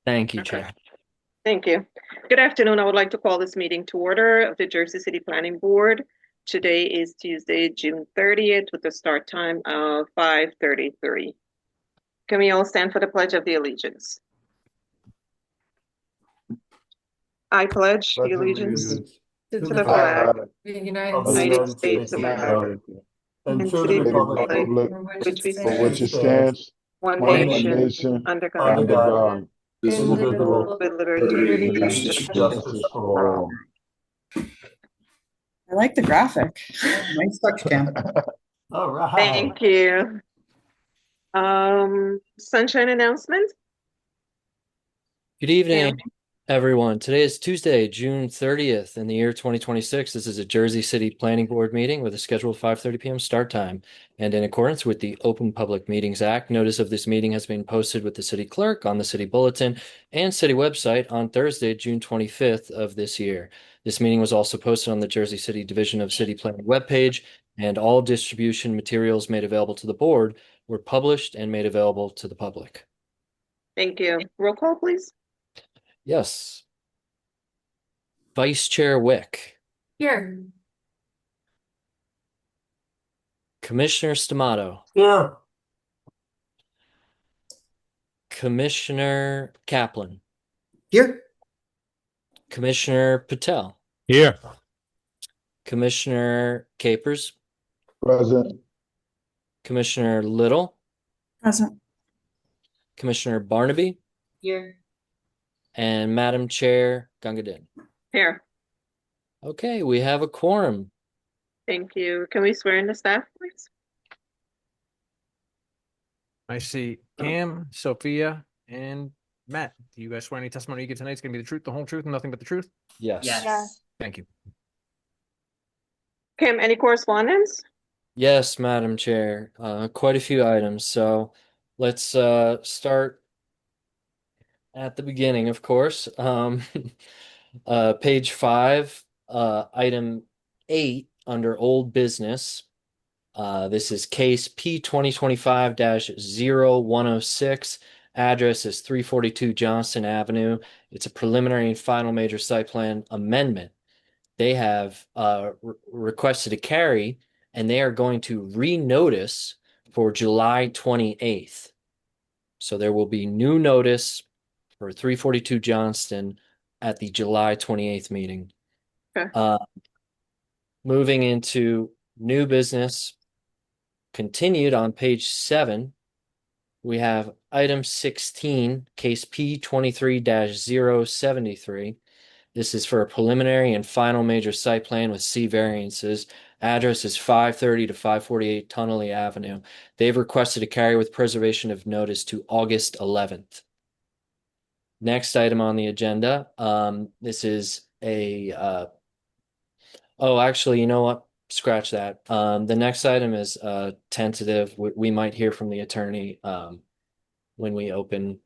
Thank you, Okay, Chair. thank you. Good afternoon. I would like to call this meeting to order of the Jersey City Planning Board. Today is Tuesday, June 30th, with a start time of 5:33. Can we all stand for the Pledge of the Allegiance? I pledge the Pledge allegiance allegiance To to the the flag flag of of the of United the the States United United States States of of America America and and to to the the republic republic for for which which it we which stands, stand, it stands, one one nation, nation, under under God, God, indivisible, indivisible, with with liberty and liberty and justice justice for for all. all. I like the graphic. Nice touch, Cam. All right. Thank you. Sunshine announcement? Good evening, everyone. Today is Tuesday, June 30th in the year 2026. This is a Jersey City Planning Board meeting with a scheduled 5:30 p.m. start time. And in accordance with the Open Public Meetings Act, notice of this meeting has been posted with the city clerk on the city bulletin and city website on Thursday, June 25th of this year. This meeting was also posted on the Jersey City Division of City Planning webpage, and all distribution materials made available to the board were published and made available to the public. Thank you. Roll call, please. Yes. Vice Chair Wick, here. Commissioner Stamato, Yeah. Commissioner Kaplan, Here. Commissioner Patel, Here. Commissioner Capers, Present. Commissioner Little, Present. Commissioner Barnaby, Here. and Madam Chair Gungadin. Here. Okay, we have a quorum. Thank you. Can we swear in the staff, please? I see Cam, Sophia, and Matt. Do you guys swear any testimony you give tonight is going to be the truth, the whole truth, and nothing but the truth? Yes. Thank you. Kim, any correspondence? Yes, Madam Chair. Quite a few items. So let's start at the beginning, of course. Page 5, item 8 under old business. This is case P 2025-0106. Address is 342 Johnston Avenue. It's a preliminary and final major site plan amendment. They have requested a carry, and they are going to renotice for July 28th. So there will be new notice for 342 Johnston at the July 28th meeting. Okay. Moving into new business, continued on page 7, we have item 16, case P 23-073. This is for a preliminary and final major site plan with C variances. Address is 530 to 548 Tunnelly Avenue. They've requested a carry with preservation of notice to August 11th. Next item on the agenda, this is a oh, actually, you know what? Scratch that. The next item is tentative. We might hear from the attorney when we open.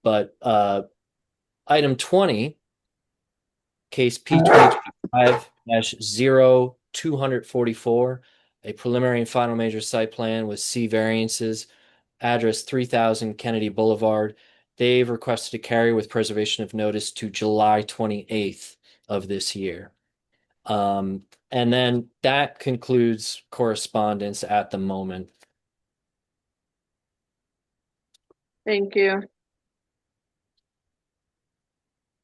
But item 20, case P 2025-0244, a preliminary and final major site plan with C variances, address 3000 Kennedy Boulevard. They've requested a carry with preservation of notice to July 28th of this year. And then that concludes correspondence at the moment. Thank you.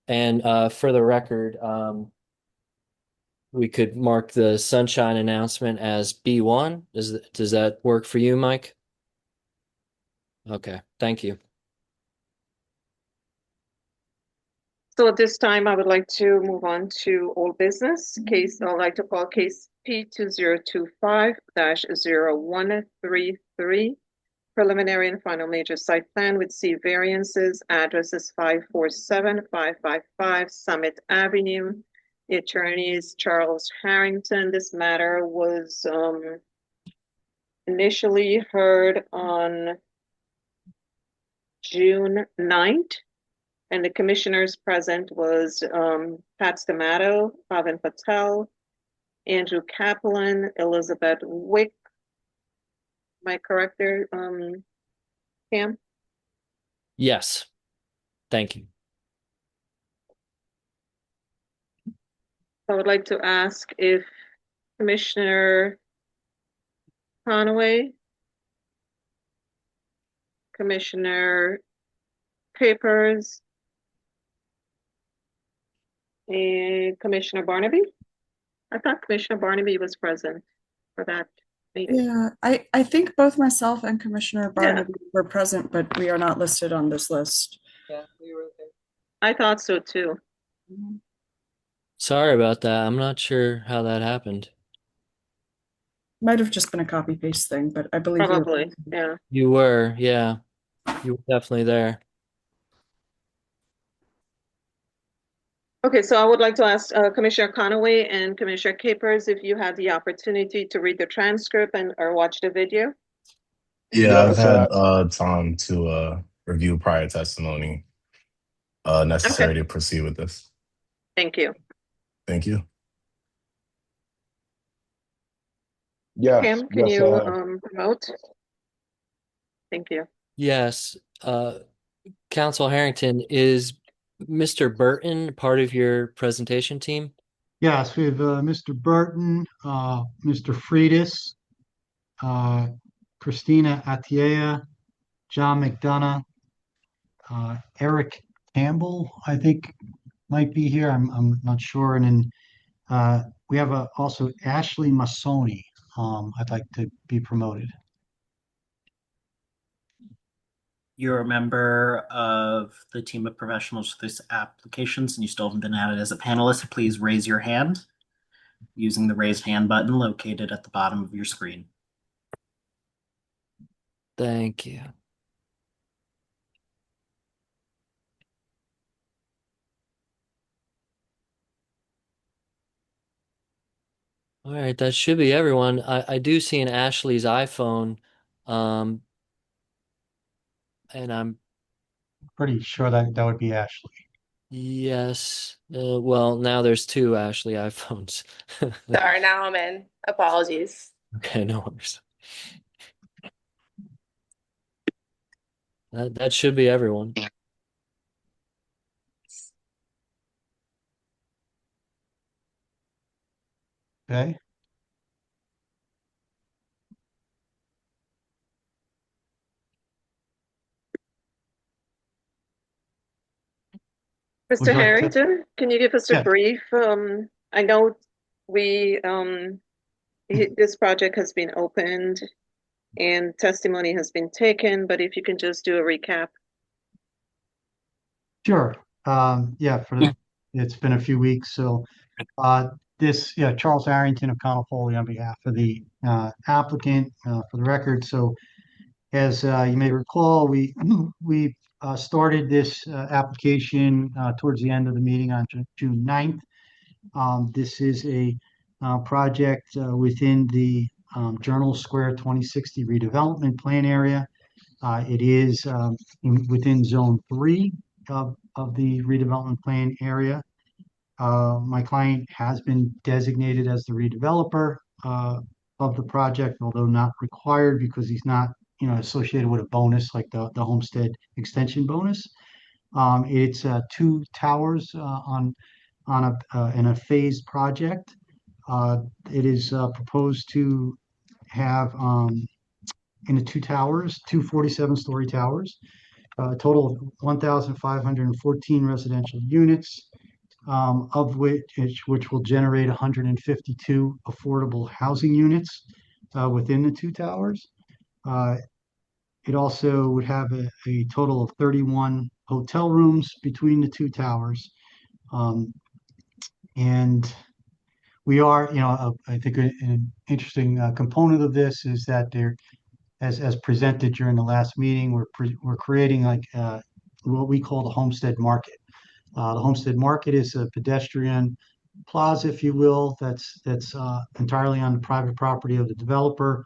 And for the record, we could mark the sunshine announcement as B1. Does that work for you, Mike? Okay, thank you. So at this time, I would like to move on to old business. Case, I'd like to call case P 2025-0133. Preliminary and final major site plan with C variances. Address is 547-555 Summit Avenue. The attorney is Charles Harrington. This matter was initially heard on June 9th. And the commissioners present was Pat Stamato, Pavan Patel, Andrew Kaplan, Elizabeth Wick. Am I correct there, Pam? Yes, thank you. I would like to ask if Commissioner Conway, Commissioner Capers, and Commissioner Barnaby? I thought Commissioner Barnaby was present for that meeting. Yeah, I think both myself and Commissioner Yeah. Barnaby were present, but we are not listed on this list. I thought so too. Sorry about that. I'm not sure how that happened. Might have just been a copy paste thing, but I believe you were Probably, present. yeah. You were, yeah. You were definitely there. Okay, so I would like to ask Commissioner Conaway and Commissioner Capers if you had the opportunity to read the transcript and or watch the video. Yeah, I've Yes, had time to review prior testimony necessary to proceed with this. Thank you. Thank you. yes, Kim, can yes, you I have. promote? Thank you. Yes. Council Harrington, is Mr. Burton part of your presentation team? Yes, we have Mr. Burton, Mr. Freitas, Christina Atiea, John McDonough, Eric Campbell, I think might be here. I'm not sure. And then we have also Ashley Massoni. I'd like to be promoted. You're a member of the team of professionals for this applications and you still haven't been added as a panelist, please raise your hand using the raised hand button located at the bottom of your screen. Thank you. All right, that should be everyone. I do see an Ashley's iPhone, and I'm Pretty sure that would be Ashley. yes. Well, now there's two Ashley iPhones. Sorry, now I'm in. Apologies. Okay, no worries. That should be everyone. Okay. Would Mr. you like to- Harrington, can you give us a Yeah. brief? I know we this project has been opened and testimony has been taken, but if you can just do a recap. Sure. Yeah, it's been a few weeks. So Charles Harrington of Connell Foley on behalf of the applicant for the record. So as you may recall, we started this application towards the end of the meeting on June 9th. This is a project within the Journal Square 2060 redevelopment plan area. It is within Zone 3 of the redevelopment plan area. My client has been designated as the redeveloper of the project, although not required because he's not, associated with a bonus like the homestead extension bonus. It's 2 towers in a phased project. It is proposed to have in the 2 towers, 2 47-story towers, a total of 1,514 residential units, of which will generate 152 affordable housing units within the 2 towers. It also would have a total of 31 hotel rooms between the 2 towers. And we are, I think an interesting component of this is that there, as presented during the last meeting, we're creating like what we call the Homestead Market. The Homestead Market is a pedestrian plaza, if you will, that's entirely on the private property of the developer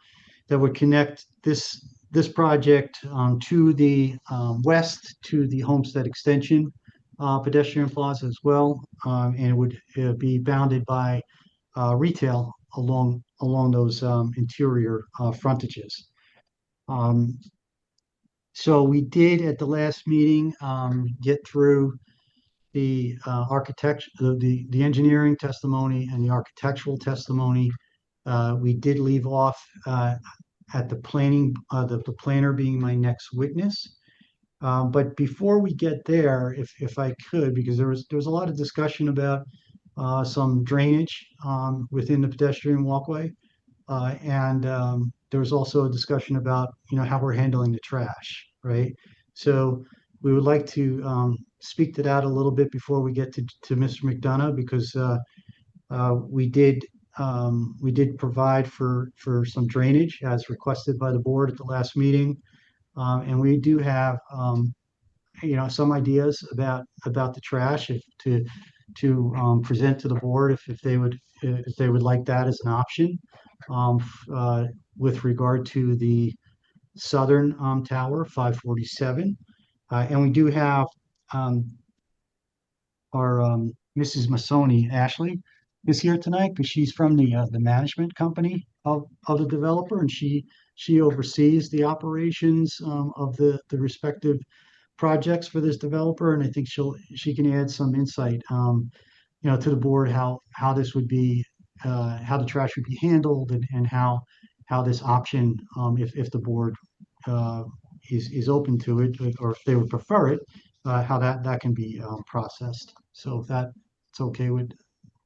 that would connect this project to the west to the Homestead Extension pedestrian plaza as well, and it would be bounded by retail along those interior frontages. So we did at the last meeting get through the the engineering testimony and the architectural testimony. We did leave off at the planning, the planner being my next witness. But before we get there, if I could, because there was a lot of discussion about some drainage within the pedestrian walkway, and there was also a discussion about how we're handling the trash, right? So we would like to speak to that a little bit before we get to Mr. McDonough, because we did provide for some drainage as requested by the board at the last meeting. And we do have, some ideas about the trash to present to the board if they would like that as an option, with regard to the southern tower, 547. And we do have our Mrs. Masoni, Ashley, is here tonight because she's from the management company of the developer, and she oversees the operations of the respective projects for this developer, and I think she can add some insight, to the board how this would be, how the trash would be handled, and how this option, if the board is open to it, or if they would prefer it, how that can be processed. So if that's okay with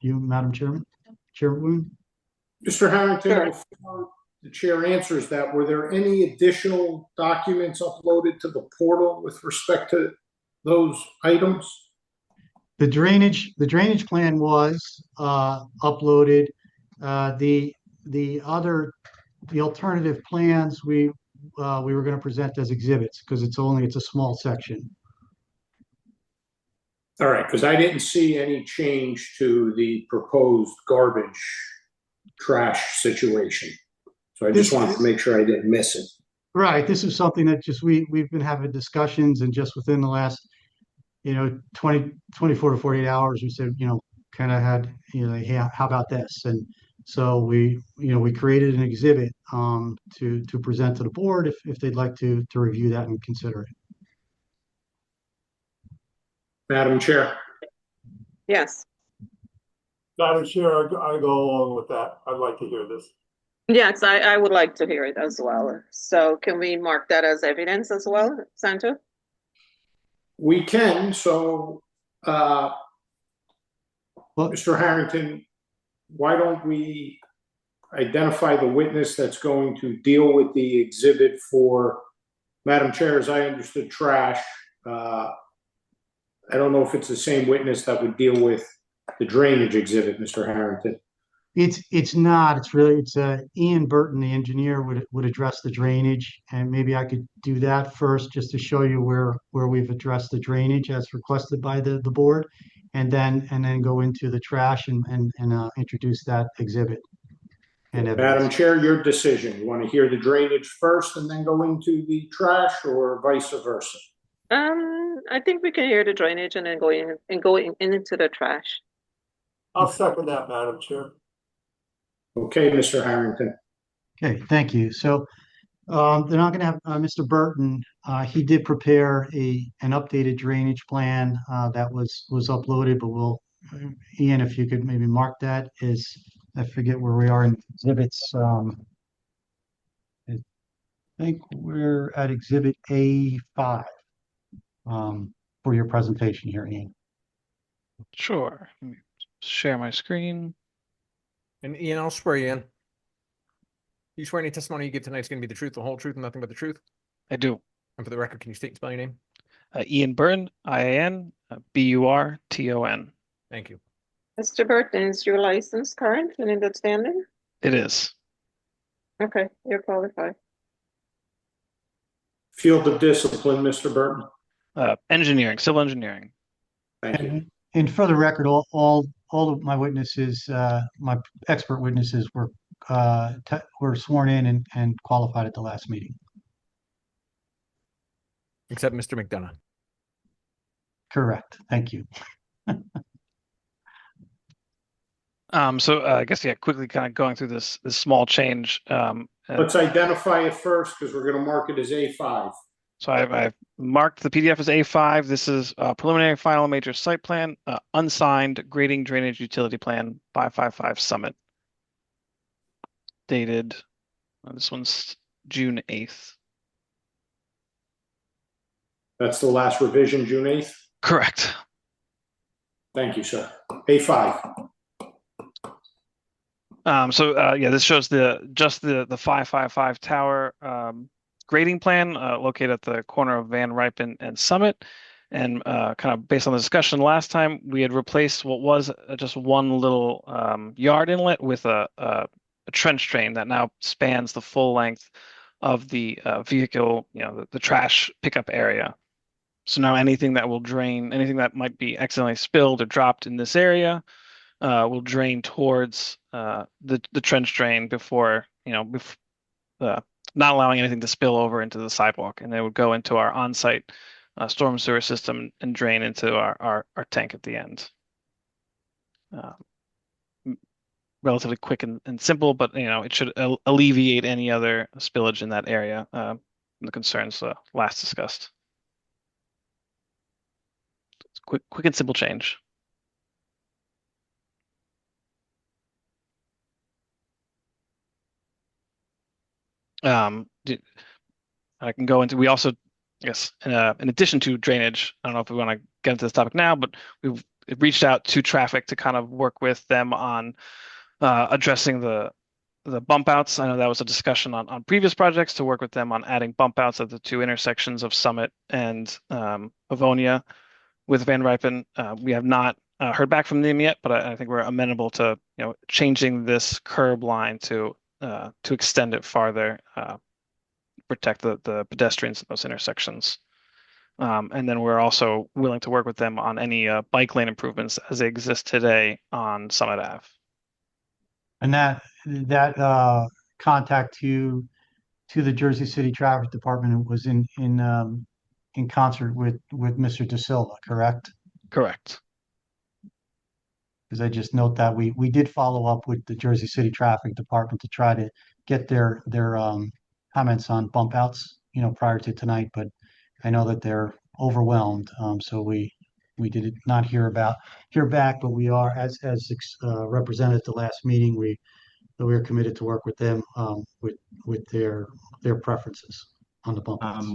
you, Madam Chairman, Chairwoman. Mr. Harrington, Sure. before the chair answers that, were there any additional documents uploaded to the portal with respect to those items? The drainage plan was uploaded. The alternative plans we were going to present as exhibits because it's a small section. All right, because I didn't see any change to the proposed garbage trash situation. So I just wanted to make sure I didn't miss it. Right. This is something that just we've been having discussions, and just within the last 24 to 48 hours, we said, kind of had, hey, how about this? And so we created an exhibit to present to the board if they'd like to review that and consider it. Madam Chair. Yes. Madam Chair, I go along with that. I'd like to hear this. Yes, I would like to hear it as well. So can we mark that as evidence as well, Santo? We can. So, Mr. Harrington, why don't we identify the witness that's going to deal with the exhibit for, Madam Chair, as I understood, trash. I don't know if it's the same witness that would deal with the drainage exhibit, Mr. Harrington. It's not. It's Ian Burton, the engineer, would address the drainage, and maybe I could do that first just to show you where we've addressed the drainage as requested by the board, and then go into the trash and introduce that exhibit. And Madam Chair, your decision. You want to hear the drainage first and then go into the trash, or vice versa? I think we can hear the drainage and then go into the trash. I'll second that, Madam Chair. Okay, Mr. Harrington. Okay, thank you. So they're not going to have Mr. Burton. He did prepare an updated drainage plan that was uploaded, but Ian, if you could maybe mark that as, I forget where we are in exhibits. I think we're at exhibit A5 for your presentation here, Ian. Sure. Let me share my screen. And Ian, I'll swear you in. You swear any testimony you give tonight is going to be the truth, the whole truth, and nothing but the truth? I do. And for the record, can you state and spell your name? Ian Burton, IAN, BURTON. Thank you. Mr. Burton, is your license current and in good standing? It is. Okay, you're qualified. Field of discipline, Mr. Burton. Engineering, civil engineering. Thank you. And for the record, all of my witnesses, my expert witnesses were sworn in and qualified at the last meeting. Except Mr. McDonough. Correct. Thank you. So I guess, yeah, quickly kind of going through this small change. Let's identify it first because we're going to mark it as A5. So I've marked the PDF as A5. This is preliminary final major site plan, unsigned grading drainage utility plan 555 Summit. Dated, this one's June 8th. That's the last revision, June 8th? Correct. Thank you, sir. A5. Yeah, this shows the 555 tower grading plan located at the corner of Van Ripen and Summit. And kind of based on the discussion last time, we had replaced what was just one little yard inlet with a trench drain that now spans the full length of the vehicle, the trash pickup area. So now anything that will drain, anything that might be accidentally spilled or dropped in this area will drain towards the trench drain before, not allowing anything to spill over into the sidewalk. And they would go into our on-site storm sewer system and drain into our tank at the end. Relatively quick and simple, but it should alleviate any other spillage in that area. The concerns last discussed. It's quick and simple change. I can go into. We also, yes, in addition to drainage, I don't know if we want to get into this topic now, but we've reached out to traffic to kind of work with them on addressing the bump outs. I know that was a discussion on previous projects to work with them on adding bump outs at the two intersections of Summit and Avonia with Van Ripen. We have not heard back from them yet, but I think we're amenable to changing this curb line to extend it farther, protect the pedestrians in those intersections. And then we're also willing to work with them on any bike lane improvements as they exist today on Summit Ave. And that contact to the Jersey City Traffic Department was in concert with Mr. De Silva, correct? Correct. Because I just note that we did follow up with the Jersey City Traffic Department to try to get their comments on bump outs, prior to tonight, but I know that they're overwhelmed. So we did not hear back, but we are, as represented at the last meeting, we are committed to work with them with their preferences on the bump outs.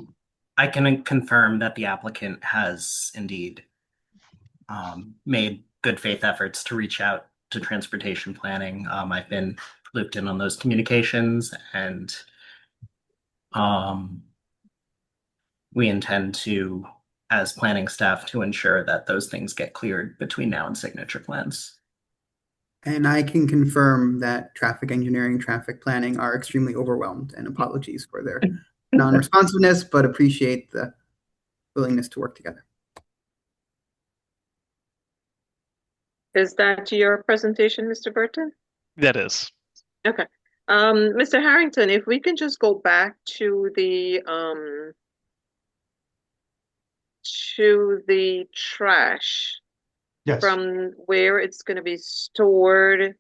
I can confirm that the applicant has indeed made good faith efforts to reach out to transportation planning. I've been looped in on those communications, and we intend to, as planning staff, to ensure that those things get cleared between now and signature plans. And I can confirm that traffic engineering, traffic planning are extremely overwhelmed, and apologies for their non-responsiveness, but appreciate the willingness to work together. Is that your presentation, Mr. Burton? That is. Okay. Mr. Harrington, if we can just go back to the trash. Yes. From where it's going to be stored,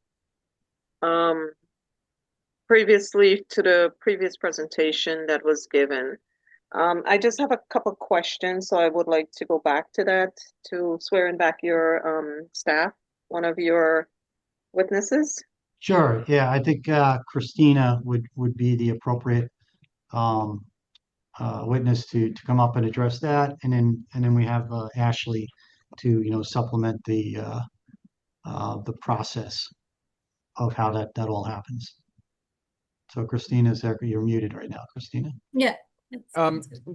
previously to the previous presentation that was given. I just have a couple questions, so I would like to go back to that to swear in back your staff, one of your witnesses. Sure. Yeah, I think Christina would be the appropriate witness to come up and address that, and then we have Ashley to supplement the process of how that all happens. So Christina, you're muted right now, Christina. Yeah.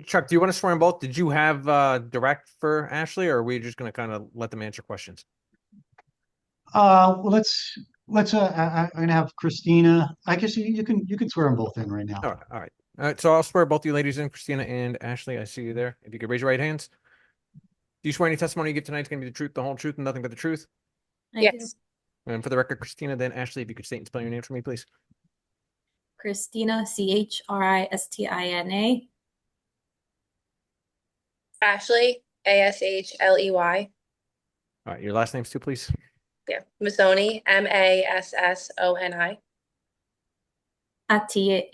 Chuck, do you want to swear in both? Did you have direct for Ashley, or are we just going to kind of let them answer questions? Well, let's I'm gonna have Christina. I guess you can swear them both in right now. All right. So I'll swear both you ladies in, Christina and Ashley. I see you there. If you could raise your right hands. Do you swear any testimony you give tonight is going to be the truth, the whole truth, and nothing but the truth? Yes. And for the record, Christina, then Ashley, if you could state and spell your name for me, please. Christina, Christina. Ashley, Ashley. All right, your last names too, please. Yeah, Massoni, Massoni. Attiyieh.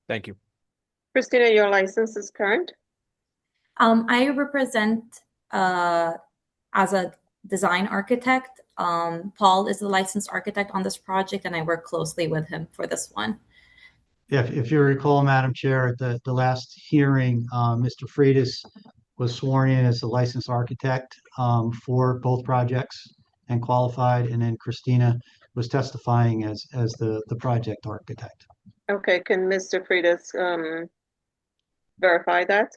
Thank you. Christina, your license is current? I represent as a design architect. Paul is the licensed architect on this project, and I work closely with him for this one. If you recall, Madam Chair, at the last hearing, Mr. Freitas was sworn in as the licensed architect for both projects and qualified, and then Christina was testifying as the project architect. Okay, can Mr. Freitas verify that?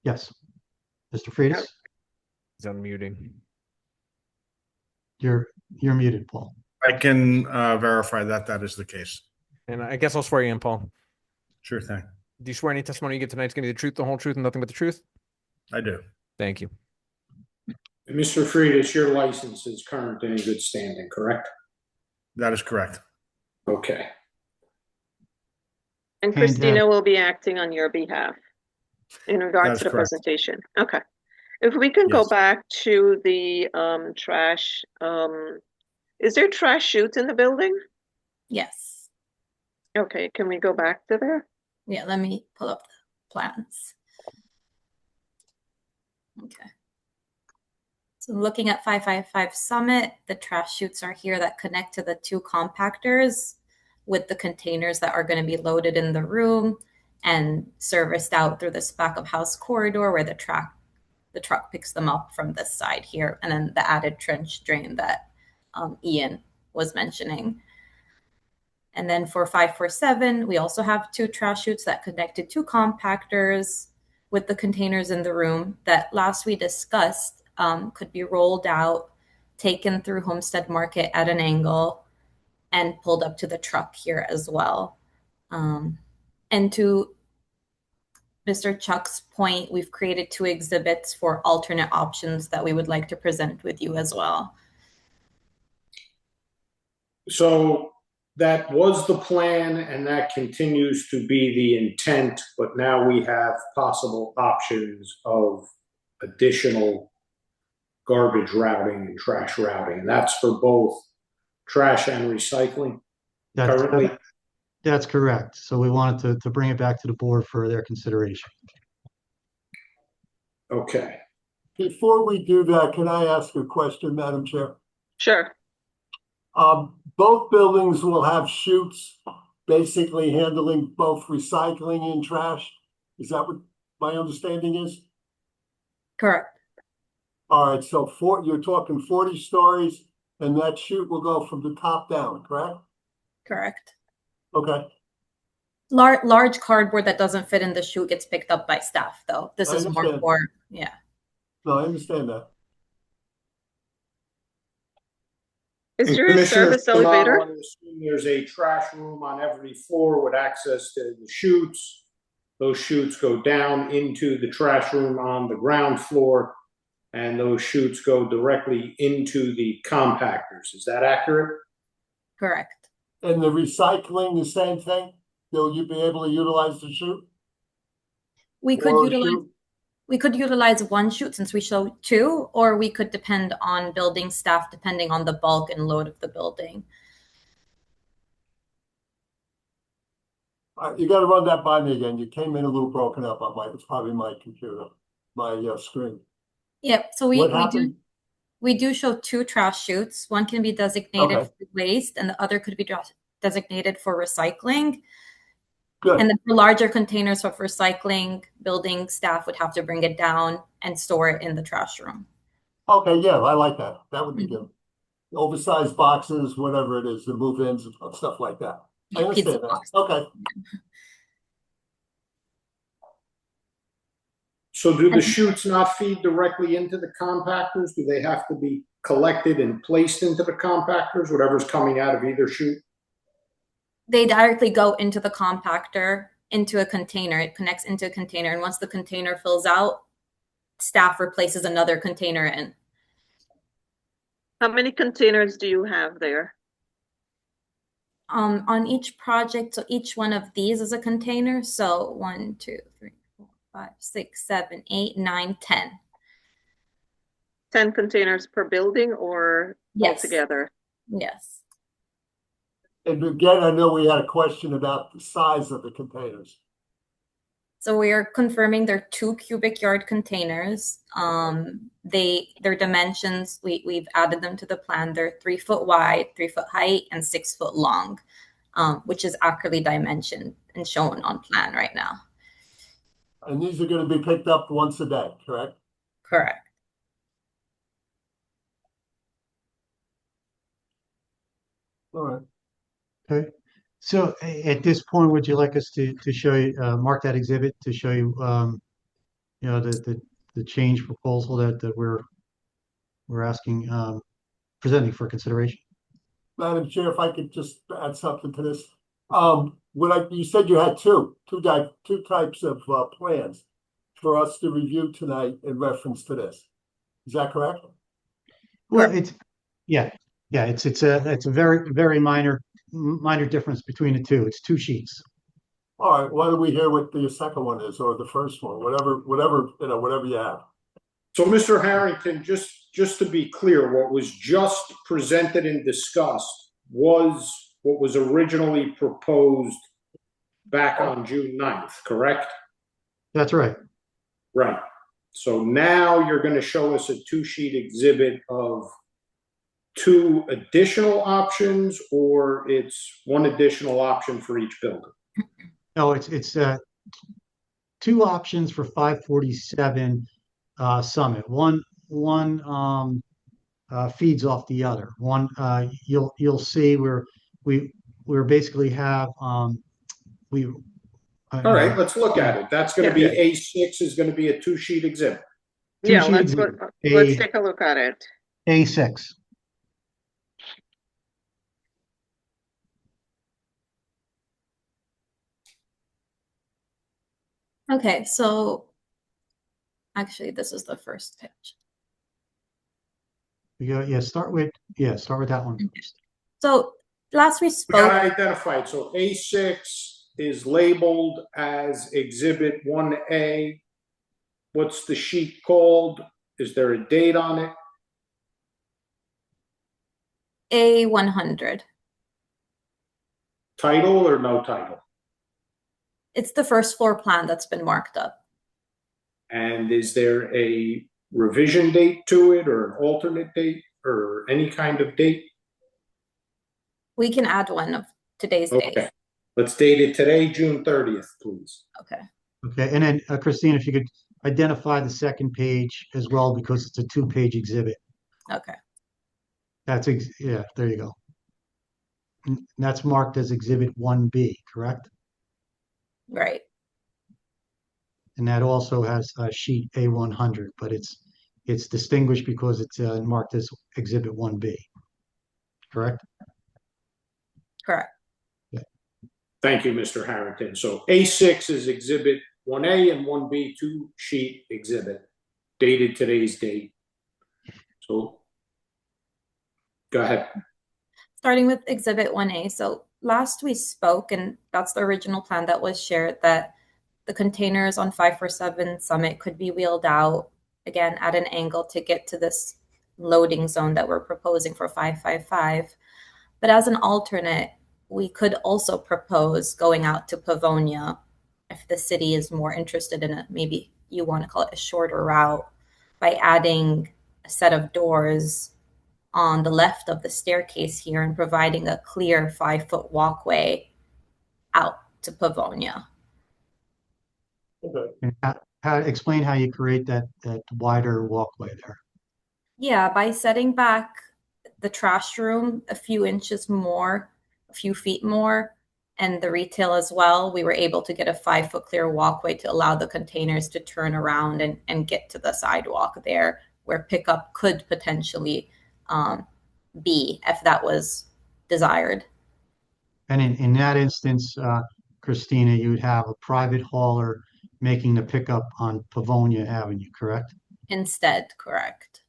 Yes. Mr. Freitas, He's unmuting. you're muted, Paul. I can verify that that is the case. And I guess I'll swear you in, Paul. Sure thing. Do you swear any testimony you give tonight is going to be the truth, the whole truth, and nothing but the truth? I do. Thank you. And Mr. Freitas, your license is current and in good standing, correct? That is correct. Okay. And Christina will be acting on your behalf in regards That's to the correct. presentation. Okay. If we can go Yes. back to the trash, is there trash chutes in the building? Yes. Okay, can we go back to there? Yeah, let me pull up the plans. Okay. So looking at 555 Summit, the trash chutes are here that connect to the two compactors with the containers that are going to be loaded in the room and serviced out through this back of house corridor where the truck picks them up from this side here, and then the added trench drain that Ian was mentioning. And then for 547, we also have two trash chutes that connected to compactors with the containers in the room that last we discussed could be rolled out, taken through Homestead Market at an angle, and pulled up to the truck here as well. And to Mr. Chuck's point, we've created two exhibits for alternate options that we would like to present with you as well. So that was the plan and that continues to be the intent, but now we have possible options of additional garbage routing and trash routing. And that's for both trash and recycling currently? That's correct. So we wanted to bring it back to the board for their consideration. Okay. Before we do that, can I ask a question, Madam Chair? Sure. Both buildings will have chutes basically handling both recycling and trash. Is that what my understanding is? Correct. All right, so you're talking 40 stories and that chute will go from the top down, correct? Correct. Okay. Large cardboard that doesn't fit in the chute gets picked up by staff, though. This I is more understand. for, yeah. No, I understand that. Is there a Commissioner service Simon, elevator? I assume there's a trash room on every floor with access to the chutes. Those chutes go down into the trash room on the ground floor, and those chutes go directly into the compactors. Is that accurate? Correct. And the recycling, the same thing? Will you be able to utilize the chute? We could Or utilize chute? we could utilize one chute since we show two, or we could depend on building staff depending on the bulk and load of the building. You got to run that by me again. You came in a little broken up on it's probably my computer, my screen. Yep. So What we happened? do show two trash chutes. One can be designated Okay. for waste, and the other could be designated for recycling. Good. And then for larger containers of recycling, building staff would have to bring it down and store it in the trash room. Okay, yeah, I like that. That would be good. Oversized boxes, whatever it is, the move-ins and stuff like that. I Pizza understand that. box. Okay. So do the chutes not feed directly into the compactors? Do they have to be collected and placed into the compactors, whatever's coming out of either chute? They directly go into the compactor, into a container. It connects into a container. And once the container fills out, staff replaces another container in. How many containers do you have there? On each project, so each one of these is a container. So 1, 2, 3, 4, 5, 6, 7, 8, 9, 10. 10 containers per building or Yes. altogether? Yes. And again, I know we had a question about the size of the containers. So we are confirming they're 2 cubic yard containers. Their dimensions, we've added them to the plan. They're 3 foot wide, 3 foot height, and 6 foot long, which is accurately dimensioned and shown on plan right now. And these are going to be picked up once a day, correct? Correct. All right. Okay. So at this point, would you like us to show you, mark that exhibit to show you, you know, the change proposal that we're asking, presenting for consideration? Madam Chair, if I could just add something to this. You said you had two types of plans for us to review tonight in reference to this. Is that correct? Well, it's a very minor difference between the two. It's 2 sheets. All right. Why don't we hear what the second one is, or the first one, whatever you have. So, Mr. Harrington, just to be clear, what was just presented and discussed was what was originally proposed back on June 9th, correct? That's right. Right. So now you're going to show us a 2-sheet exhibit of 2 additional options, or it's 1 additional option for each building? No, it's 2 options for 547 Summit. One feeds off the other. One, you'll see we're basically have All right, let's look at it. That's going to be A6 is going to be a 2-sheet exhibit. Yeah, let's take a look at it. A6. Okay, so actually, this is the first page. Start with that one. So last we We spoke. gotta identify it. So A6 is labeled as Exhibit 1A. What's the sheet called? Is there a date on it? A100. Title or no title? It's the first floor plan that's been marked up. And is there a revision date to it, or an alternate date, or any kind of date? We can add one of today's date. Okay. Let's date it today, June 30th, please. Okay. Okay, and then Christine, if you could identify the second page as well, because it's a 2-page exhibit. Okay. Yeah, there you go. And that's marked as Exhibit 1B, correct? Right. And that also has sheet A100, but it's distinguished because it's marked as Exhibit 1B, correct? Correct. Yeah. Thank you, Mr. Harrington. So A6 is Exhibit 1A and 1B 2-sheet exhibit, dated today's date. So go ahead. Starting with Exhibit 1A. So last we spoke, and that's the original plan that was shared, that the containers on 547 Summit could be wheeled out, again, at an angle to get to this loading zone that we're proposing for 555. But as an alternate, we could also propose going out to Pavonia if the city is more interested in it. Maybe you want to call it a shorter route, by adding a set of doors on the left of the staircase here and providing a clear 5-foot walkway out to Pavonia. Okay. And explain how you create that wider walkway there. Yeah, by setting back the trash room a few inches more, a few feet more, and the retail as well, we were able to get a 5-foot clear walkway to allow the containers to turn around and get to the sidewalk there, where pickup could potentially be if that was desired. And in that instance, Christina, you'd have a private hauler making the pickup on Pavonia Avenue, correct? Instead, correct.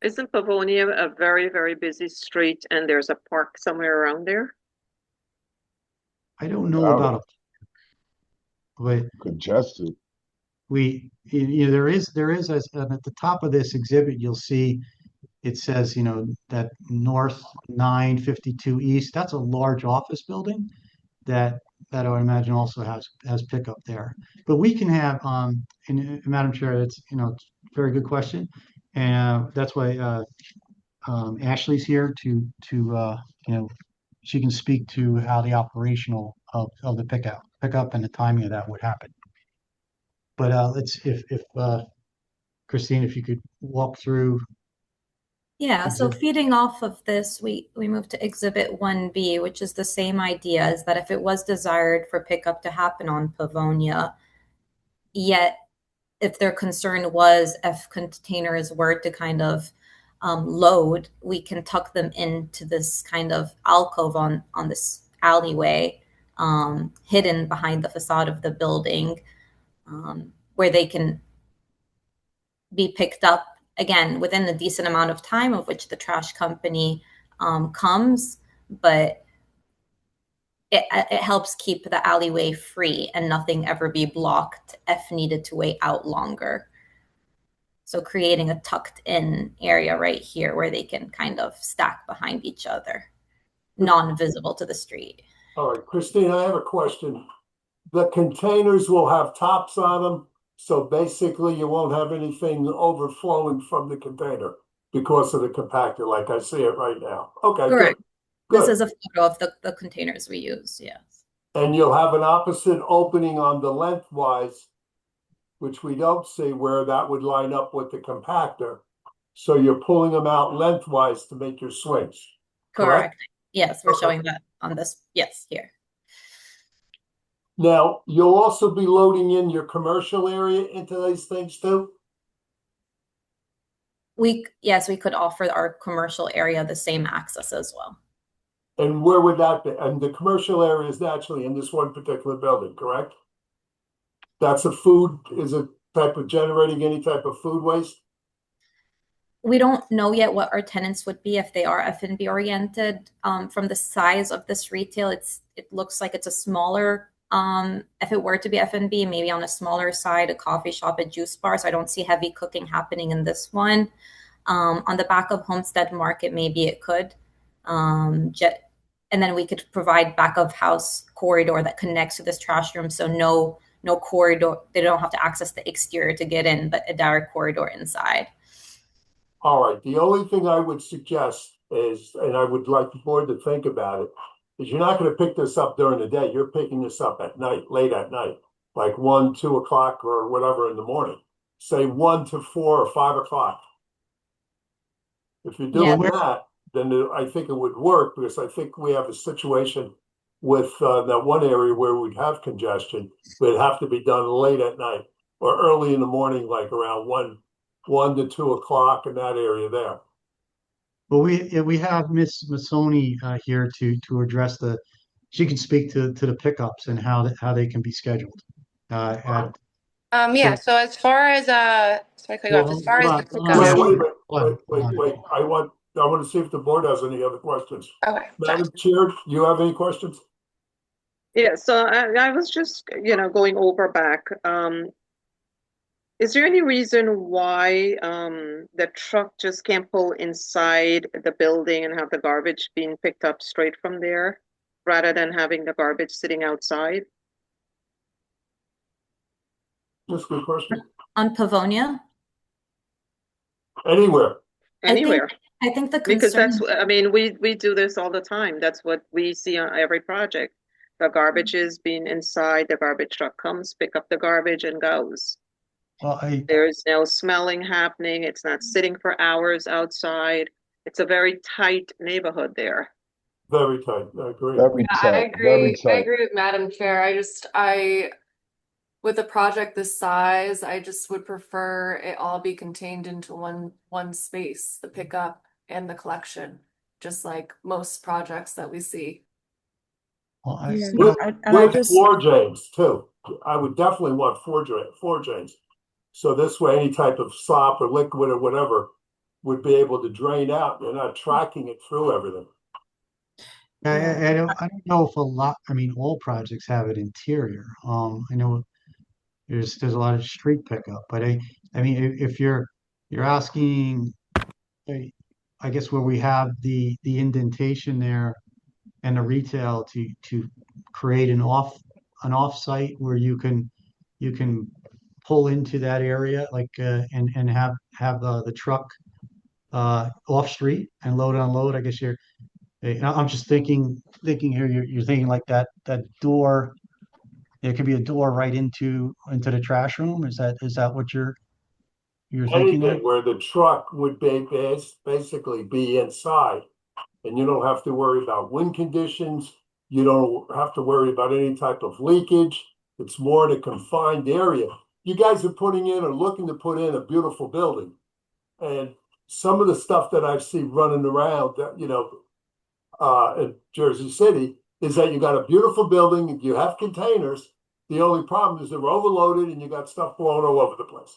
Isn't Pavonia a very, very busy street, and there's a park somewhere around there? I don't know about it, but congested. there is at the top of this exhibit, you'll see it says, you know, that North 952 East, that's a large office building that I would imagine also has pickup there. But we can have, and Madam Chair, it's, you know, it's a very good question. And that's why Ashley's here to you know, she can speak to how the operational of the pickup and the timing of that would happen. But if Christine, if you could walk through. Yeah, so feeding off of this, we moved to Exhibit 1B, which is the same idea, is that if it was desired for pickup to happen on Pavonia, yet if their concern was if containers were to kind of load, we can tuck them into this kind of alcove on this alleyway, hidden behind the facade of the building, where they can be picked up again within a decent amount of time of which the trash company comes, but it helps keep the alleyway free and nothing ever be blocked if needed to wait out longer. So creating a tucked in area right here where they can kind of stack behind each other, non-visible to the street. All right, Christine, I have a question. The containers will have tops on them, so basically you won't have anything overflowing from the container because of the compactor, like I see it right now. Okay, correct. Good. This is a photo of the containers we use, yes. And you'll have an opposite opening on the lengthwise, which we don't see, where that would line up with the compactor. So you're pulling them out lengthwise to make your swings. Correct. Yes, we're showing that on this. Yes, here. Now, you'll also be loading in your commercial area into these things too? Yes, we could offer our commercial area the same access as well. And where would that be? And the commercial area is naturally in this one particular building, correct? That's is a type of generating any type of food waste? We don't know yet what our tenants would be if they are F&B oriented. From the size of this retail, it looks like it's a smaller, if it were to be F&B, maybe on a smaller side, a coffee shop, a juice bar. So I don't see heavy cooking happening in this one. On the back of Homestead Market, maybe it could. And then we could provide back of house corridor that connects to this trash room. So no corridor, they don't have to access the exterior to get in, but a direct corridor inside. All right. The only thing I would suggest is, and I would like the board to think about it, is you're not going to pick this up during the day. You're picking this up at night, late at night, like 1, 2 o'clock or whatever in the morning. Say 1 to 4 or 5 o'clock. If you're doing that, then I think it would work, because I think we have a situation with that one area where we'd have congestion, but it'd have to be done late at night or early in the morning, like around 1 to 2 o'clock in that area there. Well, we have Miss Massoni here to address she can speak to the pickups and how they can be scheduled. So as far as the pickup. Wait. I want to see if the board has any other questions. Okay. Madam Chair, do you have any questions? Yeah, so I was just, going over back. Is there any reason why the truck just can't pull inside the building and have the garbage being picked up straight from there, rather than having the garbage sitting outside? That's a good question. On Pavonia? Anywhere. I think the concern, because we do this all the time. That's what we see on every project. The garbage is being inside, the garbage truck comes, pick up the garbage and goes. Well, there's no smelling happening. It's not sitting for hours outside. It's a very tight neighborhood there. Very tight. I agree. I agree with Madam Chair. With a project this size, I just would prefer it all be contained into one space, the pickup and the collection, just like most projects that we see. Well, with floor drains too. I would definitely want floor drains. So this way, any type of sop or liquid or whatever would be able to drain out. You're not tracking it through everything. I don't know if all projects have it interior. I know there's a lot of street pickup, but if you're asking, I guess where we have the indentation there and the retail to create an off-site where you can pull into that area like and have the truck off street and load unload. I guess I'm just thinking here you're thinking like that door. It could be a door right into the trash room. Is that what you're thinking there? Anything where the truck would basically be inside, and you don't have to worry about wind conditions. You don't have to worry about any type of leakage. It's more in a confined area. You guys are putting in or looking to put in a beautiful building, and some of the stuff that I've seen running around, in Jersey City, is that you got a beautiful building, you have containers. The only problem is they're overloaded and you got stuff blowing all over the place.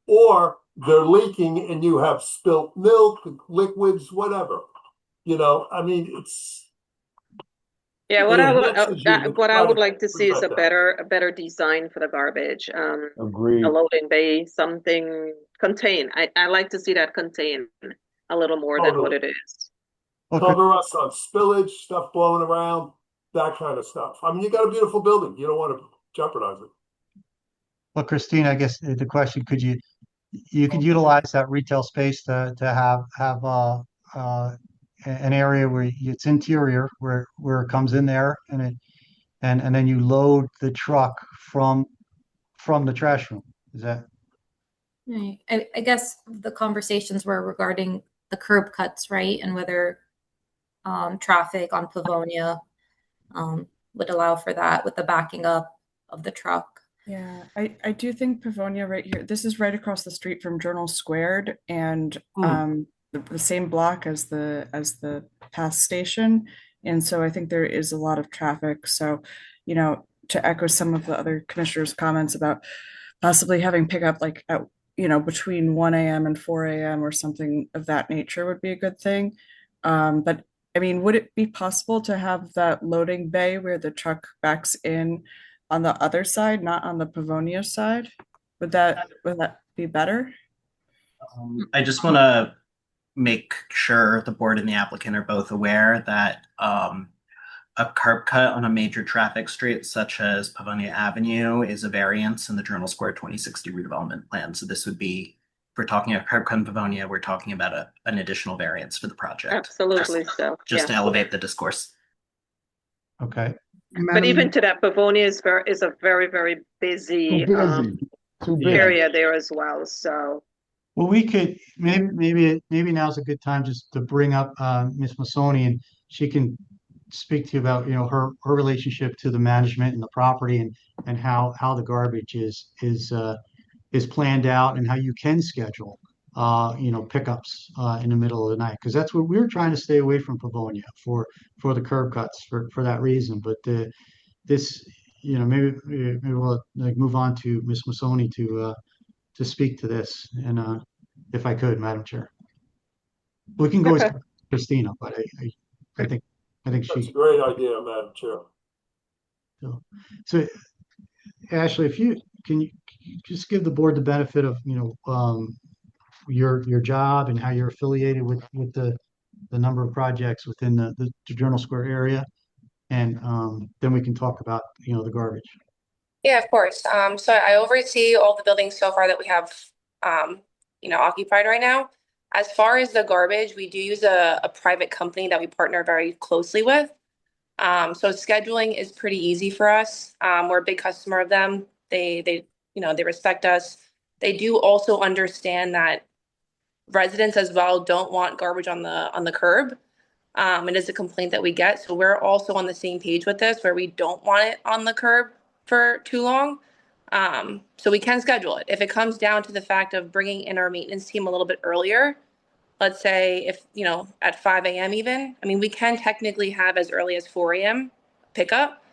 Or they're leaking and you have spilt milk, liquids, whatever. I mean, it's. Yeah, what I would like to see is a Like better design for the garbage. Agreed. A loading bay, something contained. I like to see that contained a little more than what it is. Cover us on spillage, stuff blowing around, that kind of stuff. I mean, you got a beautiful building. You don't want to jeopardize it. Well, Christine, I guess the question, you could utilize that retail space to have an area where it's interior where it comes in there and then you load the truck from the trash room. Is that? Right. I guess the conversations were regarding the curb cuts, right? And whether traffic on Pavonia would allow for that with the backing up of the truck. Yeah, I do think Pavonia right here, this is right across the street from Journal Squared and the same block as the pass station. And so I think there is a lot of traffic. So, to echo some of the other commissioners' comments about possibly having pickup like at, between 1 a.m. and 4 a.m. or something of that nature would be a good thing. But I mean, would it be possible to have that loading bay where the truck backs in on the other side, not on the Pavonia side? Would that be better? I just want to make sure the board and the applicant are both aware that a curb cut on a major traffic street such as Pavonia Avenue is a variance in the Journal Square 2060 redevelopment plan. So this would be, if we're talking about curb cut in Pavonia, we're talking about an additional variance for the project. Absolutely. Just to elevate the discourse. Okay. But even to that, Pavonia is a very, very busy, Too busy. area there as well. So. Well, we could maybe now's a good time just to bring up Ms. Masoni, and she can speak to you about her relationship to the management and the property and how the garbage is planned out and how you can schedule pickups in the middle of the night, because that's what we're trying to stay away from Pavonia for the curb cuts for that reason. But this maybe we'll move on to Ms. Masoni to speak to this, and if I could, Madam Chair. We can go with Christina, but I think That's she. a great idea, Madam Chair. So Ashley, if you just give the board the benefit of your job and how you're affiliated with the number of projects within the Journal Square area, and then we can talk about the garbage. Yeah, of course. So I oversee all the buildings so far that we have, occupied right now. As far as the garbage, we do use a private company that we partner very closely with. So scheduling is pretty easy for us. We're a big customer of them. They respect us. They do also understand that residents as well don't want garbage on the curb. It is a complaint that we get. So we're also on the same page with this, where we don't want it on the curb for too long. So we can schedule it. If it comes down to the fact of bringing in our maintenance team a little bit earlier, let's say if, at 5 a.m. even, we can technically have as early as 4 a.m. pickup.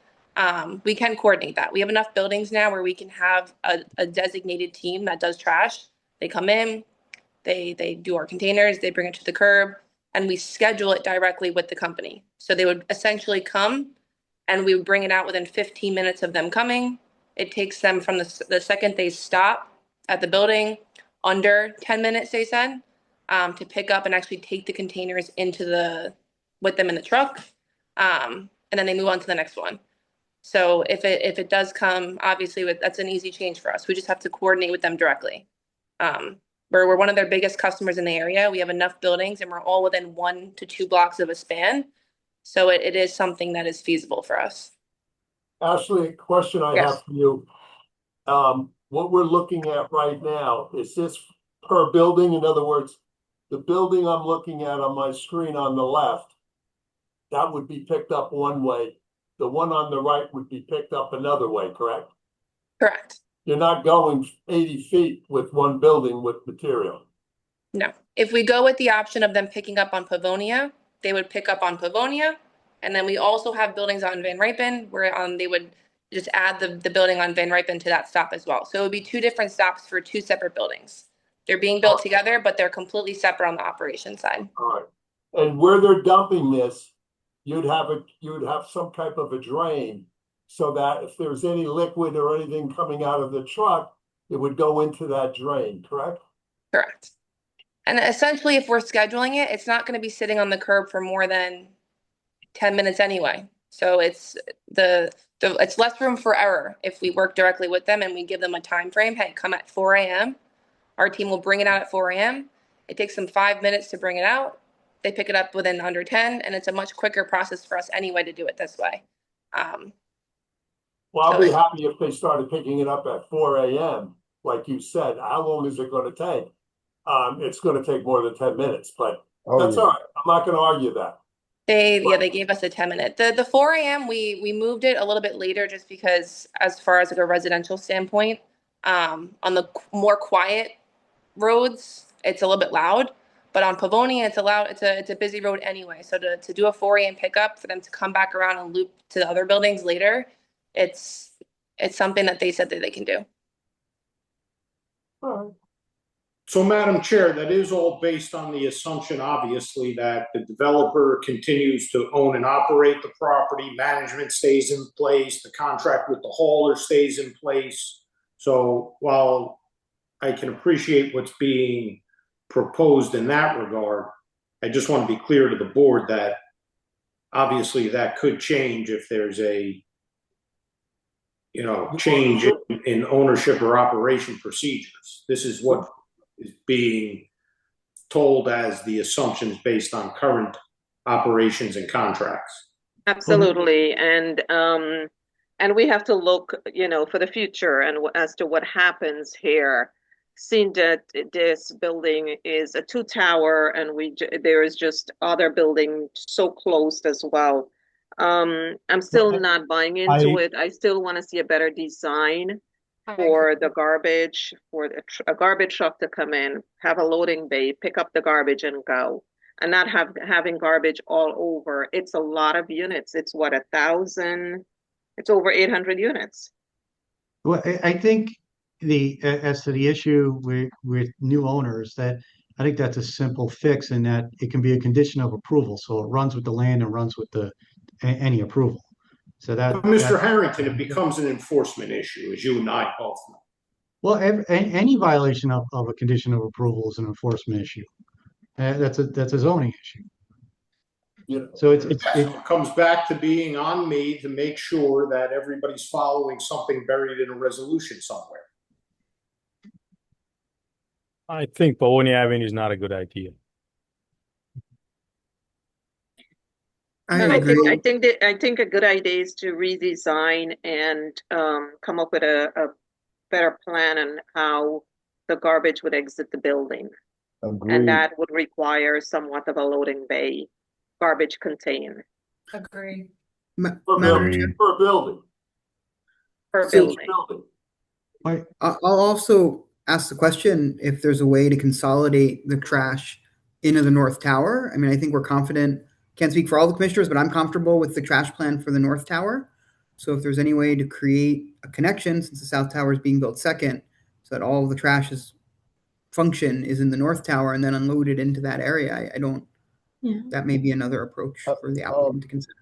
We can coordinate that. We have enough buildings now where we can have a designated team that does trash. They come in, they do our containers, they bring it to the curb, and we schedule it directly with the company. So they would essentially come and we would bring it out within 15 minutes of them coming. It takes them from the second they stop at the building, under 10 minutes, they said. to pick up and actually take the containers with them in the truck. And then they move on to the next one. So if it does come, obviously that's an easy change for us. We just have to coordinate with them directly. We're one of their biggest customers in the area. We have enough buildings and we're all within 1 to 2 blocks of a span. So it is something that is feasible for us. Ashley, a question I Yes. have for you. What we're looking at right now, is this per building? In other words, the building I'm looking at on my screen on the left, that would be picked up one way. The one on the right would be picked up another way, correct? Correct. You're not going 80 feet with one building with material. No. If we go with the option of them picking up on Pavonia, they would pick up on Pavonia. And then we also have buildings on Van Ripen where they would just add the building on Van Ripen to that stop as well. So it would be 2 different stops for 2 separate buildings. They're being built together, but they're completely separate on the operation side. All right. And where they're dumping this, you'd have some type of a drain so that if there's any liquid or anything coming out of the truck, it would go into that drain, correct? Correct. And essentially, if we're scheduling it, it's not going to be sitting on the curb for more than 10 minutes anyway. So it's it's less room for error if we work directly with them and we give them a time frame. Hey, come at 4 a.m. Our team will bring it out at 4 a.m. It takes them 5 minutes to bring it out. They pick it up within under 10, and it's a much quicker process for us anyway to do it this way. Well, I'll be happy if they started picking it up at 4 a.m. Like you said. How long is it going to take? It's going to take more than 10 minutes, but that's all right. I'm not going to argue that. They gave us a 10-minute. The 4 a.m. we moved it a little bit later just because as far as like a residential standpoint, on the more quiet roads, it's a little bit loud. But on Pavonia, it's a busy road anyway. So to do a 4 a.m. pickup for them to come back around and loop to the other buildings later, it's something that they said that they can do. All right. So, Madam Chair, that is all based on the assumption, obviously, that the developer continues to own and operate the property, management stays in place, the contract with the hauler stays in place. So while I can appreciate what's being proposed in that regard, I just want to be clear to the board that obviously that could change if there's a change in ownership or operation procedures. This is what is being told as the assumptions based on current operations and contracts. Absolutely. And we have to look, for the future and as to what happens here. Seeing that this building is a 2-tower and there is just other building so close as well. I'm still not buying into it. I still want to see a better design for the garbage, for a garbage truck to come in, have a loading bay, pick up the garbage and go, and not having garbage all over. It's a lot of units. It's 1,000. It's over 800 units. Well, I think as to the issue with new owners, that I think that's a simple fix in that it can be a condition of approval. So it runs with the land and runs with any approval. So Mr. Harrington, it becomes an enforcement issue, as you and I both know. Well, any violation of a condition of approval is an enforcement issue. That's a zoning issue. So it comes back to being on me to make sure that everybody's following something buried in a resolution somewhere. I think Pavonia Avenue is not a good idea. I think a good idea is to redesign and come up with a better plan on how the garbage would exit the building. Agreed. And that would require somewhat of a loading bay, garbage contained. Agree. Per building. Per building. I'll also ask the question if there's a way to consolidate the trash into the North Tower. I mean, I think we're confident. Can't speak for all the commissioners, but I'm comfortable with the trash plan for the North Tower. So if there's any way to create a connection, since the South Tower is being built second, so that all of the trash's function is in the North Tower and then unloaded into that area, that may be another approach for the applicant to consider.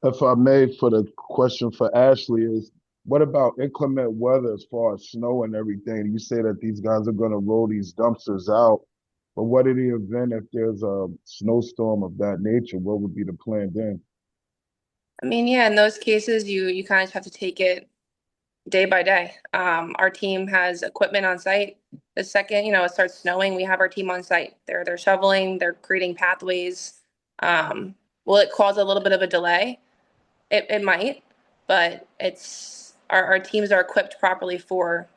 If I may, for the question for Ashley is, what about inclement weather as far as snow and everything? You say that these guys are going to roll these dumpsters out But what in the event if there's a snowstorm of that nature? What would be the plan then? I mean, yeah, in those cases, you kind of have to take it day by day. Our team has equipment on site. The second, it starts snowing, we have our team on site. They're shoveling, they're creating pathways. Will it cause a little bit of a delay? It might, but it's our teams are equipped properly for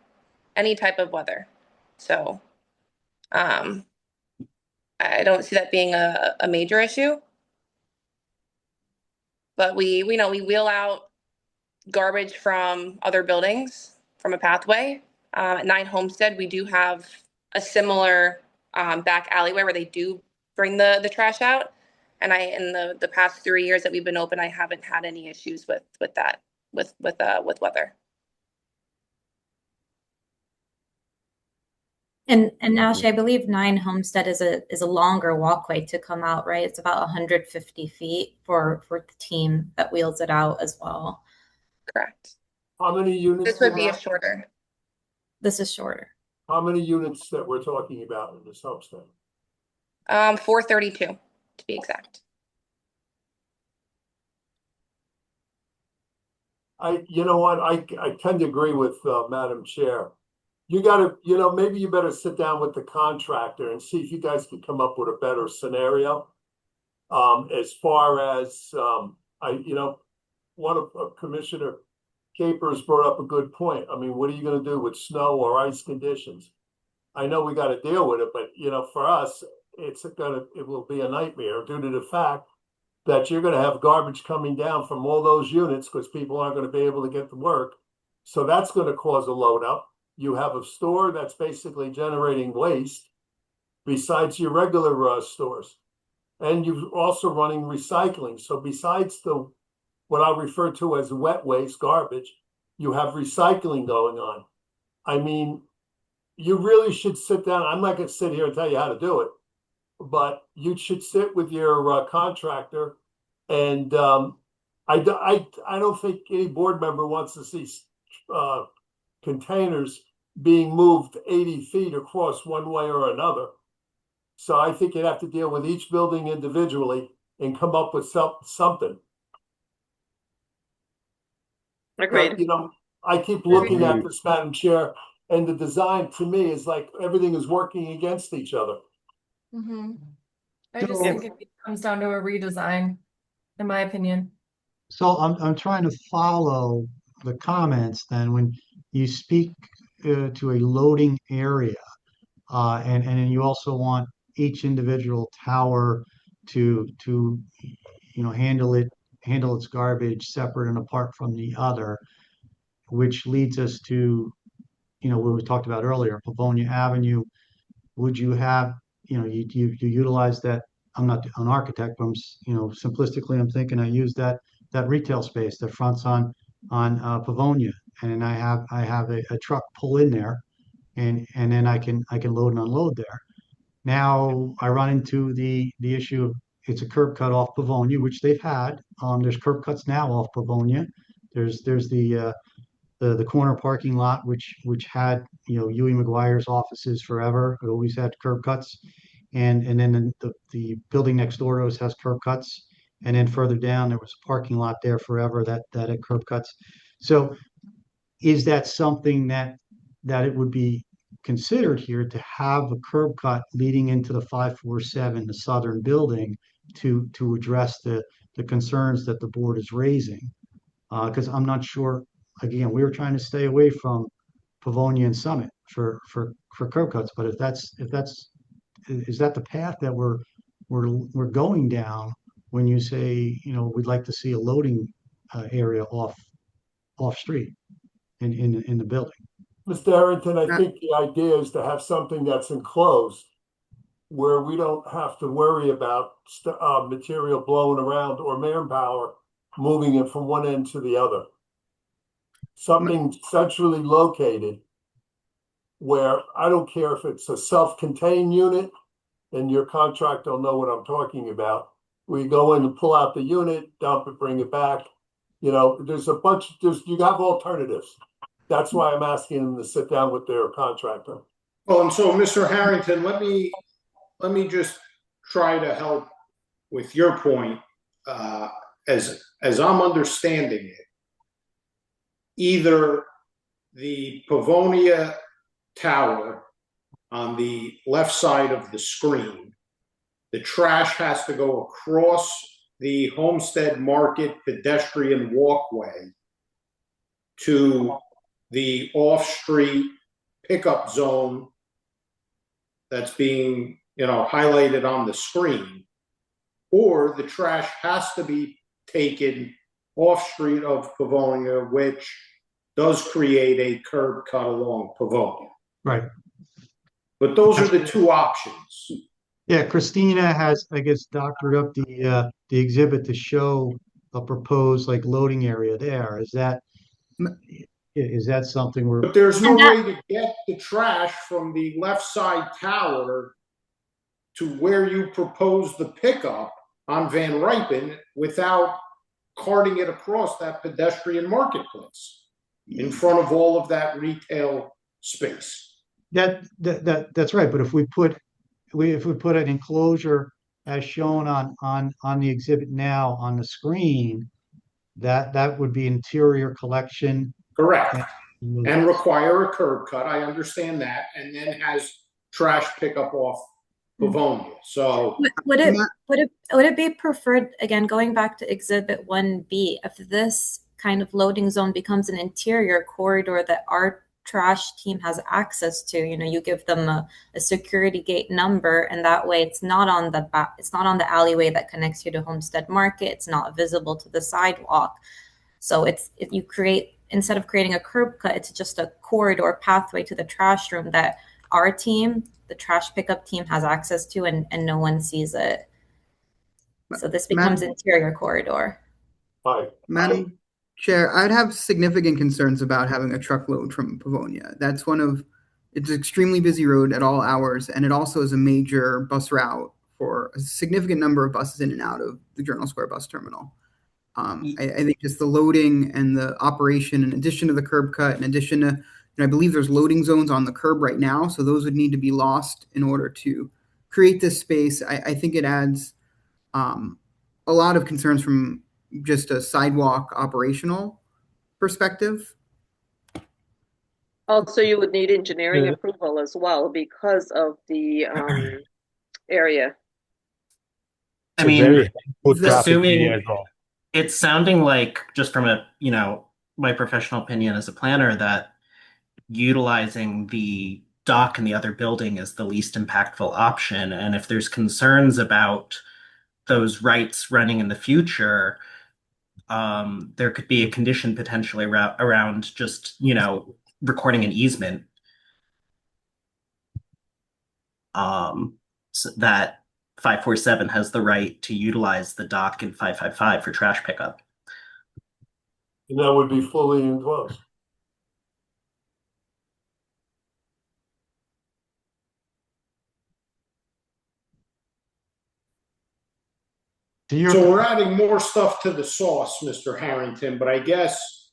any type of weather. So I don't see that being a major issue. But we wheel out garbage from other buildings from a pathway. At 9 Homestead, we do have a similar back alleyway where they do bring the trash out. And in the past 3 years that we've been open, I haven't had any issues with that with weather. And Ashley, I believe 9 Homestead is a longer walkway to come out, right? It's about 150 feet for the team that wheels it out as well. Correct. How many units? This would be a shorter. This is shorter. How many units that we're talking about in this homestead? 432 to be exact. You know what, I tend to agree with Madam Chair. You gotta, maybe you better sit down with the contractor and see if you guys can come up with a better scenario. As far as, one of Commissioner Capers brought up a good point. I mean, what are you gonna do with snow or ice conditions? I know we gotta deal with it, but for us, it will be a nightmare due to the fact that you're gonna have garbage coming down from all those units because people aren't gonna be able to get to work. So that's gonna cause a load up. You have a store that's basically generating waste besides your regular stores. And you're also running recycling. So besides what I refer to as wet waste, garbage, you have recycling going on. I mean, you really should sit down. I'm not going to sit here and tell you how to do it, but you should sit with your contractor. And I don't think any board member wants to see containers being moved 80 feet across one way or another. So I think you'd have to deal with each building individually and come up with something. Agreed. But, I keep looking at this, Madam Chair, and the design to me is like everything is working against each other. Mm-hmm. I just think it comes down to a redesign, in my opinion. So I'm trying to follow the comments then when you speak to a loading area, and then you also want each individual tower to handle its garbage separate and apart from the other, which leads us to what we talked about earlier, Pavonia Avenue. Would you have you utilize that? I'm not an architect, but simplistically I'm thinking I use that retail space that fronts on Pavonia, and I have a truck pull in there, and then I can load and unload there. Now I run into the issue of it's a curb cut off Pavonia, which they've had. There's curb cuts now off Pavonia. There's the corner parking lot, which had Huey McGuire's offices forever. It always had curb cuts, and then the building next door to us has curb cuts, and then further down there was a parking lot there forever that had curb cuts. So, is that something that it would be considered here to have a curb cut leading into the 547, the southern building, to address the concerns that the board is raising? Because I'm not sure. Again, we were trying to stay away from Pavonia and Summit for curb cuts, but is that the path that we're going down when you say we'd like to see a loading area off street in the building? Mr. Arrington, I think the idea is to have something that's enclosed where we don't have to worry about material blowing around or manpower moving it from one end to the other. Something centrally located where I don't care if it's a self-contained unit, and your contractor will know what I'm talking about. We go in and pull out the unit, dump it, bring it back. You have alternatives. That's why I'm asking them to sit down with their contractor. Well, and so Mr. Harrington, let me let me just try to help with your point. As I'm understanding it, either the Pavonia Tower on the left side of the screen, the trash has to go across the Homestead Market pedestrian walkway to the off-street pickup zone that's being, highlighted on the screen, or the trash has to be taken off-street of Pavonia, which does create a curb cut along Pavonia. Right. But those are the two options. Yeah, Christina has, I guess, doctored up the exhibit to show a proposed loading area there. Is that something where? But there's no way to get the trash from the left side tower to where you propose the pickup on Van Ripen without carting it across that pedestrian marketplace in front of all of that retail space. That's right. But if we put an enclosure as shown on the exhibit now on the screen, that would be interior collection. Correct. And require a curb cut. I understand that. And then has trash pickup off Pavonia. So would it be preferred, again, going back to Exhibit 1B, if this kind of loading zone becomes an interior corridor that our trash team has access to, you give them a security gate number, and that way it's not on the alleyway that connects you to Homestead Market, it's not visible to the sidewalk. So if you instead of creating a curb cut, it's just a corridor pathway to the trash room that our team, the trash pickup team, has access to, and no one sees it. So this becomes interior corridor. Madam Chair, I'd have significant concerns about having a truckload from Pavonia. It's an extremely busy road at all hours, and it also is a major bus route for a significant number of buses in and out of the Journal Square bus terminal. I think just the loading and the operation, in addition to the curb cut, in addition to, I believe there's loading zones on the curb right now, so those would need to be lost in order to create this space. I think it adds a lot of concerns from just a sidewalk operational perspective. Also, you would need engineering approval as well because of the area. I mean, assuming it's sounding like, just from my professional opinion as a planner, that utilizing the dock in the other building is the least impactful option. And if there's concerns about those rights running in the future, there could be a condition potentially around just, recording an easement so that 547 has the right to utilize the dock in 555 for trash pickup. And that would be fully enclosed. So we're adding more stuff to the sauce, Mr. Harrington, but I guess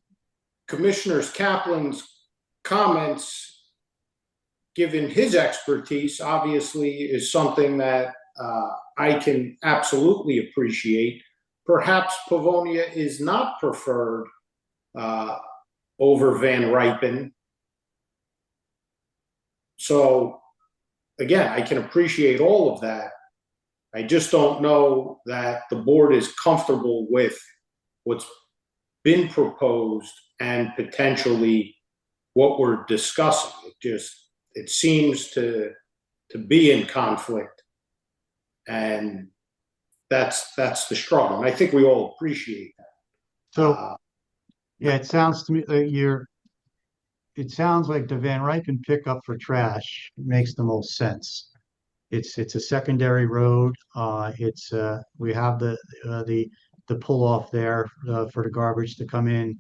Commissioner Kaplan's comments, given his expertise, obviously is something that I can absolutely appreciate. Perhaps Pavonia is not preferred over Van Ripen. So again, I can appreciate all of that. I just don't know that the board is comfortable with what's been proposed and potentially what we're discussing. It seems to be in conflict, and that's the struggle. And I think we all appreciate that. So yeah, it sounds to me like it sounds like the Van Ripen pickup for trash makes the most sense. It's a secondary road. We have the pull off there for the garbage to come in.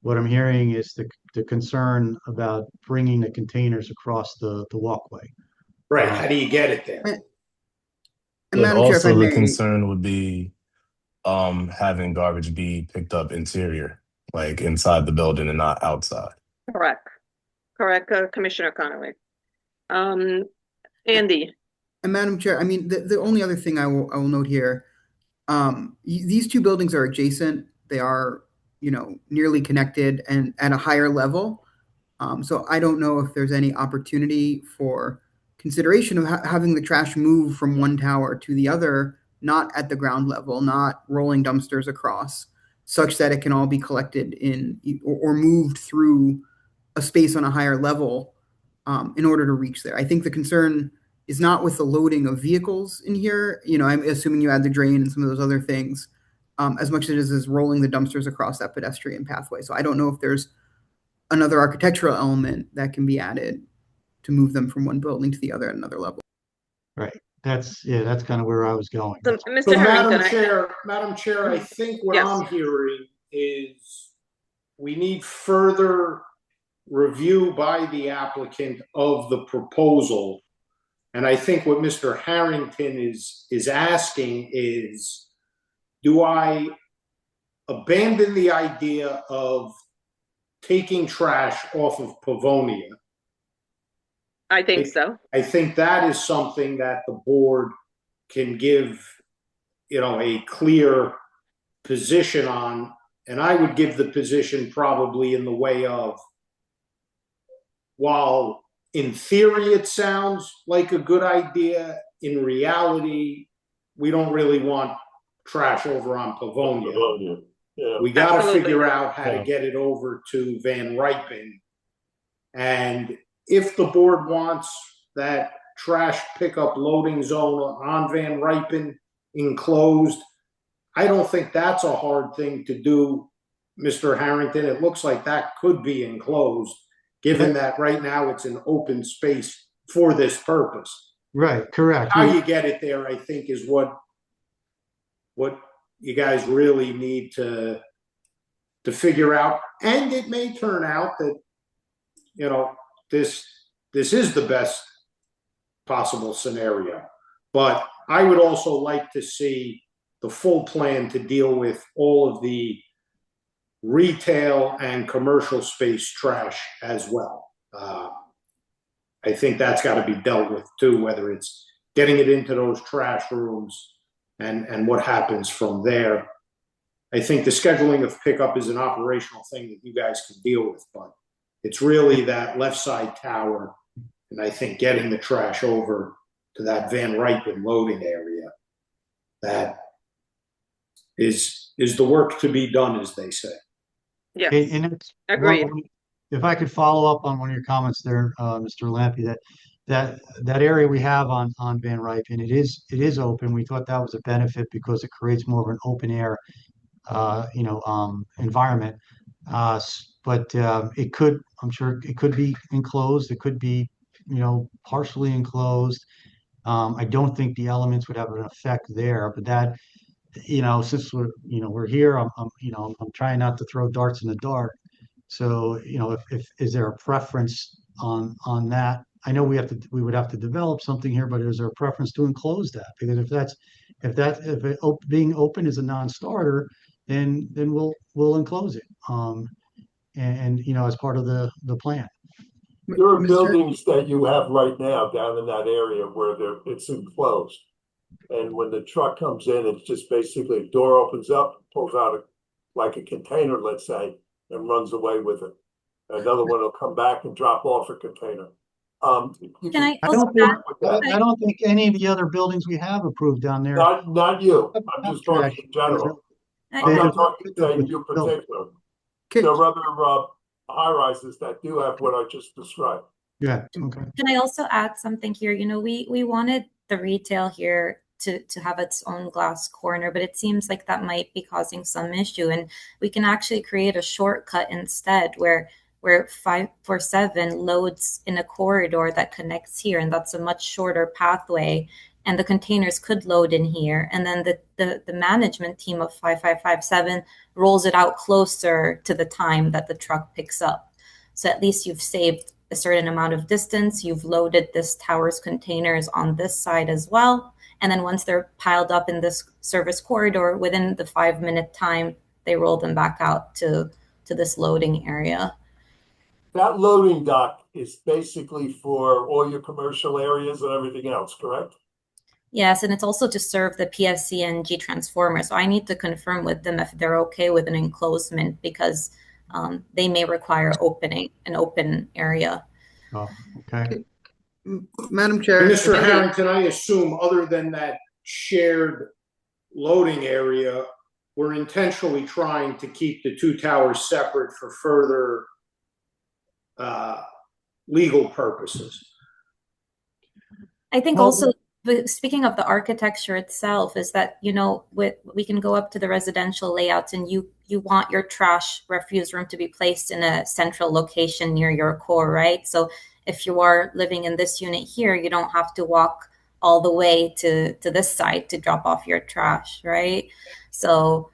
What I'm hearing is the concern about bringing the containers across the walkway. Right. How do you get it there? And also the concern would be having garbage be picked up interior, like inside the building and not outside. Correct, Commissioner Connolly. Andy. And Madam Chair, I mean, the only other thing I will note here, these two buildings are adjacent. They are, nearly connected and at a higher level. So I don't know if there's any opportunity for consideration of having the trash move from one tower to the other, not at the ground level, not rolling dumpsters across, such that it can all be collected in or moved through a space on a higher level in order to reach there. I think the concern is not with the loading of vehicles in here. I'm assuming you add the drain and some of those other things, as much as it is rolling the dumpsters across that pedestrian pathway. So I don't know if there's another architectural element that can be added to move them from one building to the other at another level. Right. That's kind of where I was going. So, So, Mr. Harrington, Madam Chair, I think what Yes. I'm hearing is we need further review by the applicant of the proposal. And I think what Mr. Harrington is asking is, do I abandon the idea of taking trash off of Pavonia? I think so. I think that is something that the board can give, a clear position on. And I would give the position probably in the way of, while in theory it sounds like a good idea, in reality, we don't really want trash over on Pavonia. Yeah. We got to Absolutely. figure out how to get it over to Van Ripen. And if the board wants that trash pickup loading zone on Van Ripen enclosed, I don't think that's a hard thing to do, Mr. Harrington. It looks like that could be enclosed, given that right now it's an open space for this purpose. Right, correct. How you get it there, I think, is what you guys really need to figure out. And it may turn out that, this is the best possible scenario. But I would also like to see the full plan to deal with all of the retail and commercial space trash as well. I think that's got to be dealt with too, whether it's getting it into those trash rooms and what happens from there. I think the scheduling of pickup is an operational thing that you guys can deal with, but it's really that left side tower, and I think getting the trash over to that Van Ripen loading area, that is the work to be done, as they say. Yeah, And it's, agreed. if I could follow up on one of your comments there, Mr. Lampe, that area we have on Van Ripen, it is open. We thought that was a benefit because it creates more of an open air, environment. But I'm sure it could be enclosed. It could be, partially enclosed. I don't think the elements would have an effect there, but that, since we're here, I'm trying not to throw darts in the dark. So, if is there a preference on that? I know we would have to develop something here, but is there a preference to enclose that? Because if being open is a non-starter, then we'll enclose it. And as part of the plan. There are buildings that you have right now down in that area where it's enclosed. And when the truck comes in, it's just basically a door opens up, pulls out like a container, let's say, and runs away with it. Another one will come back and drop off a container. Can I I also don't think any of the other buildings we have approved down there. Not you. I'm just talking in general. I'm not talking to you in particular. There are other high rises that do have what I just described. Yeah. Okay. Can I also add something here? We wanted the retail here to have its own glass corner, but it seems like that might be causing some issue. And we can actually create a shortcut instead where 547 loads in a corridor that connects here, and that's a much shorter pathway. And the containers could load in here, and then the management team of 5557 rolls it out closer to the time that the truck picks up. So at least you've saved a certain amount of distance. You've loaded this tower's containers on this side as well. And then once they're piled up in this service corridor, within the 5-minute time, they roll them back out to this loading area. That loading dock is basically for all your commercial areas and everything else, correct? Yes, and it's also to serve the PFC and G transformer. So I need to confirm with them if they're okay with an enclosement because they may require an open area. Oh, okay. Madam Chair. And Mr. Harrington, I assume other than that shared loading area, we're intentionally trying to keep the two towers separate for further legal purposes. I think also, speaking of the architecture itself, is that, you know, we can go up to the residential layouts and you want your trash refuse room to be placed in a central location near your core, right? So if you are living in this unit here, you don't have to walk all the way to this site to drop off your trash, right? So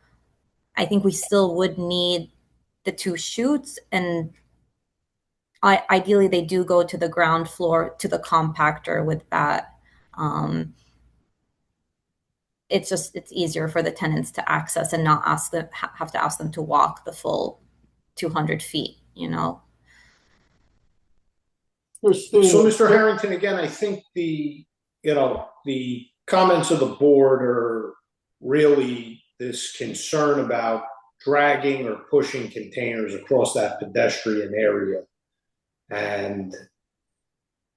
I think we still would need the two chutes, and ideally they do go to the ground floor to the compactor with that. It's easier for the tenants to access and not have to ask them to walk the full 200 feet, you know? So, Mr. Harrington, again, I think the comments of the board are really this concern about dragging or pushing containers across that pedestrian area. And,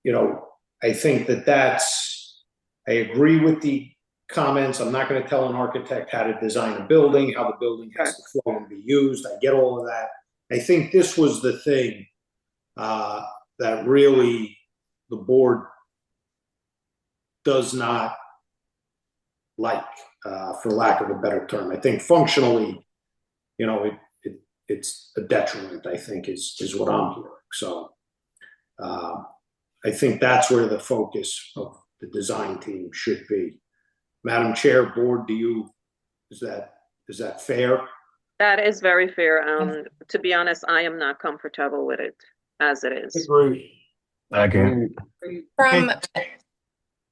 you know, I think I agree with the comments. I'm not going to tell an architect how to design a building, how the building has to flow and be used. I get all of that. I think this was the thing that really the board does not like, for lack of a better term. I think functionally, you know, it's a detriment, I think, is what I'm hearing. So I think that's where the focus of the design team should be. Madam Chair, board, is that fair? That is very fair. To be honest, I am not comfortable with it as it is. Agree.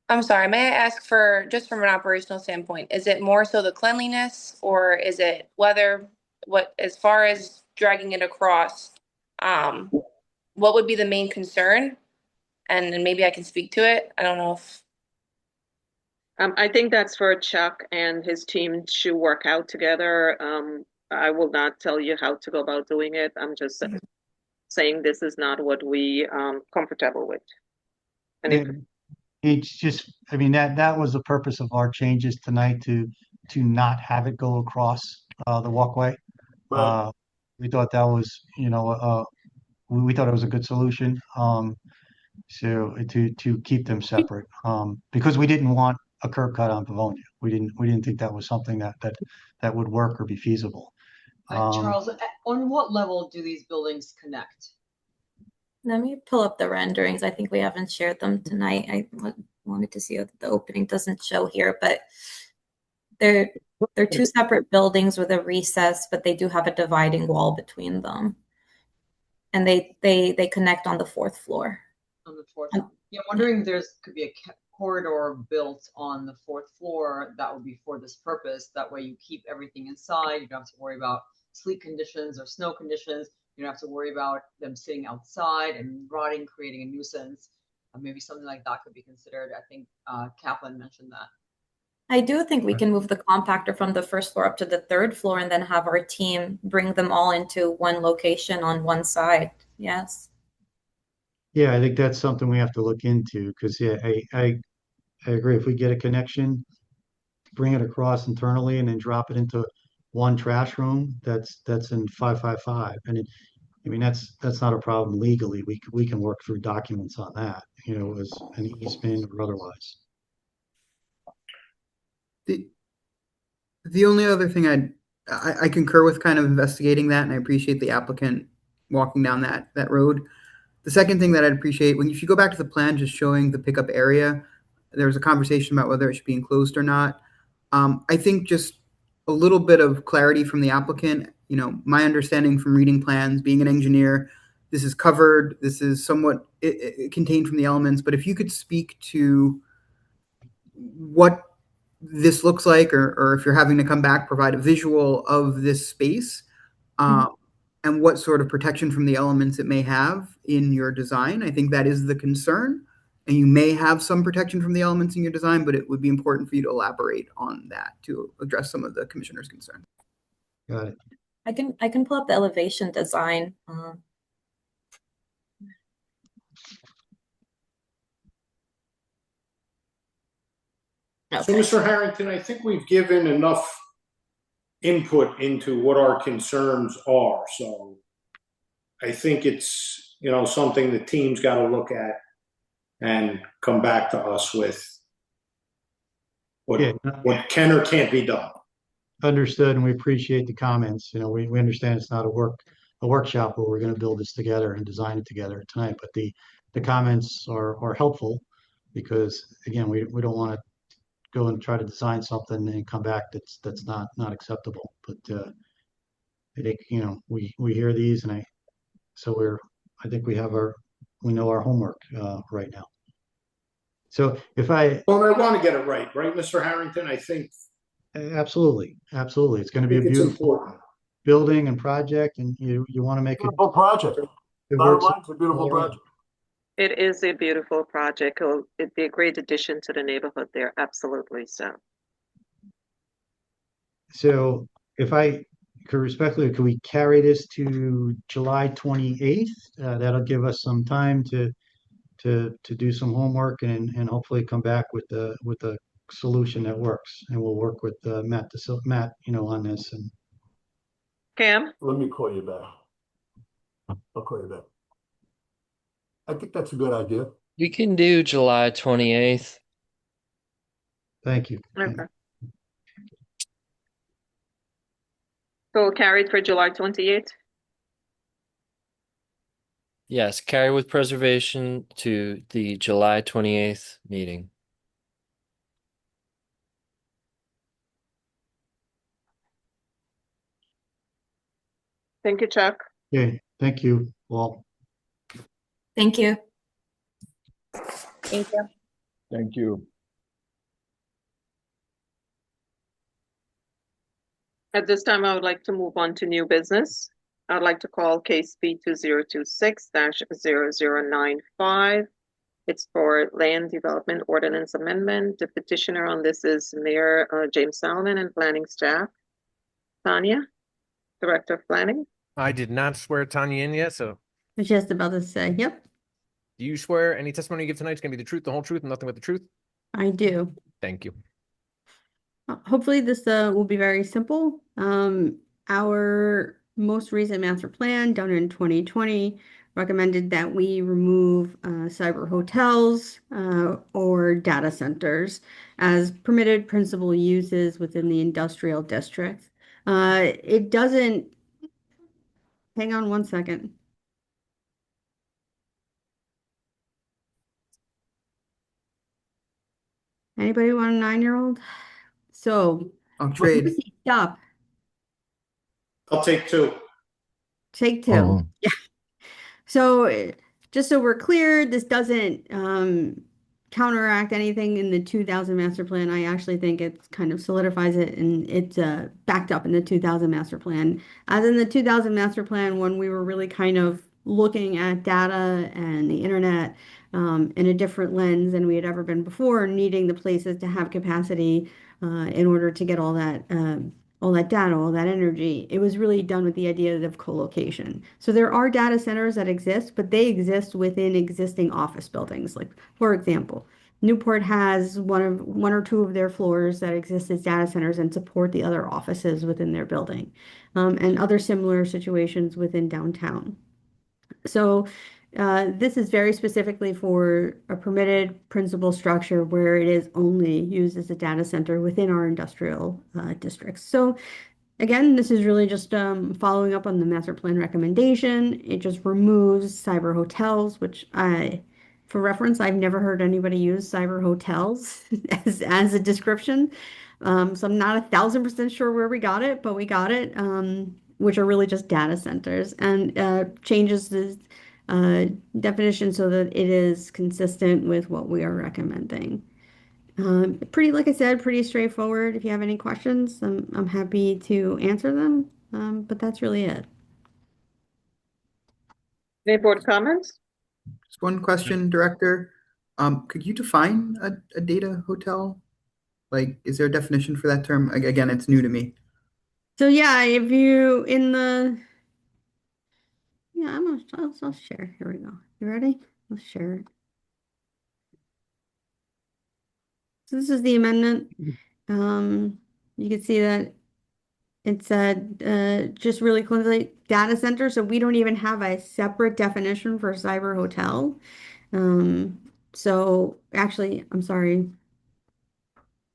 I'm sorry, may I ask just from an operational standpoint, is it more so the cleanliness or is it as far as dragging it across, what would be the main concern? And maybe I can speak to it. I don't know if. I think that's for Chuck and his team to work out together. I will not tell you how to go about doing it. I'm just saying this is not what we comfortable with. And it's just, I mean, that was the purpose of our changes tonight to not have it go across the walkway. Right. We thought that was, you know, we thought it was a good solution. So to keep them separate, because we didn't want a curb cut on Pavonia. We didn't think that was something that would work or be feasible. Charles, on what level do these buildings connect? Let me pull up the renderings. I think we haven't shared them tonight. I wanted to see if the opening doesn't show here, but they're two separate buildings with a recess, but they do have a dividing wall between them. And they connect on the fourth floor. On the fourth floor. Yeah, I'm wondering if could be a corridor built on the fourth floor that would be for this purpose. That way you keep everything inside. You don't have to worry about sleet conditions or snow conditions. You don't have to worry about them sitting outside and rotting, creating a nuisance. Maybe something like that could be considered. I think Kaplan mentioned that. I do think we can move the compactor from the first floor up to the third floor and then have our team bring them all into one location on one side. Yes. Yeah, I think that's something we have to look into because I agree. If we get a connection, bring it across internally and then drop it into one trash room, that's in 555. And I mean, that's not a problem legally. We can work through documents on that, you know, as an easement or otherwise. The only other thing I concur with kind of investigating that, and I appreciate the applicant walking down that road. The second thing that I'd appreciate, if you go back to the plan just showing the pickup area, there was a conversation about whether it should be enclosed or not. I think just a little bit of clarity from the applicant. You know, my understanding from reading plans, being an engineer, this is covered. This is somewhat contained from the elements. But if you could speak to what this looks like, or if you're having to come back, provide a visual of this space, and what sort of protection from the elements it may have in your design. I think that is the concern. and you may have some protection from the elements in your design, but it would be important for you to elaborate on that to address some of the commissioner's concerns. Got it. I can pull up the elevation design. So, Mr. Harrington, I think we've given enough input into what our concerns are. So I think it's, something the team's got to look at and come back to us with what can or can't be done. Understood, and we appreciate the comments. We understand it's not a workshop where we're going to build this together and design it together tonight, but the comments are helpful because, again, we don't want to go and try to design something and come back that's not acceptable. But I think we hear these, and I think we know our homework right now. So I want to get it right, Mr. Harrington? I think absolutely, it's going to be a beautiful building and project, and you want to make it beautiful project. It works. It's a beautiful project. It is a beautiful project. It'd be a great addition to the neighborhood there. Absolutely so. So if I could respectfully, could we carry this to July 28th? That'll give us some time to do some homework and hopefully come back with a solution that works. And we'll work with Matt, on this. And Cam? Let me call you back. I'll call you back. I think that's a good idea. We can do July 28th. Thank you. Okay. So carried for July 28th? Yes, carry with preservation to the July 28th meeting. Thank you, Chuck. Okay, thank you, Walt. Thank you. Thank you. Thank you. At this time, I would like to move on to new business. I'd like to call case B2026-0095. It's for land development ordinance amendment. The petitioner on this is Mayor James Salmon and planning staff. Tanya, Director of Planning. I did not swear Tanya in yet, so. I was just about to say, yep, Do you swear any testimony you give tonight is going to be the truth, the whole truth, and nothing but the truth? I do. Thank you. Hopefully this will be very simple. Our most recent master plan done in 2020 recommended that we remove cyber hotels or data centers as permitted principal uses within the industrial district. It doesn't, hang on one second. Anybody want a 9-year-old? So, trade. Stop. I'll take 2. Take 2. Yeah. So, just so we're clear, this doesn't counteract anything in the 2000 master plan. I actually think it kind of solidifies it, and it's backed up in the 2000 master plan. As in the 2000 master plan, when we were really kind of looking at data and the internet in a different lens than we had ever been before, needing the places to have capacity in order to get all that data, all that energy. It was really done with the idea of co-location. So there are data centers that exist, but they exist within existing office buildings. Like, for example, Newport has one or two of their floors that exist as data centers and support the other offices within their building, and other similar situations within downtown. So this is very specifically for a permitted principal structure where it is only used as a data center within our industrial districts. So again, this is really just following up on the master plan recommendation. It just removes cyber hotels, which for reference, I've never heard anybody use cyber hotels as a description. So I'm not 1,000% sure where we got it, but we got it, which are really just data centers, and changes the definition so that it is consistent with what we are recommending. Like I said, pretty straightforward. If you have any questions, I'm happy to answer them, but that's really it. Any board comments? Just one question, Director. Could you define a data hotel? Like, is there a definition for that term? Again, it's new to me. So yeah, if you in the I'll share. Here we go. You ready? Let's share it. So this is the amendment. You can see that it said just really quickly data center. So we don't even have a separate definition for cyber hotel. So actually, I'm sorry.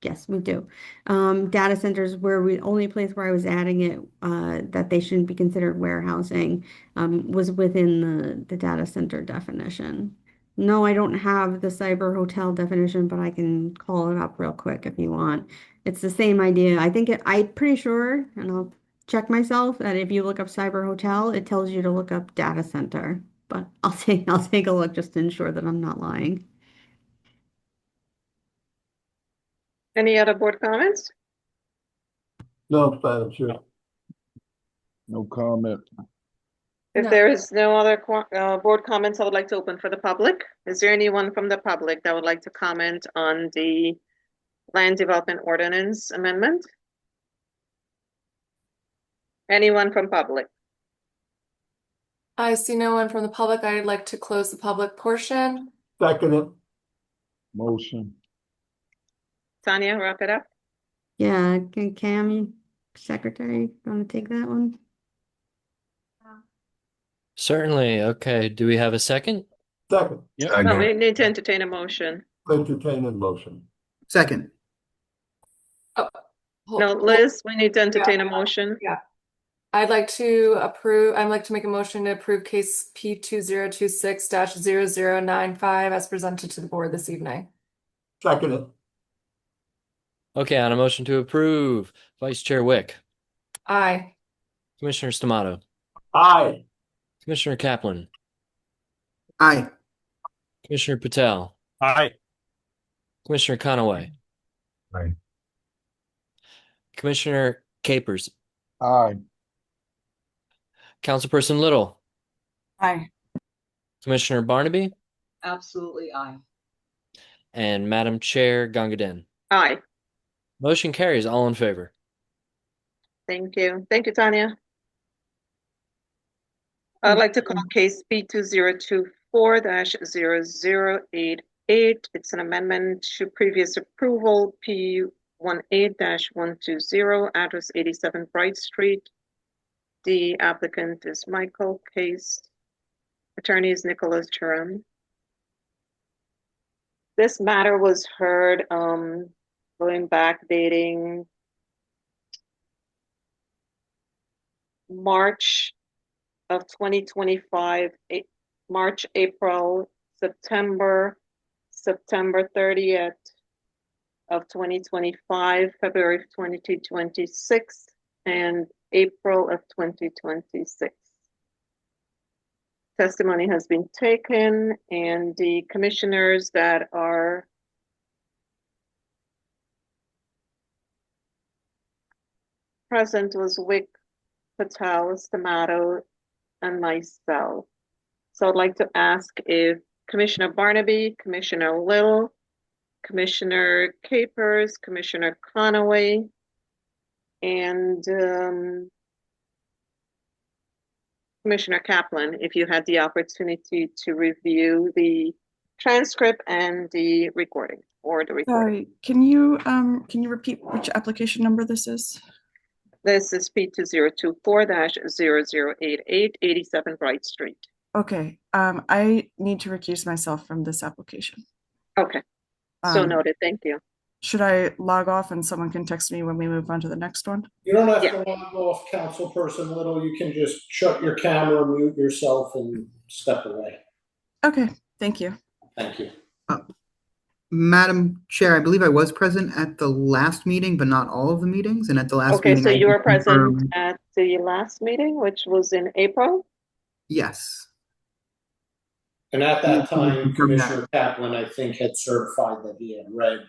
Yes, we do. Data centers were the only place where I was adding it that they shouldn't be considered warehousing was within the data center definition. No, I don't have the cyber hotel definition, but I can call it up real quick if you want. It's the same idea. I'm pretty sure, and I'll check myself, that if you look up cyber hotel, it tells you to look up data center. But I'll take a look just to ensure that I'm not lying. Any other board comments? No, Madam Chair. No comment. If there is no other board comments, I would like to open for the public. Is there anyone from the public that would like to comment on the land development ordinance amendment? Anyone from public? I see no one from the public. I'd like to close the public portion. Second it. Motion. Tanya, wrap it up. Yeah, can Cam, secretary, want to take that one? Certainly. Okay. Do we have a second? Second. No, we need to entertain a motion. Entertain a motion. Second. No, Liz, we need to entertain a motion. Yeah. I'd like to make a motion to approve case P2026-0095 as presented to the board this evening. Second it. Okay, on a motion to approve, Vice Chair Wick, Aye. Commissioner Stamato, Aye. Commissioner Kaplan, Aye. Commissioner Patel, Aye. Commissioner Conaway, Aye. Commissioner Capers, Aye. Councilperson Little, Aye. Commissioner Barnaby, Absolutely aye. and Madam Chair Gongadin. Aye. Motion carries, all in favor. Thank you. Thank you, Tanya. I'd like to call case P2024-0088. It's an amendment to previous approval, P18-120, address 87 Bright Street. The applicant is Michael Case. Attorney is Nicholas Jerome. This matter was heard going back dating March of 2025, March, April, September 30th of 2025, February of 2026, and April of 2026. Testimony has been taken, and the commissioners that are present was Wick, Patel, Stamato, and myself. So I'd like to ask if Commissioner Barnaby, Commissioner Little, Commissioner Capers, Commissioner Conaway, and Commissioner Kaplan, if you had the opportunity to review the transcript and the recording or the recording. Sorry, can you repeat which application number this is? This is P2024-0088, 87 Bright Street. Okay, I need to recuse myself from this application. Okay, so noted, thank you. Should I log off and someone can text me when we move on to the next one? You don't have to log off, Councilperson Little. You can just shut your camera, mute yourself, and step away. Okay, thank you. Thank you. Madam Chair, I believe I was present at the last meeting, but not all of the meetings. And at the last meeting, so you were present at the last meeting, which was in April? Yes. And at that time, Commissioner Kaplan, I think, had certified that he had read.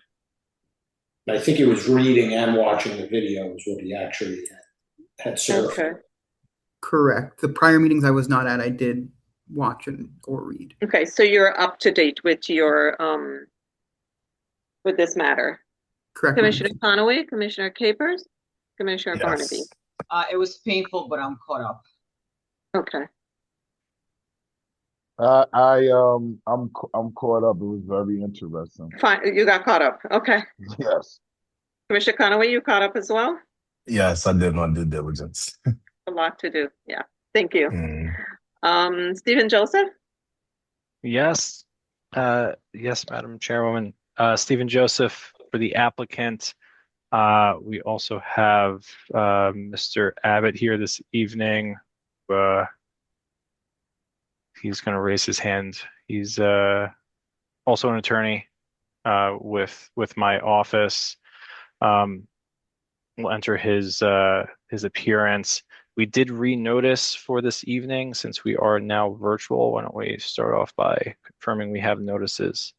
And I think he was reading and watching the video is what he actually had certified. Okay. Correct. The prior meetings I was not at, I did watch or read. Okay, so you're up to date with your with this matter. Correct. Commissioner Conaway, Commissioner Capers, Commissioner Barnaby. It was painful, but I'm caught up. Okay. I'm caught up. It was very interesting. Fine, you got caught up. Okay. Yes. Commissioner Conaway, you caught up as well? Yes, I did my due diligence. A lot to do. Yeah. Thank you. Stephen Joseph? Yes. Yes, Madam Chairwoman. Stephen Joseph for the applicant. We also have Mr. Abbott here this evening. He's going to raise his hand. He's also an attorney with my office. We'll enter his appearance. We did renotice for this evening since we are now virtual. Why don't we start off by confirming we have notices?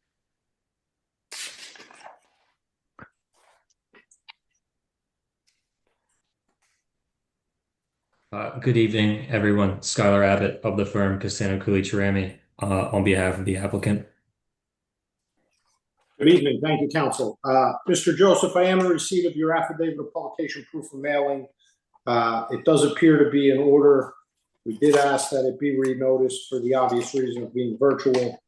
Good evening, everyone. Skylar Abbott of the firm Castano Cooley Cerami on behalf of the applicant. Good evening. Thank you, counsel. Mr. Joseph, I am in receipt of your affidavit of publication proof of mailing. It does appear to be in order. We did ask that it be renoticed for the obvious reason of being virtual.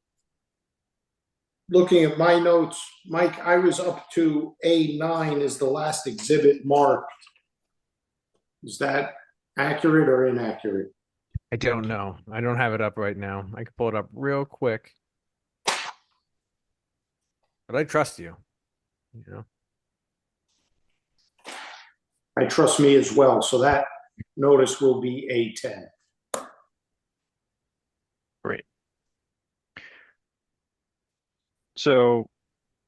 Looking at my notes, Mike, I was up to A9 is the last exhibit marked. Is that accurate or inaccurate? I don't know. I don't have it up right now. I can pull it up real quick. But I trust you. You know. I trust me as well. So that notice will be A10. Great. So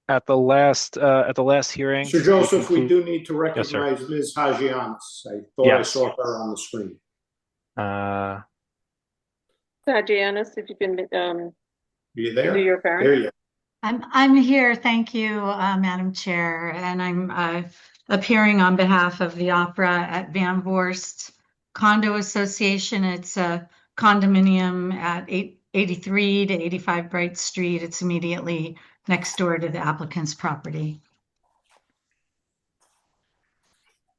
at the last hearing, Mr. Joseph, we do need to recognize Yes, Ms. Hajianis. I thought I saw her on the screen. Janice, if you can Are you there? do your parent. There you are. I'm here. Thank you, Madam Chair, and I'm appearing on behalf of the Opera at Van Voorst Condo Association. It's a condominium at 83 to 85 Bright Street. It's immediately next door to the applicant's property.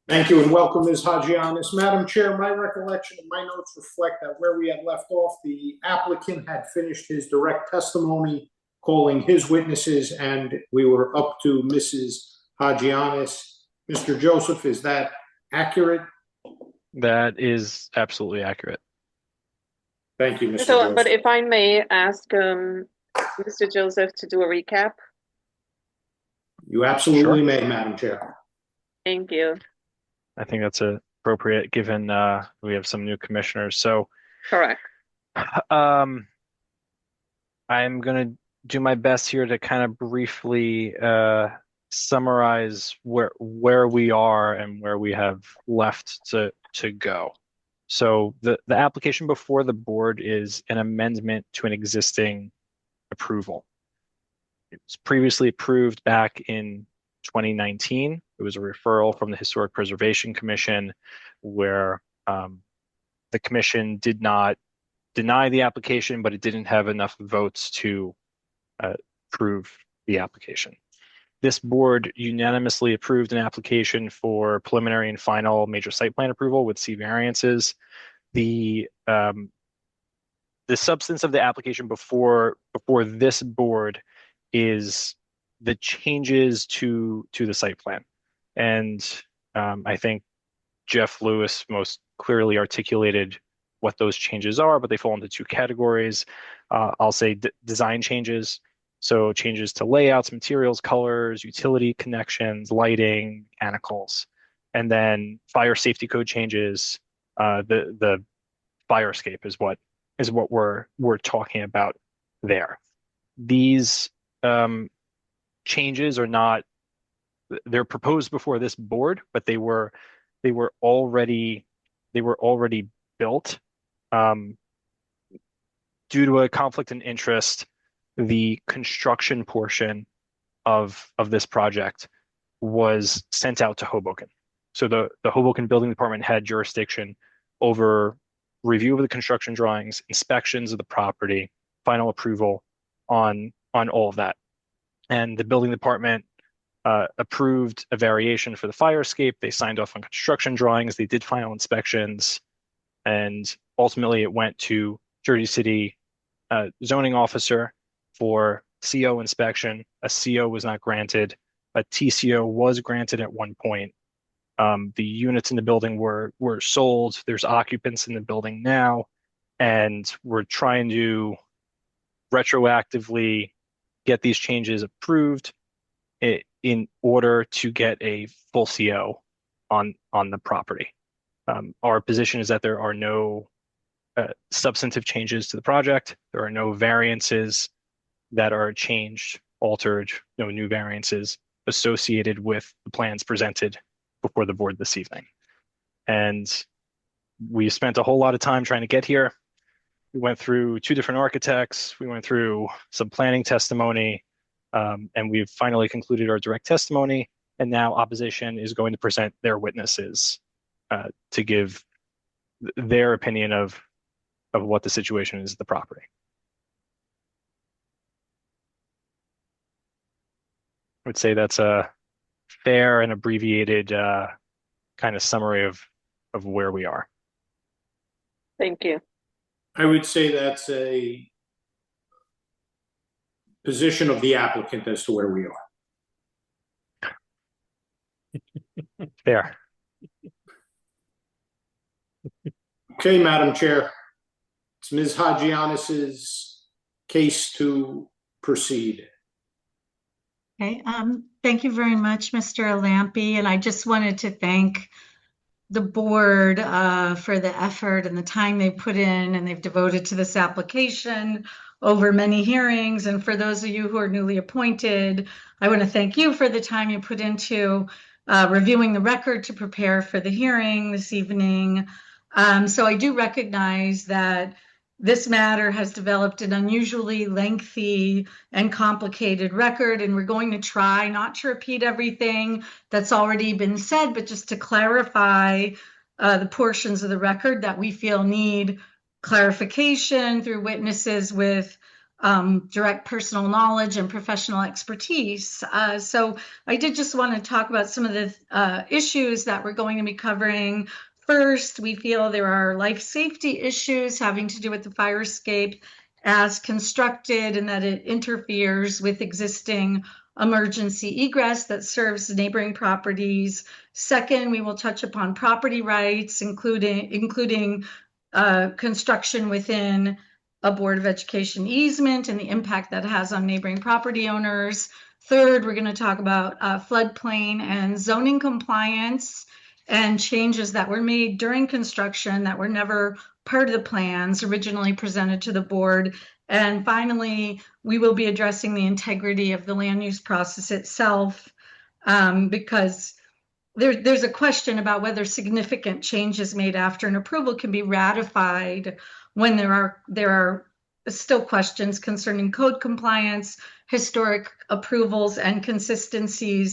Thank you and welcome, Ms. Hajianis. Madam Chair, my recollection and my notes reflect that where we had left off, the applicant had finished his direct testimony, calling his witnesses, and we were up to Mrs. Hajianis. Mr. Joseph, is that accurate? that is absolutely accurate. Thank you, Mr. So, Joseph. but if I may ask Mr. Joseph to do a recap. You absolutely Sure. may, Madam Chair. Thank you. I think that's appropriate given we have some new commissioners. So Correct. I'm going to do my best here to kind of briefly summarize where we are and where we have left to go. So the application before the board is an amendment to an existing approval. It was previously approved back in 2019. It was a referral from the Historic Preservation Commission where the commission did not deny the application, but it didn't have enough votes to approve the application. This board unanimously approved an application for preliminary and final major site plan approval with C variances. The substance of the application before this board is the changes to the site plan. And I think Jeff Lewis most clearly articulated what those changes are, but they fall into two categories. I'll say design changes. So changes to layouts, materials, colors, utility connections, lighting, mechanicals, and then fire safety code changes. The fire escape is what we're talking about there. These changes are not, they're proposed before this board, but they were already built. Due to a conflict in interest, the construction portion of this project was sent out to Hoboken. So the Hoboken Building Department had jurisdiction over review of the construction drawings, inspections of the property, final approval on all of that. And the building department approved a variation for the fire escape. They signed off on construction drawings. They did final inspections, and ultimately it went to Jersey City zoning officer for CO inspection. A CO was not granted. A TCO was granted at one point. The units in the building were sold. There's occupants in the building now, and we're trying to retroactively get these changes approved in order to get a full CO on the property. Our position is that there are no substantive changes to the project. There are no variances that are changed, altered, no new variances associated with the plans presented before the board this evening. And we spent a whole lot of time trying to get here. We went through 2 different architects. We went through some planning testimony, and we've finally concluded our direct testimony. And now opposition is going to present their witnesses to give their opinion of what the situation is at the property. I would say that's a fair and abbreviated kind of summary of where we are. Thank you. I would say that's a position of the applicant as to where we are. Fair. Okay, Madam Chair. It's Ms. Hagianis's case to proceed. Okay, thank you very much, Mr. Lampe, and I just wanted to thank the board for the effort and the time they put in and they've devoted to this application over many hearings. And for those of you who are newly appointed, I want to thank you for the time you put into reviewing the record to prepare for the hearing this evening. So I do recognize that this matter has developed an unusually lengthy and complicated record, and we're going to try not to repeat everything that's already been said, but just to clarify the portions of the record that we feel need clarification through witnesses with direct personal knowledge and professional expertise. So I did just want to talk about some of the issues that we're going to be covering. First, we feel there are life safety issues having to do with the fire escape as constructed and that it interferes with existing emergency egress that serves neighboring properties. Second, we will touch upon property rights, including construction within a Board of Education easement and the impact that has on neighboring property owners. Third, we're going to talk about floodplain and zoning compliance and changes that were made during construction that were never part of the plans originally presented to the board. And finally, we will be addressing the integrity of the land use process itself, because there's a question about whether significant changes made after an approval can be ratified when there are still questions concerning code compliance, historic approvals, and consistency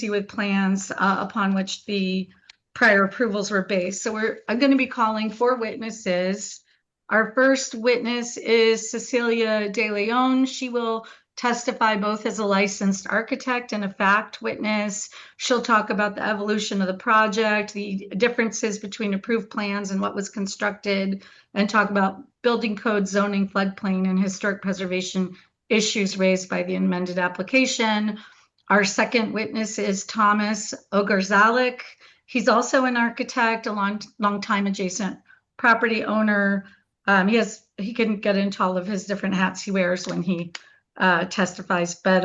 with plans upon which the prior approvals were based. So I'm going to be calling 4 witnesses. Our first witness is Cecilia De Leon. She will testify both as a licensed architect and a fact witness. She'll talk about the evolution of the project, the differences between approved plans and what was constructed, and talk about building code, zoning, floodplain, and historic preservation issues raised by the amended application. Our second witness is Thomas Ogarzalik. He's also an architect, a long time adjacent property owner. He can get into all of his different hats he wears when he testifies, but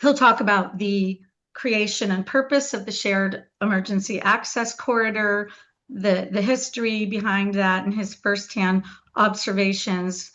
he'll talk about the creation and purpose of the shared emergency access corridor, the history behind that, and his firsthand observations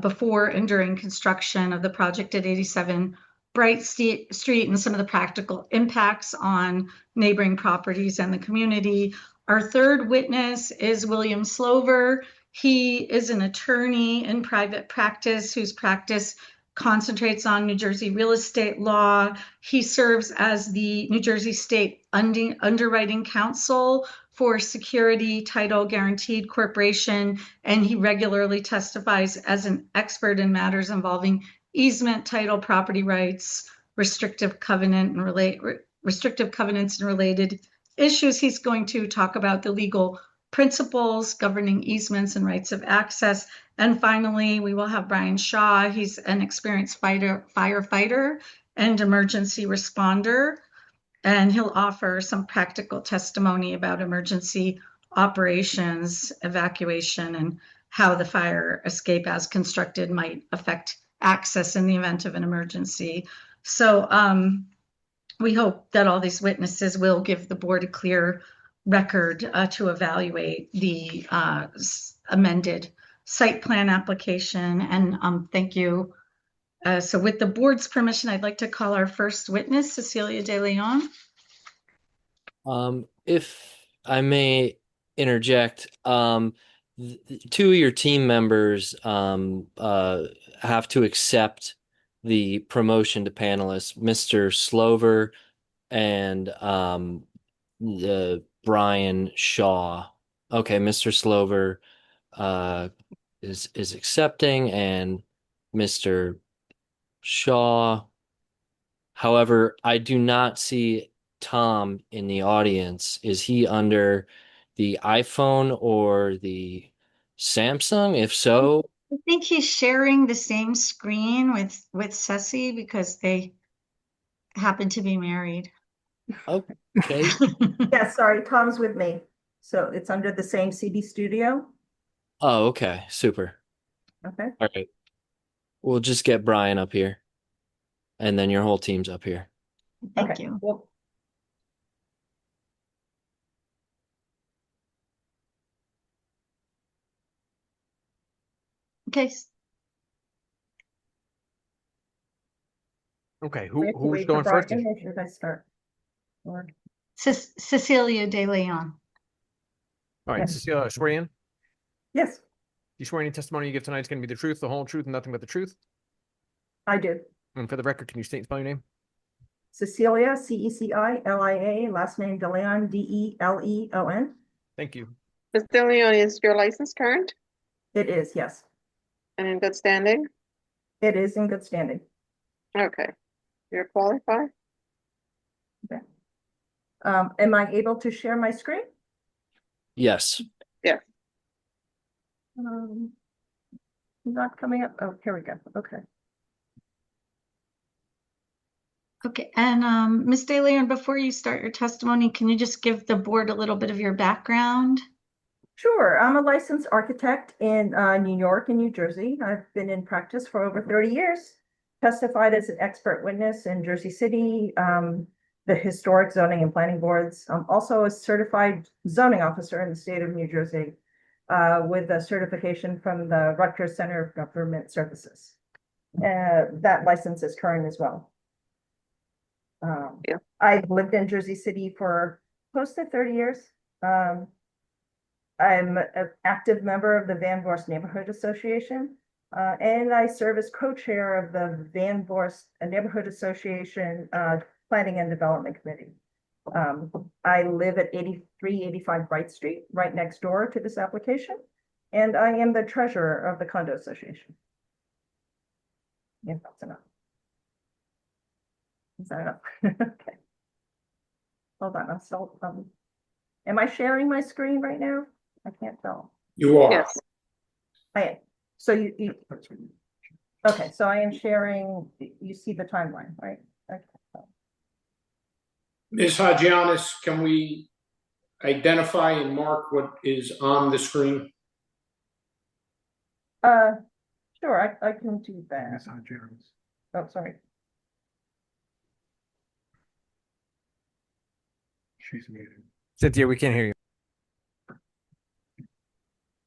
before and during construction of the project at 87 Bright Street and some of the practical impacts on neighboring properties and the community. Our third witness is William Slover. He is an attorney in private practice whose practice concentrates on New Jersey real estate law. He serves as the New Jersey State Underwriting Counsel for Security Title Guaranteed Corporation, and he regularly testifies as an expert in matters involving easement, title, property rights, restrictive covenants and related issues. He's going to talk about the legal principles governing easements and rights of access. And finally, we will have Brian Shaw. He's an experienced firefighter and emergency responder, and he'll offer some practical testimony about emergency operations, evacuation, and how the fire escape as constructed might affect access in the event of an emergency. So we hope that all these witnesses will give the board a clear record to evaluate the amended site plan application. And thank you. So with the board's permission, I'd like to call our first witness, Cecilia De Leon. If I may interject, two of your team members have to accept the promotion to panelists, Mr. Slover and Brian Shaw. Okay, Mr. Slover is accepting, and Mr. Shaw. However, I do not see Tom in the audience. Is he under the iPhone or the Samsung? If so, I think he's sharing the same screen with Ceci because they happen to be married. okay. Yeah, sorry, Tom's with me. So it's under the same CD studio. Oh, okay. Super. Okay. All right. We'll just get Brian up here, and then your whole team's up here. Thank you. Well, Okay. Okay, we have to who's wait for going first? Brian, or should I start? Or Cecilia De Leon. All right, Cecilia, swear you in. yes, You swear any testimony you give tonight is going to be the truth, the whole truth, and nothing but the truth? I do. And for the record, can you state and spell your name? Cecilia, Cecilia, last name DeLeon, Deleon. Thank you. Ms. De Leon, is your license current It is, yes. and in good standing? It is in good standing. Okay. You're qualified? Okay. Am I able to share my screen? Yes. Yeah. Not coming up. Oh, here we go. Okay. Okay, and Ms. De Leon, before you start your testimony, can you just give the board a little bit of your background? Sure. I'm a licensed architect in New York and New Jersey. I've been in practice for over 30 years, testified as an expert witness in Jersey City, the historic zoning and planning boards. I'm also a certified zoning officer in the state of New Jersey with a certification from the Rutgers Center of Government Services. That license is current as well. I've lived in Jersey City for close to 30 years. I'm an active member of the Van Voorst Neighborhood Association, and I serve as co-chair of the Van Voorst Neighborhood Association Planning and Development Committee. I live at 8385 Bright Street, right next door to this application, and I am the treasurer of the Condo Association. Yeah, that's enough. Is that enough? Okay. Hold on, I'm still, am I sharing my screen right now? I can't tell. You are. Yes. I am. So you okay, so I am sharing, you see the timeline, right? Okay. Ms. Hagianis, can we identify and mark what is on the screen? Sure, I can do that. Oh, sorry. She's muted. Cynthia, we can't hear you.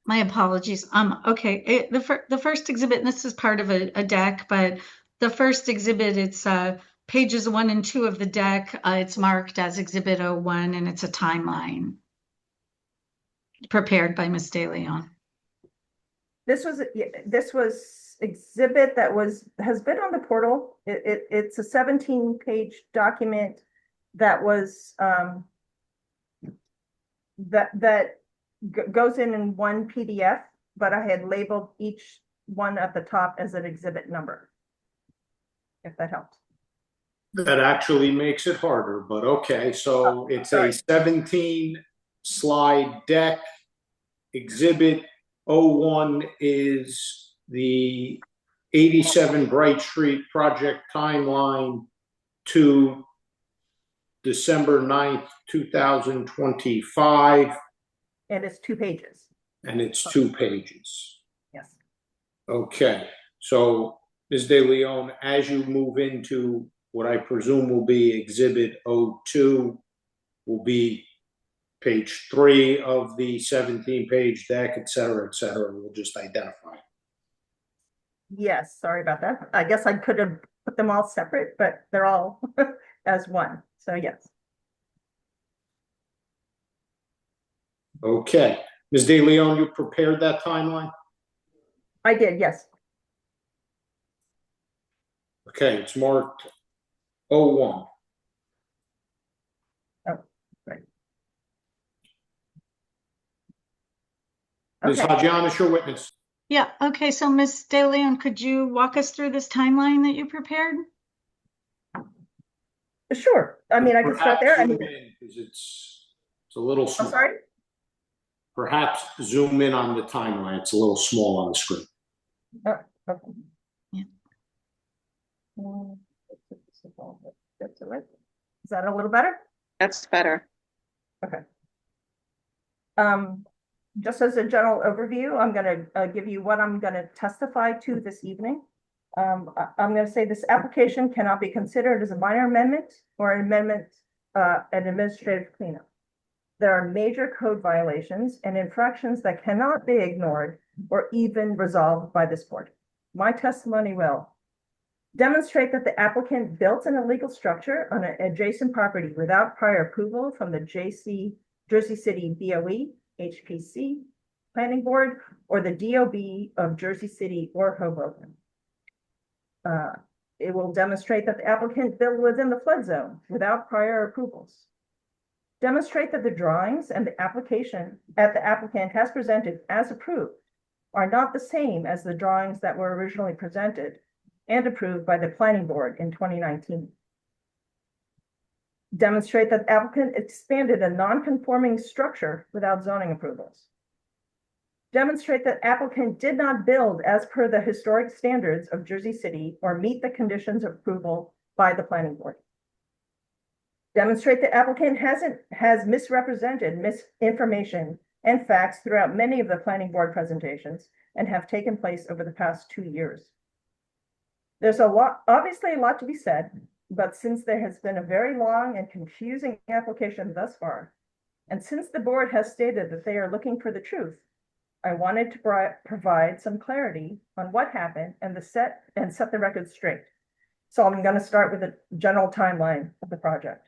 My apologies. Okay, the first exhibit, and this is part of a deck, but the first exhibit, it's pages 1 and 2 of the deck. It's marked as Exhibit 01, and it's a timeline prepared by Ms. De Leon. This was exhibit that has been on the portal. It's a 17-page document that was that goes in one PDF, but I had labeled each one at the top as an exhibit number. If that helps. That actually makes it harder, but okay. So it's a 17 slide deck. Exhibit 01 is the 87 Bright Street project timeline to December 9th, 2025. And it's 2 pages. And it's 2 pages. Yes. Okay. So, Ms. De Leon, as you move into what I presume will be Exhibit 02, will be page 3 of the 17-page deck, et cetera, we'll just identify. Yes, sorry about that. I guess I could have put them all separate, but they're all as one. So yes. Okay. Ms. De Leon, you prepared that timeline? I did, yes. Okay, it's marked 01. Oh, right. Ms. Okay. Hajianis, your witness. Yeah, okay, so Ms. De Leon, could you walk us through this timeline that you prepared? Sure. I mean, I can start there. I mean, because it's a little small. I'm sorry? Perhaps zoom in on the timeline. It's a little small on the screen. Oh, okay. Yeah. That's all right. Is that a little better? That's better. Okay. Just as a general overview, I'm going to give you what I'm going to testify to this evening. I'm going to say this application cannot be considered as a minor amendment or an amendment, an administrative cleanup. There are major code violations and infractions that cannot be ignored or even resolved by this board. My testimony will demonstrate that the applicant built an illegal structure on an adjacent property without prior approval from the Jersey City BOE, HPC, Planning Board, or the DOB of Jersey City or Hoboken. It will demonstrate that the applicant built within the flood zone without prior approvals. Demonstrate that the drawings and the application that the applicant has presented as approved are not the same as the drawings that were originally presented and approved by the Planning Board in 2019. Demonstrate that the applicant expanded a non-conforming structure without zoning approvals. Demonstrate that applicant did not build as per the historic standards of Jersey City or meet the conditions of approval by the Planning Board. Demonstrate the applicant has misrepresented misinformation and facts throughout many of the Planning Board presentations and have taken place over the past 2 years. There's obviously a lot to be said, but since there has been a very long and confusing application thus far, and since the board has stated that they are looking for the truth, I wanted to provide some clarity on what happened and set the record straight. So I'm going to start with a general timeline of the project.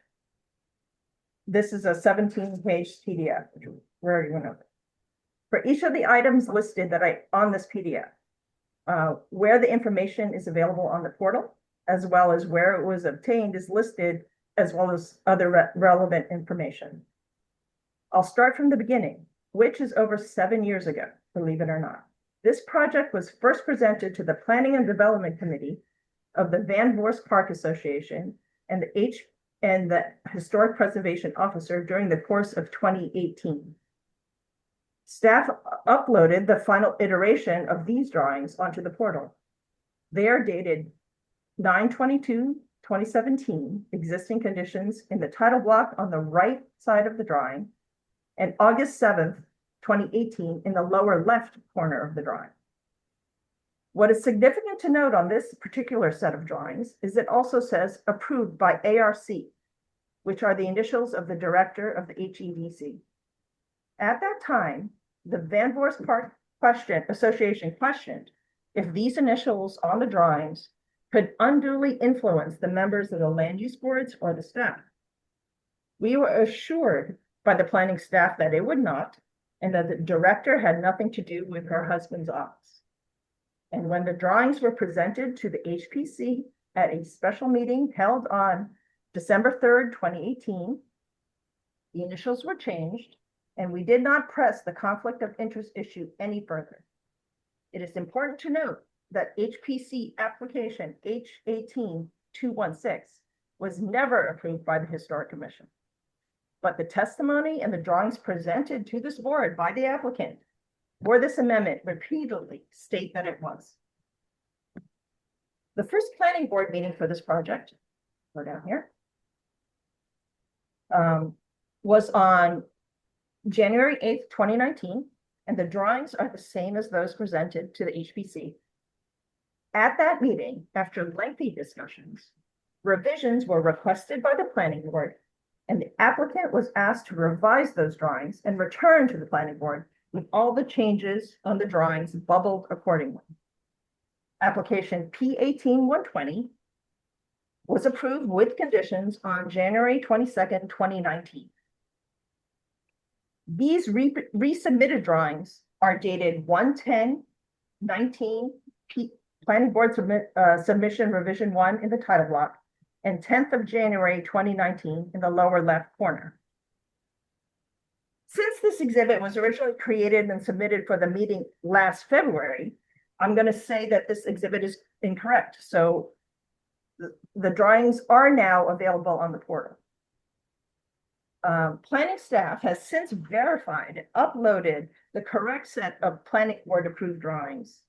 This is a 17-page PDF, which where you went over. For each of the items listed on this PDF, where the information is available on the portal, as well as where it was obtained, is listed, as well as other relevant information. I'll start from the beginning, which is over 7 years ago, believe it or not. This project was first presented to the Planning and Development Committee of the Van Voorst Park Association and the Historic Preservation Officer during the course of 2018. Staff uploaded the final iteration of these drawings onto the portal. They are dated 9/22/2017, existing conditions in the title block on the right side of the drawing, and August 7th, 2018 in the lower left corner of the drawing. What is significant to note on this particular set of drawings is it also says approved by ARC, which are the initials of the director of the HEDC. At that time, the Van Voorst Park Association questioned if these initials on the drawings could unduly influence the members of the land use boards or the staff. We were assured by the planning staff that it would not, and that the director had nothing to do with her husband's office. And when the drawings were presented to the HPC at a special meeting held on December 3rd, 2018, the initials were changed and we did not press the conflict of interest issue any further. It is important to note that HPC application H18216 was never approved by the Historic Commission, but the testimony and the drawings presented to this board by the applicant for this amendment repeatedly state that it was. The first planning board meeting for this project, we're down here, was on January 8th, 2019, and the drawings are the same as those presented to the HPC. At that meeting, after lengthy discussions, revisions were requested by the planning board, and the applicant was asked to revise those drawings and return to the planning board with all the changes on the drawings bubbled accordingly. Application P18120 was approved with conditions on January 22nd, 2019. These resubmitted drawings are dated 1/10/19, Planning Board Submission Revision 1 in the title block, and 10th of January 2019 in the lower left corner. Since this exhibit was originally created and submitted for the meeting last February, I'm going to say that this exhibit is incorrect. So the drawings are now available on the portal. Planning staff has since verified and uploaded the correct set of planning board approved drawings.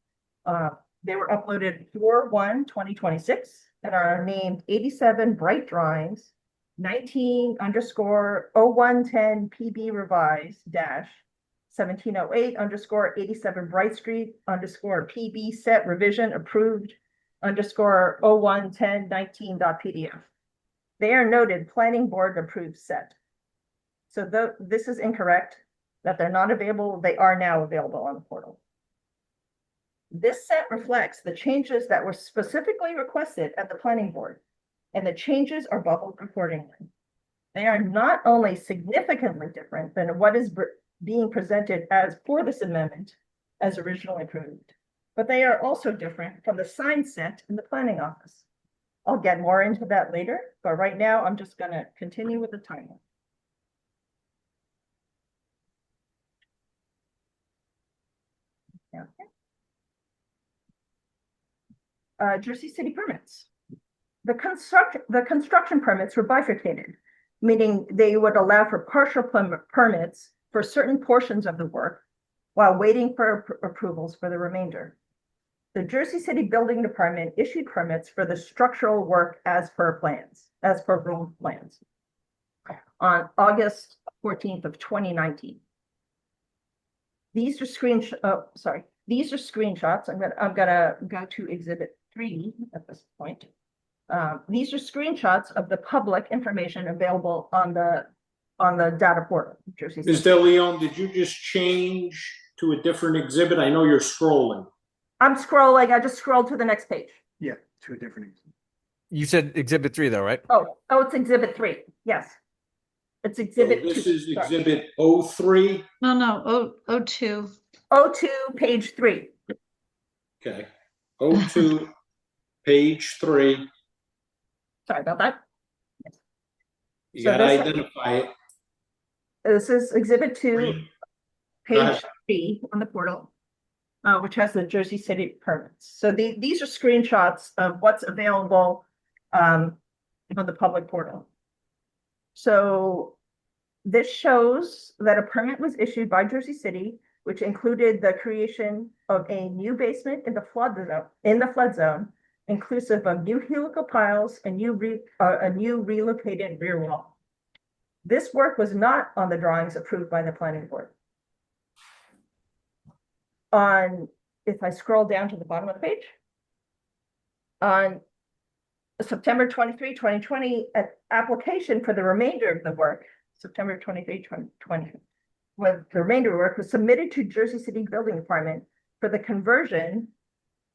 They were uploaded 4/1/2026 and are named 87 Bright Drawings 19_0110 PB revised -1708_87 Bright Street _PB set revision approved _011019.pdf. They are noted planning board approved set. So this is incorrect, that they're not available. They are now available on the portal. This set reflects the changes that were specifically requested at the planning board, and the changes are bubbled accordingly. They are not only significantly different than what is being presented as for this amendment as originally approved, but they are also different from the sign set in the planning office. I'll get more into that later, but right now I'm just going to continue with the timeline. Jersey City permits. The construction permits were bifurcated, meaning they would allow for partial permits for certain portions of the work while waiting for approvals for the remainder. The Jersey City Building Department issued permits for the structural work as per rule plans on August 14th of 2019. These are screenshots. I'm gonna go to Exhibit 3 at this point. These are screenshots of the public information available on the data portal. Jersey Ms. City. DeLeon, did you just change to a different exhibit? I know you're scrolling. I'm scrolling. I just scrolled to the next page. Yeah, to a different exhibit. You said exhibit 3 though, right? Oh, it's Exhibit 3. Yes, it's Exhibit 2. This is Sorry. Exhibit 03. No, 02. 02, page 3. Okay. 02, page 3. Sorry about that. You So gotta this- identify it. This is Exhibit 2, Go page ahead. 3 on the portal, which has the Jersey City permits. So these are screenshots of what's available on the public portal. So this shows that a permit was issued by Jersey City, which included the creation of a new basement in the flood zone, inclusive of new helical piles and a new relocated rear wall. This work was not on the drawings approved by the planning board. If I scroll down to the bottom of the page, on September 23, 2020, an application for the remainder of the work, September 23, 2020, with the remainder of work was submitted to Jersey City Building Department for the conversion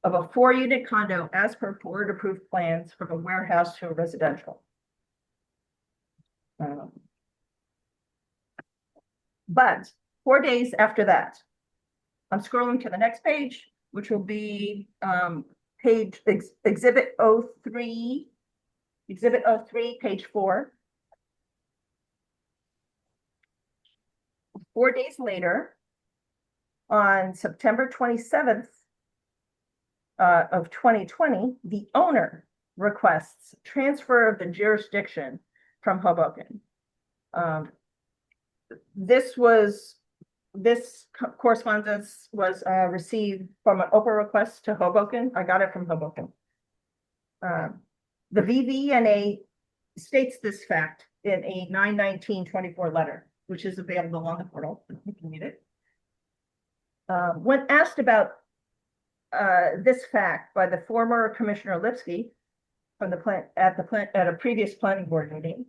of a 4-unit condo as per board approved plans from a warehouse to a residential. But 4 days after that, I'm scrolling to the next page, which will be Exhibit 03, page 4. 4 days later, on September 27th of 2020, the owner requests transfer of the jurisdiction from Hoboken. This correspondence was received from an Oprah request to Hoboken. I got it from Hoboken. The VVNA states this fact in a 9/19/24 letter, which is available on the portal. You can read it. When asked about this fact by the former Commissioner Lipsky from the plant at a previous planning board meeting,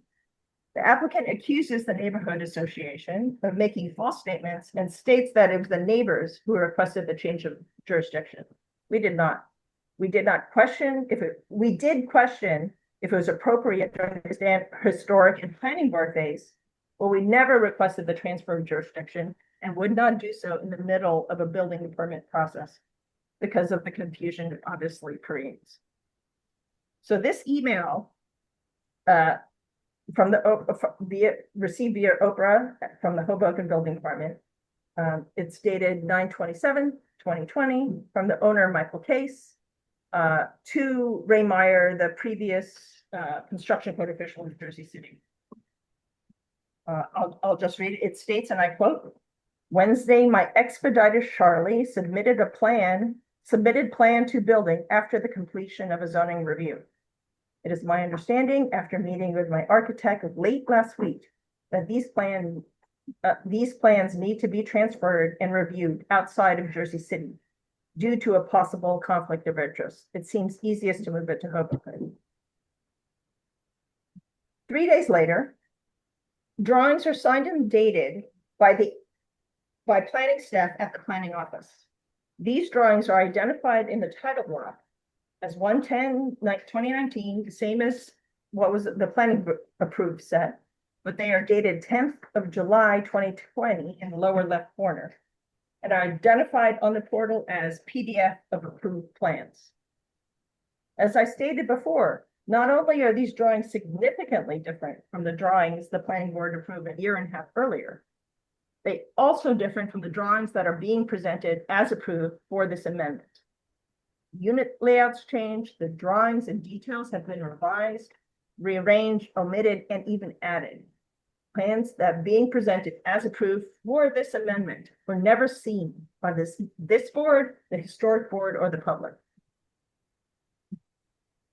the applicant accuses the neighborhood association of making false statements and states that it was the neighbors who requested the change of jurisdiction. We did not. We did not question we did question if it was appropriate during the historic and planning board phase, but we never requested the transfer of jurisdiction and would not do so in the middle of a building permit process because of the confusion it obviously creates. So this email received via Oprah from the Hoboken Building Department. It's dated 9/27/2020 from the owner, Michael Case, to Ray Meyer, the previous construction code official in Jersey City. I'll just read it. It states, and I quote, "Wednesday, my expediter Charlie submitted plan to building after the completion of a zoning review. It is my understanding, after meeting with my architect late last week, that these plans need to be transferred and reviewed outside of Jersey City due to a possible conflict of interest. It seems easiest to move it to Hoboken." 3 days later, drawings are signed and dated by planning staff at the planning office. These drawings are identified in the title block as 1/10/2019, the same as what was the planning approved set, but they are dated 10th of July 2020 in the lower left corner and are identified on the portal as PDF of approved plans. As I stated before, not only are these drawings significantly different from the drawings the planning board approved a year and a half earlier, they also different from the drawings that are being presented as approved for this amendment. Unit layouts changed, the drawings and details have been revised, rearranged, omitted, and even added. Plans that being presented as approved for this amendment were never seen by this board, the historic board, or the public.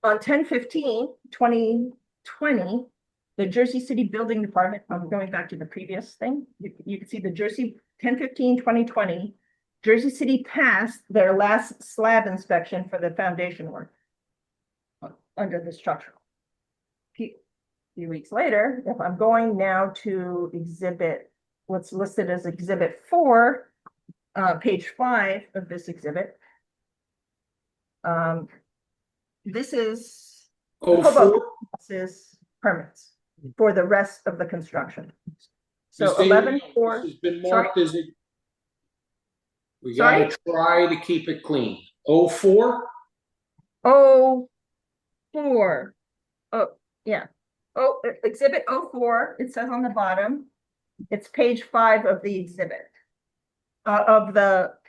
On 10/15/2020, the Jersey City Building Department, I'm going back to the previous thing, you can see the 10/15/2020, Jersey City passed their last slab inspection for the foundation work under the structural. A few weeks later, if I'm going now to exhibit, what's listed as exhibit 4, page 5 of this exhibit. This is permits for the rest of the construction. So 11/4. This has been marked as it. We gotta try to keep it clean. 04? 04. Oh, yeah. Oh, exhibit 04. It says on the bottom. It's page 5 of the exhibit. Of the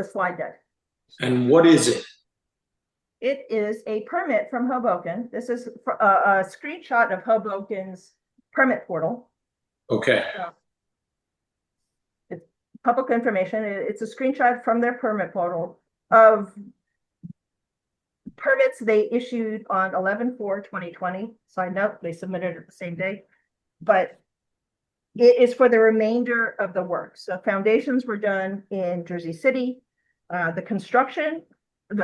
slide deck. And what is it? It is a permit from Hoboken. This is a screenshot of Hoboken's permit portal. Okay. It's public information. It's a screenshot from their permit portal of permits they issued on 11/4/2020. Side note, they submitted it the same day, but it is for the remainder of the work. So foundations were done in Jersey City. The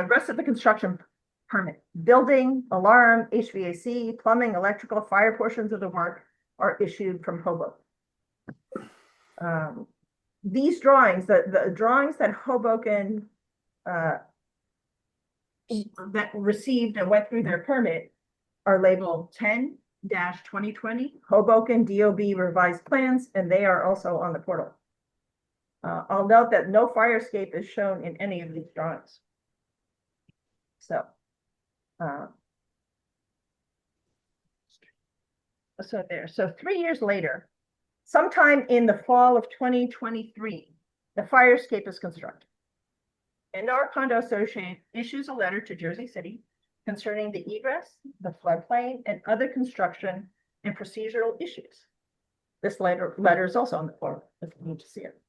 rest of the construction permit, building, alarm, HVAC, plumbing, electrical, fire portions of the work are issued from Hoboken. These drawings, the drawings that Hoboken that received and went through their permit are labeled 10/2020 Hoboken DOB revised plans, and they are also on the portal. I'll note that no fire escape is shown in any of these drawings. So, so 3 years later, sometime in the fall of 2023, the fire escape is constructed. And our condo association issues a letter to Jersey City concerning the egress, the floodplain, and other construction and procedural issues. This letter is also on the floor if you need to see it.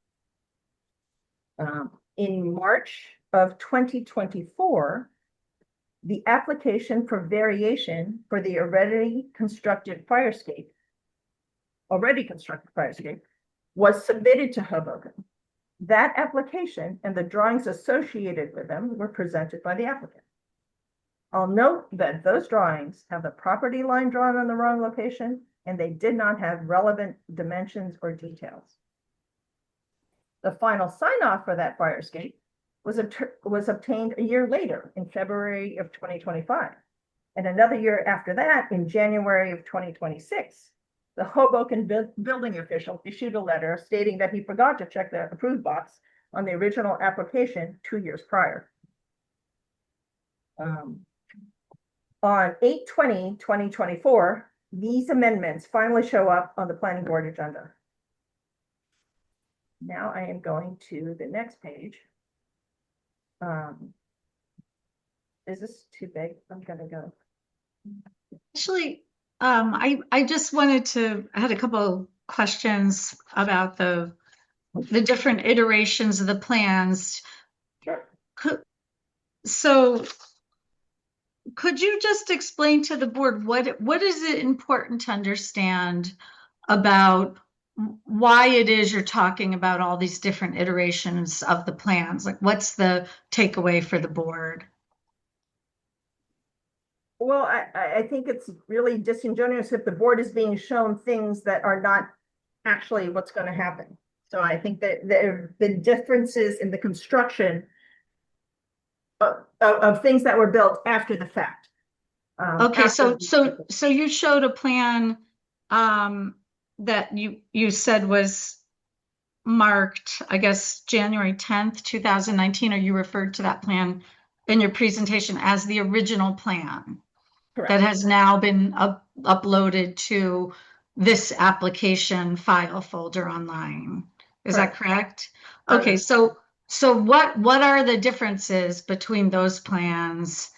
In March of 2024, the application for variation for the already constructed fire escape was submitted to Hoboken. That application and the drawings associated with them were presented by the applicant. I'll note that those drawings have the property line drawn on the wrong location, and they did not have relevant dimensions or details. The final sign-off for that fire escape was obtained a year later in February of 2025. And another year after that, in January of 2026, the Hoboken building official issued a letter stating that he forgot to check the approved box on the original application 2 years prior. On 8/20/2024, these amendments finally show up on the planning board agenda. Now I am going to the next page. Is this too big? I'm gonna go. Actually, I just wanted to, I had a couple questions about the different iterations of the plans. Sure. Could you just explain to the board what is it important to understand about why it is you're talking about all these different iterations of the plans? Like, what's the takeaway for the board? Well, I think it's really disingenuous if the board is being shown things that are not actually what's going to happen. So I think that the differences in the construction of things that were built after the fact. Okay, so you showed a plan that you said was marked, I guess, January 10th, 2019, or you referred to that plan in your presentation as the original plan. Correct. That has now been uploaded to this application file folder online. Is that correct? Okay, so what are the differences between those plans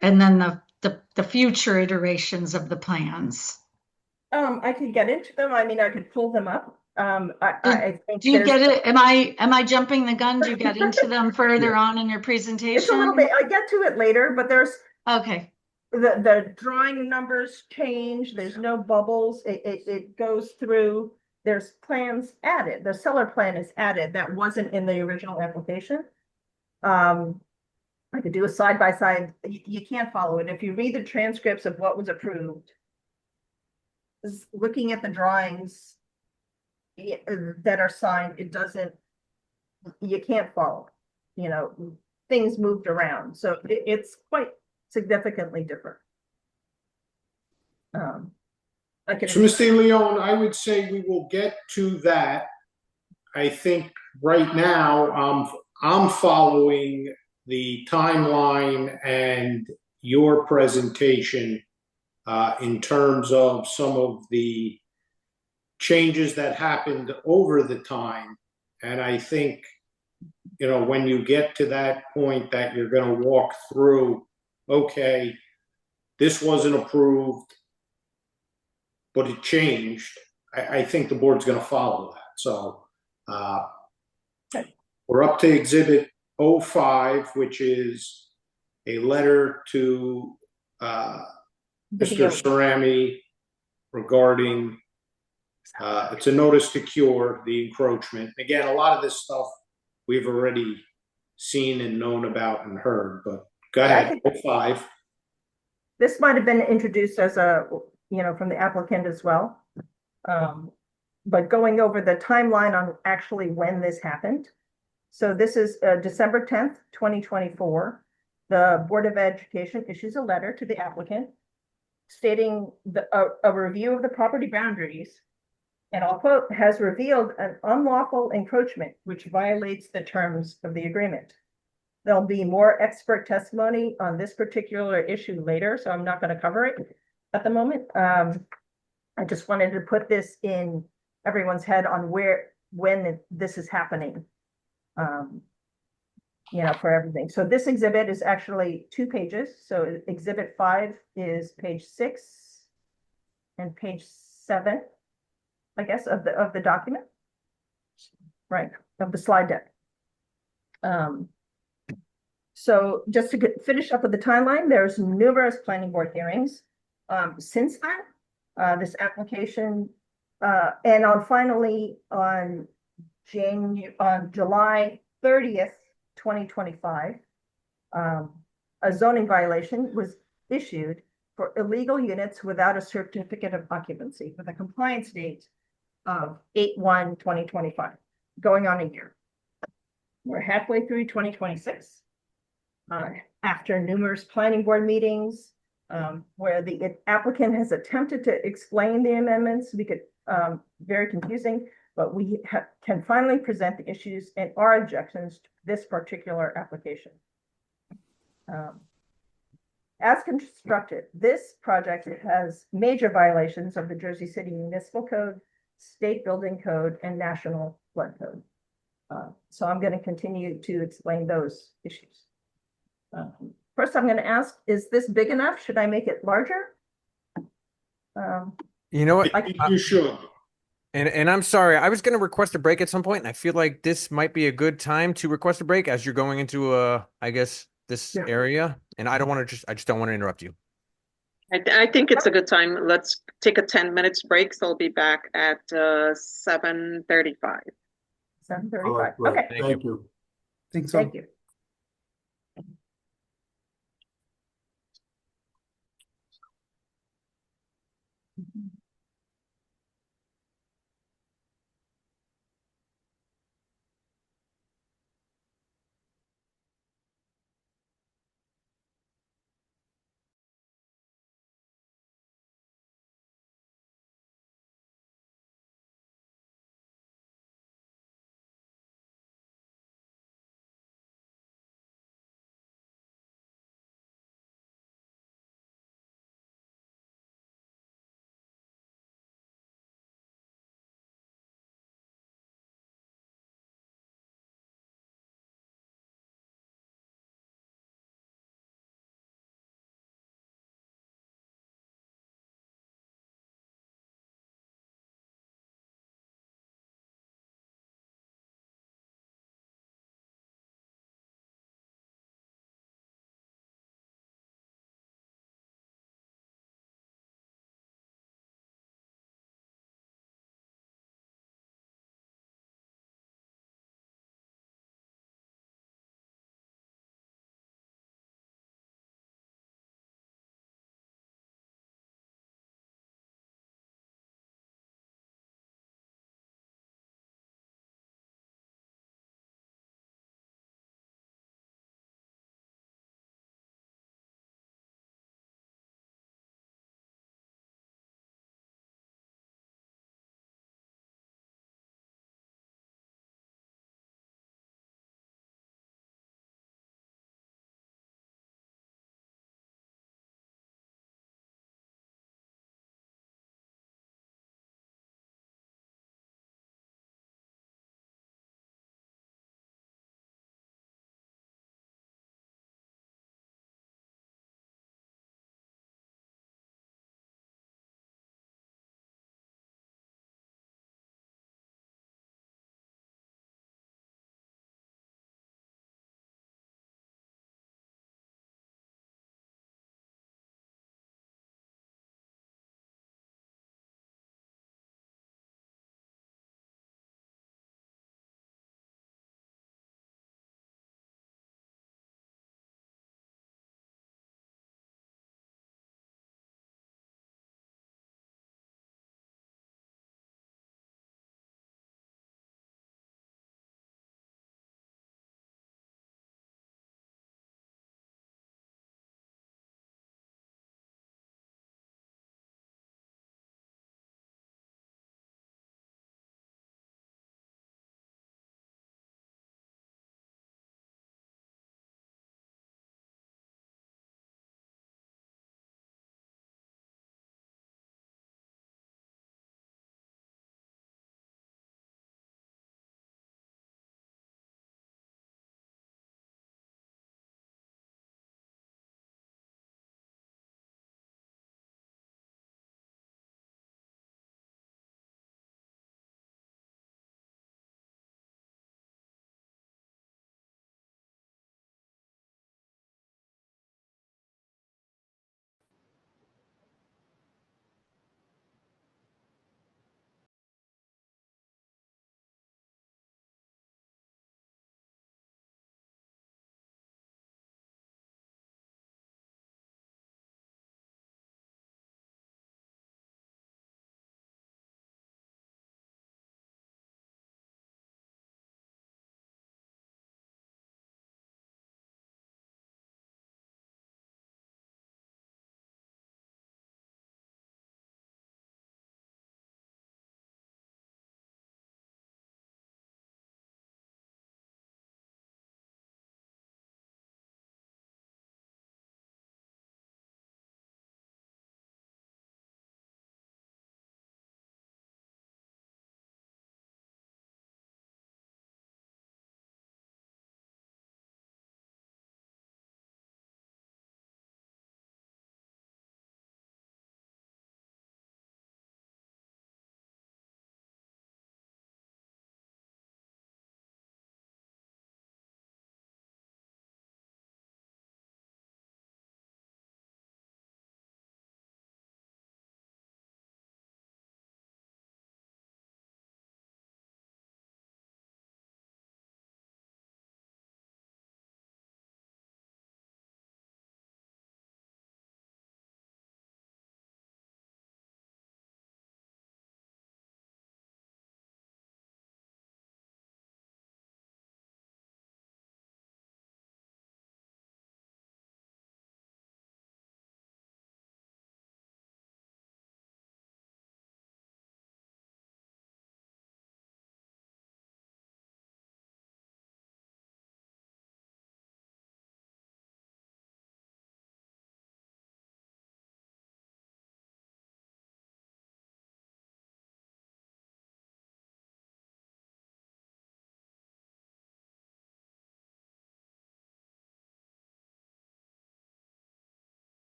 and then the future iterations of the plans? I could get into them. I mean, I could pull them up. I think do you get it? Am I jumping the gun? Do you get into them further on in your presentation? It's a little bit. I get to it later, but there's okay. The drawing numbers change. There's no bubbles. It goes through. There's plans added. The seller plan is added that wasn't in the original application. I could do a side by side. You can't follow it. If you read the transcripts of what was approved, looking at the drawings that are signed, it doesn't. You can't follow. You know, things moved around, so it's quite significantly different. So, Mr. Leon, I would say we will get to that. I think right now I'm following the timeline and your presentation in terms of some of the changes that happened over the time. And I think, you know, when you get to that point that you're going to walk through, okay, this wasn't approved, but it changed. I think the board's going to follow that. So we're up to Exhibit 05, which is a letter to Mr. Cerami regarding, it's a notice to cure the encroachment. Again, a lot of this stuff we've already seen and known about and heard, but go ahead, 05. This might have been introduced as a, you know, from the applicant as well. But going over the timeline on actually when this happened. So this is December 10th, 2024. The Board of Education issues a letter to the applicant stating a review of the property boundaries, and I'll quote, has revealed an unlawful encroachment which violates the terms of the agreement. There'll be more expert testimony on this particular issue later, so I'm not going to cover it at the moment. I just wanted to put this in everyone's head on when this is happening. For everything. So this exhibit is actually 2 pages. So exhibit 5 is page 6 and page 7, I guess, of the document. Right, of the slide deck. So just to finish up with the timeline, there's numerous planning board hearings since then. This application, and finally on July 30th, 2025, a zoning violation was issued for illegal units without a certificate of occupancy with a compliance date of 8/1/2025, going on a year. We're halfway through 2026. After numerous planning board meetings, where the applicant has attempted to explain the amendments, very confusing, but we can finally present the issues and our objections to this particular application. As constructed, this project has major violations of the Jersey City Municipal Code, State Building Code, and National Flood Code. So I'm going to continue to explain those issues. First, I'm going to ask, is this big enough? Should I make it larger? You know what? You should. And I'm sorry, I was going to request a break at some point, and I feel like this might be a good time to request a break as you're going into I guess this area, and I just don't want to interrupt you. I think it's a good time. Let's take a 10 minutes break. So I'll be back at 7:35. 7:35. Okay. Thank you. Thank you.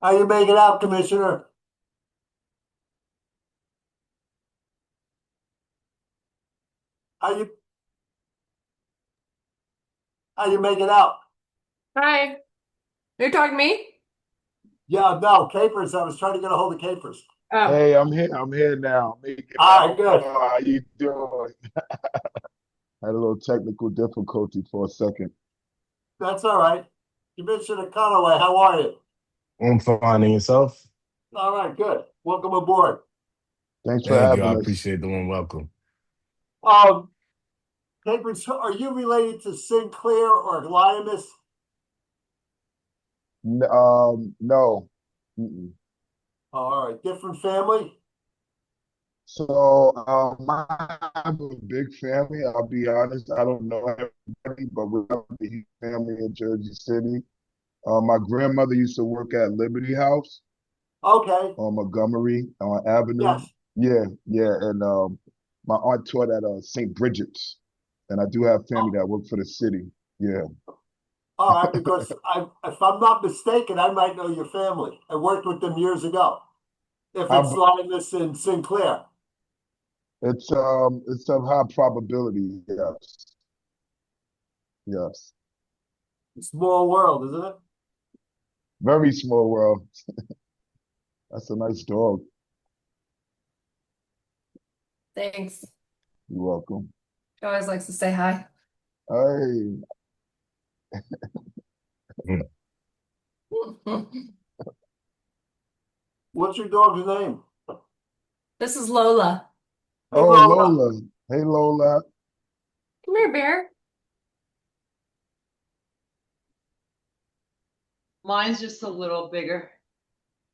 How you make it out, Commissioner? How you make it out? Hi. You're talking to me? Yeah, no, Capers. I was trying to get a hold of Capers. Oh. Hey, I'm here. I'm here now. All right, good. How you doing? Had a little technical difficulty for a second. That's all right. Commissioner Conaway, how are you? I'm finding yourself. All right, good. Welcome aboard. Thanks for Thank you. I having us. appreciate the warm welcome. Capers, are you related to Sinclair or Lioness? No. Mm-mm. All right, different family? So I have a big family. I'll be honest. I don't know everybody, but we have a huge family in Jersey City. My grandmother used to work at Liberty House. Okay. On Montgomery Avenue. Yes. Yeah. And my aunt taught at St. Bridget's. And I do have family that work for the city. Yeah. All right, because if I'm not mistaken, I might know your family. I worked with them years ago. If it's Lioness and Sinclair. It's a high probability, yes. Yes. Small world, isn't it? Very small world. That's a nice dog. Thanks. You're welcome. She always likes to say hi. Hey. What's your dog's name? This is Lola. Hey, Oh, Lola. Lola. Hey, Lola. Come here, Bear. Mine's just a little bigger.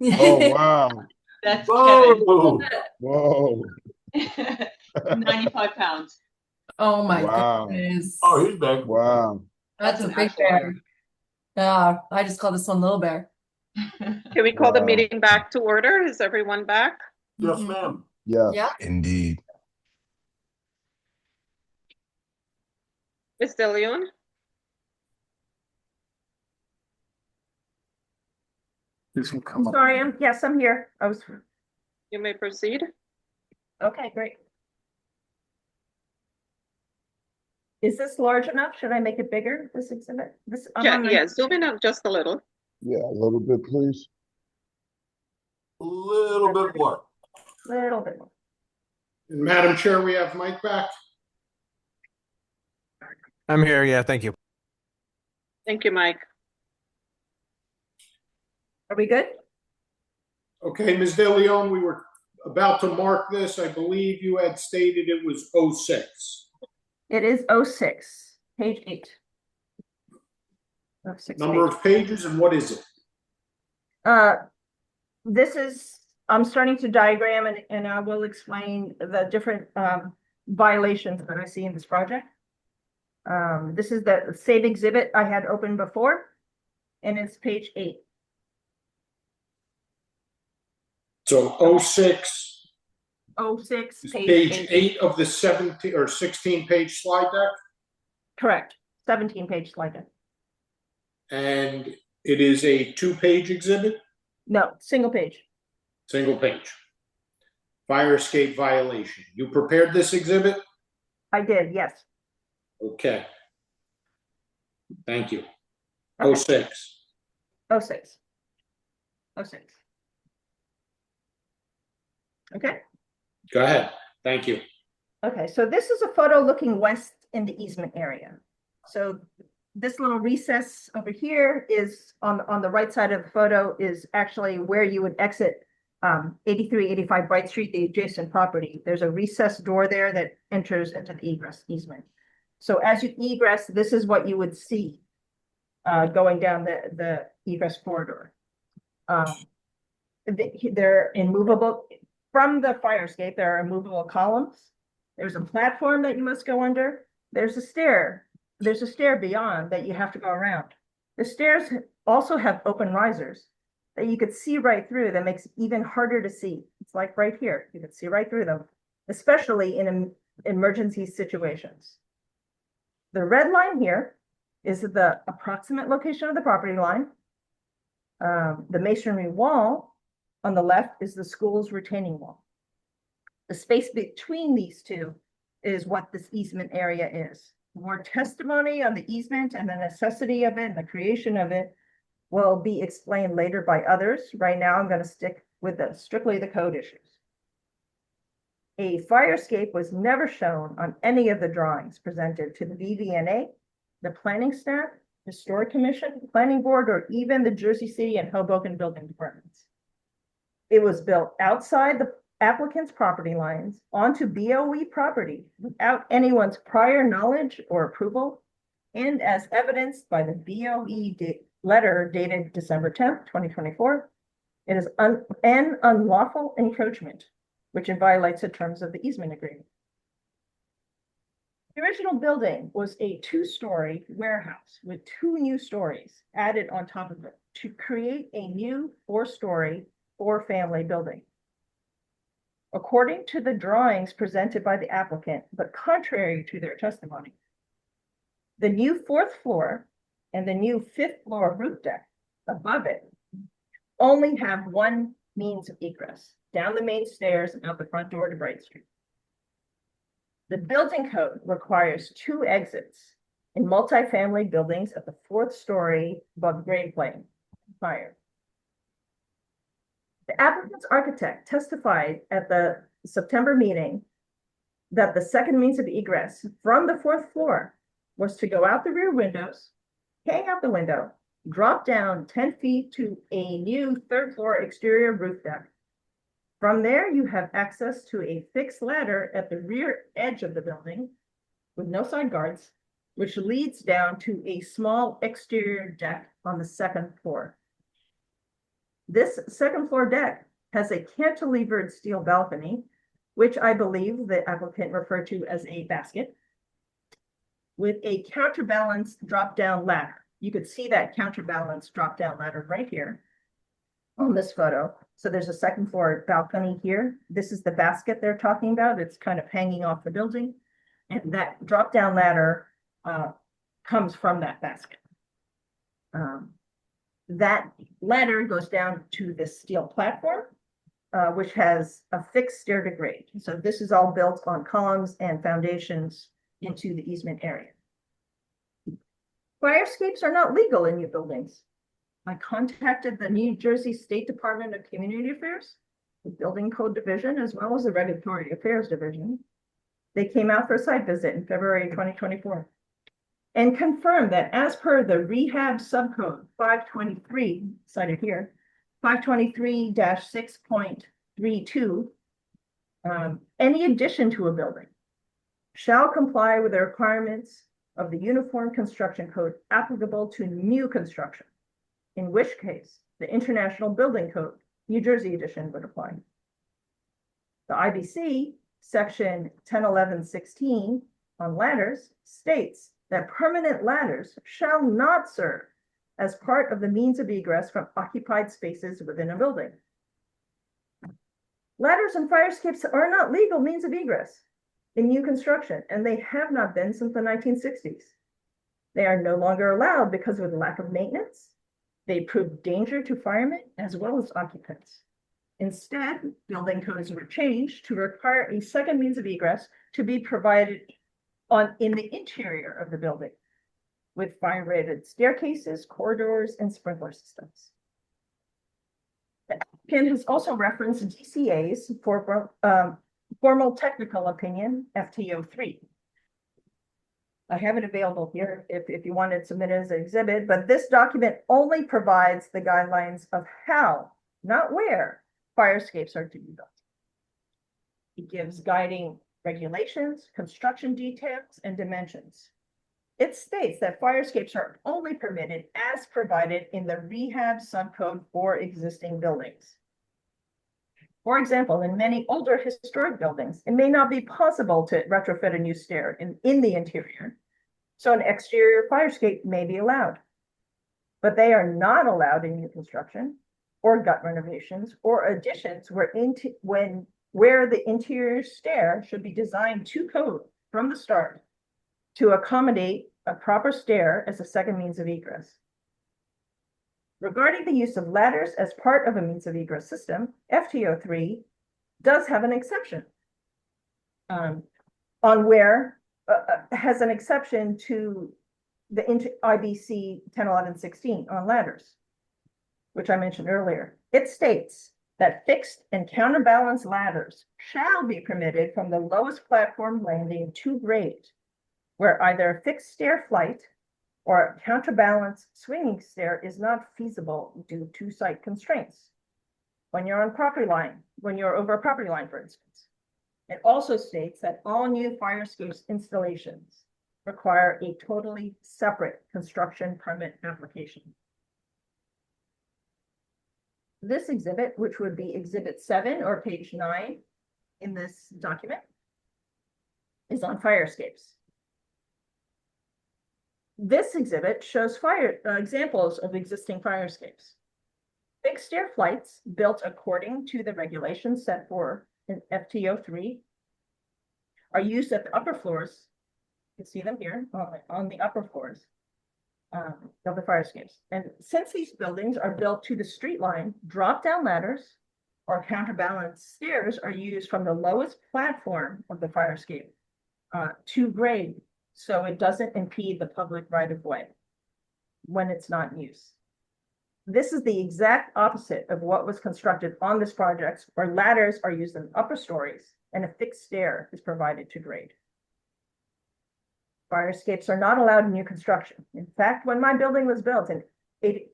Oh, wow. That's Whoa. Whoa. Kevin. 95 pounds. Oh my Wow. goodness. Oh, he's big. Wow. That's a an big actual bear. Yeah, I just call this one Little Bear. Can we call the meeting back to order? Is everyone back? Yes, ma'am. Yes. Yeah. Indeed. Ms. De Leon? This will come up. Sorry, yes, I'm here. You may proceed. Okay, great. Is this large enough? Should I make it bigger, this exhibit? Yeah, zoom in up just a little. Yeah, a little bit, please. A little bit more. Little bit more. And Madam Chair, we have Mike back. I'm here. Yeah, thank you. Thank you, Mike. Are we good? Okay, Ms. De Leon, we were about to mark this. I believe you had stated it was 06. It is 06, page 8. 06 Number page. of pages and what is it? This is, I'm starting to diagram and I will explain the different violations that I see in this project. This is the same exhibit I had opened before, and it's page 8. So 06. 06, Page 8 of the 17 or 16 page slide deck. Correct. 17 page slide deck. And it is a 2-page exhibit? No, single page. Single page. Fire escape violation. You prepared this exhibit? I did, yes. Okay. Thank you. Okay. 06. 06. 06. Okay. Go ahead. Thank you. Okay, so this is a photo looking west in the easement area. So this little recess over here is on the right side of the photo is actually where you would exit 8385 Bright Street, the adjacent property. There's a recessed door there that enters into the egress easement. So as you egress, this is what you would see going down the egress corridor. They're immovable. From the fire escape, there are immovable columns. There's a platform that you must go under. There's a stair. There's a stair beyond that you have to go around. The stairs also have open risers that you could see right through. That makes it even harder to see. It's like right here. You could see right through them, especially in emergency situations. The red line here is the approximate location of the property line. The masonry wall on the left is the school's retaining wall. The space between these two is what this easement area is. More testimony on the easement and the necessity of it and the creation of it will be explained later by others. Right now, I'm going to stick with strictly the code issues. A fire escape was never shown on any of the drawings presented to the BVNA, the planning staff, Historic Commission, Planning Board, or even the Jersey City and Hoboken building departments. It was built outside the applicant's property lines onto BOE property without anyone's prior knowledge or approval, and as evidenced by the BOE letter dated December 10th, 2024, it is an unlawful encroachment, which violates the terms of the easement agreement. The original building was a 2-story warehouse with 2 new stories added on top of it to create a new 4-story, 4-family building. According to the drawings presented by the applicant, but contrary to their testimony, the new 4th floor and the new 5th floor roof deck above it only have one means of egress, down the main stairs and out the front door to Bright Street. The building code requires 2 exits in multifamily buildings at the 4th story above grade plane higher. The applicant's architect testified at the September meeting that the second means of egress from the 4th floor was to go out the rear windows, hang out the window, drop down 10 feet to a new 3rd floor exterior roof deck. From there, you have access to a fixed ladder at the rear edge of the building with no side guards, which leads down to a small exterior deck on the 2nd floor. This 2nd floor deck has a cantilevered steel balcony, which I believe the applicant referred to as a basket, with a counterbalance drop-down ladder. You could see that counterbalance drop-down ladder right here on this photo. So there's a 2nd floor balcony here. This is the basket they're talking about. It's kind of hanging off the building. And that drop-down ladder comes from that basket. That ladder goes down to this steel platform, which has a fixed stair to grade. So this is all built on columns and foundations into the easement area. Fire escapes are not legal in new buildings. I contacted the New Jersey State Department of Community Affairs, the Building Code Division, as well as the Regulatory Affairs Division. They came out for a site visit in February 2024 and confirmed that as per the rehab subcode 523, cited here, 523-6.32, any addition to a building shall comply with the requirements of the Uniform Construction Code applicable to new construction, in which case the International Building Code, New Jersey edition, would apply. The IBC section 1011-16 on ladders states that permanent ladders shall not serve as part of the means of egress from occupied spaces within a building. Ladders and fire escapes are not legal means of egress in new construction, and they have not been since the 1960s. They are no longer allowed because of the lack of maintenance. They prove danger to firemen as well as occupants. Instead, building codes were changed to require a second means of egress to be provided in the interior of the building with fire-rated staircases, corridors, and sprinkler systems. Ken has also referenced DCA's formal technical opinion, FTO3. I have it available here if you want to submit it as an exhibit, but this document only provides the guidelines of how, not where, fire escapes are to be built. It gives guiding regulations, construction details, and dimensions. It states that fire escapes are only permitted as provided in the rehab subcode for existing buildings. For example, in many older historic buildings, it may not be possible to retrofit a new stair in the interior, so an exterior fire escape may be allowed. But they are not allowed in new construction or gut renovations or additions where the interior stair should be designed to code from the start to accommodate a proper stair as a second means of egress. Regarding the use of ladders as part of a means of egress system, FTO3 does have an exception on where has an exception to the IBC 101116 on ladders, which I mentioned earlier. It states that fixed and counterbalance ladders shall be permitted from the lowest platform landing to grade, where either a fixed stair flight or a counterbalance swinging stair is not feasible due to site constraints. When you're on property line, when you're over a property line, for instance. It also states that all new fire escapes installations require a totally separate construction permit application. This exhibit, which would be exhibit 7 or page 9 in this document, is on fire escapes. This exhibit shows examples of existing fire escapes. Fixed stair flights built according to the regulations set for in FTO3 are used at the upper floors. You can see them here on the upper floors of the fire escapes. And since these buildings are built to the street line, drop-down ladders or counterbalance stairs are used from the lowest platform of the fire escape to grade, so it doesn't impede the public right-of-way when it's not in use. This is the exact opposite of what was constructed on this project, where ladders are used in upper stories and a fixed stair is provided to grade. Fire escapes are not allowed in new construction. In fact, when my building was built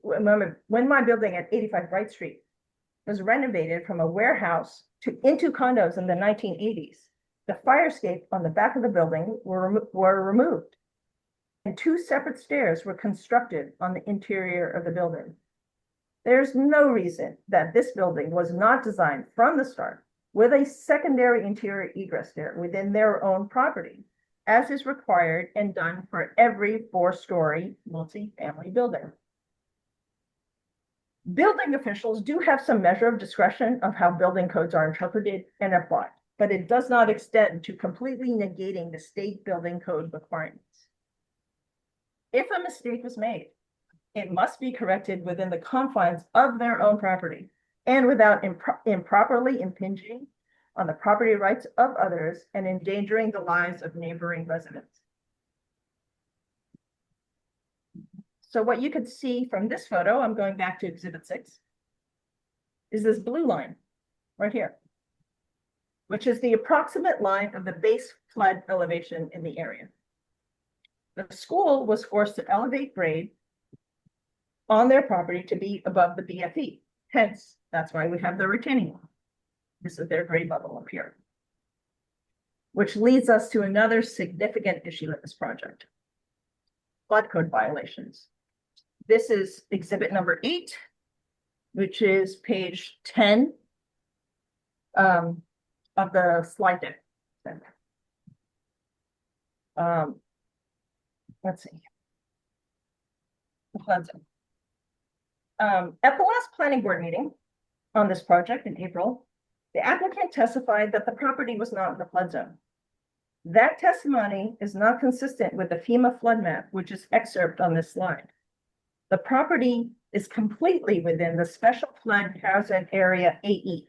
when my building at 85 Bright Street was renovated from a warehouse into condos in the 1980s, the fire escape on the back of the building were removed, and 2 separate stairs were constructed on the interior of the building. There's no reason that this building was not designed from the start with a secondary interior egress stair within their own property, as is required and done for every 4-story multi-family building. Building officials do have some measure of discretion of how building codes are interpreted and applied, but it does not extend to completely negating the state building code requirements. If a mistake was made, it must be corrected within the confines of their own property and without improperly impinging on the property rights of others and endangering the lives of neighboring residents. So what you could see from this photo, I'm going back to exhibit 6, is this blue line right here, which is the approximate line of the base flood elevation in the area. The school was forced to elevate grade on their property to be above the BFE. Hence, that's why we have the retaining wall. This is their grade level up here. Which leads us to another significant issue with this project: flood code violations. This is exhibit number 8, which is page 10 of the slide deck. Let's see. The flood zone. At the last planning board meeting on this project in April, the applicant testified that the property was not in the flood zone. That testimony is not consistent with the FEMA flood map, which is excerpt on this slide. The property is completely within the special flood hazard area AE,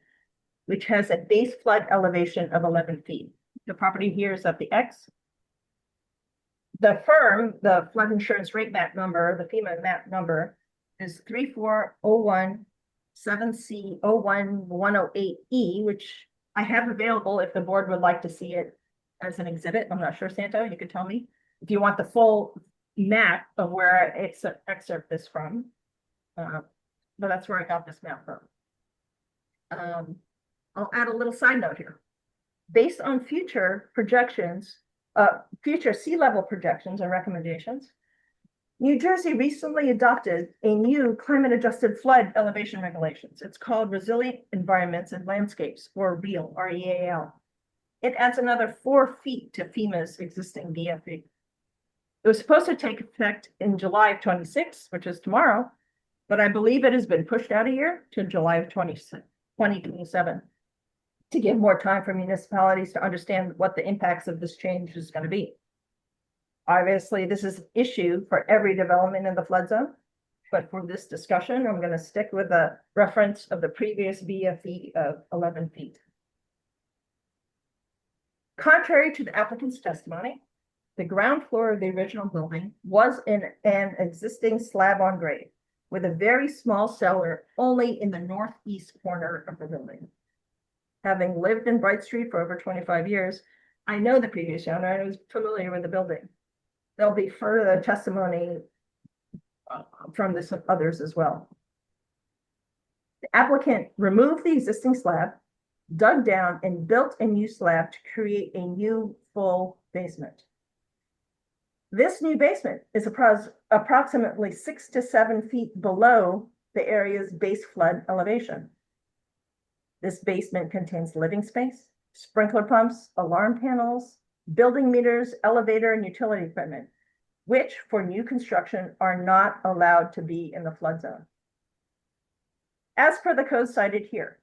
which has a base flood elevation of 11 feet. The property here is at the X. The firm, the flood insurance rate map number, the FEMA map number, is 34017C01108E, which I have available if the board would like to see it as an exhibit. I'm not sure, Santo, you could tell me if you want the full map of where it's excerpt this from. But that's where I got this map from. I'll add a little side note here. Based on future projections, future sea level projections and recommendations, New Jersey recently adopted a new climate adjusted flood elevation regulations. It's called Resilient Environments and Landscapes, or REAL, R-E-A-L. It adds another 4 feet to FEMA's existing BFE. It was supposed to take effect in July of 26, which is tomorrow, but I believe it has been pushed out a year to July of 2027 to give more time for municipalities to understand what the impacts of this change is going to be. Obviously, this is an issue for every development in the flood zone, but for this discussion, I'm going to stick with a reference of the previous BFE of 11 feet. Contrary to the applicant's testimony, the ground floor of the original building was in an existing slab on grade with a very small cellar only in the northeast corner of the building. Having lived in Bright Street for over 25 years, I know the previous owner and was familiar with the building. There'll be further testimony from this and others as well. The applicant removed the existing slab, dug down and built a new slab to create a new full basement. This new basement is approximately 6 to 7 feet below the area's base flood elevation. This basement contains living space, sprinkler pumps, alarm panels, building meters, elevator, and utility equipment, which for new construction are not allowed to be in the flood zone. As per the code cited here,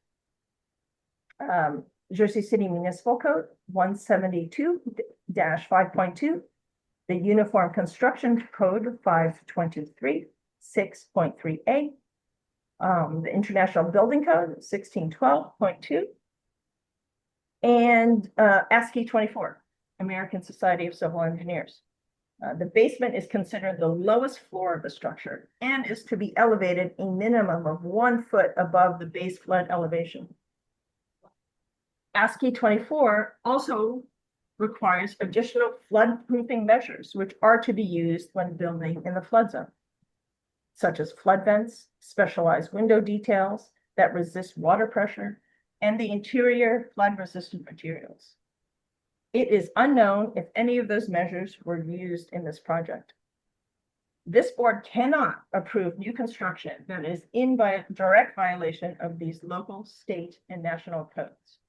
Jersey City Municipal Code 172-5.2, the Uniform Construction Code 523, 6.3a, the International Building Code 1612.2, and ASCII 24, American Society of Civil Engineers. The basement is considered the lowest floor of the structure and is to be elevated a minimum of 1 foot above the base flood elevation. ASCII 24 also requires additional flood-proofing measures which are to be used when building in the flood zone, such as flood vents, specialized window details that resist water pressure, and the interior flood-resistant materials. It is unknown if any of those measures were used in this project. This board cannot approve new construction that is in direct violation of these local, state, and national codes.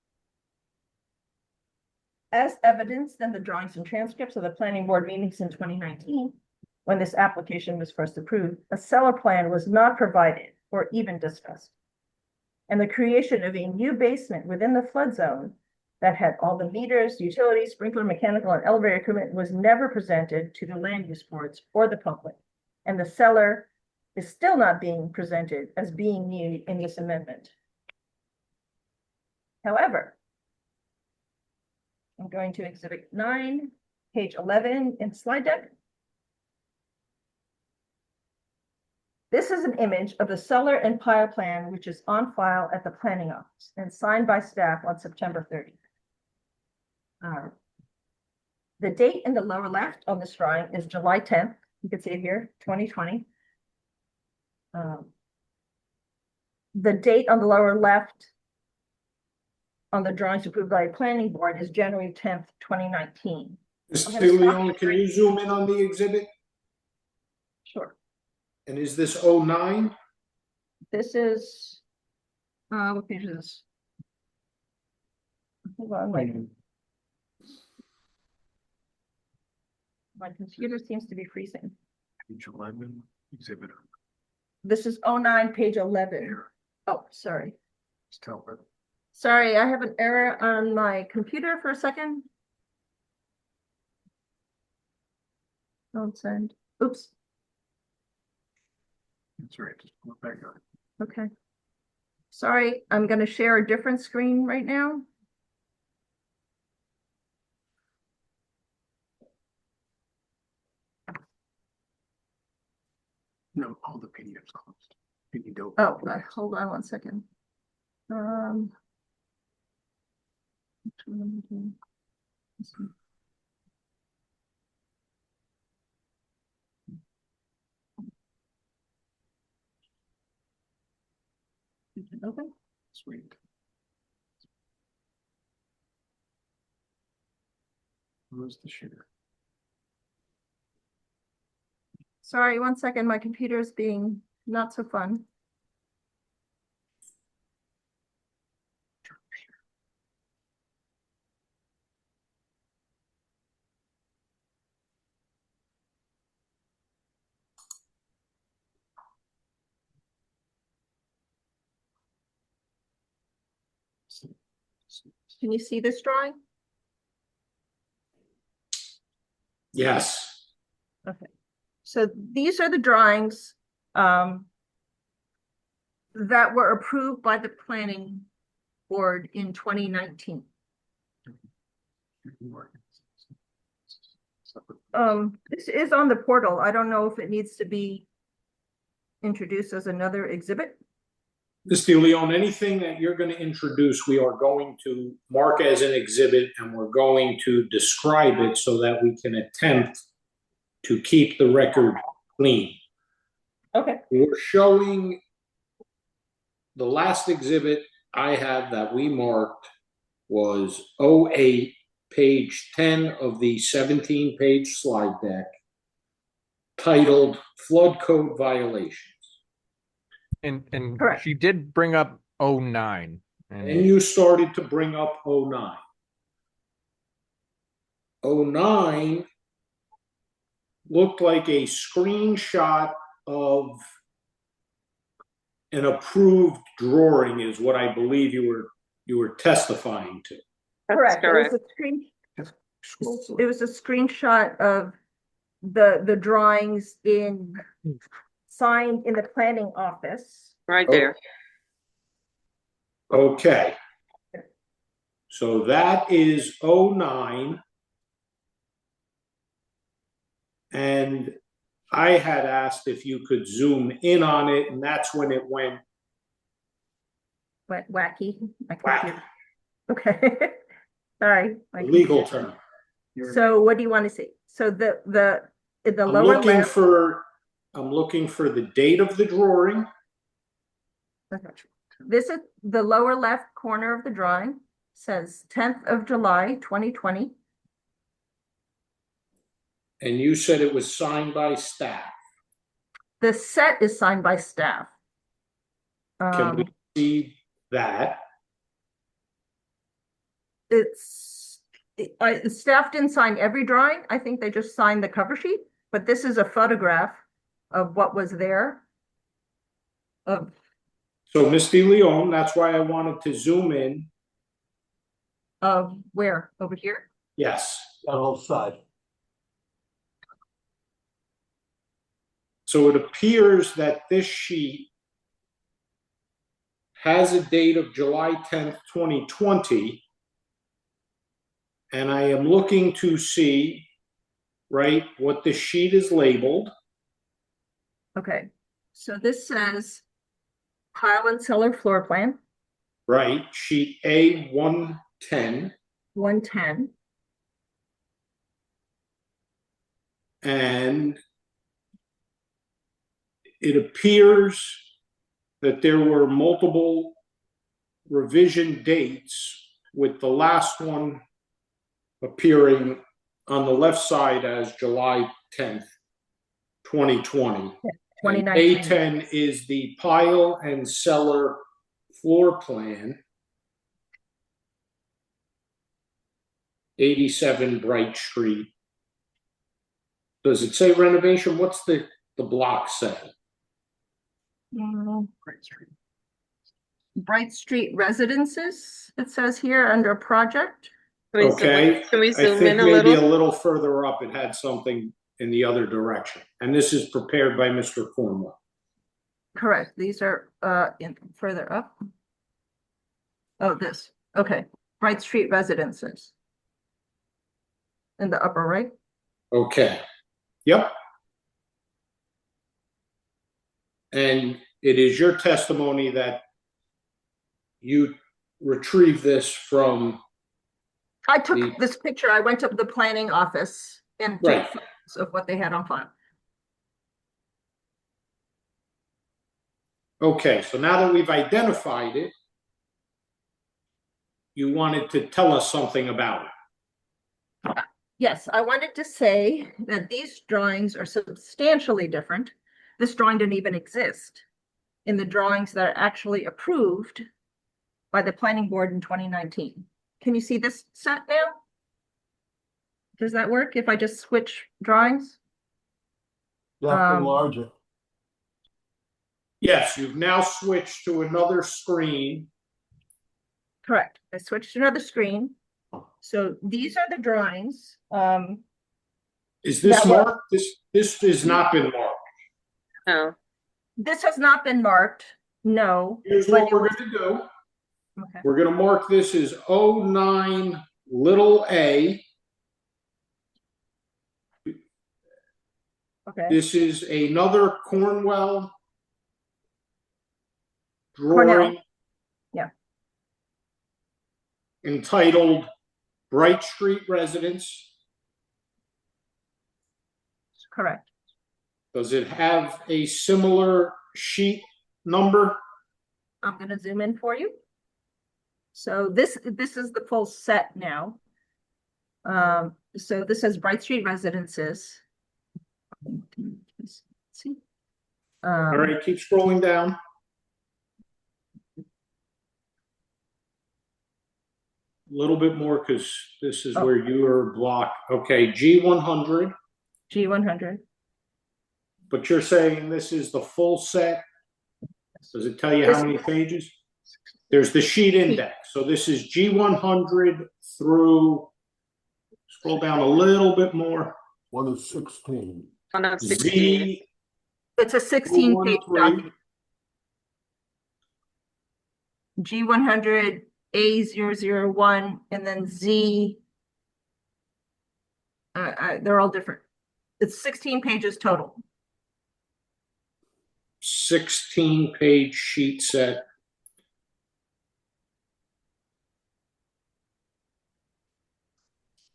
As evidenced in the drawings and transcripts of the planning board meetings in 2019, when this application was first approved, a cellar plan was not provided or even discussed. And the creation of a new basement within the flood zone that had all the meters, utilities, sprinkler, mechanical, and elevator equipment was never presented to the land use boards or the public. And the cellar is still not being presented as being new in this amendment. However, I'm going to Exhibit 9, page 11 in slide deck. This is an image of the cellar and pile plan, which is on file at the planning office and signed by staff on September 30th. The date in the lower left on this drawing is July 10th. You can see it here, 2020. The date on the lower left on the drawings approved by the planning board is January 10th, 2019. Mr. Leone, can you zoom in on the exhibit? Sure. And is this 09? This is, what page is this? Hold on, my computer seems to be freezing. Page 11, exhibit. This is 09, page 11. Oh, sorry. Just tell her. Sorry, I have an error on my computer for a second. Don't send. Oops. That's right. Just pull it back up. Okay. Sorry, I'm going to share a different screen right now. No, all the PDFs closed. Oh, hold on one second. Okay. Sweet. Where's the share? Sorry, one second. My computer is being not so fun. Can you see this drawing? Yes. Okay. So these are the drawings that were approved by the planning board in 2019. This is on the portal. I don't know if it needs to be introduced as another exhibit. Ms. DeLeon, anything that you're going to introduce, we are going to mark as an exhibit, and we're going to describe it so that we can attempt to keep the record clean. Okay. We're showing the last exhibit I have that we marked was 08, page 10 of the 17-page slide deck, titled Flood Code Violations. And Correct. she did bring up 09. And you started to bring up 09. 09 looked like a screenshot of an approved drawing, is what I believe you were testifying to. Correct. correct. It was a screenshot of the drawings signed in the planning office. Right there. Okay. So that is 09. And I had asked if you could zoom in on it, and that's when it went Wacky. Okay. Sorry. legal term. So what do you want to see? So the I'm lower looking left. I'm looking for the date of the drawing. This is the lower left corner of the drawing, says 10th of July, 2020. And you said it was signed by staff. The set is signed by staff. Can we see that? Staff didn't sign every drawing. I think they just signed the cover sheet, but this is a photograph of what was there. So, Ms. DeLeon, that's why I wanted to zoom in. Of where? Over here? Yes. That whole side. So it appears that this sheet has a date of July 10th, 2020. And I am looking to see, right, what the sheet is labeled. Okay. So this says pile and cellar floor plan. Right. Sheet A110. 110. And it appears that there were multiple revision dates, with the last one appearing on the left side as July 10th, 2020. Yeah, 2019. A10 is the pile and cellar floor plan. 87 Bright Street. Does it say renovation? What's the block say? Bright Street Residences, it says here under project. Okay. Can we I zoom think in a maybe little? a little further up it had something in the other direction. And this is prepared by Mr. Cornwell. Correct. These are further up. Oh, this. Okay. Bright Street Residences. In the upper right. Okay. Yep. And it is your testimony that you retrieved this from. I took this picture. I went to the planning office and took photos of what they had on file. Okay, so now that we've identified it, you wanted to tell us something about it. Yes, I wanted to say that these drawings are substantially different. This drawing didn't even exist in the drawings that are actually approved by the planning board in 2019. Can you see this set now? Does that work if I just switch drawings? Yeah, enlarge it. Yes, you've now switched to another screen. Correct. I switched to another screen. So these are the drawings. Is this marked? This has not been marked. No. This has not been marked, no. Here's but what it we're was- gonna do. Okay. We're gonna mark this as 09 little a. Okay. This is another Cornwell Cornell. drawing Yeah. entitled Bright Street Residence. Correct. Does it have a similar sheet number? I'm going to zoom in for you. So this is the full set now. So this says Bright Street Residences. Let's see. All right, keep scrolling down. A little bit more, because this is where you are blocked. Okay, G100. G100. But you're saying this is the full set? Does it tell you how many pages? There's the sheet index. So this is G100 through, scroll down a little bit more. 1 of 16. 1 of 16. Z. It's a 16-page document. G100, A001, and then Z. They're all different. It's 16 pages total. 16-page sheet set.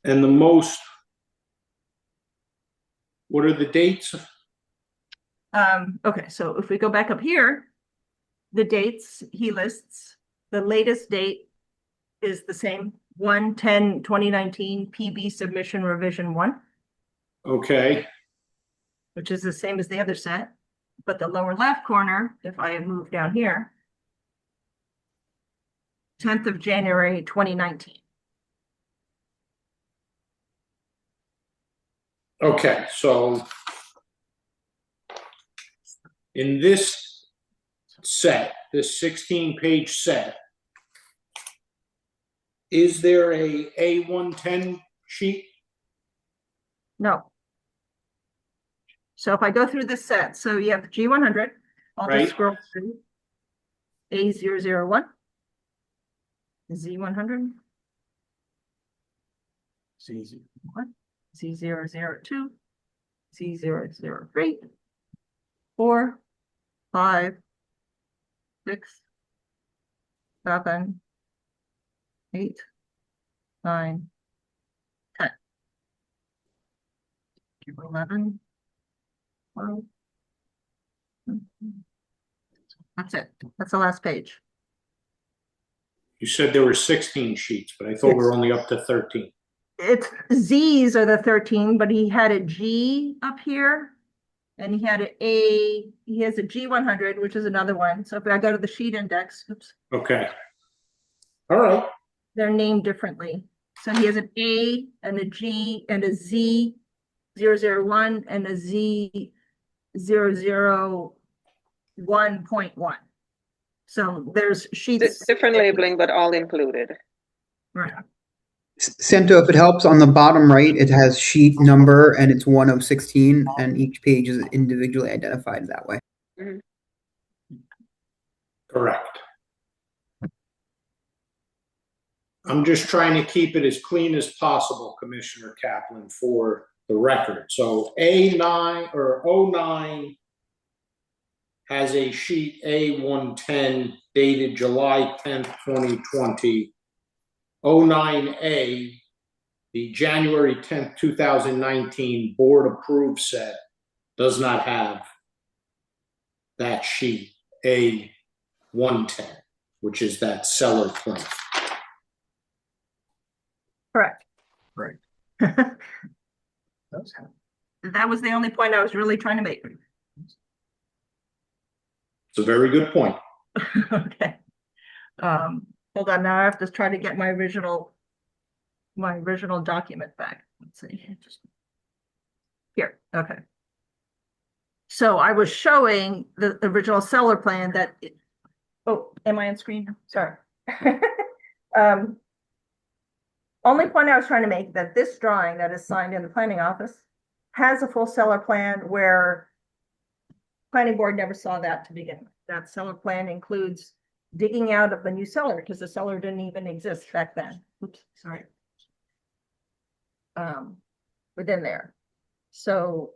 And the most, what are the dates? Okay, so if we go back up here, the dates he lists, the latest date is the same, 1/10/2019 PB submission revision 1. Okay. Which is the same as the other set. But the lower left corner, if I move down here, 10th of January 2019. Okay, so in this set, this 16-page set, is there a A110 sheet? No. So if I go through this set, so you have the G100, I'll Right. just scroll through. A001, Z100, Z01, Z002, Z003, 4, 5, 6, 7, 8, 9, 10, 11, 12. That's it. That's the last page. You said there were 16 sheets, but I thought we were only up to 13. It's Z's are the 13, but he had a G up here. And he had he has a G100, which is another one. So if I go to the sheet index, oops, Okay. All right. they're named differently. So he has an A and a G and a Z001 and a Z001.1. So there's sheets. Different labeling, but all included. Right. Santo, if it helps, on the bottom right, it has sheet number and it's 1 of 16, and each page is individually identified that way. Mhm. Correct. I'm just trying to keep it as clean as possible, Commissioner Kaplan, for the record. So A9 or 09 has a sheet A110 dated July 10th, 2020. 09A, the January 10th, 2019 board approved set does not have that sheet A110, which is that seller plan. Correct. Right. That was the only point I was really trying to make. It's a very good point. Okay. Hold on, now I have to try to get my original document back. Let's see. Here, okay. So I was showing the original seller plan that, oh, am I on screen? Sorry. Only point I was trying to make that this drawing that is signed in the planning office has a full seller plan where planning board never saw that to begin with. That cellar plan includes digging out of the new cellar because the cellar didn't even exist back then. Oops, sorry. Within there. So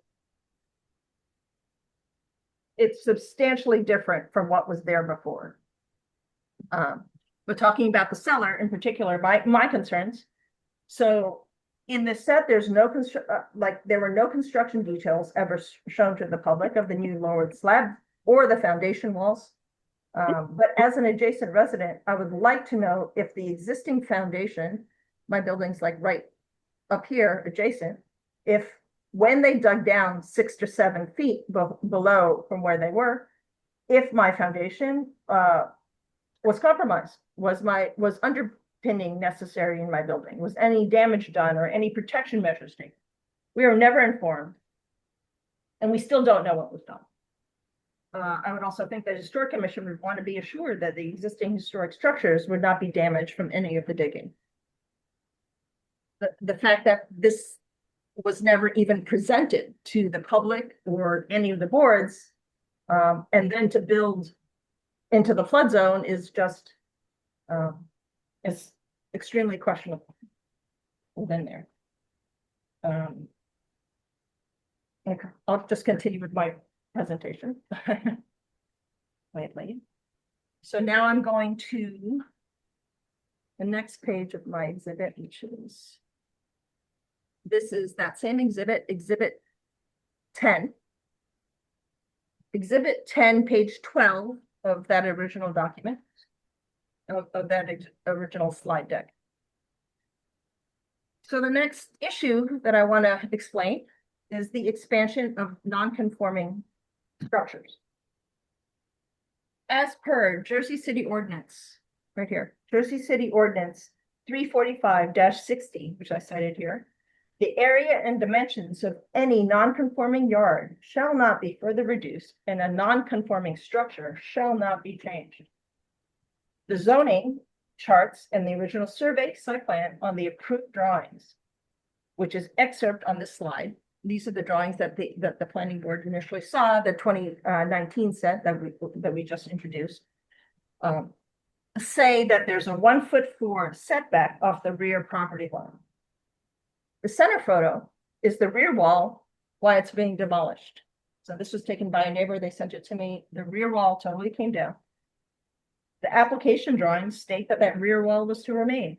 it's substantially different from what was there before. But talking about the cellar in particular, my concerns. So in this set, there's no there were no construction details ever shown to the public of the new lowered slab or the foundation walls. But as an adjacent resident, I would like to know if the existing foundation, my building's like right up here adjacent, if when they dug down 6 to 7 feet below from where they were, if my foundation was compromised, was underpinning necessary in my building, was any damage done or any protection measures taken. We were never informed, and we still don't know what was done. I would also think the Historic Commission would want to be assured that the existing historic structures would not be damaged from any of the digging. The fact that this was never even presented to the public or any of the boards, and then to build into the flood zone is just is extremely questionable within there. Okay, I'll just continue with my presentation. Wait. So now I'm going to the next page of my exhibit, which is this is that same exhibit, Exhibit 10. Exhibit 10, page 12 of that original document, of that original slide deck. So the next issue that I want to explain is the expansion of non-conforming structures. As per Jersey City Ordinance, right here, Jersey City Ordinance 345-60, which I cited here, the area and dimensions of any non-conforming yard shall not be further reduced, and a non-conforming structure shall not be changed. The zoning charts and the original survey site plan on the approved drawings, which is excerpt on this slide. These are the drawings that the planning board initially saw, the 2019 set that we just introduced, say that there's a 1-foot setback off the rear property line. The center photo is the rear wall while it's being demolished. So this was taken by a neighbor. They sent it to me. The rear wall totally came down. The application drawings state that that rear wall was to remain.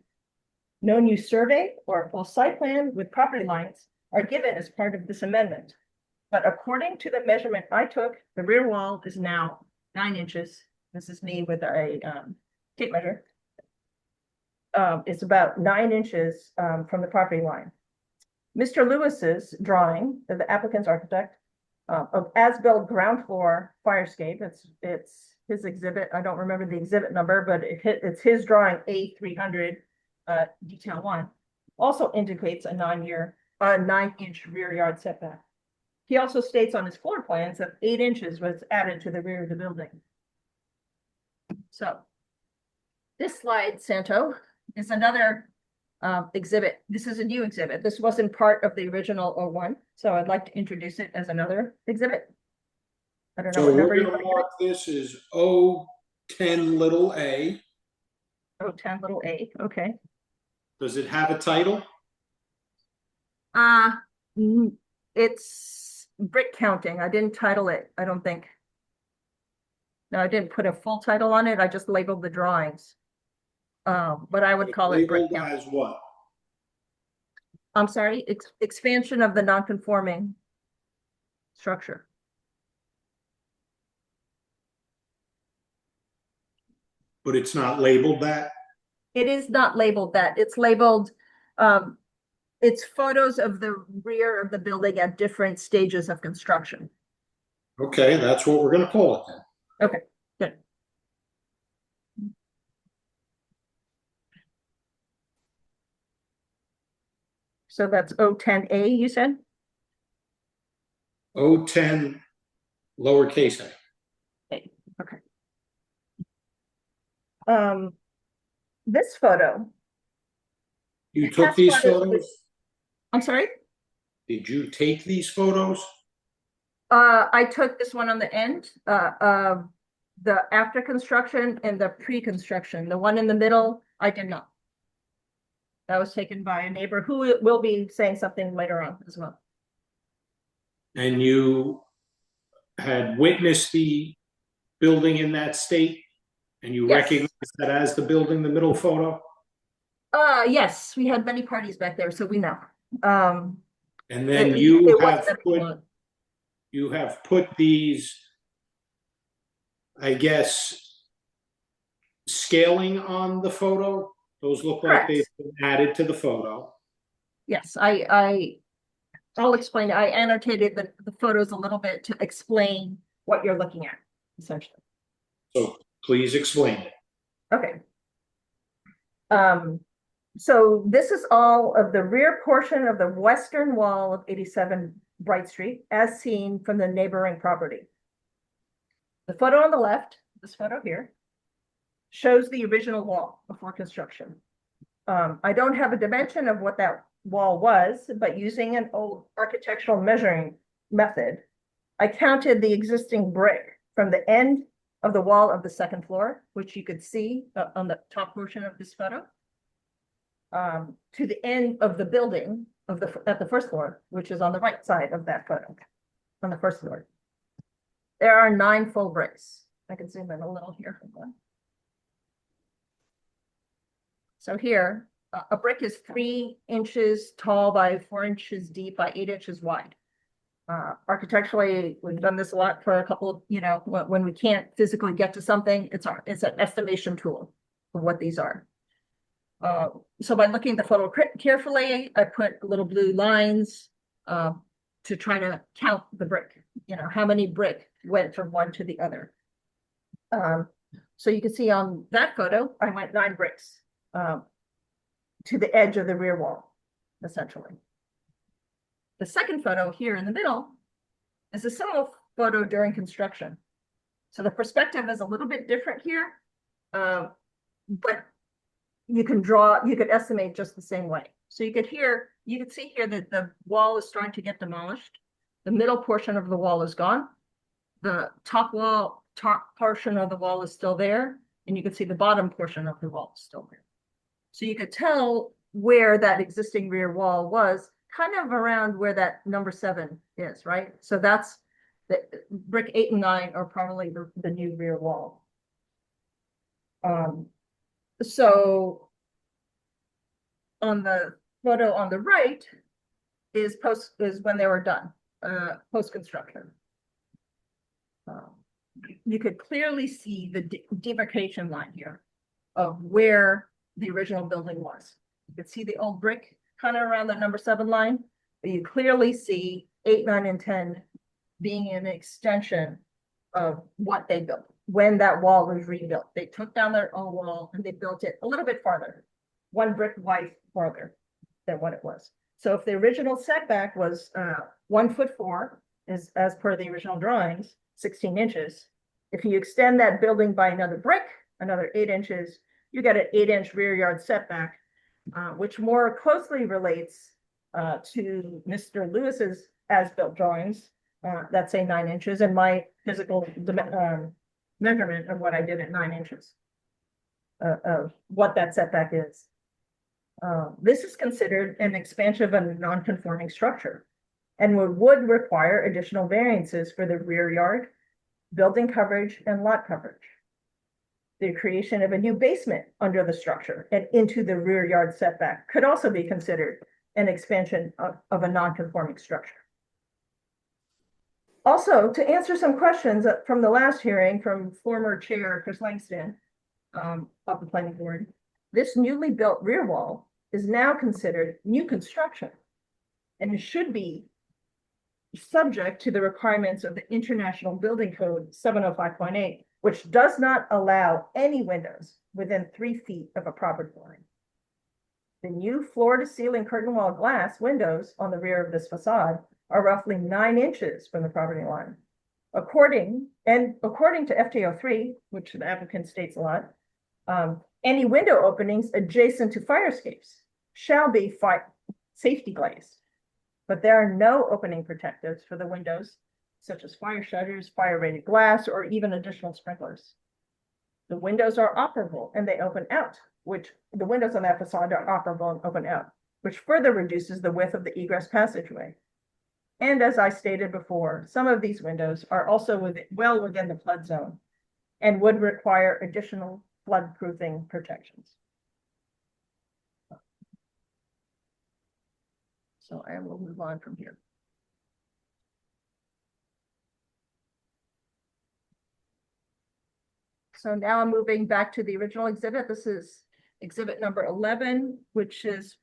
No new survey or full site plan with property lines are given as part of this amendment. But according to the measurement I took, the rear wall is now 9 inches. This is me with a tape measure. It's about 9 inches from the property line. Mr. Lewis's drawing, the applicant's architect, of as-built ground floor fire escape, it's his exhibit. I don't remember the exhibit number, but it's his drawing A300 detail 1. Also indicates a 9-inch rear yard setback. He also states on his floor plans that 8 inches was added to the rear of the building. So this slide, Santo, is another exhibit. This is a new exhibit. This wasn't part of the original 01, so I'd like to introduce it as another exhibit. I don't know. So we're going to mark this as O10 little a. O10 little a, okay. Does it have a title? It's brick counting. I didn't title it, I don't think. No, I didn't put a full title on it. I just labeled the drawings. But I would call it brick counting. As what? I'm sorry, expansion of the non-conforming structure. But it's not labeled that? It is not labeled that. It's labeled, it's photos of the rear of the building at different stages of construction. Okay, that's what we're going to call it then. Okay, good. So that's O10A, you said? O10 lowercase a. Okay. This photo. You took these photos? I'm sorry? Did you take these photos? I took this one on the end, the after construction and the pre-construction. The one in the middle, I did not. That was taken by a neighbor who will be saying something later on as well. And you had witnessed the building in that state, and you Yes. recognize that as the building, the middle photo? Yes, we had many parties back there, so we know. And then it you was have minimal. put these, I guess, scaling on the photo. Those look like they've been added to the photo. Yes, I'll explain. I annotated the photos a little bit to explain what you're looking at, essentially. So please explain it. Okay. So this is all of the rear portion of the western wall of 87 Bright Street, as seen from the neighboring property. The photo on the left, this photo here, shows the original wall before construction. I don't have a dimension of what that wall was, but using an old architectural measuring method, I counted the existing brick from the end of the wall of the second floor, which you could see on the top portion of this photo, to the end of the building at the first floor, which is on the right side of that photo, on the first floor. There are 9 full bricks. I can zoom in a little here. So here, a brick is 3 inches tall by 4 inches deep by 8 inches wide. Architecturally, we've done this a lot for a couple of, when we can't physically get to something, it's an estimation tool of what these are. So by looking at the photo carefully, I put little blue lines to try to count the brick, how many brick went from one to the other. So you can see on that photo, I went 9 bricks to the edge of the rear wall, essentially. The second photo here in the middle is a similar photo during construction. So the perspective is a little bit different here, but you could estimate just the same way. So you could see here that the wall is starting to get demolished. The middle portion of the wall is gone. The top portion of the wall is still there, and you can see the bottom portion of the wall is still there. So you could tell where that existing rear wall was, kind of around where that number 7 is, right? So that's the brick 8 and 9 are probably the new rear wall. So on the photo on the right is when they were done, post-construction. You could clearly see the demarcation line here of where the original building was. You could see the old brick kind of around the number 7 line, but you clearly see 8, 9, and 10 being an extension of what they built when that wall was rebuilt. They took down their own wall and they built it a little bit farther, 1 brick wide farther than what it was. So if the original setback was 1'4", as per the original drawings, 16 inches, if you extend that building by another brick, another 8 inches, you get an 8-inch rear yard setback, which more closely relates to Mr. Lewis's as-built drawings that say 9 inches, and my physical measurement of what I did at 9 inches of what that setback is. This is considered an expansion of a non-conforming structure and would require additional variances for the rear yard, building coverage, and lot coverage. The creation of a new basement under the structure and into the rear yard setback could also be considered an expansion of a non-conforming structure. Also, to answer some questions from the last hearing from former Chair Chris Langston of the Planning Board, this newly built rear wall is now considered new construction, and it should be subject to the requirements of the International Building Code 705.8, which does not allow any windows within 3 feet of a property line. The new floor-to-ceiling curtain wall glass windows on the rear of this facade are roughly 9 inches from the property line. According to FT03, which the applicant states a lot, any window openings adjacent to fire escapes shall be safety glazed, but there are no opening protectives for the windows such as fire shutters, fire-rated glass, or even additional sprinklers. The windows are operable and they open out, which the windows on that facade are operable and open out, which further reduces the width of the egress passageway. And as I stated before, some of these windows are also well within the flood zone and would require additional flood-proofing protections. So I will move on from here. So now I'm moving back to the original exhibit. This is exhibit number 11, which is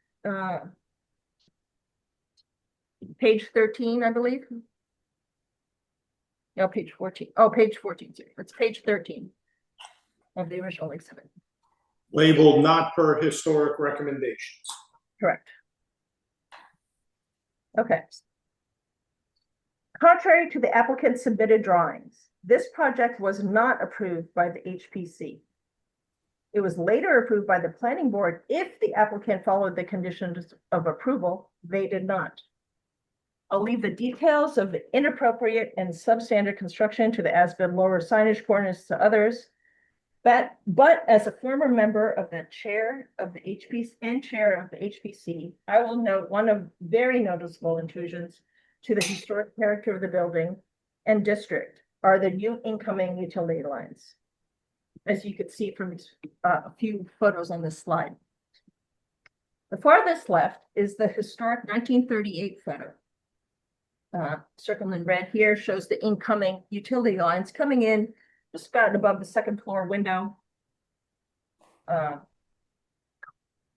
page 13, I believe. No, page 14. Oh, page 14. Sorry. It's page 13 of the original exhibit. Labeled not per historic recommendations. Correct. Okay. Contrary to the applicant's submitted drawings, this project was not approved by the HPC. It was later approved by the planning board if the applicant followed the conditions of approval. They did not. I'll leave the details of the inappropriate and substandard construction to the as-built lower signage corners to others. But as a former member of the chair of the HPC and chair of the HPC, I will note one of very noticeable intrusions to the historic character of the building and district are the new incoming utility lines, as you could see from a few photos on this slide. The farthest left is the historic 1938 photo. Circled in red here shows the incoming utility lines coming in just about above the second floor window, and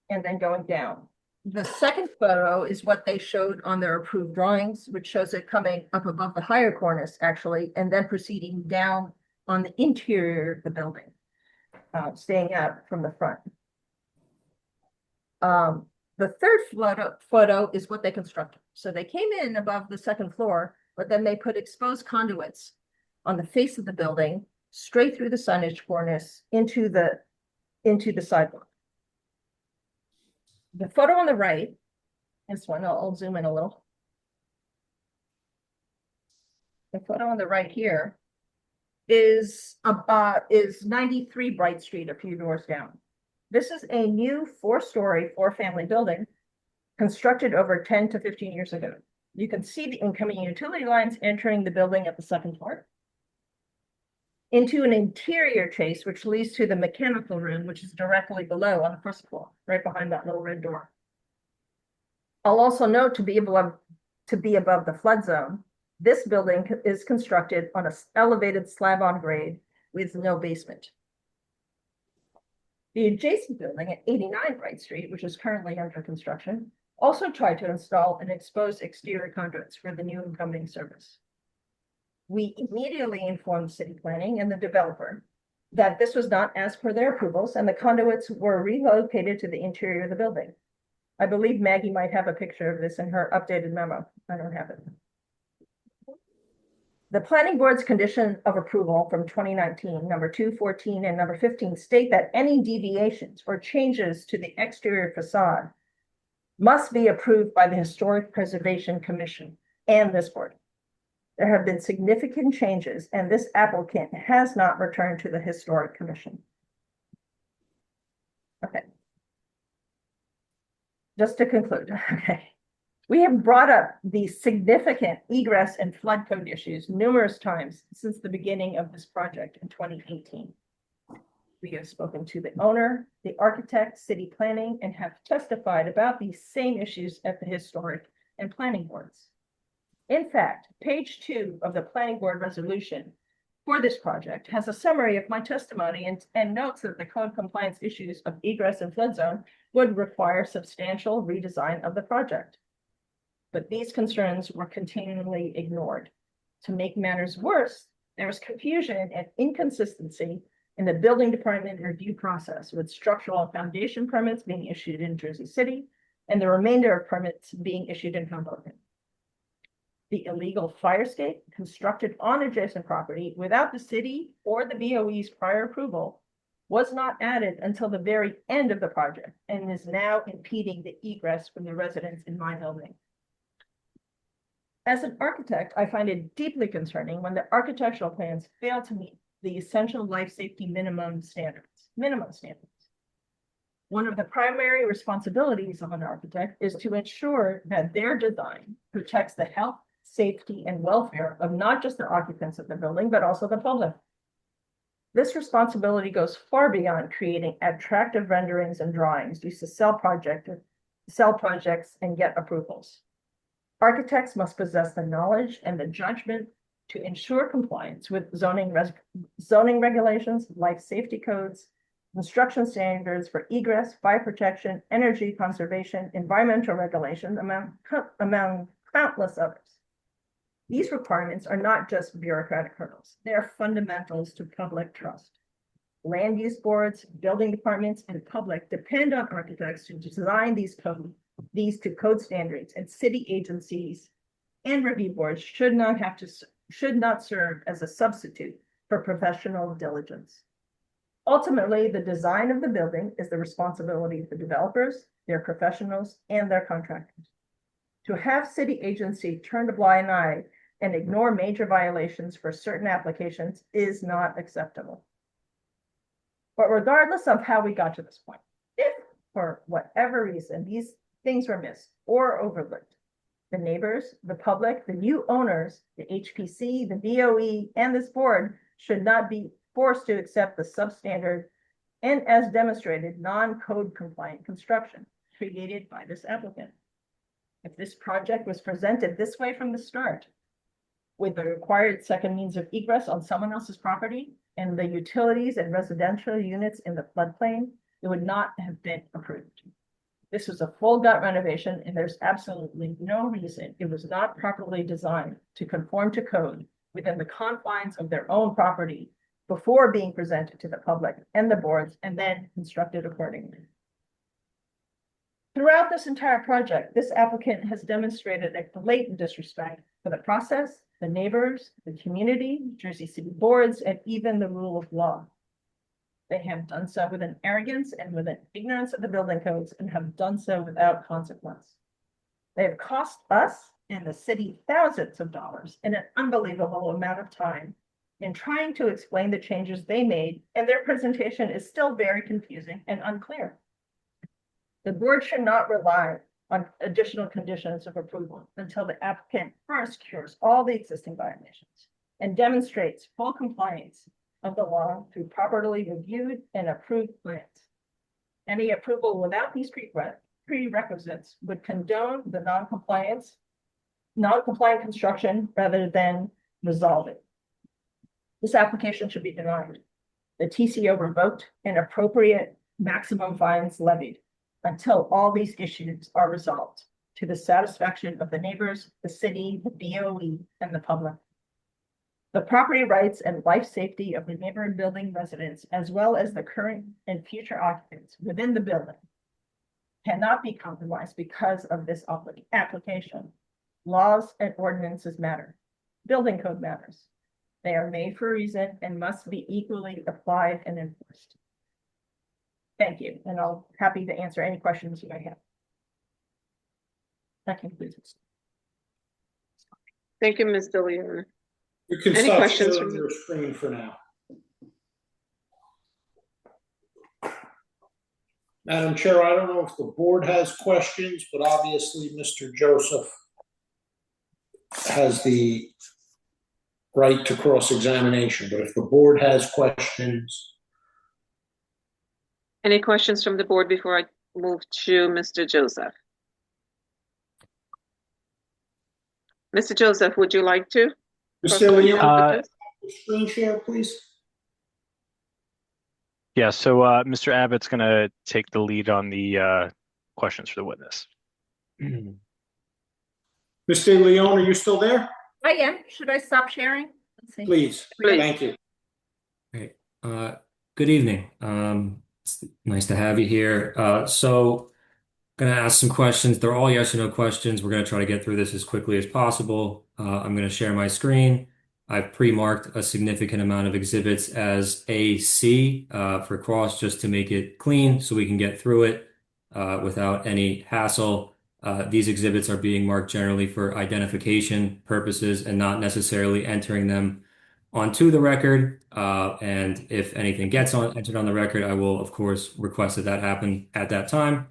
then going down. The second photo is what they showed on their approved drawings, which shows it coming up above the higher cornice, actually, and then proceeding down on the interior of the building, staying out from the front. The third photo is what they constructed. So they came in above the second floor, but then they put exposed conduits on the face of the building, straight through the signage cornice into the sidewalk. The photo on the right, this one, I'll zoom in a little. The photo on the right here is 93 Bright Street, a few doors down. This is a new 4-story, 4-family building constructed over 10 to 15 years ago. You can see the incoming utility lines entering the building at the second floor into an interior chase, which leads to the mechanical room, which is directly below on the first floor, right behind that little red door. I'll also note to be above the flood zone, this building is constructed on an elevated slab on grade with no basement. The adjacent building at 89 Bright Street, which is currently under construction, also tried to install an exposed exterior conduits for the new incoming service. We immediately informed city planning and the developer that this was not as per their approvals and the conduits were relocated to the interior of the building. I believe Maggie might have a picture of this in her updated memo. I don't have it. The planning board's condition of approval from 2019, number 214 and number 15 state that any deviations or changes to the exterior facade must be approved by the Historic Preservation Commission and this board. There have been significant changes and this applicant has not returned to the Historic Commission. Okay. Just to conclude, okay. We have brought up the significant egress and flood code issues numerous times since the beginning of this project in 2018. We have spoken to the owner, the architect, city planning, and have testified about these same issues at the historic and planning boards. In fact, page 2 of the planning board resolution for this project has a summary of my testimony and notes that the code compliance issues of egress and flood zone would require substantial redesign of the project. But these concerns were continually ignored. To make matters worse, there was confusion and inconsistency in the building department review process, with structural and foundation permits being issued in Jersey City and the remainder of permits being issued in Hoboken. The illegal fire escape constructed on adjacent property without the city or the BOE's prior approval was not added until the very end of the project and is now impeding the egress from the residents in my building. As an architect, I find it deeply concerning when the architectural plans fail to meet the essential life safety minimum standards. One of the primary responsibilities of an architect is to ensure that their design protects the health, safety, and welfare of not just the occupants of the building, but also the public. This responsibility goes far beyond creating attractive renderings and drawings used to sell projects and get approvals. Architects must possess the knowledge and the judgment to ensure compliance with zoning regulations, life safety codes, construction standards for egress, fire protection, energy conservation, environmental regulation, among countless others. These requirements are not just bureaucratic hurdles. They are fundamentals to public trust. Land use boards, building departments, and public depend on architects to design these to code standards, and city agencies and review boards should not serve as a substitute for professional diligence. Ultimately, the design of the building is the responsibility of the developers, their professionals, and their contractors. To have city agency turn a blind eye and ignore major violations for certain applications is not acceptable. But regardless of how we got to this point, if for whatever reason these things were missed or overlooked, the neighbors, the public, the new owners, the HPC, the DOE, and this board should not be forced to accept the substandard and, as demonstrated, non-code compliant construction created by this applicant. If this project was presented this way from the start, with the required second means of egress on someone else's property and the utilities and residential units in the floodplain, it would not have been approved. This was a full gut renovation, and there's absolutely no reason it was not properly designed to conform to code within the confines of their own property before being presented to the public and the boards, and then constructed accordingly. Throughout this entire project, this applicant has demonstrated a blatant disrespect for the process, the neighbors, the community, Jersey City boards, and even the rule of law. They have done so with an arrogance and with an ignorance of the building codes, and have done so without consequence. They have cost us and the city thousands of dollars and an unbelievable amount of time in trying to explain the changes they made, and their presentation is still very confusing and unclear. The board should not rely on additional conditions of approval until the applicant first cures all the existing violations and demonstrates full compliance of the law through properly reviewed and approved plans. Any approval without these prerequisites would condone the non-compliant construction rather than resolve it. This application should be denied, the TCO revoked, and appropriate maximum fines levied until all these issues are resolved to the satisfaction of the neighbors, the city, the DOE, and the public. The property rights and life safety of the neighboring building residents, as well as the current and future occupants within the building, cannot be compromised because of this application. Laws and ordinances matter. Building code matters. They are made for a reason and must be equally applied and enforced. Thank you, and I'll be happy to answer any questions you may have. That concludes it. Thank you, Ms. DeLeon. You can Any stop questions sharing from your screen for now. Madam Chair, I don't know if the board has questions, but obviously Mr. Joseph has the right to cross-examination, but if the board has questions. Any questions from the board before I move to Mr. Joseph? Mr. Joseph, would you like to? Mr. Leon, screen share, please. Yeah, so Mr. Abbott's going to take the lead on the questions for the witness. Mr. Leon, are you still there? I am. Should I stop sharing? Let's see. Please. Thank you. Great. Good evening. It's nice to have you here. So I'm going to ask some questions. They're all yes or no questions. We're going to try to get through this as quickly as possible. I'm going to share my screen. I've pre-marked a significant amount of exhibits as AC for cross, just to make it clean so we can get through it without any hassle. These exhibits are being marked generally for identification purposes and not necessarily entering them onto the record. And if anything gets entered on the record, I will, of course, request that that happen at that time.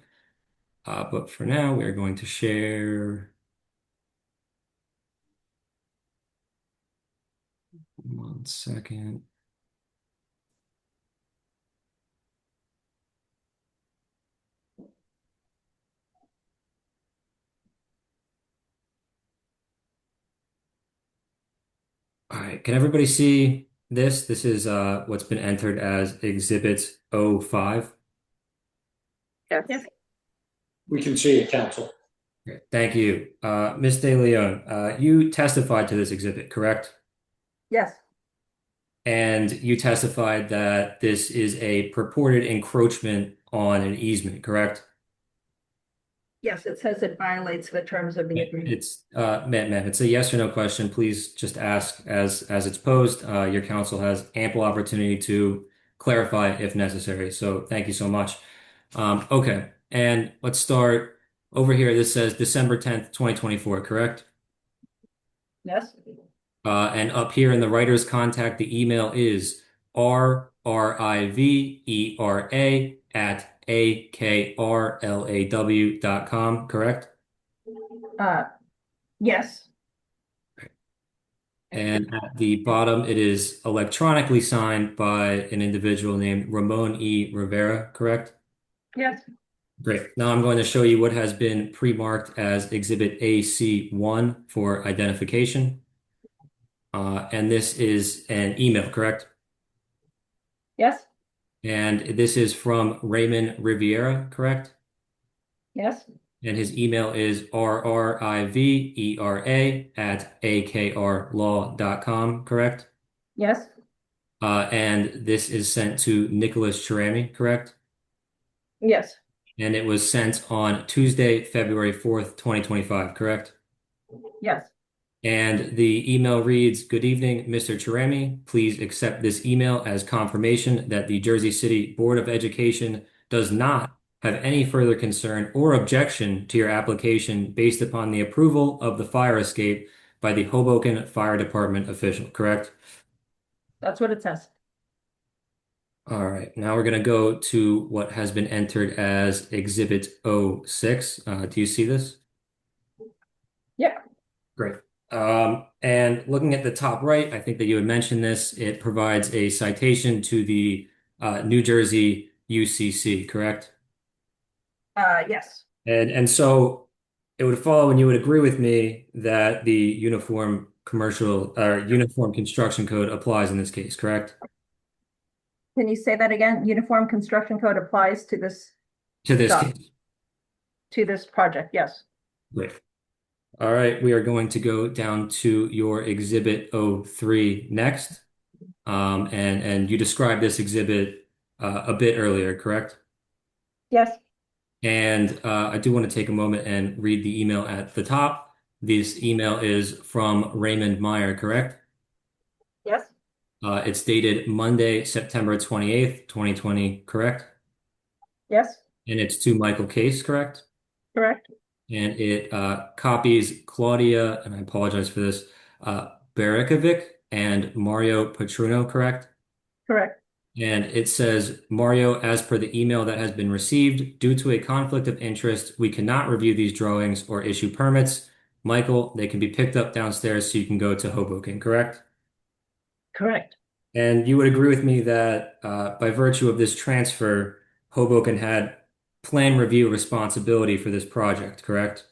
But for now, we are going to share. 1 second. All right, can everybody see this? This is what's been entered as Exhibit 05. Yes. We can see it, counsel. Great, thank you. Ms. De Leon, you testified to this exhibit, correct? Yes, And you testified that this is a purported encroachment on an easement, correct? yes, it says it violates the terms of the agreement. It's ma'am, it's a yes or no question. Please just ask as it's posed. Your counsel has ample opportunity to clarify if necessary. So thank you so much. Okay, and let's start over here. This says December 10th, 2024, correct? Yes, And up here in the writer's contact, the email is rrivera@akrlaw.com, correct? yes, And at the bottom, it is electronically signed by an individual named Ramon E. Rivera, correct? yes, Great. Now I'm going to show you what has been pre-marked as Exhibit AC1 for identification. And this is an email, correct? yes, And this is from Raymond Riviera, correct? yes, And his email is rrivera@akrlaw.com, correct? yes, And this is sent to Nicholas Cherami, correct? yes, And it was sent on Tuesday, February 4th, 2025, correct? yes, And the email reads, "Good evening, Mr. Cherami. Please accept this email as confirmation that the Jersey City Board of Education does not have any further concern or objection to your application based upon the approval of the fire escape by the Hoboken Fire Department official," correct? that's what it says. All right, now we're going to go to what has been entered as Exhibit 06. Do you see this? Yeah, Great. And looking at the top right, I think that you had mentioned this. It provides a citation to the New Jersey UCC, correct? yes, And so it would follow, and you would agree with me that the Uniform Construction Code applies in this case, correct? can you say that again? Uniform Construction Code applies to this, To this Stop. case. to this project, yes, Great. All right, we are going to go down to your Exhibit 03 next. And you described this exhibit a bit earlier, correct? yes, And I do want to take a moment and read the email at the top. This email is from Raymond Meyer, correct? yes, It's dated Monday, September 28th, 2020, correct? yes, And it's to Michael Case, correct? correct, And it copies Claudia, and I apologize for this, Berikovic and Mario Petruno, correct? correct, And it says, "Mario, as per the email that has been received, due to a conflict of interest, we cannot review these drawings or issue permits. Michael, they can be picked up downstairs so you can go to Hoboken," correct? correct. And you would agree with me that by virtue of this transfer, Hoboken had plan review responsibility for this project, correct?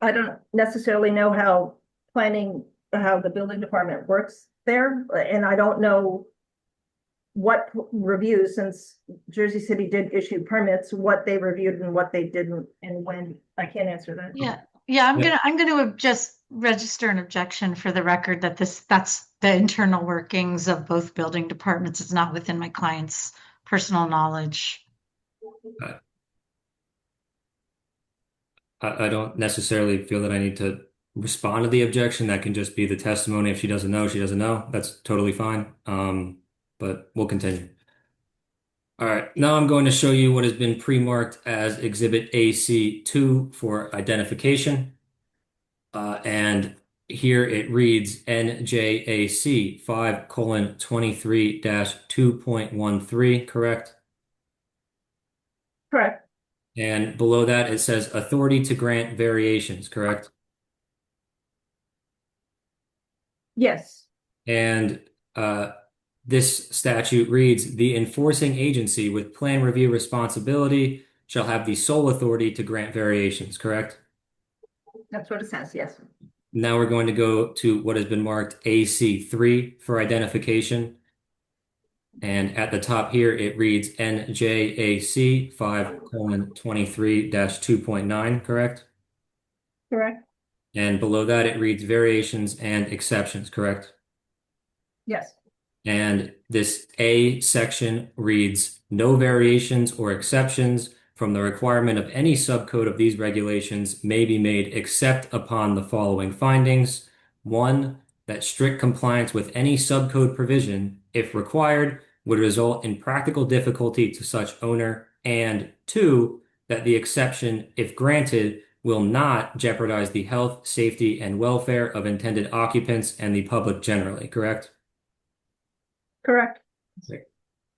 I don't necessarily know how the building department works there, and I don't know what reviews, since Jersey City did issue permits, what they reviewed and what they didn't, and when. I can't answer that. Yeah, I'm gonna just register an objection for the record that that's the internal workings of both building departments. It's not within my client's personal knowledge. I don't necessarily feel that I need to respond to the objection. That can just be the testimony. If she doesn't know, she doesn't know. That's totally fine. But we'll continue. All right, now I'm going to show you what has been pre-marked as Exhibit AC2 for identification. And here it reads NJAC 5:23-2.13, correct? Correct. And below that, it says authority to grant variations, correct? Yes. And this statute reads, the enforcing agency with plan review responsibility shall have the sole authority to grant variations, correct? That's what it says, yes. Now we're going to go to what has been marked AC3 for identification. And at the top here, it reads NJAC 5:23-2.9, correct? Correct. And below that, it reads variations and exceptions, correct? Yes. And this A section reads no variations or exceptions from the requirement of any subcode of these regulations may be made except upon the following findings. One, that strict compliance with any subcode provision, if required, would result in practical difficulty to such owner. And two, that the exception, if granted, will not jeopardize the health, safety, and welfare of intended occupants and the public generally, correct? Correct.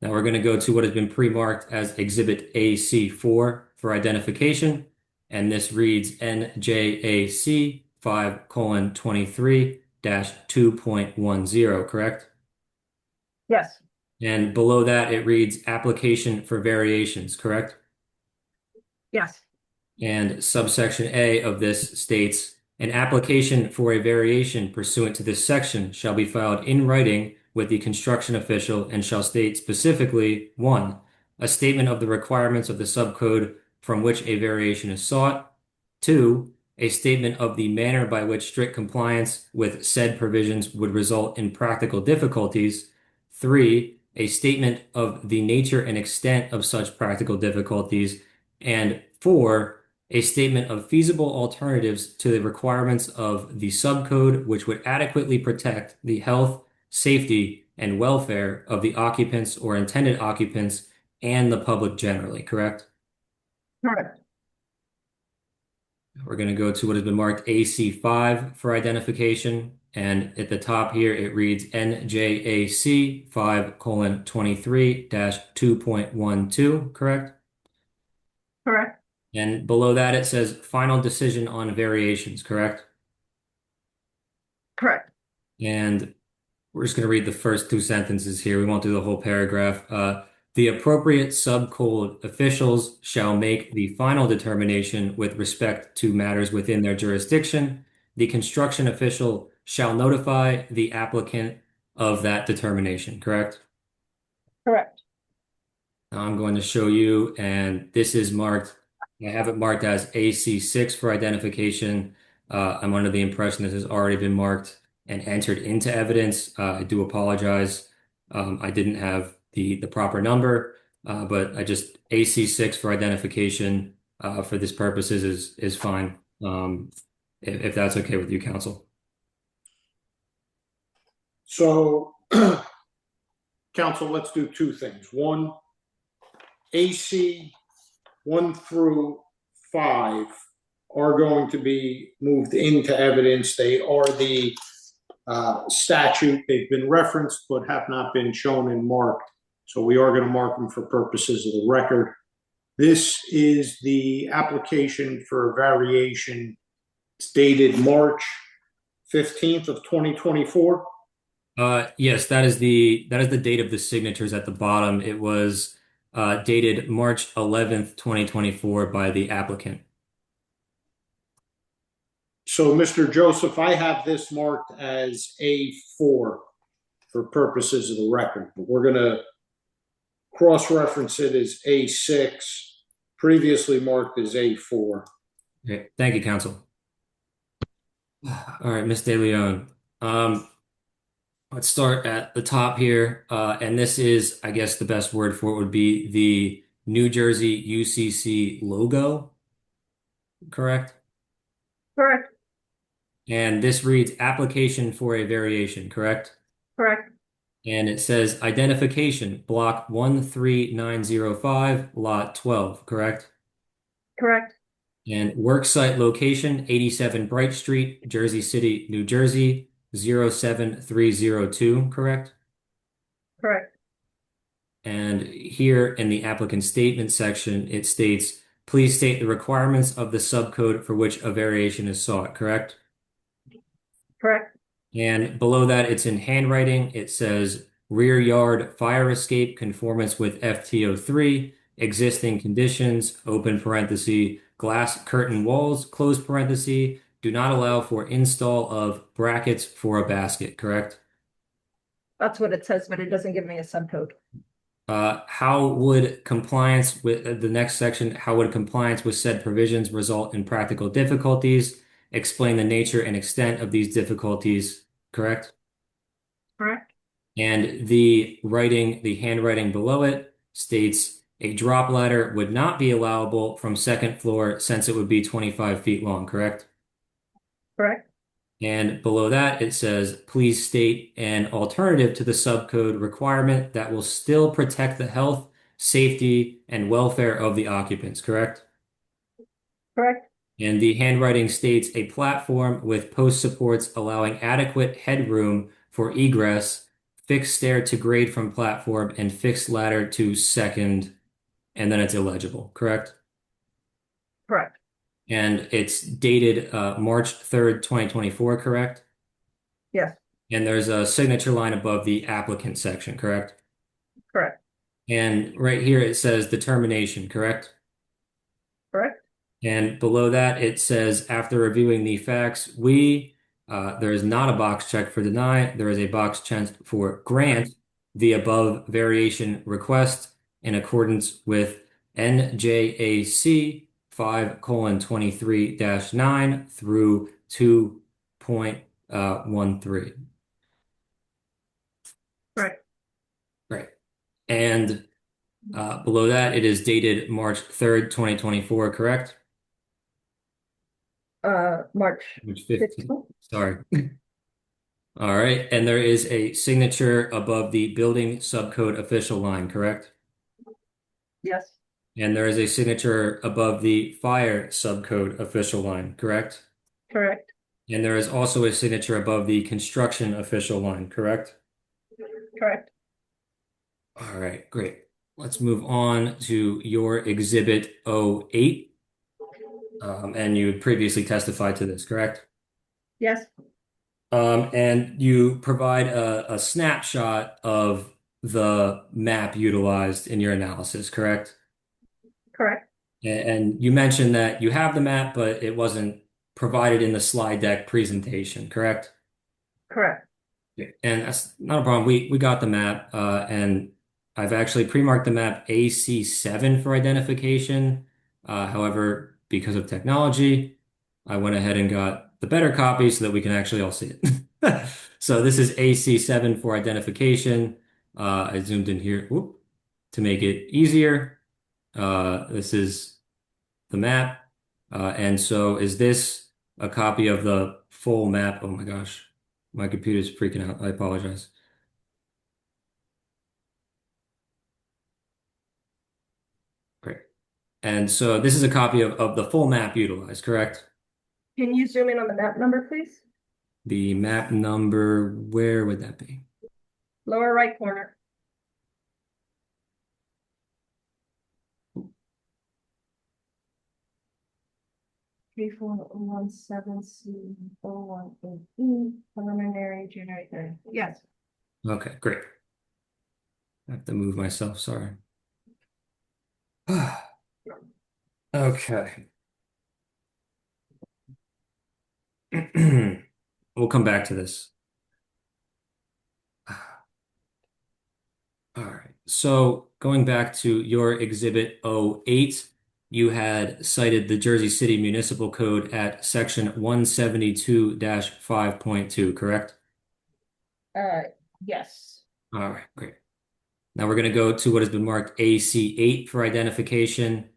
Now we're going to go to what has been pre-marked as Exhibit AC4 for identification, and this reads NJAC 5:23-2.10, correct? Yes. And below that, it reads application for variations, correct? Yes. And subsection A of this states, an application for a variation pursuant to this section shall be filed in writing with the construction official and shall state specifically, one, a statement of the requirements of the subcode from which a variation is sought. Two, a statement of the manner by which strict compliance with said provisions would result in practical difficulties. Three, a statement of the nature and extent of such practical difficulties. And four, a statement of feasible alternatives to the requirements of the subcode which would adequately protect the health, safety, and welfare of the occupants or intended occupants and the public generally, correct? Correct. We're going to go to what has been marked AC5 for identification. And at the top here, it reads NJAC 5:23-2.12, correct? Correct. And below that, it says final decision on variations, correct? Correct. And we're just going to read the first two sentences here. We won't do the whole paragraph. The appropriate subcode officials shall make the final determination with respect to matters within their jurisdiction. The construction official shall notify the applicant of that determination, correct? Correct. Now I'm going to show you, and this is marked, I have it marked as AC6 for identification. I'm under the impression this has already been marked and entered into evidence. I do apologize. I didn't have the proper number, but I just AC6 for identification for this purposes is fine. If that's okay with you, counsel. So, counsel, let's do two things. One, AC 1 through 5 are going to be moved into evidence. They are the statute. They've been referenced but have not been shown and marked. So we are going to mark them for purposes of the record. This is the application for variation. It's dated March 15th of 2024. Yes, that is the date of the signatures at the bottom. It was dated March 11th, 2024 by the applicant. So, Mr. Joseph, I have this marked as A4 for purposes of the record, but we're going to cross-reference it as A6, previously marked as A4. Okay, thank you, counsel. All right, Ms. De Leon. Let's start at the top here, and this is, I guess the best word for it would be the New Jersey UCC logo, correct? Correct. And this reads application for a variation, correct? Correct. And it says identification, block 13905, lot 12, correct? Correct. And worksite location, 87 Bright Street, Jersey City, New Jersey, 07302, correct? Correct. And here in the applicant statement section, it states, please state the requirements of the subcode for which a variation is sought, correct? Correct. And below that, it's in handwriting. It says rear yard fire escape conformance with FT03, existing conditions, open parenthesis, glass curtain walls, close parenthesis, do not allow for install of brackets for a basket, correct? That's what it says, but it doesn't give me a subcode. How would compliance with the next section, how would compliance with said provisions result in practical difficulties? Explain the nature and extent of these difficulties, correct? Correct. And the handwriting below it states a drop ladder would not be allowable from second floor since it would be 25 feet long, correct? Correct. And below that, it says, please state an alternative to the subcode requirement that will still protect the health, safety, and welfare of the occupants, correct? Correct. And the handwriting states a platform with post supports allowing adequate headroom for egress, fixed stair to grade from platform, and fixed ladder to second, and then it's illegible, correct? Correct. And it's dated March 3rd, 2024, correct? Yes. And there's a signature line above the applicant section, correct? Correct. And right here it says determination, correct? Correct. And below that it says, after reviewing the facts, there is not a box check for deny, there is a box check for grant the above variation request in accordance with NJAC 5:23-9 through 2.13. Right. Right. And below that, it is dated March 3rd, 2024, correct? March 15th. Sorry. All right. And there is a signature above the building subcode official line, correct? Yes. And there is a signature above the fire subcode official line, correct? Correct. And there is also a signature above the construction official line, correct? Correct. All right, great. Let's move on to your Exhibit 08. And you previously testified to this, correct? Yes. And you provide a snapshot of the map utilized in your analysis, correct? Correct. And you mentioned that you have the map, but it wasn't provided in the slide deck presentation, correct? Correct. And that's not a problem. We got the map, and I've actually pre-marked the map AC7 for identification. However, because of technology, I went ahead and got the better copy so that we can actually all see it. So this is AC7 for identification. I zoomed in here to make it easier. This is the map. And so is this a copy of the full map? Oh my gosh, my computer's freaking out. I apologize. Great. And so this is a copy of the full map utilized, correct? Can you zoom in on the map number, please? The map number, where would that be? Lower right corner. Three four one seven C 418 preliminary January 3rd. Yes. Okay, great. I have to move myself, sorry. Okay. We'll come back to this. All right. So going back to your Exhibit 08, you had cited the Jersey City Municipal Code at section 172-5.2, correct? Yes. All right, great. Now we're going to go to what has been marked AC8 for identification.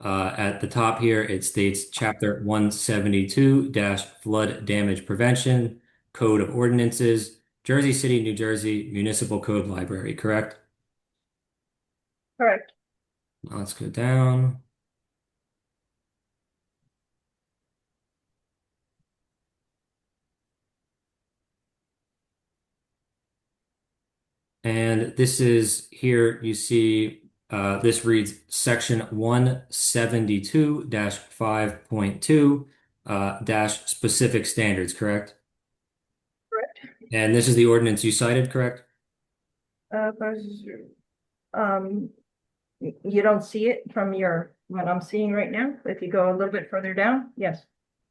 At the top here, it states Chapter 172-Flood Damage Prevention, Code of Ordinances. Jersey City, New Jersey Municipal Code Library, correct? Correct. Now let's go down. And this is here, you see, this reads section 172-5.2 dash specific standards, correct? Correct. And this is the ordinance you cited, correct? You don't see it from what I'm seeing right now. If you go a little bit further down, yes.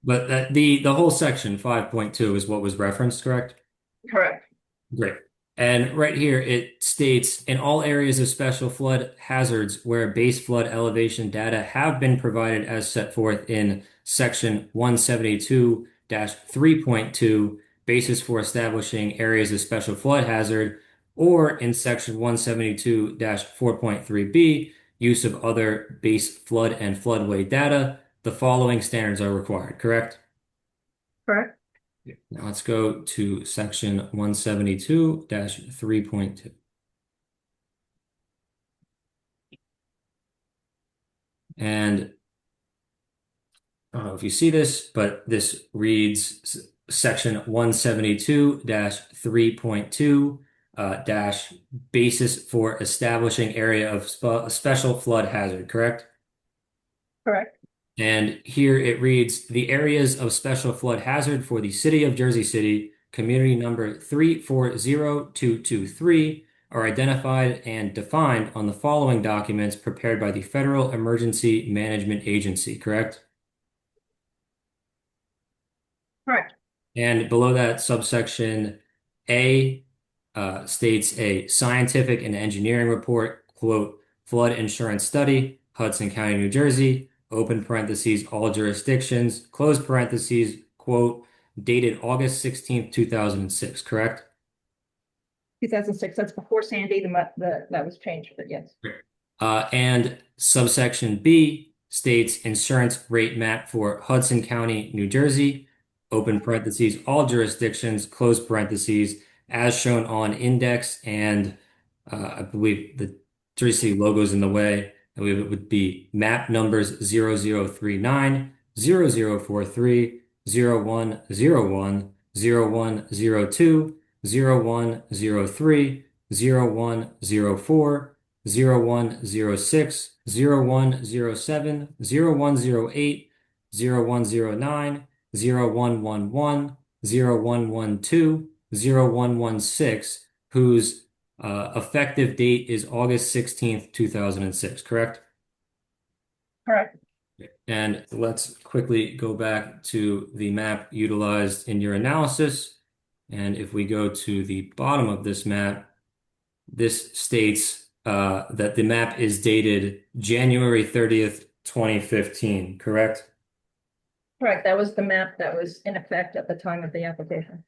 But the whole section 5.2 is what was referenced, correct? Correct. Great. And right here it states in all areas of special flood hazards where base flood elevation data have been provided as set forth in section 172-3.2, basis for establishing areas of special flood hazard, or in section 172-4.3b, use of other base flood and floodway data, the following standards are required, correct? Correct. Now let's go to section 172-3.2. And I don't know if you see this, but this reads section 172-3.2 dash basis for establishing area of special flood hazard, correct? Correct. And here it reads, the areas of special flood hazard for the city of Jersey City, community number 340223, are identified and defined on the following documents prepared by the Federal Emergency Management Agency, correct? Correct. And below that, subsection A states a scientific and engineering report, quote, flood insurance study, Hudson County, New Jersey, open parentheses, all jurisdictions, close parentheses, quote, dated August 16th, 2006, correct? 2006, that's before Sandy, that was changed, but yes. And subsection B states insurance rate map for Hudson County, New Jersey, open parentheses, all jurisdictions, close parentheses, as shown on index, and I believe the Jersey City logo is in the way. I believe it would be map numbers 0039, 0043, 0101, 0102, 0103, 0104, 0106, 0107, 0108, 0109, 0111, 0112, 0116, whose effective date is August 16th, 2006, correct? Correct. And let's quickly go back to the map utilized in your analysis. And if we go to the bottom of this map, this states that the map is dated January 30th, 2015, correct? Correct. That was the map that was in effect at the time of the application.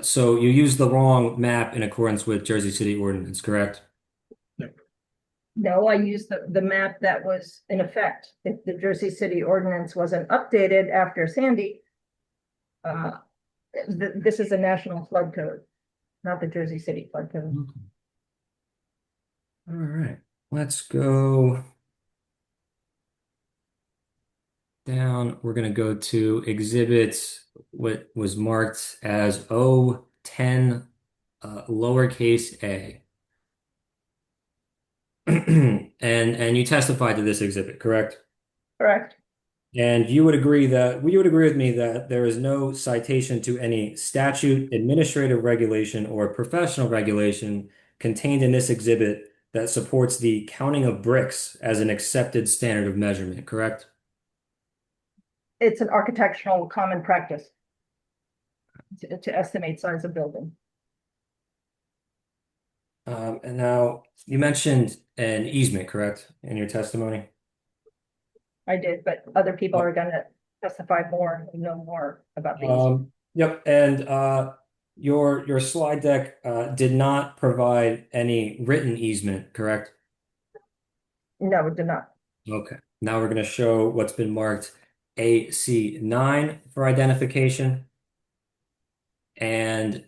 So you used the wrong map in accordance with Jersey City ordinance, correct? No, I used the map that was in effect. If the Jersey City ordinance wasn't updated after Sandy, this is a national flood code, not the Jersey City flood code. All right, let's go down. We're going to go to exhibits, what was marked as O10 lowercase a. And you testified to this exhibit, correct? Correct. And you would agree with me that there is no citation to any statute, administrative regulation, or professional regulation contained in this exhibit that supports the counting of bricks as an accepted standard of measurement, correct? It's an architectural common practice to estimate size of building. And now you mentioned an easement, correct, in your testimony? I did, but other people are going to testify more and know more about these. Yep, and your slide deck did not provide any written easement, correct? No, it did not. Okay, now we're going to show what's been marked AC9 for identification. And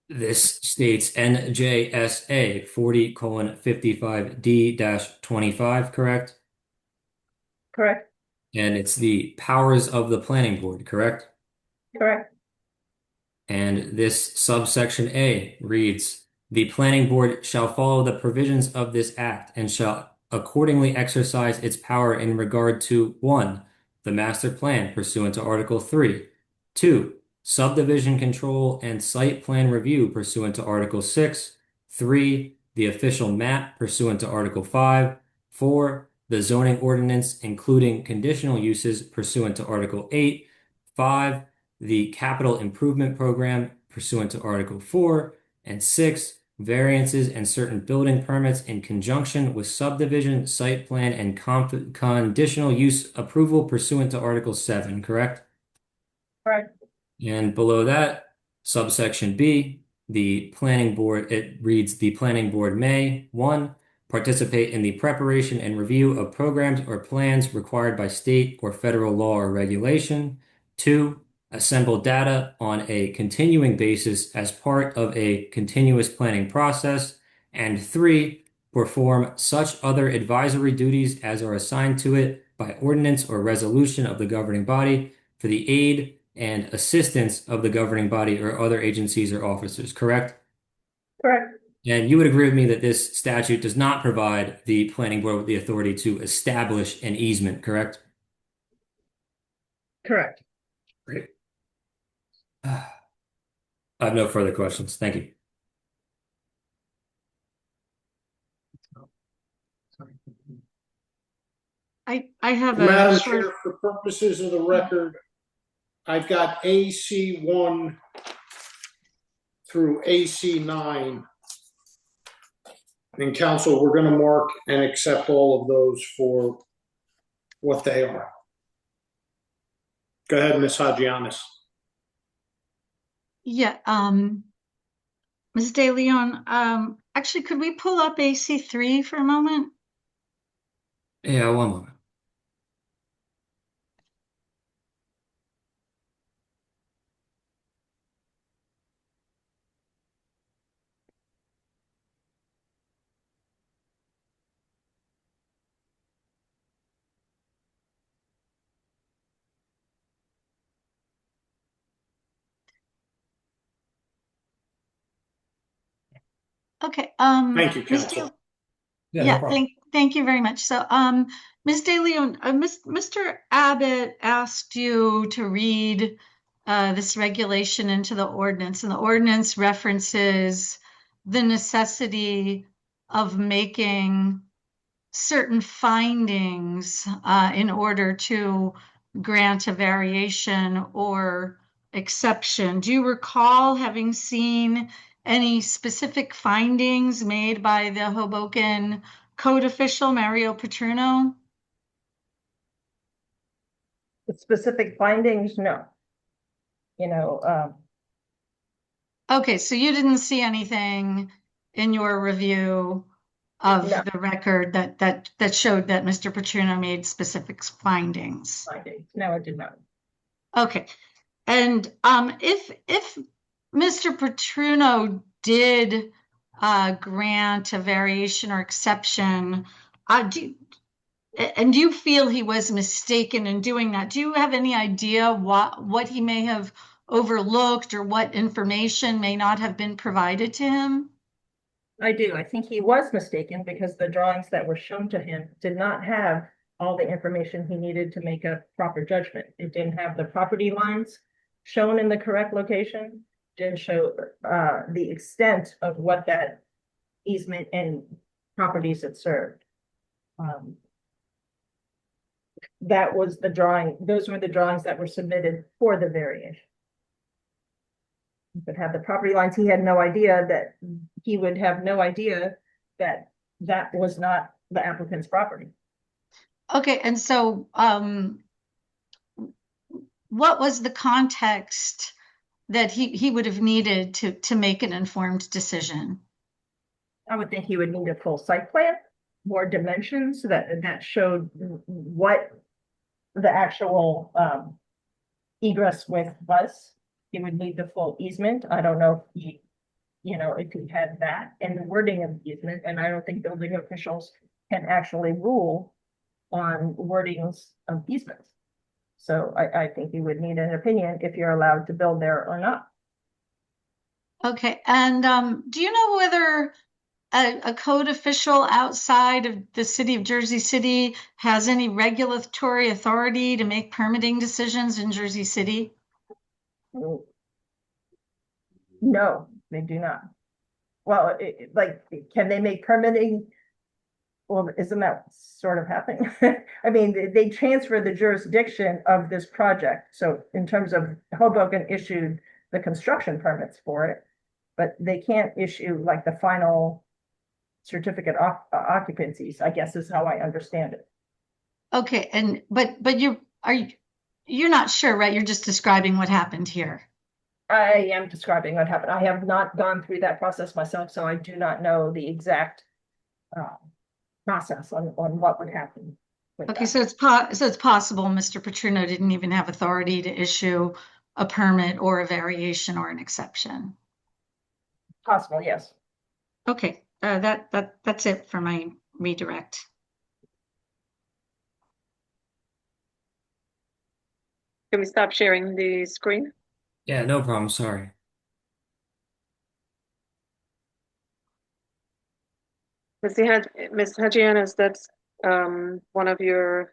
This states NJSA 40:55D-25, correct? Correct. And it's the powers of the planning board, correct? Correct. And this subsection A reads, the planning board shall follow the provisions of this act and shall accordingly exercise its power in regard to 1, the master plan pursuant to Article 3, 2, subdivision control and site plan review pursuant to Article 6, 3, the official map pursuant to Article 5, 4, the zoning ordinance including conditional uses pursuant to Article 8, 5, the capital improvement program pursuant to Article 4, and 6, variances and certain building permits in conjunction with subdivision, site plan, and conditional use approval pursuant to Article 7, correct? Correct. And below that, subsection B, the planning board, it reads, the planning board may, 1, participate in the preparation and review of programs or plans required by state or federal law or regulation. 2, assemble data on a continuing basis as part of a continuous planning process. And 3, perform such other advisory duties as are assigned to it by ordinance or resolution of the governing body for the aid and assistance of the governing body or other agencies or officers, correct? Correct. And you would agree with me that this statute does not provide the planning board with the authority to establish an easement, correct? Correct. Great. I have no further questions. Thank you. I have a Madam short. Chair, for purposes of the record, I've got AC1 through AC9. And council, we're going to mark and accept all of those for what they are. Go ahead, Ms. Hajianis. Yeah, Ms. De Leon, actually, could we pull up AC3 for a moment? Yeah, one moment. Okay. Thank you, Ms. counsel. Yeah, thank you very much. So, Ms. De Leon, Mr. Abbott asked you to read this regulation into the ordinance, and the ordinance references the necessity of making certain findings in order to grant a variation or exception. Do you recall having seen any specific findings made by the Hoboken code official, Mario Petruno? The specific findings, no. You know, Okay, so you didn't see anything in your review of No. the record that showed that Mr. Petruno made specific findings? No, I did not. Okay. And if Mr. Petruno did grant a variation or exception, do you feel he was mistaken in doing that? Do you have any idea what he may have overlooked or what information may not have been provided to him? I do. I think he was mistaken because the drawings that were shown to him did not have all the information he needed to make a proper judgment. It didn't have the property lines shown in the correct location, didn't show the extent of what that easement and properties it served. That was the drawing. Those were the drawings that were submitted for the variation. But have the property lines, he had no idea that he would have no idea that that was not the applicant's property. Okay, and so what was the context that he would have needed to make an informed decision? I would think he would need a full site plan, more dimensions that showed what the actual egress width was. He would need the full easement. I don't know if he you know, if he had that and the wording of the easement, and I don't think building officials can actually rule on wordings of easements. So I think you would need an opinion if you're allowed to build there or not. Okay, and do you know whether a code official outside of the city of Jersey City has any regulatory authority to make permitting decisions in Jersey City? No, they do not. Well, can they make permitting? Well, isn't that sort of happening? I mean, they transfer the jurisdiction of this project. So in terms of Hoboken issued the construction permits for it, but they can't issue like the final certificate of occupancies, I guess is how I understand it. Okay, and but you're not sure, right? You're just describing what happened here. I am describing what happened. I have not gone through that process myself, so I do not know the exact process on what would happen. Okay, so it's possible Mr. Petruno didn't even have authority to issue a permit or a variation or an exception. Possible, yes. Okay, that's it for my redirect. Can we stop sharing the screen? Yeah, no problem. Sorry. Ms. Hajianas, that's one of your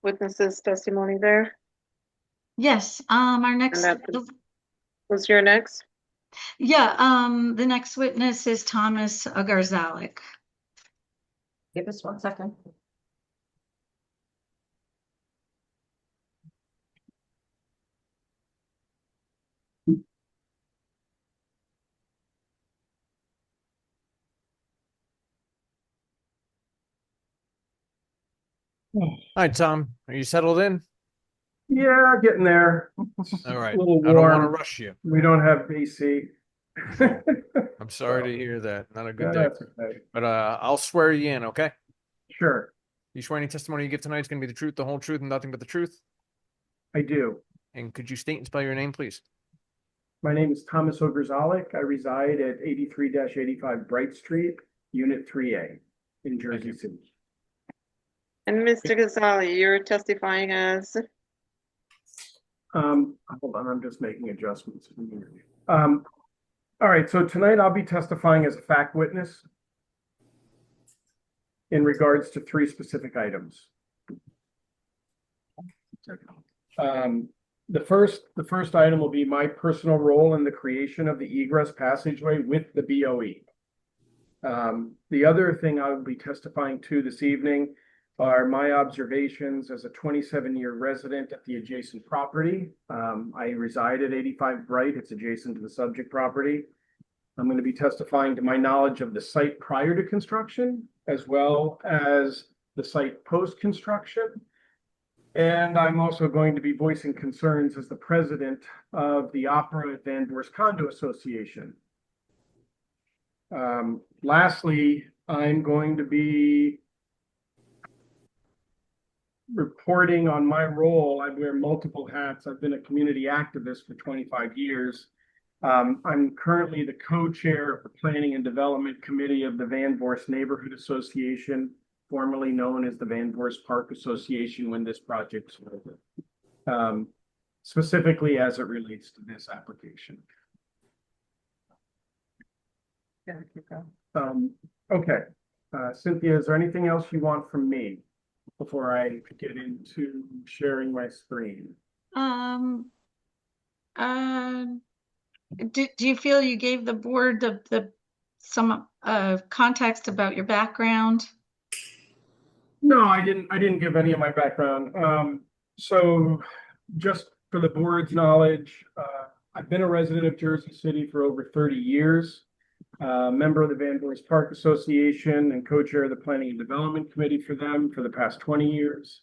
witnesses' testimony there. Yes, our next. Was your next? Yeah, the next witness is Thomas Agarzalik. Give us 1 second. All right, Tom, are you settled in? Yeah, getting there. All right. A little I don't want to warm. rush you. We don't have AC. I'm sorry to hear that. Not a good day. That's okay. But I'll swear you in, okay? Sure. You swear any testimony you give tonight is going to be the truth, the whole truth, and nothing but the truth? I do. And could you state and spell your name, please? My name is Thomas Ogrzalik. I reside at 83-85 Bright Street, Unit 3A in Jersey City. And Mr. Ghazali, you're testifying as? Hold on, I'm just making adjustments. All right, so tonight I'll be testifying as a fact witness in regards to 3 specific items. The first item will be my personal role in the creation of the egress passageway with the BOE. The other thing I will be testifying to this evening are my observations as a 27-year resident at the adjacent property. I reside at 85 Bright. It's adjacent to the subject property. I'm going to be testifying to my knowledge of the site prior to construction, as well as the site post-construction. And I'm also going to be voicing concerns as the president of the Opera at Van Voorst Condo Association. Lastly, I'm going to be reporting on my role. I wear multiple hats. I've been a community activist for 25 years. I'm currently the co-chair of the Planning and Development Committee of the Van Voorst Neighborhood Association, formerly known as the Van Voorst Park Association when this project started, specifically as it relates to this application. Okay, Cynthia, is there anything else you want from me before I get into sharing my screen? Do you feel you gave the board some context about your background? No, I didn't give any of my background. So just for the board's knowledge, I've been a resident of Jersey City for over 30 years, member of the Van Voorst Park Association and co-chair of the Planning and Development Committee for them for the past 20 years.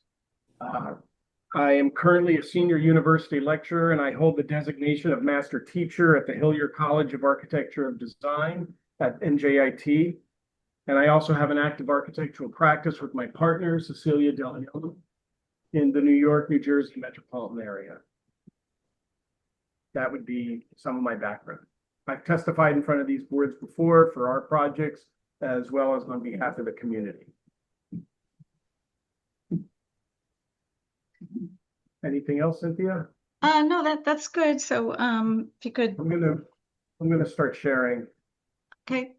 I am currently a senior university lecturer, and I hold the designation of master teacher at the Hillier College of Architecture and Design at NJIT. And I also have an active architectural practice with my partner, Cecilia Del Leon, in the New York, New Jersey metropolitan area. That would be some of my background. I've testified in front of these boards before for our projects, as well as on behalf of the community. Anything else, Cynthia? No, that's good. So, if you could. I'm gonna start sharing. Okay.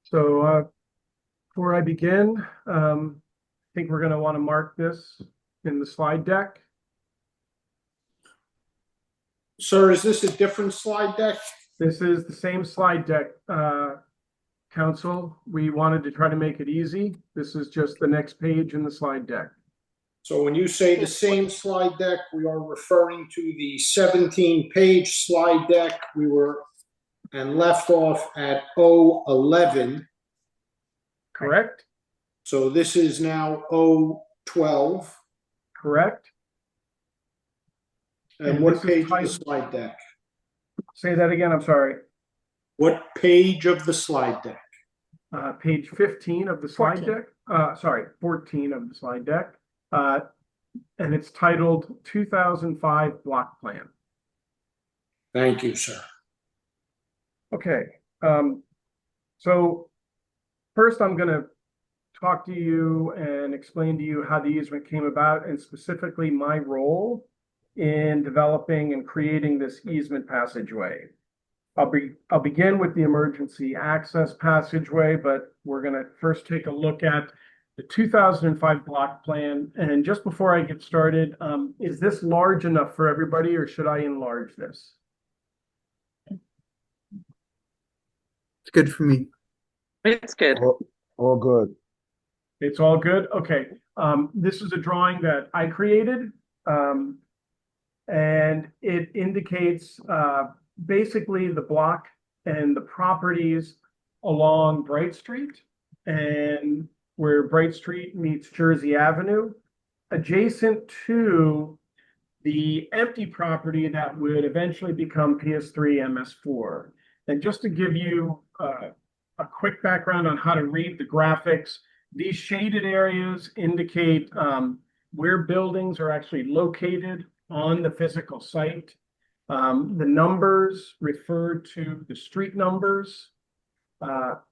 So, before I begin, I think we're gonna want to mark this in the slide deck. Sir, is this a different slide deck? This is the same slide deck, Council. We wanted to try to make it easy. This is just the next page in the slide deck. So when you say the same slide deck, we are referring to the 17-page slide deck. We were and left off at 011. Correct. So this is now 012. Correct. And what page of the slide deck? Say that again, I'm sorry. What page of the slide deck? Page 15 of the slide 14. deck. Sorry, 14 of the slide deck. And it's titled 2005 Block Plan. Thank you, sir. Okay. So first I'm going to talk to you and explain to you how the easement came about, and specifically my role in developing and creating this easement passageway. I'll begin with the emergency access passageway, but we're going to first take a look at the 2005 block plan. And just before I get started, is this large enough for everybody, or should I enlarge this? It's good for me. It's good. All good. It's all good? Okay. This is a drawing that I created. And it indicates basically the block and the properties along Bright Street, and where Bright Street meets Jersey Avenue, adjacent to the empty property that would eventually become PS3 MS4. And just to give you a quick background on how to read the graphics, these shaded areas indicate where buildings are actually located on the physical site. The numbers refer to the street numbers,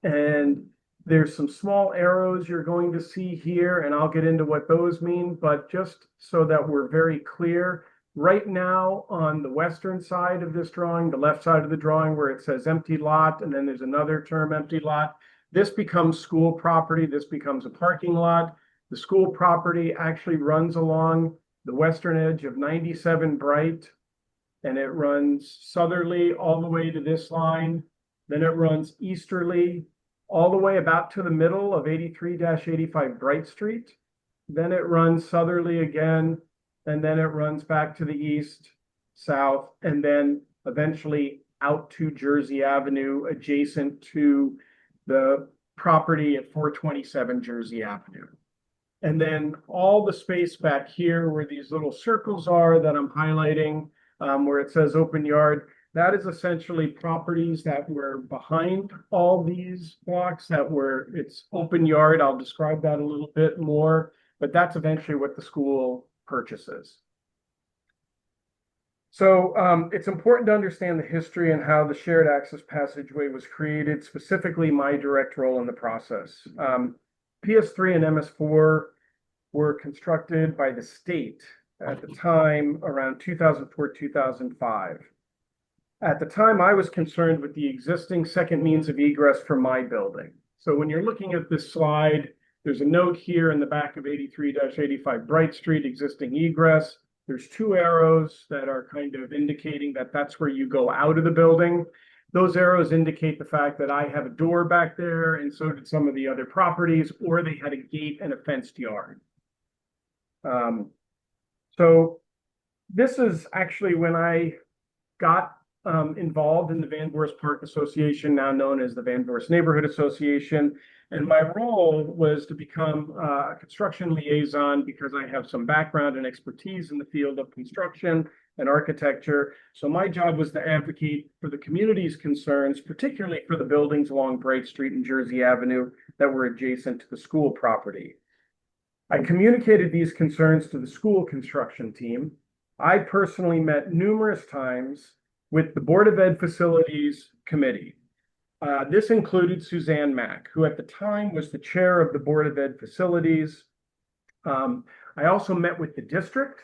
and there's some small arrows you're going to see here, and I'll get into what those mean, but just so that we're very clear, right now on the western side of this drawing, the left side of the drawing where it says empty lot, and then there's another term empty lot, this becomes school property, this becomes a parking lot. The school property actually runs along the western edge of 97 Bright, and it runs southerly all the way to this line. Then it runs easterly all the way about to the middle of 83-85 Bright Street. Then it runs southerly again, and then it runs back to the east, south, and then eventually out to Jersey Avenue, adjacent to the property at 427 Jersey Avenue. And then all the space back here where these little circles are that I'm highlighting, where it says open yard, that is essentially properties that were behind all these blocks it's open yard. I'll describe that a little bit more, but that's eventually what the school purchases. So it's important to understand the history and how the shared access passageway was created, specifically my direct role in the process. PS3 and MS4 were constructed by the state at the time around 2004, 2005. At the time, I was concerned with the existing second means of egress for my building. So when you're looking at this slide, there's a note here in the back of 83-85 Bright Street, existing egress. There's two arrows that are kind of indicating that that's where you go out of the building. Those arrows indicate the fact that I have a door back there, and so did some of the other properties, or they had a gate and a fenced yard. So this is actually when I got involved in the Van Voorst Park Association, now known as the Van Voorst Neighborhood Association. And my role was to become a construction liaison because I have some background and expertise in the field of construction, and architecture. So my job was to advocate for the community's concerns, particularly for the buildings along Bright Street and Jersey Avenue that were adjacent to the school property. I communicated these concerns to the school construction team. I personally met numerous times with the Board of Ed Facilities Committee. This included Suzanne Mack, who at the time was the chair of the Board of Ed Facilities. I also met with the district.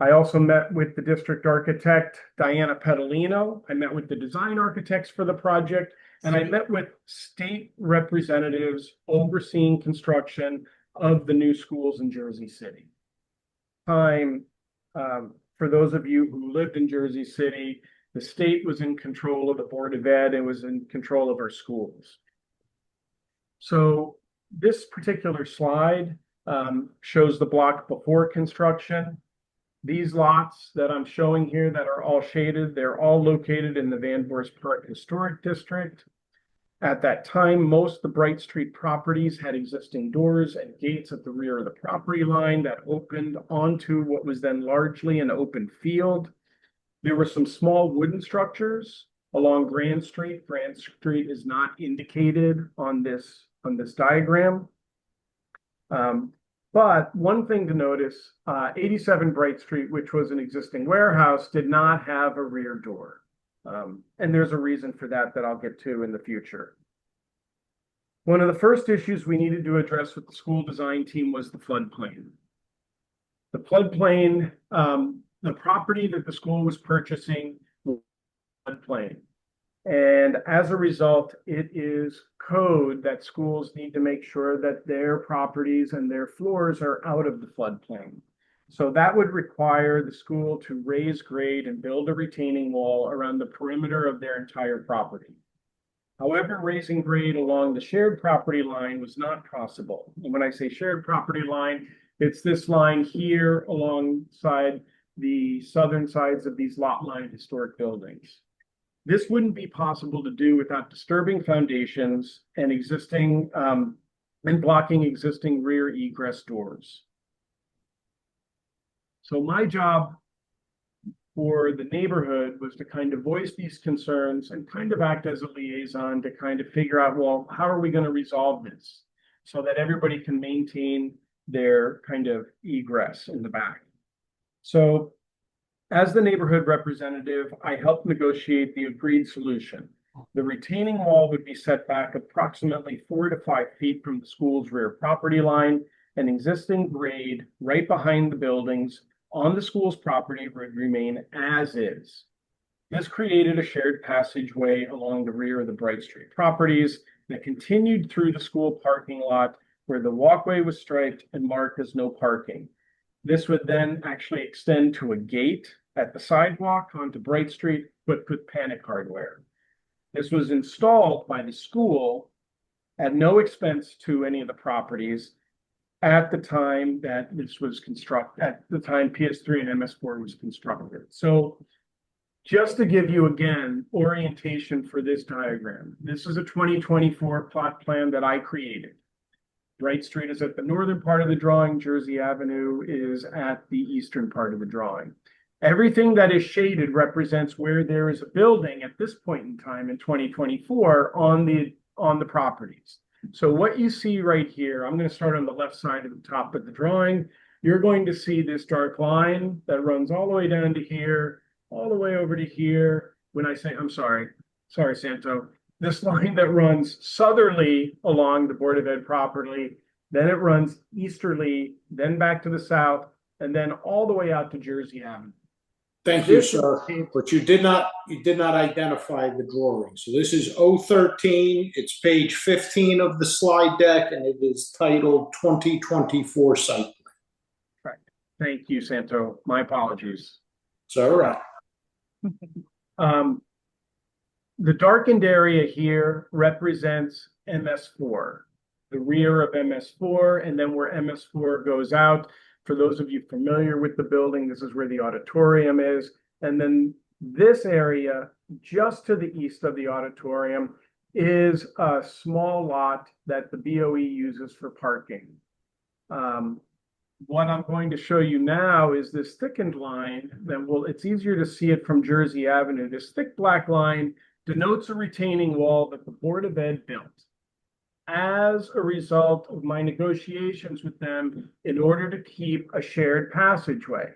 I also met with the district architect, Diana Pedalino. I met with the design architects for the project, and I met with state representatives overseeing construction of the new schools in Jersey City. For those of you who lived in Jersey City, the state was in control of the Board of Ed and was in control of our schools. So this particular slide shows the block before construction. These lots that I'm showing here that are all shaded, they're all located in the Van Voorst Park Historic District. At that time, most of the Bright Street properties had existing doors and gates at the rear of the property line that opened onto what was then largely an open field. There were some small wooden structures along Grand Street. Grand Street is not indicated on this diagram. But one thing to notice, 87 Bright Street, which was an existing warehouse, did not have a rear door. And there's a reason for that I'll get to in the future. One of the first issues we needed to address with the school design team was the floodplain. The floodplain, the property that the school was purchasing was floodplain. And as a result, it is code that schools need to make sure that their properties and their floors are out of the floodplain. So that would require the school to raise grade and build a retaining wall around the perimeter of their entire property. However, raising grade along the shared property line was not possible. And when I say shared property line, it's this line here alongside the southern sides of these lot line historic buildings. This wouldn't be possible to do without disturbing foundations and and blocking existing rear egress doors. So my job for the neighborhood was to kind of voice these concerns and kind of act as a liaison to kind of figure out, well, how are we going to resolve this so that everybody can maintain their kind of egress in the back? So as the neighborhood representative, I helped negotiate the agreed solution. The retaining wall would be set back approximately 4 to 5 feet from the school's rear property line. An existing grade right behind the buildings on the school's property would remain as is. This created a shared passageway along the rear of the Bright Street properties that continued through the school parking lot where the walkway was striped and marked as no parking. This would then actually extend to a gate at the sidewalk onto Bright Street, but with panic hardware. This was installed by the school at no expense to any of the properties at the time that this was constructed, at the time PS3 and MS4 was constructed. So just to give you again orientation for this diagram, this is a 2024 plot plan that I created. Bright Street is at the northern part of the drawing. Jersey Avenue is at the eastern part of the drawing. Everything that is shaded represents where there is a building at this point in time in 2024 on the properties. So what you see right here, I'm going to start on the left side of the top of the drawing. You're going to see this dark line that runs all the way down to here, all the way over to here. When I say, I'm sorry, Santo. This line that runs southerly along the Board of Ed property, then it runs easterly, then back to the south, and then all the way out to Jersey Avenue. Thank you, sir. But you did not identify the drawing. So this is 013. It's page 15 of the slide deck, and it is titled 2024 site plan. Right. Thank you, Santo. My apologies. It's all right. The darkened area here represents MS4, the rear of MS4, and then where MS4 goes out. For those of you familiar with the building, this is where the auditorium is. And then this area, just to the east of the auditorium, is a small lot that the BOE uses for parking. what I'm going to show you now is this thickened line it's easier to see it from Jersey Avenue. This thick black line denotes a retaining wall that the Board of Ed built as a result of my negotiations with them in order to keep a shared passageway.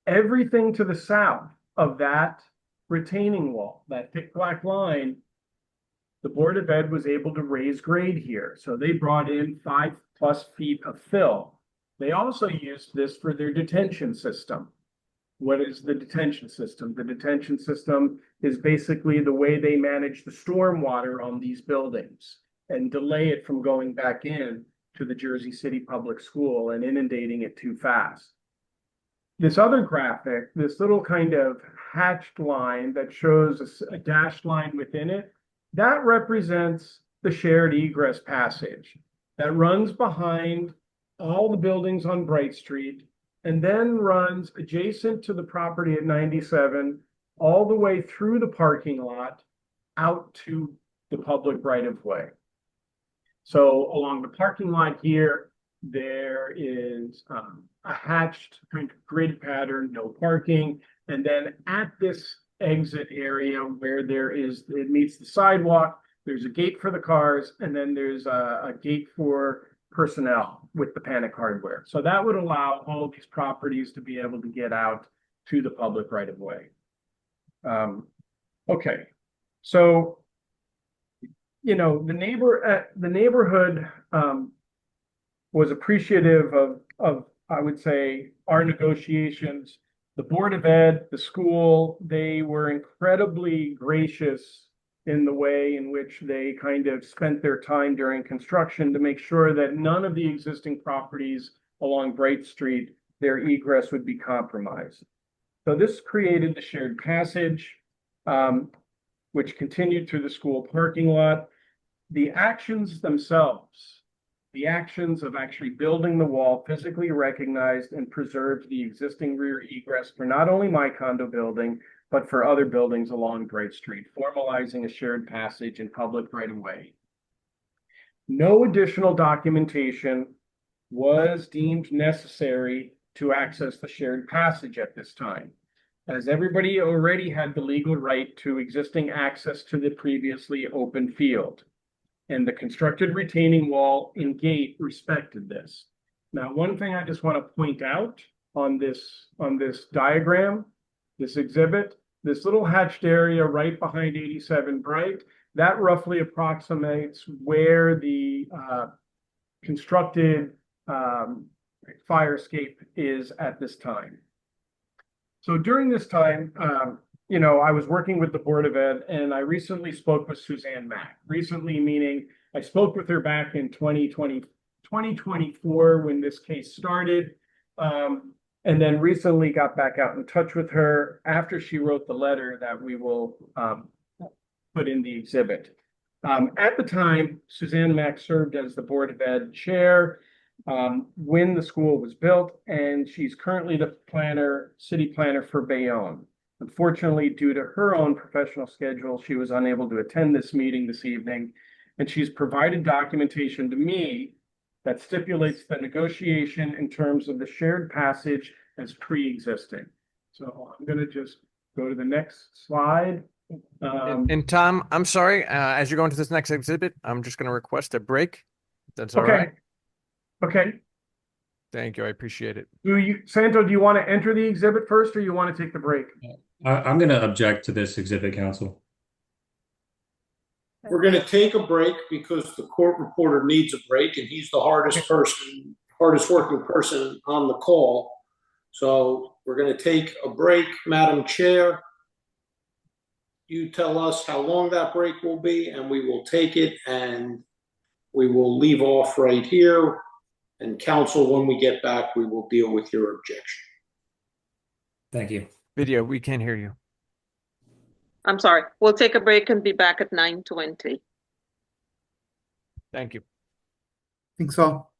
Everything to the south of that retaining wall, that thick black line, the Board of Ed was able to raise grade here. So they brought in 5+ feet of fill. They also used this for their detention system. What is the detention system? The detention system is basically the way they manage the stormwater on these buildings and delay it from going back in to the Jersey City Public School and inundating it too fast. This other graphic, this little kind of hatched line that shows a dashed line within it, that represents the shared egress passage that runs behind all the buildings on Bright Street and then runs adjacent to the property at 97 all the way through the parking lot out to the public right-of-way. So along the parking lot here, there is a hatched kind of grid pattern, no parking. And then at this exit area where it meets the sidewalk, there's a gate for the cars, and then there's a gate for personnel with the Panic Hardware. So that would allow all of these properties to be able to get out to the public right of way. Okay, so the neighborhood was appreciative of I would say our negotiations. The Board of Ed, the school, they were incredibly gracious in the way in which they kind of spent their time during construction to make sure that none of the existing properties along Bright Street, their egress would be compromised. So this created the shared passage, which continued through the school parking lot. The actions themselves, the actions of actually building the wall physically recognized and preserved the existing rear egress for not only my condo building, but for other buildings along Bright Street, formalizing a shared passage and public right-of-way. No additional documentation was deemed necessary to access the shared passage at this time, as everybody already had the legal right to existing access to the previously open field. And the constructed retaining wall and gate respected this. Now, one thing I just want to point out on this diagram, this exhibit, this little hatched area right behind 87 Bright, that roughly approximates where the constructed fire escape is at this time. So during this time, I was working with the Board of Ed, and I recently spoke with Suzanne Mack. Recently, meaning I spoke with her back in 2024 when this case started, and then recently got back out in touch with her after she wrote the letter that we will put in the exhibit. At the time, Suzanne Mack served as the Board of Ed chair when the school was built, and she's currently the city planner for Bayonne. Unfortunately, due to her own professional schedule, she was unable to attend this meeting this evening, and she's provided documentation to me that stipulates the negotiation in terms of the shared passage as pre-existing. So I'm going to just go to the next slide. And Tom, I'm sorry, as you're going to this next exhibit, I'm just going to request a break. That's all right. Okay. Thank you. I appreciate it. Santo, do you want to enter the exhibit first, or you want to take the break? I'm going to object to this exhibit, counsel. We're going to take a break because the court reporter needs a break, and he's the hardest working person on the call. So we're going to take a break. Madam Chair, you tell us how long that break will be, and we will take it, and we will leave off right here. And counsel, when we get back, we will deal with your objection. Thank you. Video, we can't hear you. I'm sorry. We'll take a break and be back at 9:20. Thank you. Thanks all.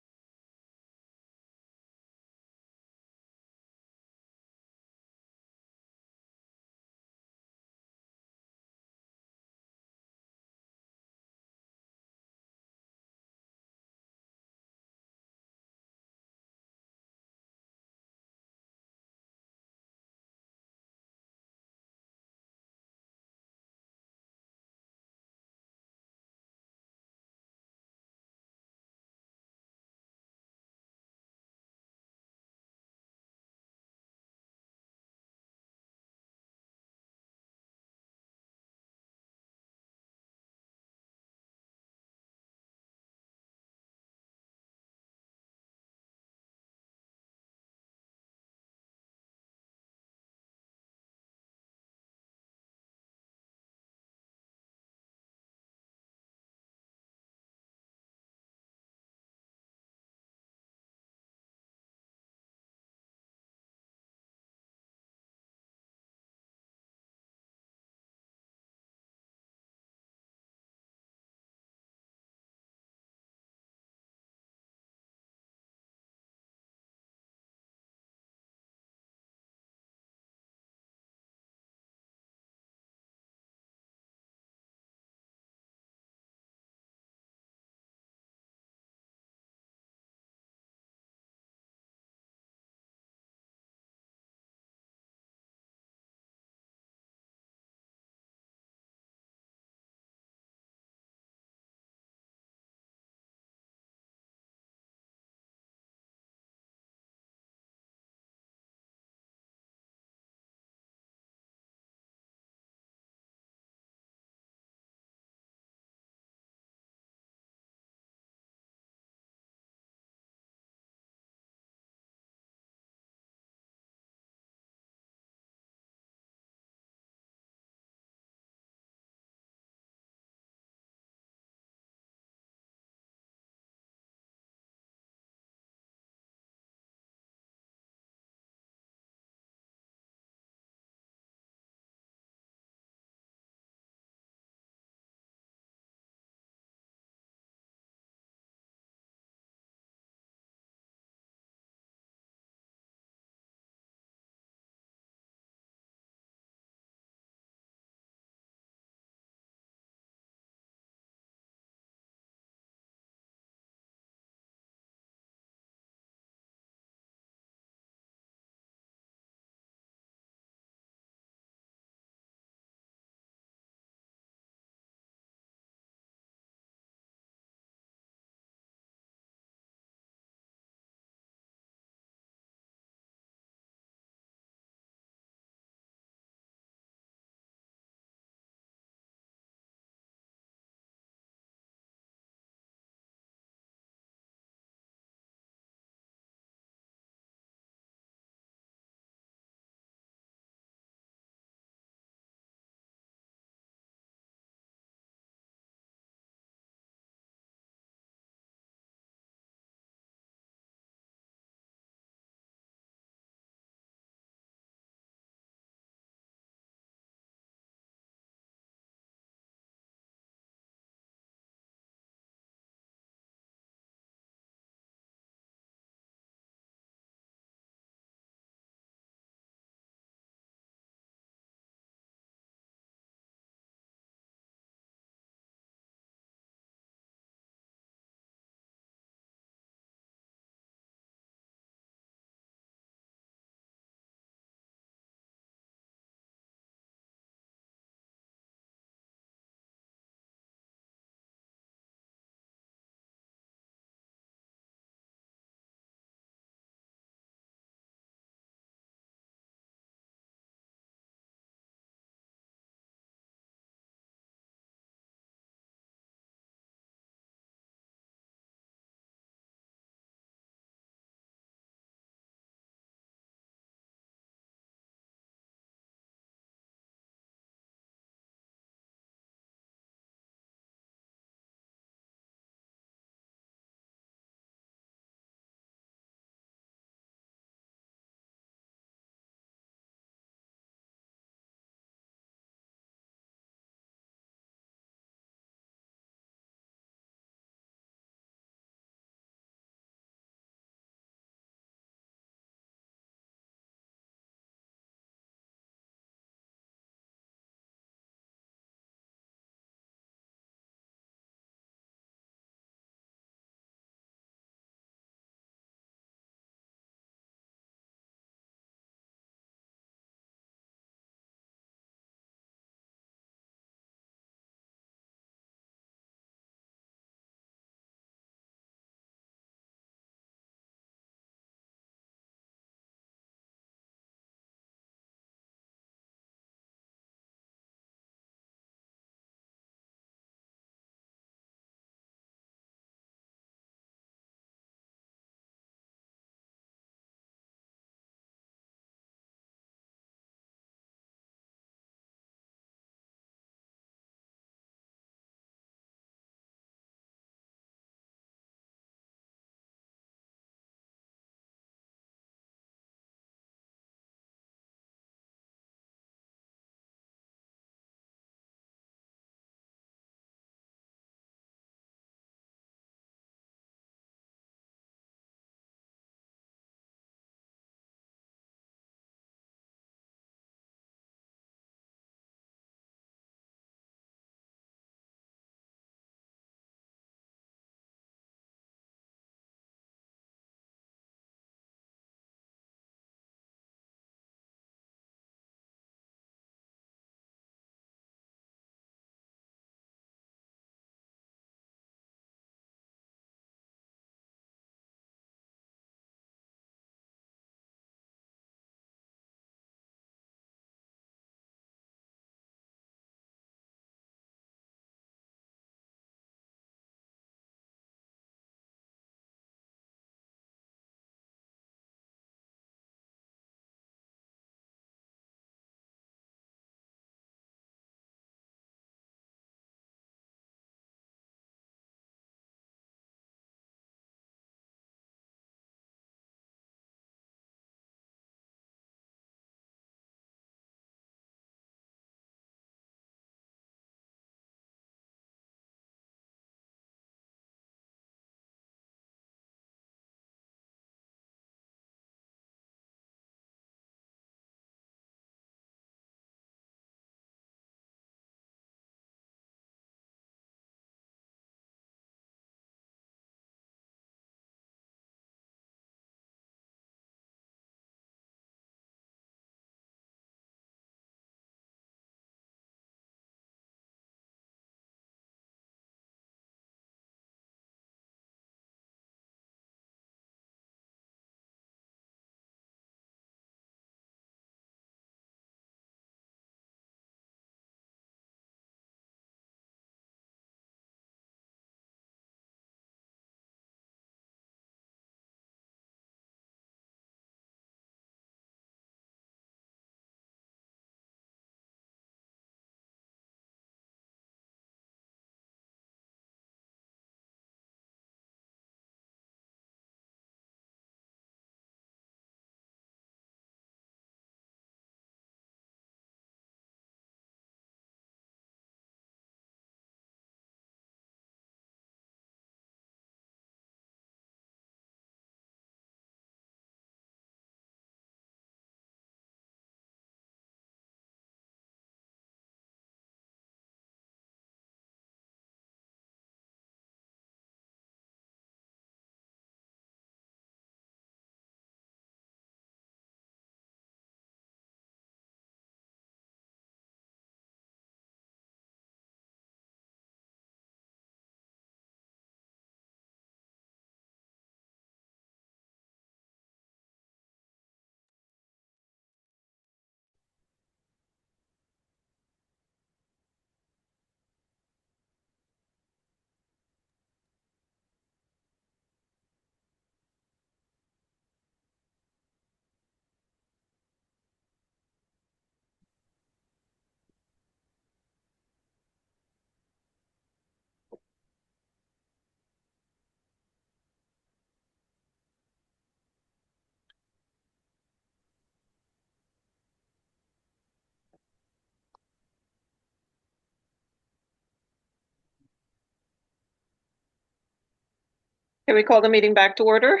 Can we call the meeting back to order?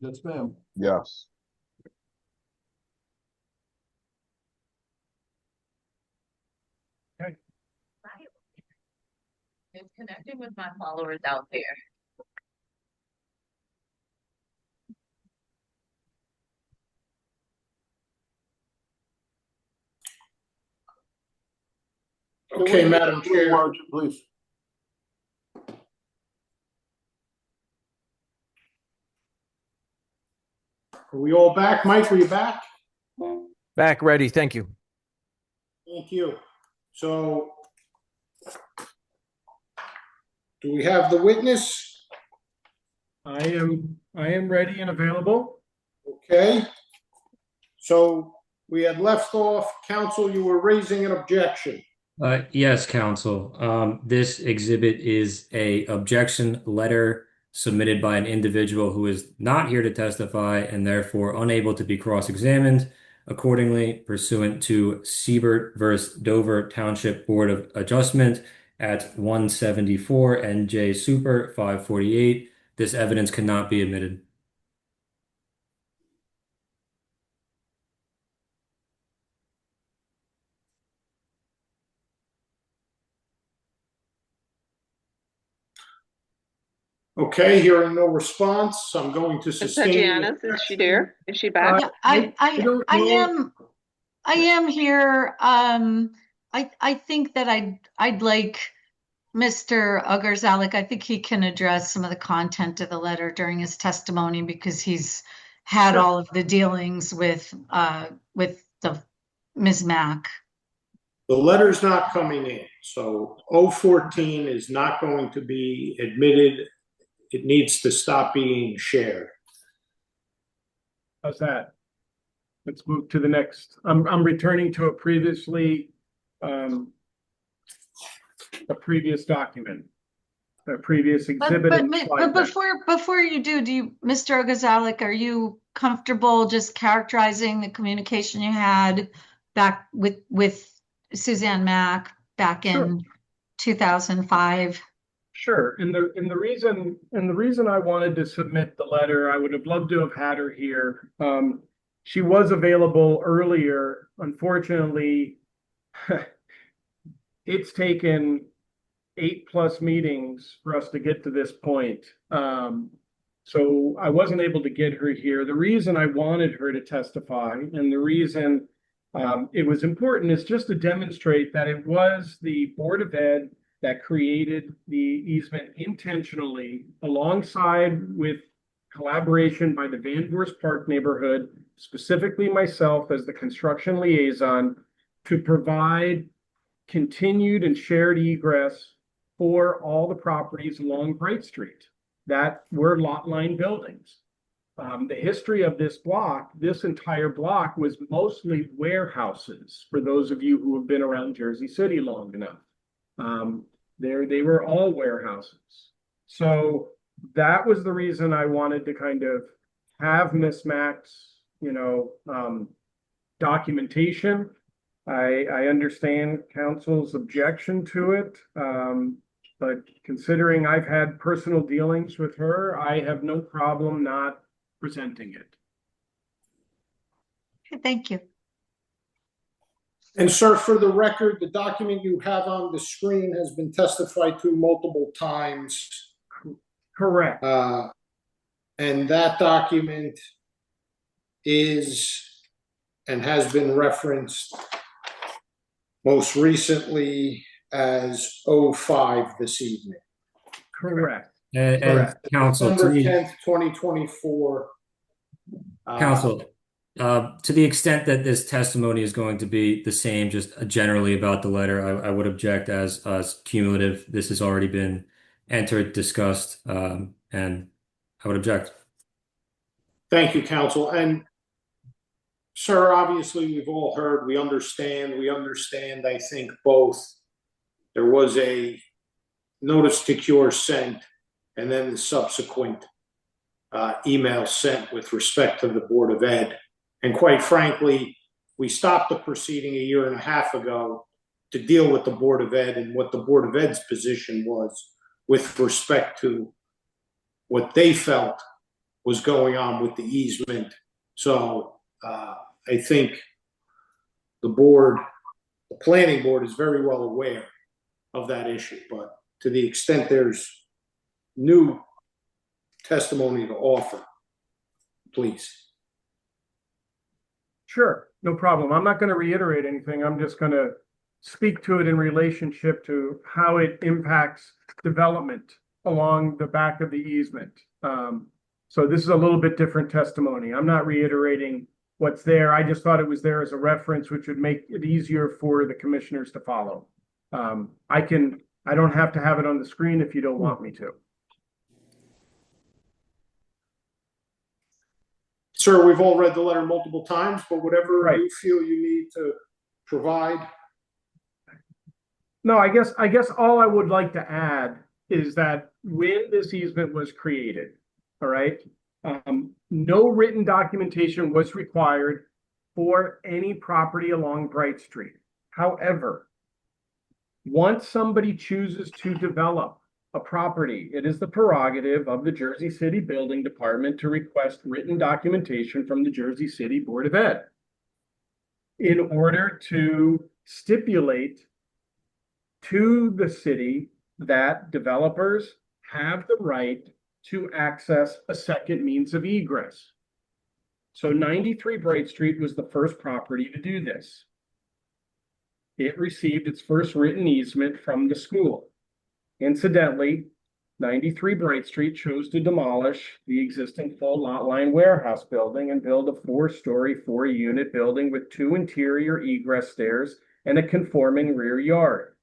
Yes, ma'am. Yes. It's connecting with my followers out there. Okay, Madam Chair. Margin, please. Are we all back? Mike, are you back? Back ready. Thank you. Thank you. So, do we have the witness? I am ready and available. Okay. So we had left off, counsel, you were raising an objection. Yes, counsel. This exhibit is a objection letter submitted by an individual who is not here to testify and therefore unable to be cross-examined. Accordingly, pursuant to Siebert versus Dover Township Board of Adjustment at 174 NJ Super 548, this evidence cannot be admitted. Okay, hearing no response, I'm going to Ms. sustain. Janice, is she there? Is she back? Yeah, I am here. I think that I'd like Mr. Ugarzalik, I think he can address some of the content of the letter during his testimony because he's had Sure. all of the dealings with the Ms. Mack. The letter's not coming in, so 014 is not going to be admitted. It needs to stop being shared. How's that? Let's move to the next. I'm returning to a previous document, a previous exhibit. But before you do Mr. Ugarzalik, are you comfortable just characterizing the communication you had back with Suzanne Mack back in 2005? Sure. And the reason I wanted to submit the letter, I would have loved to have had her here. She was available earlier. Unfortunately, it's taken 8+ meetings for us to get to this point. So I wasn't able to get her here. The reason I wanted her to testify and the reason it was important is just to demonstrate that it was the Board of Ed that created the easement intentionally alongside with collaboration by the Van Voorst Park neighborhood, specifically myself as the construction liaison, to provide continued and shared egress for all the properties along Bright Street that were lot line buildings. The history of this block, this entire block was mostly warehouses for those of you who have been around Jersey City long enough. They were all warehouses. So that was the reason I wanted to kind of have Miss Mack's, documentation. I understand council's objection to it, but considering I've had personal dealings with her, I have no problem not presenting it. Okay, thank you. And sir, for the record, the document you have on the screen has been testified to multiple times. Correct. And that document is and has been referenced most recently as 05 this evening. Correct. Council, December 10th, 2024. Council, to the extent that this testimony is going to be the same, just generally about the letter, I would object as cumulative. This has already been entered, discussed, and I would object. Thank you, counsel. And sir, obviously we've all heard, we understand, I think both. There was a notice to cure sent and then the subsequent email sent with respect to the Board of Ed. And quite frankly, we stopped the proceeding a year and a half ago to deal with the Board of Ed and what the Board of Ed's position was with respect to what they felt was going on with the easement. So I think the planning board is very well aware of that issue, but to the extent there's new testimony to offer, please. Sure, no problem. I'm not going to reiterate anything. I'm just going to speak to it in relationship to how it impacts development along the back of the easement. So this is a little bit different testimony. I'm not reiterating what's there. I just thought it was there as a reference, which would make it easier for the commissioners to follow. I don't have to have it on the screen if you don't want me to. Sir, we've all read the letter multiple times, but whatever you feel you need to provide. No, I guess all I would like to add is that when this easement was created, all right, no written documentation was required for any property along Bright Street. However, once somebody chooses to develop a property, it is the prerogative of the Jersey City Building Department to request written documentation from the Jersey City Board of Ed in order to stipulate to the city that developers have the right to access a second means of egress. So 93 Bright Street was the first property to do this. It received its first written easement from the school. Incidentally, 93 Bright Street chose to demolish the existing full lot line warehouse building and build a 4-story, 4-unit building with 2 interior egress stairs and a conforming rear yard.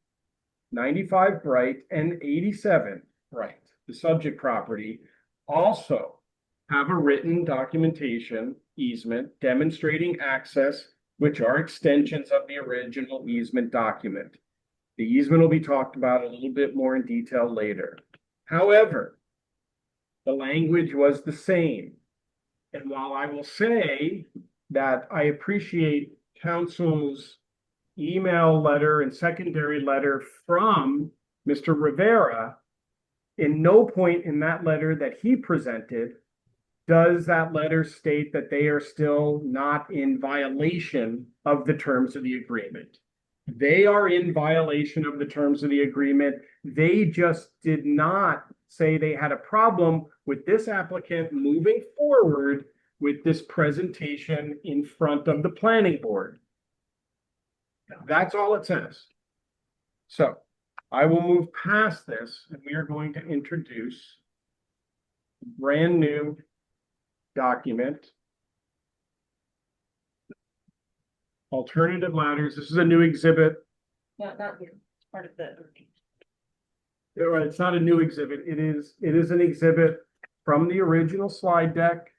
95 Bright and 87 Bright, the subject property, also have a written documentation easement demonstrating access, which are extensions of the original easement document. The easement will be talked about a little bit more in detail later. However, the language was the same. And while I will say that I appreciate council's email letter and secondary letter from Mr. Rivera, in no point in that letter that he presented does that letter state that they are still not in violation of the terms of the agreement. They are in violation of the terms of the agreement. They just did not say they had a problem with this applicant moving forward with this presentation in front of the planning board. That's all it says. So I will move past this and we are going to introduce a brand new document. Alternative ladders. This is a new exhibit. Not you. Part of the. Right, it's not a new exhibit. It is an exhibit from the original slide deck.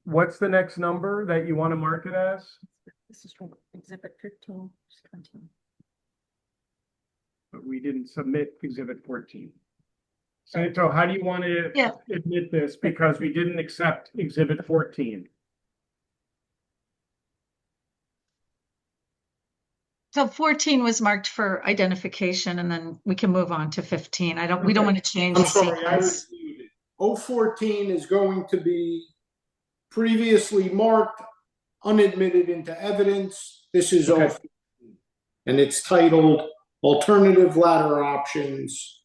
What's the next number that you want to mark it as? This is from exhibit 15. But we didn't submit exhibit 14. So how do you want to admit this? Because we didn't accept exhibit 14. So 14 was marked for identification, and then we can move on to 15. We don't want to change I'm the sorry, I sequence. was muted. 014 is going to be previously marked, unadmitted into evidence. This is 014. And it's titled Alternative Ladder Options.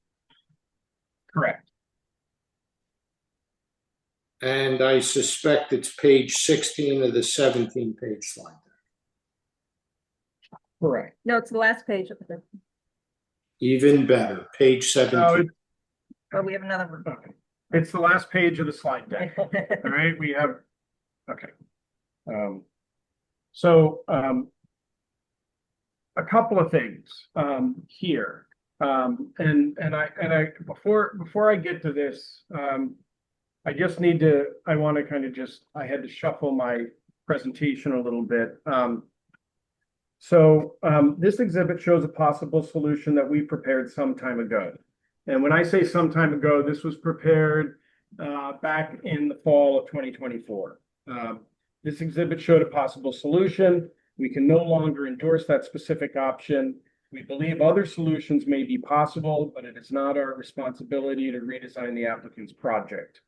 Correct. And I suspect it's page 16 of the 17-page slide. Correct. No, it's the last page of the. Even better, page 17. Oh, we have another one. Okay. It's the last page of the slide deck. All right, we have, okay. A couple of things here. Before I get to this, I had to shuffle my presentation a little bit. This exhibit shows a possible solution that we prepared some time ago. And when I say some time ago, this was prepared back in the fall of 2024. This exhibit showed a possible solution. We can no longer endorse that specific option. We believe other solutions may be possible, but it is not our responsibility to redesign the applicant's project.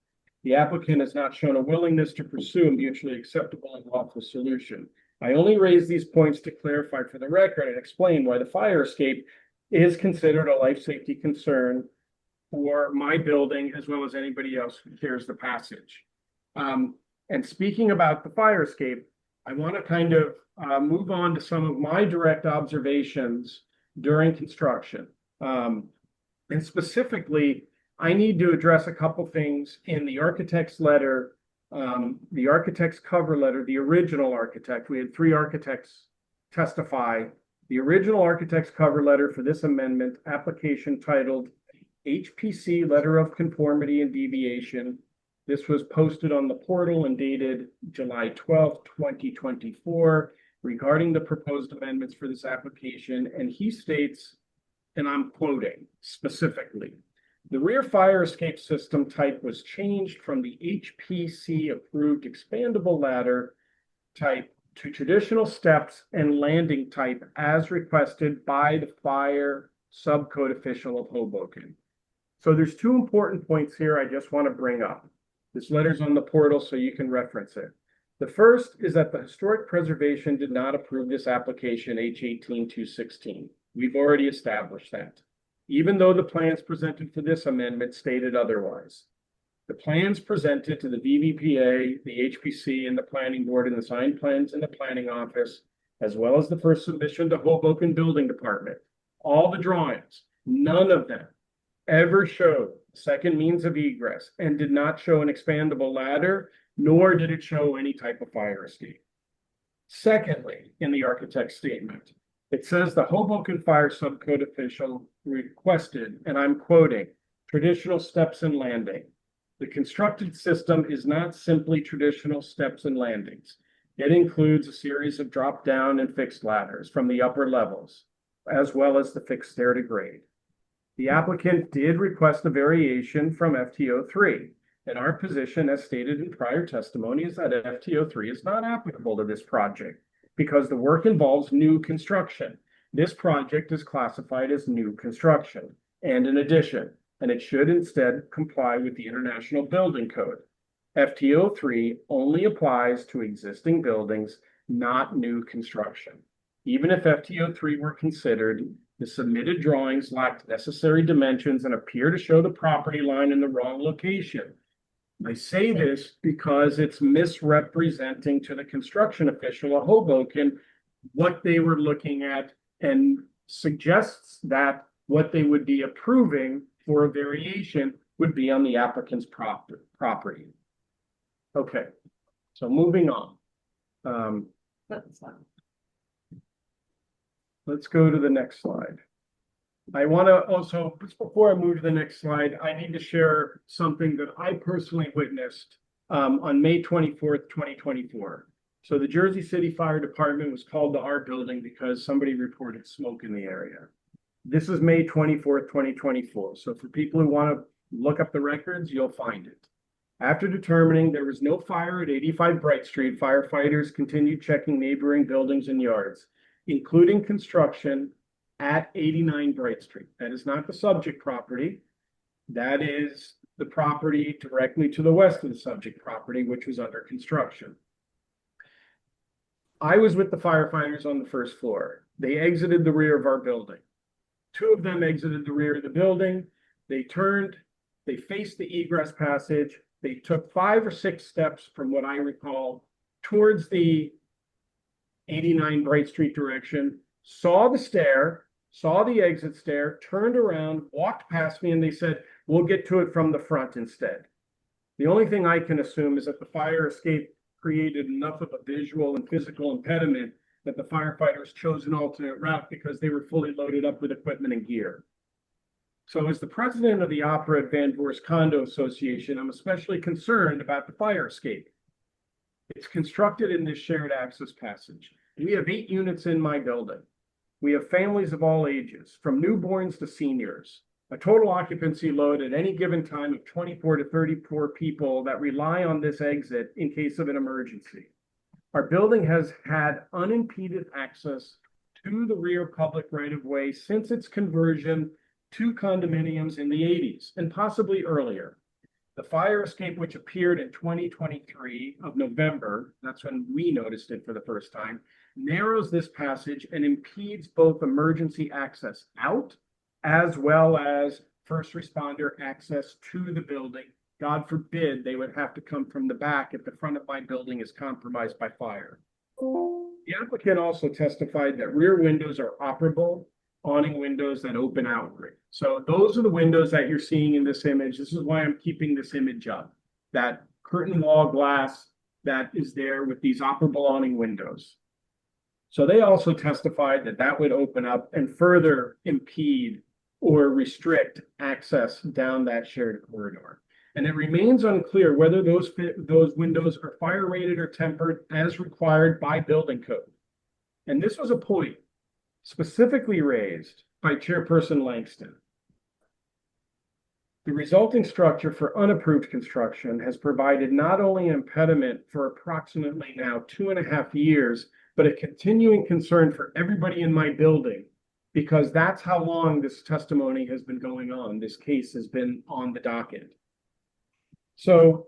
The applicant has not shown a willingness to pursue a mutually acceptable and lawful solution. I only raise these points to clarify for the record and explain why the fire escape is considered a life safety concern for my building as well as anybody else who shares the passage. And speaking about the fire escape, I want to kind of move on to some of my direct observations during construction. And specifically, I need to address a couple things in the architect's letter, the architect's cover letter, the original architect. We had 3 architects testify. The original architect's cover letter for this amendment application titled HPC Letter of Conformity and Deviation. This was posted on the portal and dated July 12th, 2024, regarding the proposed amendments for this application. And he states, and I'm quoting specifically, the rear fire escape system type was changed from the HPC approved expandable ladder type to traditional steps and landing type as requested by the fire subcode official of Hoboken. So there's 2 important points here I just want to bring up. This letter's on the portal so you can reference it. The first is that the Historic Preservation did not approve this application H18-216. We've already established that, even though the plans presented for this amendment stated otherwise. The plans presented to the VVPA, the HPC, and the Planning Board and the signed plans in the Planning Office, as well as the first submission to Hoboken Building Department, all the drawings, none of them ever showed second means of egress and did not show an expandable ladder, nor did it show any type of fire escape. Secondly, in the architect's statement, it says the Hoboken Fire Subcode official requested, and I'm quoting, traditional steps and landing. The constructed system is not simply traditional steps and landings. It includes a series of drop-down and fixed ladders from the upper levels, as well as the fixed stair to grade. The applicant did request a variation from FTO3, and our position, as stated in prior testimony, is that FTO3 is not applicable to this project because the work involves new construction. This project is classified as new construction and an addition, and it should instead comply with the International Building Code. FTO3 only applies to existing buildings, not new construction. Even if FTO3 were considered, the submitted drawings lacked necessary dimensions and appear to show the property line in the wrong location. I say this because it's misrepresenting to the construction official of Hoboken what they were looking at and suggests that what they would be approving for a variation would be on the applicant's property. Okay, so moving on. Let's go to the next slide. I want to also, before I move to the next slide, I need to share something that I personally witnessed on May 24th, 2024. So the Jersey City Fire Department was called to our building because somebody reported smoke in the area. This is May 24th, 2024. So for people who want to look up the records, you'll find it. After determining there was no fire at 85 Bright Street, firefighters continued checking neighboring buildings and yards, including construction at 89 Bright Street. That is not the subject property. That is the property directly to the west of the subject property, which was under construction. I was with the firefighters on the first floor. They exited the rear of our building. 2 of them exited the rear of the building. They turned, they faced the egress passage. They took 5 or 6 steps from what I recall towards the 89 Bright Street direction, saw the stair, saw the exit stair, turned around, walked past me, and they said, we'll get to it from the front instead. The only thing I can assume is that the fire escape created enough of a visual and physical impediment that the firefighters chose an alternate route because they were fully loaded up with equipment and gear. So as the president of the Opera at Van Voorst Condo Association, I'm especially concerned about the fire escape. It's constructed in this shared access passage. We have 8 units in my building. We have families of all ages, from newborns to seniors, a total occupancy load at any given time of 24 to 34 people that rely on this exit in case of an emergency. Our building has had unimpeded access to the rear public right-of-way since its conversion to condominiums in the 80s and possibly earlier. The fire escape, which appeared in 2023 of November, that's when we noticed it for the first time, narrows this passage and impedes both emergency access out as well as first responder access to the building. God forbid they would have to come from the back if the front of my building is compromised by fire. The applicant also testified that rear windows are operable, awning windows that open outward. So those are the windows that you're seeing in this image. This is why I'm keeping this image up. That curtain wall glass that is there with these operable awning windows. So they also testified that that would open up and further impede or restrict access down that shared corridor. And it remains unclear whether those windows are fire rated or tempered as required by building code. And this was a point specifically raised by Chairperson Langston. The resulting structure for unapproved construction has provided not only an impediment for approximately now 2.5 years, but a continuing concern for everybody in my building, because that's how long this testimony has been going on. This case has been on the docket. So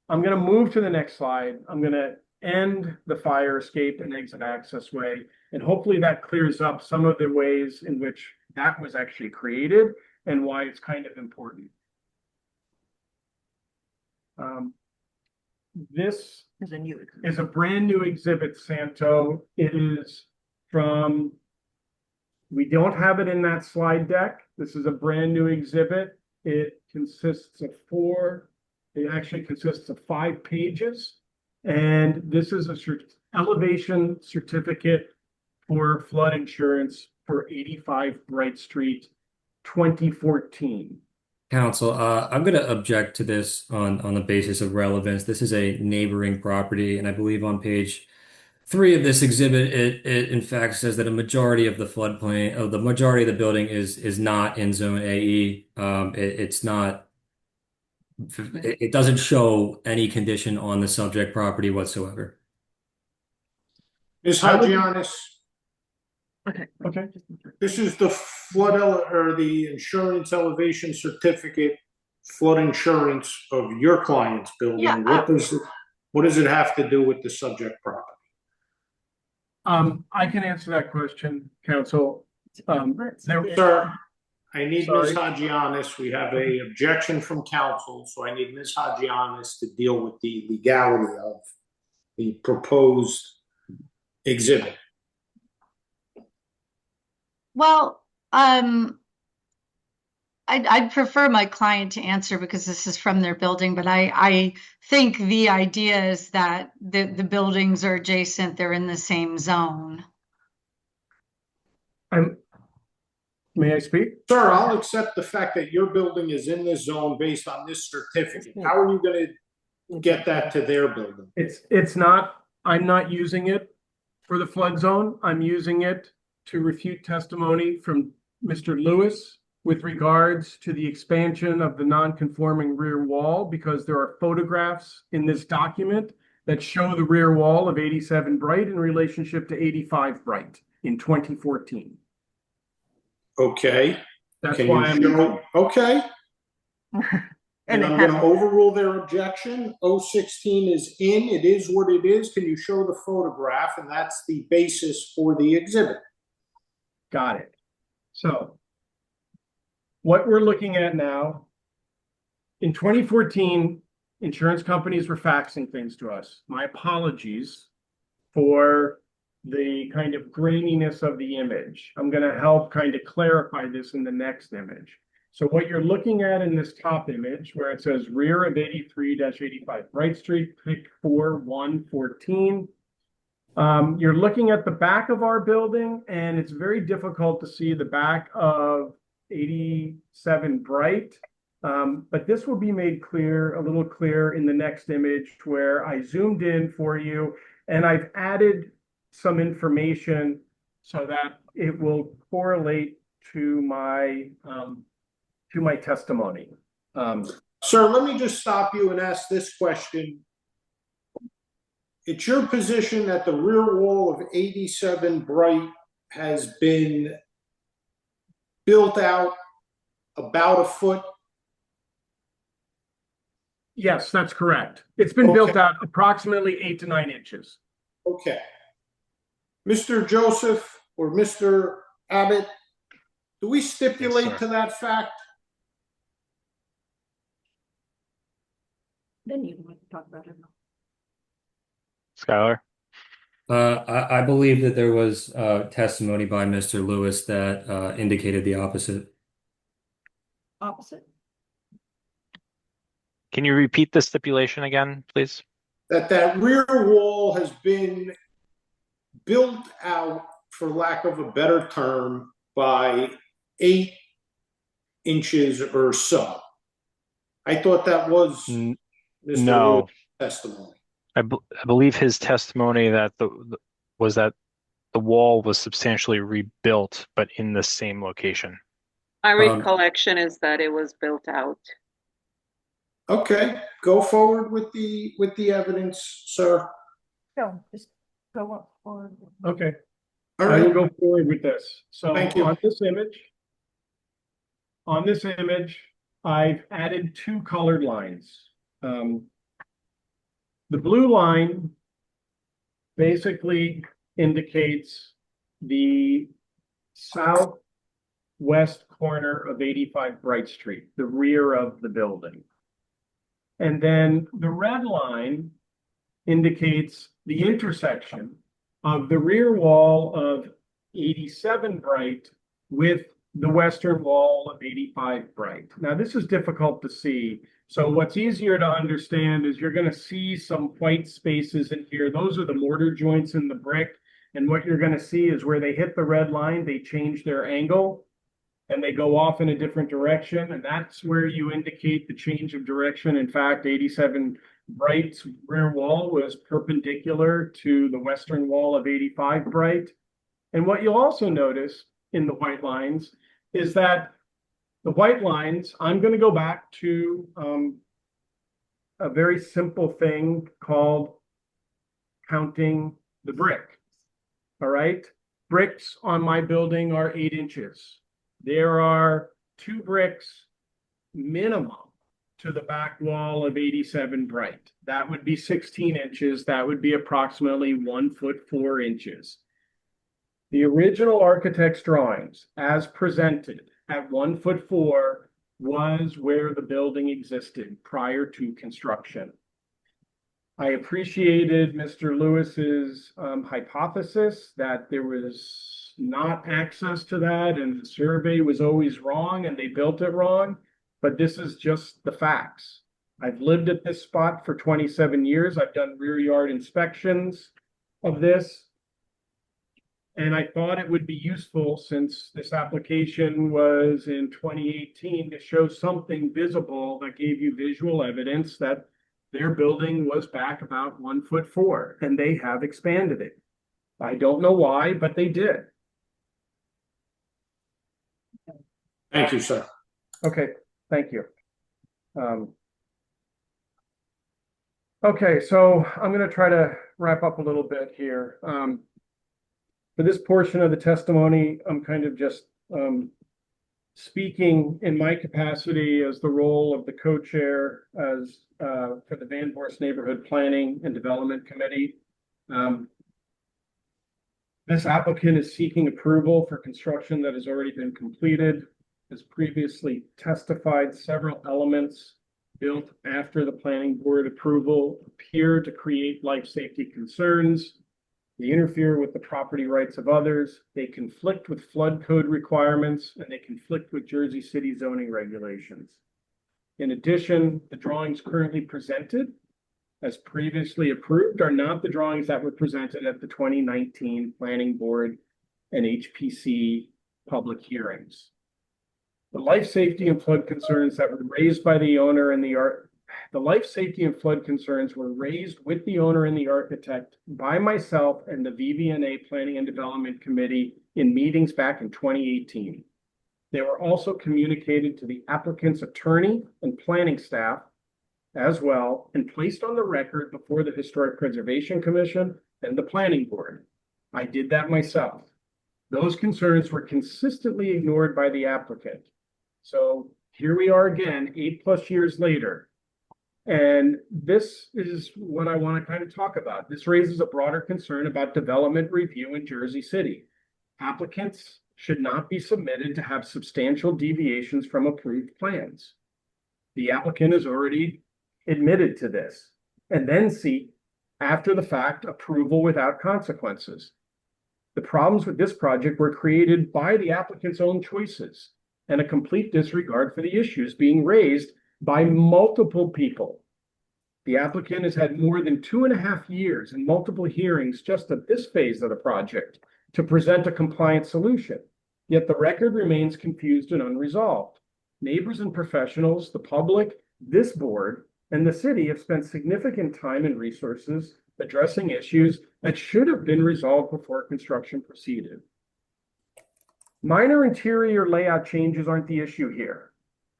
I'm going to move to the next slide. I'm going to end the fire escape and exit access way, and hopefully that clears up some of the ways in which that was actually created and why it's kind of important. This is a brand new exhibit, Santo. It is from, we don't have it in that slide deck. This is a brand new exhibit. It consists of it actually consists of 5 pages. And this is a elevation certificate for flood insurance for 85 Bright Street, 2014. Counsel, I'm going to object to this on the basis of relevance. This is a neighboring property, and I believe on page 3 of this exhibit, it in fact says that a majority of the floodplain, the majority of the building is not in Zone AE. It's not. It doesn't show any condition on the subject property whatsoever. Ms. Hadjianis. Okay. This is the or the insurance elevation certificate, flood insurance of your client's building. Yeah, what does it have to do with the subject property? I can answer that question, Counsel. Sir, I need Ms. Hadjianis. We have an objection from counsel, so I need Ms. Hadjianis to deal with the legality of the proposed exhibit. Well, I'd prefer my client to answer because this is from their building, but I think the idea is that the buildings are adjacent, they're in the same zone. May I speak? Sir, I'll accept the fact that your building is in this zone based on this certificate. How are you going to get that to their building? It's not, I'm not using it for the flood zone. I'm using it to refute testimony from Mr. Lewis with regards to the expansion of the non-conforming rear wall, because there are photographs in this document that show the rear wall of 87 Bright in relationship to 85 Bright in 2014. Okay. That's why I'm show, okay. And I'm going to overrule their objection. 016 is in. It is what it is. Can you show the photograph? And that's the basis for the exhibit. Got it. So what we're looking at now, in 2014, insurance companies were faxing things to us. My apologies for the kind of graininess of the image. I'm going to help kind of clarify this in the next image. So what you're looking at in this top image, where it says rear of 83-85 Bright Street, pick 4114. You're looking at the back of our building, and it's very difficult to see the back of 87 Bright. But this will be made clear, a little clearer in the next image, where I zoomed in for you, and I've added some information so that it will correlate to my testimony. Sir, let me just stop you and ask this question. It's your position that the rear wall of 87 Bright has been built out about a foot? Yes, that's correct. It's been built out approximately 8 to 9 inches. Okay. Mr. Joseph or Mr. Abbott, do we stipulate to that fact? Then you want to talk about it. Skylar? I believe that there was testimony by Mr. Lewis that indicated the opposite. Opposite. Can you repeat the stipulation again, please? That rear wall has been built out, for lack of a better term, by 8 inches or so. I thought that was Mr. No. Lewis' testimony. I believe his testimony that was that the wall was substantially rebuilt, but in the same location. My recollection is that it was built out. Okay, go forward with the evidence, sir. No, just go forward. Okay. All I will right. go forward with this. So Thank you. on this image, I've added 2 colored lines. The blue line basically indicates the southwest corner of 85 Bright Street, the rear of the building. And then the red line indicates the intersection of the rear wall of 87 Bright with the western wall of 85 Bright. Now, this is difficult to see. So what's easier to understand is you're going to see some white spaces in here. Those are the mortar joints in the brick. And what you're going to see is where they hit the red line, they change their angle and they go off in a different direction. And that's where you indicate the change of direction. In fact, 87 Bright's rear wall was perpendicular to the western wall of 85 Bright. And what you'll also notice in the white lines is that the white lines, I'm going to go back to a very simple thing called counting the brick. All right. Bricks on my building are 8 inches. There are 2 bricks minimum to the back wall of 87 Bright. That would be 16 inches. That would be approximately 1 foot 4 inches. The original architect's drawings, as presented at 1 foot 4, was where the building existed prior to construction. I appreciated Mr. Lewis's hypothesis that there was not access to that and the survey was always wrong and they built it wrong, but this is just the facts. I've lived at this spot for 27 years. I've done rear yard inspections of this. And I thought it would be useful, since this application was in 2018, to show something visible that gave you visual evidence that their building was back about 1 foot 4, and they have expanded it. I don't know why, but they did. Thank you, sir. Okay, thank you. Okay, so I'm going to try to wrap up a little bit here. For this portion of the testimony, I'm kind of just speaking in my capacity as the role of the co-chair as for the Van Voorst Neighborhood Planning and Development Committee. This applicant is seeking approval for construction that has already been completed. As previously testified, several elements built after the planning board approval appear to create life safety concerns. They interfere with the property rights of others. They conflict with flood code requirements, and they conflict with Jersey City zoning regulations. In addition, the drawings currently presented, as previously approved, are not the drawings that were presented at the 2019 Planning Board and HPC public hearings. The life safety and flood concerns that were raised by the owner and the life safety and flood concerns were raised with the owner and the architect by myself and the VVNA Planning and Development Committee in meetings back in 2018. They were also communicated to the applicant's attorney and planning staff as well, and placed on the record before the Historic Preservation Commission and the Planning Board. I did that myself. Those concerns were consistently ignored by the applicant. So here we are again, 8+ years later. And this is what I want to kind of talk about. This raises a broader concern about development review in Jersey City. Applicants should not be submitted to have substantial deviations from approved plans. The applicant has already admitted to this, and then seek, after the fact, approval without consequences. The problems with this project were created by the applicant's own choices and a complete disregard for the issues being raised by multiple people. The applicant has had more than 2.5 years and multiple hearings just at this phase of the project to present a compliant solution, yet the record remains confused and unresolved. Neighbors and professionals, the public, this board, and the city have spent significant time and resources addressing issues that should have been resolved before construction proceeded. Minor interior layout changes aren't the issue here.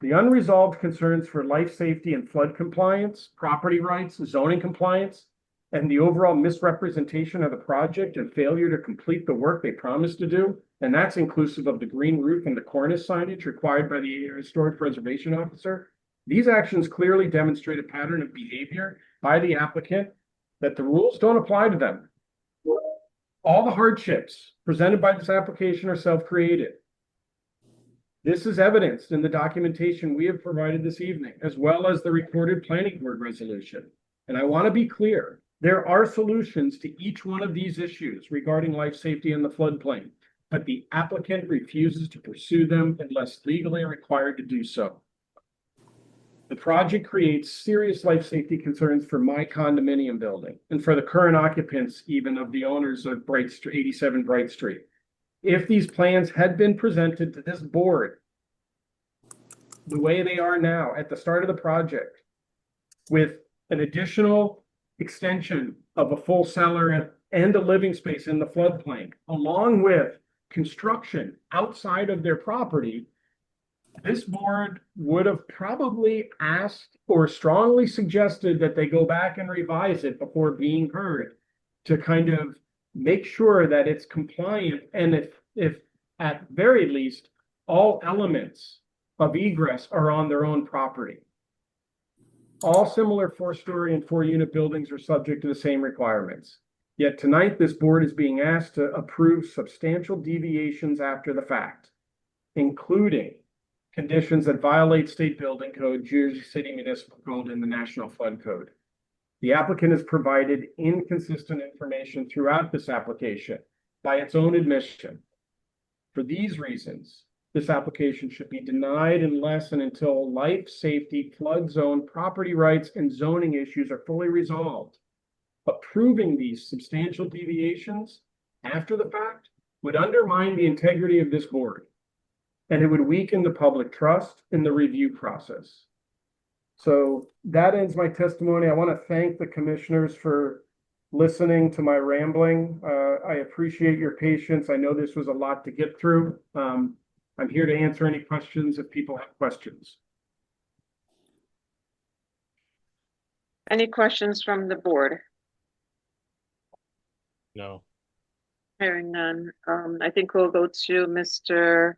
The unresolved concerns for life safety and flood compliance, property rights, zoning compliance, and the overall misrepresentation of the project and failure to complete the work they promised to do, and that's inclusive of the green roof and the cornice signage required by the historic preservation officer. These actions clearly demonstrate a pattern of behavior by the applicant that the rules don't apply to them. All the hardships presented by this application are self-created. This is evidenced in the documentation we have provided this evening, as well as the recorded planning board resolution. And I want to be clear, there are solutions to each one of these issues regarding life safety in the floodplain, but the applicant refuses to pursue them unless legally required to do so. The project creates serious life safety concerns for my condominium building and for the current occupants, even of the owners of 87 Bright Street. If these plans had been presented to this board the way they are now at the start of the project, with an additional extension of a full cellar and a living space in the floodplain, along with construction outside of their property, this board would have probably asked or strongly suggested that they go back and revise it before being heard to kind of make sure that it's compliant, and if at very least all elements of egress are on their own property. All similar 4-story and 4-unit buildings are subject to the same requirements. Yet tonight, this board is being asked to approve substantial deviations after the fact, including conditions that violate state building code, Jersey City Municipal Code, and the National Flood Code. The applicant has provided inconsistent information throughout this application by its own admission. For these reasons, this application should be denied unless and until life safety, flood zone, property rights, and zoning issues are fully resolved. Approving these substantial deviations after the fact would undermine the integrity of this board, and it would weaken the public trust in the review process. So that ends my testimony. I want to thank the commissioners for listening to my rambling. I appreciate your patience. I know this was a lot to get through. I'm here to answer any questions if people have questions. Any questions from the board? No. Hearing none. I think we'll go to Mr.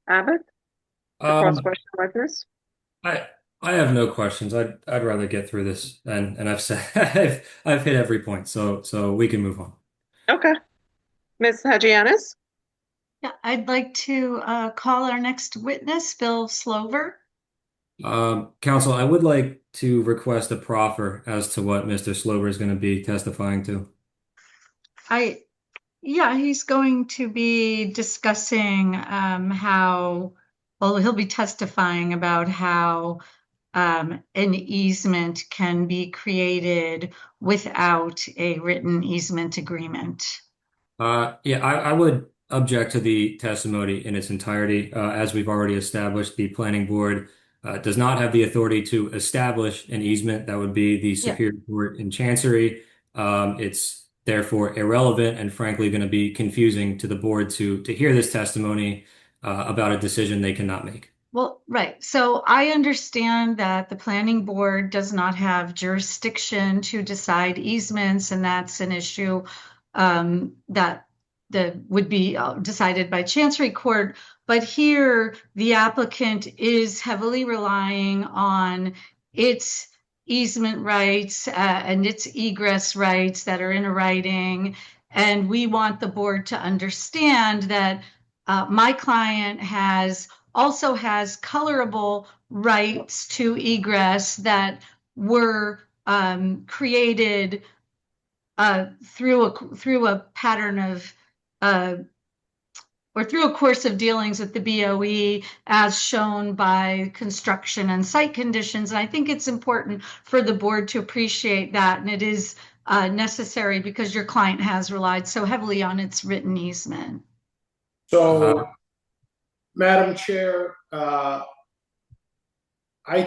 Abbott to cross question like this. I have no questions. I'd rather get through this, and I've said I've hit every point, so we can move on. Okay, Ms. Hajianis. Yeah, I'd like to call our next witness, Bill Slover. Counsel, I would like to request a proffer as to what Mr. Slover is going to be testifying to. Yeah, he's going to be discussing he'll be testifying about how an easement can be created without a written easement agreement. Yeah, I would object to the testimony in its entirety. As we've already established, the planning board does not have the authority to establish an easement. That would be the Superior Court in Chancery. It's therefore irrelevant and frankly going to be confusing to the board to hear this testimony about a decision they cannot make. Well, right. So I understand that the planning board does not have jurisdiction to decide easements, and that's an issue that would be decided by Chancery Court. But here, the applicant is heavily relying on its easement rights and its egress rights that are in writing. And we want the board to understand that my client also has colorable rights to egress that were created through a pattern of or through a course of dealings with the BOE as shown by construction and site conditions. And I think it's important for the board to appreciate that. And it is necessary because your client has relied so heavily on its written easement. So, Madam Chair, I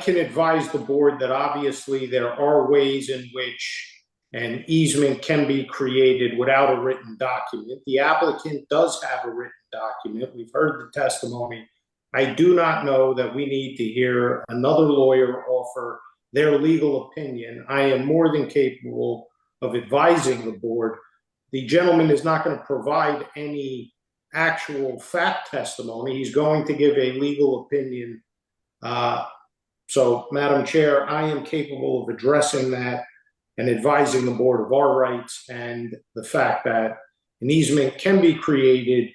can advise the board that obviously there are ways in which an easement can be created without a written document. The applicant does have a written document. We've heard the testimony. I do not know that we need to hear another lawyer offer their legal opinion. I am more than capable of advising the board. The gentleman is not going to provide any actual fact testimony. He's going to give a legal opinion. So, Madam Chair, I am capable of addressing that and advising the board of our rights and the fact that an easement can be created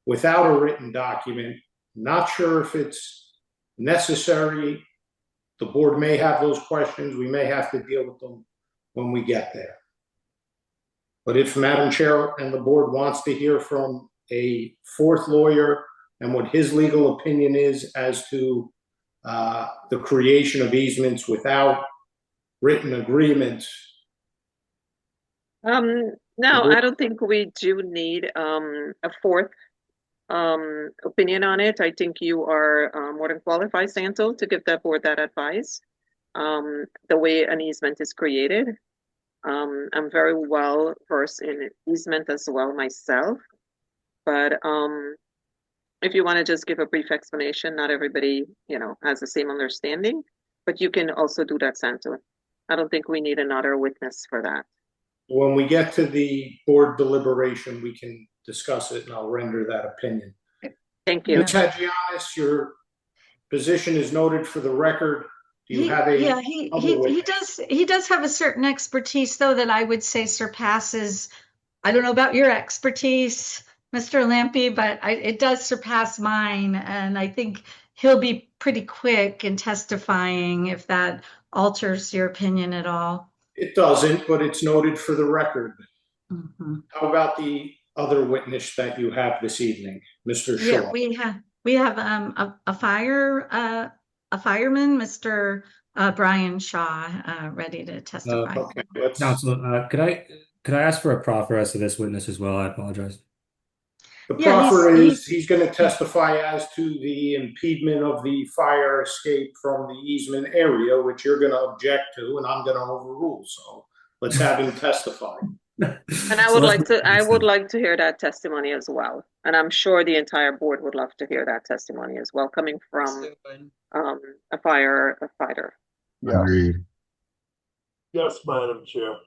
without a written document. Not sure if it's necessary. The board may have those questions. We may have to deal with them when we get there. But if Madam Chair and the board wants to hear from a fourth lawyer and what his legal opinion is as to the creation of easements without written agreements. No, I don't think we do need a fourth opinion on it. I think you are more than qualified, Santo, to give that board that advice. The way an easement is created. I'm very well versed in easement as well myself. But if you want to just give a brief explanation, not everybody, has the same understanding, but you can also do that, Santo. I don't think we need another witness for that. When we get to the board deliberation, we can discuss it and I'll render that opinion. Thank you. Ms. Hadjianis, your position is noted for the record. Do you have a he does have a certain expertise though that I would say surpasses, I don't know about your expertise, Mr. Lampe, but it does surpass mine. And I think he'll be pretty quick in testifying if that alters your opinion at all. It doesn't, but it's noted for the record. Mm-hmm. How about the other witness that you have this evening, Mr. Shaw? Yeah, we have a fireman, Mr. Brian Shaw, ready to testify. Okay, Counsel, could I ask for a proffer as to this witness as well? I apologize. The proffer is he's going to testify as to the impediment of the fire escape from the easement area, which you're going to object to, and I'm going to overrule. So let's have him testify. And I would like to hear that testimony as well. And I'm sure the entire board would love to hear that testimony as well, coming from a fighter. Yeah. Yes, Madam Chair. All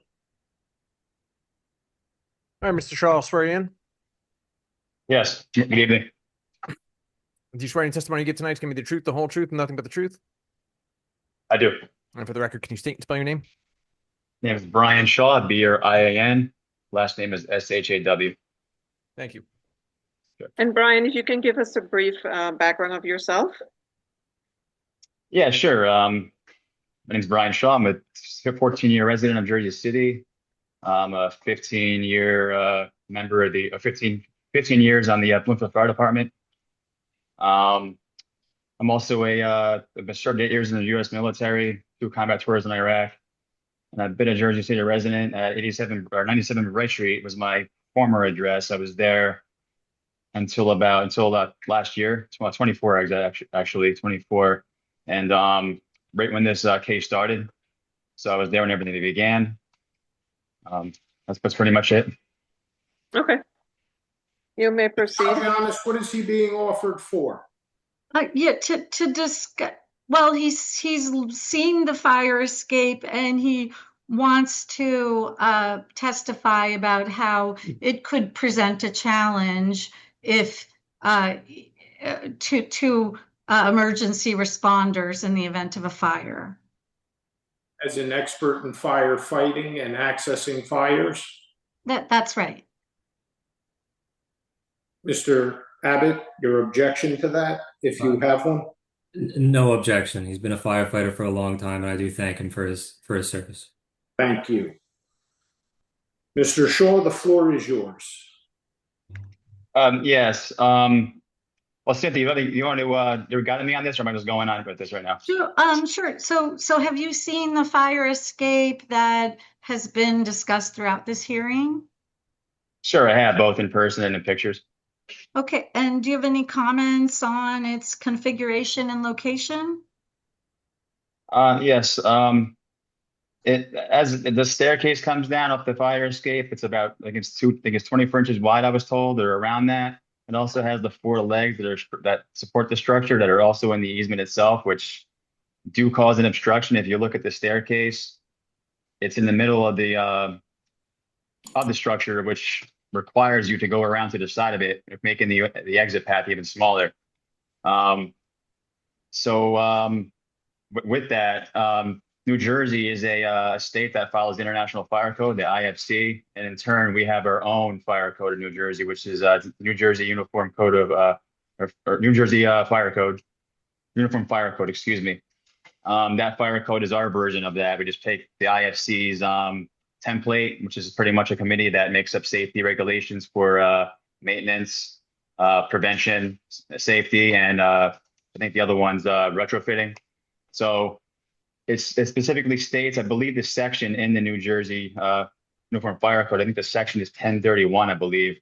right, Mr. Shaw, I'll swear you in. Yes. Good evening. Do you swear any testimony you get tonight is going to be the truth, the whole truth, and nothing but the truth? I do. And for the record, can you state and spell your name? Name is Brian Shaw, B-R-I-A-N. Last name is S-H-A-W. Thank you. Sure. And Brian, if you can give us a brief background of yourself. Yeah, sure. My name is Brian Shaw. I'm a 14-year resident of Jersey City. I'm a 15-year member of the 15 years on the Bloomfield Fire Department. I'm also I've served 8 years in the U.S. military, 2 combat tours in Iraq. And I've been a Jersey City resident at 97 Wright Street was my former address. I was there until last year, 24 actually, 24. And right when this case started. So I was there when everything began. That's pretty much it. Okay. You may proceed. I'll be honest, what is he being offered for? To discuss. Well, he's seen the fire escape and he wants to testify about how it could present a challenge if to emergency responders in the event of a fire. As an expert in firefighting and accessing fires? That's right. Mr. Abbott, your objection to that, if you have one? No objection. He's been a firefighter for a long time, and I do thank him for his service. Thank you. Mr. Shaw, the floor is yours. Yes. Well, Cynthia, you want to you got me on this, or am I just going on with this right now? Sure. So have you seen the fire escape that has been discussed throughout this hearing? Sure, I have, both in person and in pictures. Okay, and do you have any comments on its configuration and location? Yes. As the staircase comes down up the fire escape, it's about, I think it's 24 inches wide, I was told, or around that. It also has the 4 legs that support the structure that are also in the easement itself, which do cause an obstruction. If you look at the staircase, it's in the middle of the structure, which requires you to go around to the side of it, making the exit path even smaller. With that, New Jersey is a state that follows the International Fire Code, the IFC, and in turn, we have our own fire code in New Jersey, which is New Jersey Uniform Code of or New Jersey Fire Code, Uniform Fire Code, excuse me. That fire code is our version of that. We just take the IFC's template, which is pretty much a committee that makes up safety regulations for maintenance, prevention, safety, and I think the other one's retrofitting. So it specifically states, I believe the section in the New Jersey Uniform Fire Code, I think the section is 1031, I believe.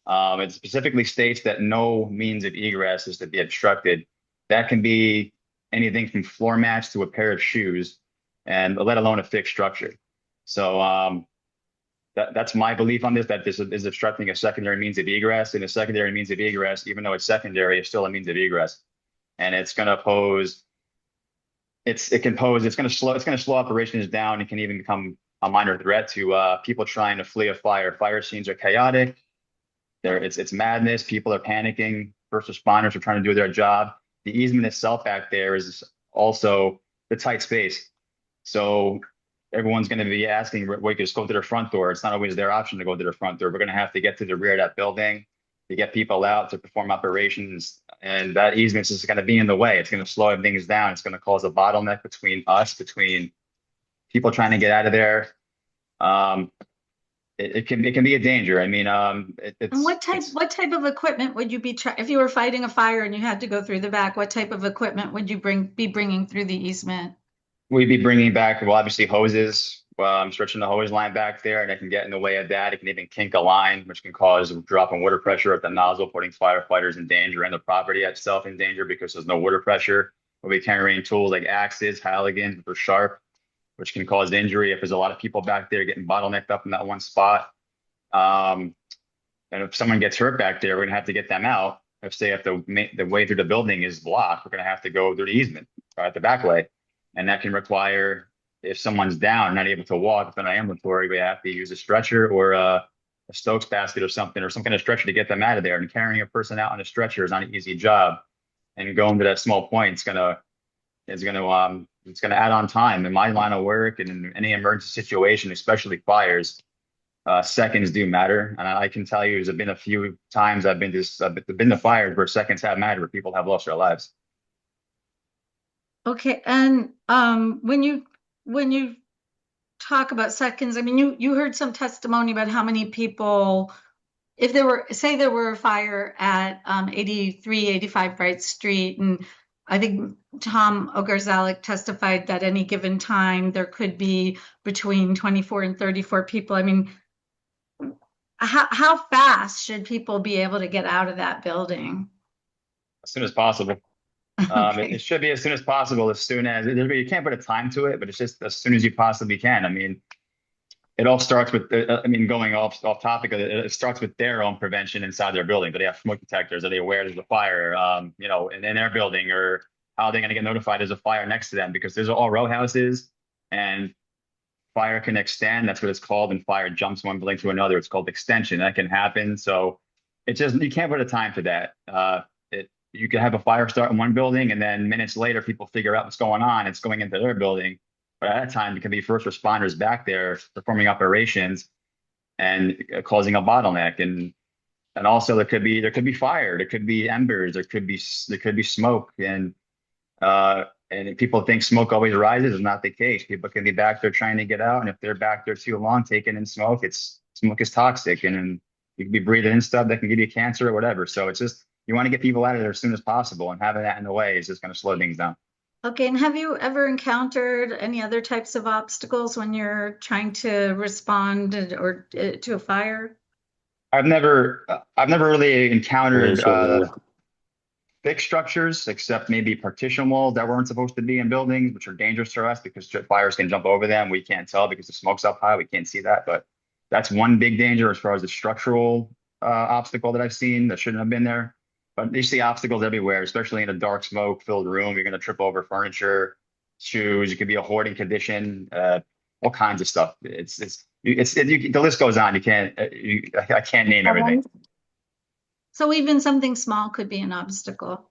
It specifically states that no means of egress is to be obstructed. That can be anything from floor mats to a pair of shoes, and let alone a fixed structure. So that's my belief on this, that this is obstructing a secondary means of egress, and a secondary means of egress, even though it's secondary, is still a means of egress. And it's going to pose, it's going to slow operations down. It can even become a minor threat to people trying to flee a fire. Fire scenes are chaotic. It's madness. People are panicking. First responders are trying to do their job. The easement itself back there is also the tight space. So everyone's going to be asking, well, you can just go to their front door. It's not always their option to go to their front door. We're going to have to get to the rear of that building to get people out to perform operations. And that easement is going to be in the way. It's going to slow things down. It's going to cause a bottleneck between people trying to get out of there. It can be a danger. I mean, and what type of equipment would you be if you were fighting a fire and you had to go through the back? What type of equipment would you be bringing through the easement? We'd be bringing back, well, obviously hoses. I'm stretching the hose line back there, and it can get in the way of that. It can even kink a line, which can cause a drop in water pressure at the nozzle, putting firefighters in danger and the property itself in danger because there's no water pressure. We'll be carrying tools like axes, Halligan, which are sharp, which can cause injury if there's a lot of people back there getting bottlenecked up in that one spot. And if someone gets hurt back there, we're gonna have to get them out. If the way through the building is blocked, we're gonna have to go through the easement at the back way. And that can require, if someone's down, not able to walk, if they're not ambulatory, we have to use a stretcher or a Stokes basket or some kind of stretcher to get them out of there. And carrying a person out on a stretcher is not an easy job. And going to that small point is gonna add on time. In my line of work and in any emergency situation, especially fires, seconds do matter. And I can tell you, there's been a few times I've been to fires where seconds have mattered, where people have lost their lives. Okay, and when you talk about seconds, I mean, you heard some testimony about how many people, if there were a fire at 83, 85 Bright Street, and I think Tom Ogarzalek testified that any given time there could be between 24 and 34 people. I mean, how fast should people be able to get out of that building? As soon as possible. It should be as soon as possible, as soon as you can't put a time to it, but it's just as soon as you possibly can. I mean, it all starts with, going off topic, it starts with their own prevention inside their building. Do they have smoke detectors? Are they aware there's a fire, in their building, or how are they going to get notified there's a fire next to them? Because there's all row houses, and fire can extend. That's what it's called. And fire jumps one building to another. It's called extension. That can happen. So it just, you can't put a time to that. You can have a fire start in one building, and then minutes later, people figure out what's going on. It's going into their building. But at that time, it can be first responders back there performing operations and causing a bottleneck. And also there could be fire, there could be embers, there could be smoke, and people think smoke always rises. It's not the case. People can be back there trying to get out, and if they're back there too long taking in smoke, smoke is toxic, and you can be breathing in stuff that can give you cancer or whatever. So it's just, you want to get people out of there as soon as possible, and having that in the way is just going to slow things down. Okay, and have you ever encountered any other types of obstacles when you're trying to respond or to a fire? I've never really encountered thick structures, except maybe partition walls that weren't supposed to be in buildings, which are dangerous for us because fires can jump over them. We can't tell because the smoke's up high. We can't see that, but that's one big danger as far as the structural obstacle that I've seen that shouldn't have been there. But you see obstacles everywhere, especially in a dark smoke-filled room. You're going to trip over furniture, shoes. It could be a hoarding condition, all kinds of stuff. The list goes on. I can't name everything. So even something small could be an obstacle.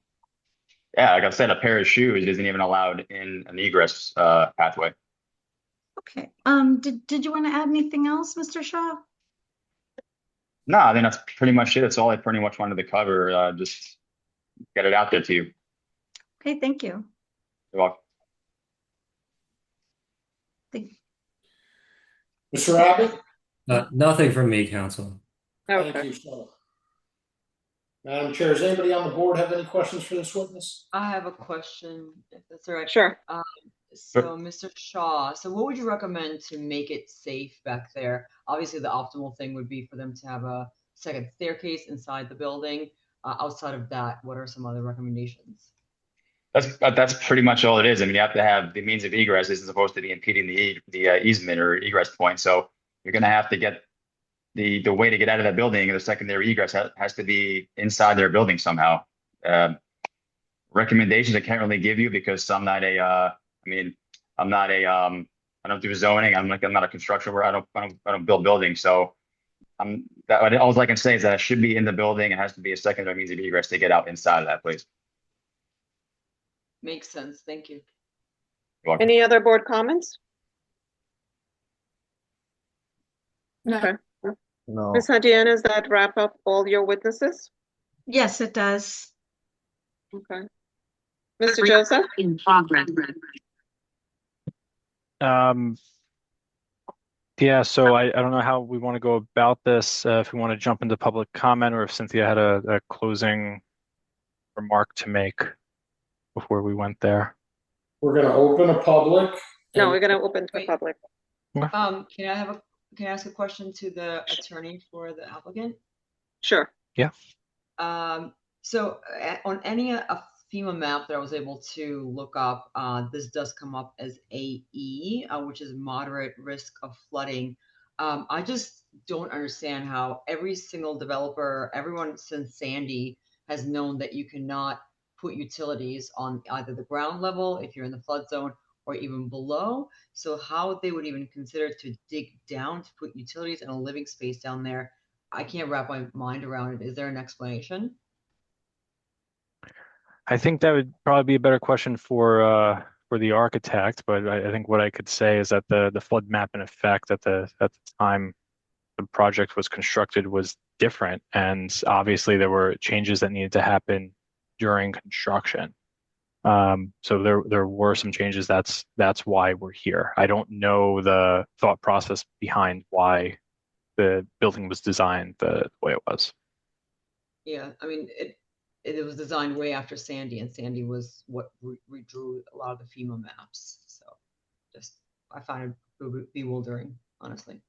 Yeah, like I said, a pair of shoes isn't even allowed in an egress pathway. Okay. Did you want to add anything else, Mr. Shaw? No, I think that's pretty much it. That's all I pretty much wanted to cover. Just get it out there to you. Okay, thank you. You're welcome. Mr. Abbott? Nothing from me, Council. Okay. Thank you, sir. Madam Chair, does anybody on the board have any questions for this witness? I have a question, if that's all right. Sure. So, Mr. Shaw, so what would you recommend to make it safe back there? Obviously, the optimal thing would be for them to have a second staircase inside the building. Outside of that, what are some other recommendations? That's pretty much all it is. I mean, you have to have the means of egress isn't supposed to be impeding the easement or egress point. So you're going to have to get the way to get out of that building. The secondary egress has to be inside their building somehow. Recommendations I can't really give you because I'm not a I don't do zoning. I'm not a construction where I don't build buildings. So all I can say is that it should be in the building. It has to be a secondary means of egress to get out inside of that place. Makes sense. Thank you. Any other board comments? No. Okay. No. Ms. Hadian, does that wrap up all your witnesses? Yes, it does. Okay. Mr. Joseph? In progress. Yeah, so I don't know how we want to go about this, if we want to jump into public comment or if Cynthia had a closing remark to make before we went there. We're going to open a public. No, we're going to open to public. Can I ask a question to the attorney for the applicant? Sure. Yeah. So on any a FEMA map that I was able to look up, this does come up as AE, which is moderate risk of flooding. I just don't understand how every single developer, everyone since Sandy, has known that you cannot put utilities on either the ground level if you're in the flood zone or even below. So how they would even consider to dig down to put utilities in a living space down there, I can't wrap my mind around it. Is there an explanation? I think that would probably be a better question for the architect, but I think what I could say is that the flood map in effect at the time the project was constructed was different, and obviously there were changes that needed to happen during construction. So there were some changes. That's why we're here. I don't know the thought process behind why the building was designed the way it was. Yeah, I mean, it was designed way after Sandy, and Sandy was what redrew a lot of the FEMA maps. So just, I find it bewildering, honestly.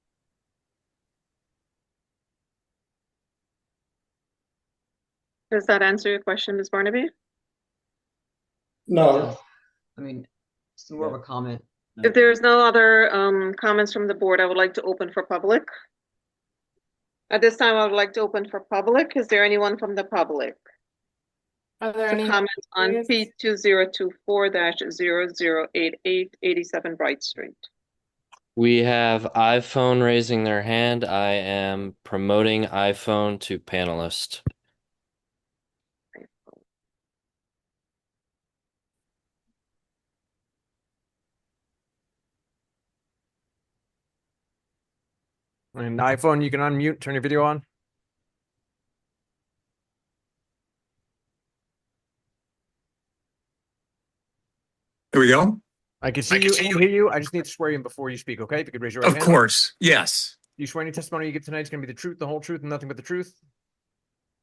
Does that answer your question, Ms. Barnaby? No. I mean, it's more of a comment. If there's no other comments from the board, I would like to open for public. At this time, I would like to open for public. Is there anyone from the public? Are there to any comment on P2024-0088 87 Bright Street? We have iPhone raising their hand. I am promoting iPhone to panelist. And iPhone, you can unmute, turn your video on. There we go. I can see you and hear you. I just need to swear you in before you speak, okay? If you could raise your right Of hand. course. Yes. You swear any testimony you give tonight is going to be the truth, the whole truth, and nothing but the truth?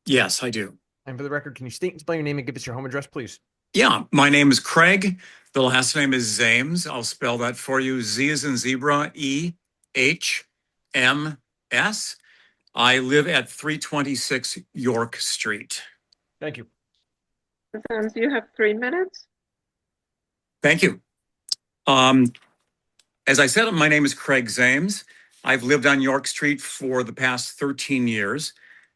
Yes, I do. And for the record, can you state and spell your name and give us your home address, please? Yeah, my name is Craig. The last name is Zames. I'll spell that for you. Z as in zebra, E-H-M-S. I live at 326 York Street. Thank you. Zames, you have 3 minutes. Thank you. As I said, my name is Craig Zames. I've lived on York Street for the past 13 years,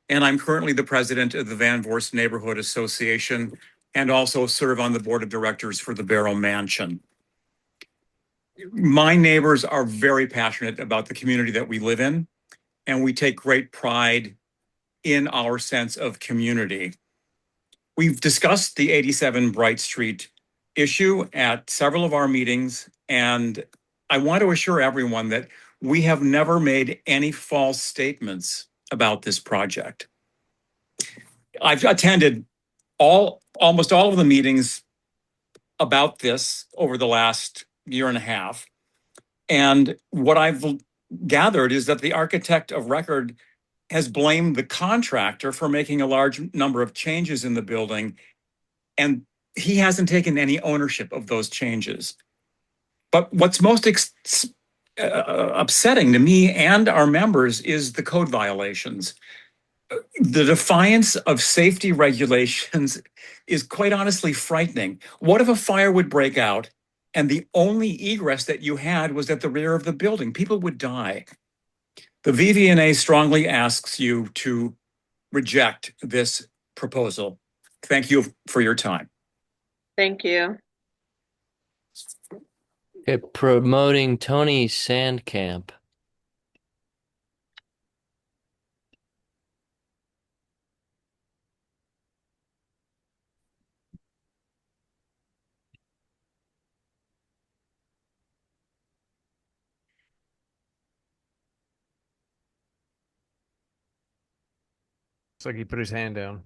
and I'm currently the president of the Van Voorst Neighborhood Association and also serve on the board of directors for the Barrow Mansion. My neighbors are very passionate about the community that we live in, and we take great pride in our sense of community. We've discussed the 87 Bright Street issue at several of our meetings, and I want to assure everyone that we have never made any false statements about this project. I've attended almost all of the meetings about this over the last year and a half. And what I've gathered is that the architect of record has blamed the contractor for making a large number of changes in the building, and he hasn't taken any ownership of those changes. But what's most upsetting to me and our members is the code violations. The defiance of safety regulations is quite honestly frightening. What if a fire would break out and the only egress that you had was at the rear of the building? People would die. The VV&A strongly asks you to reject this proposal. Thank you for your time. Thank you. Okay, promoting Tony Sandcamp. Looks like he put his hand down.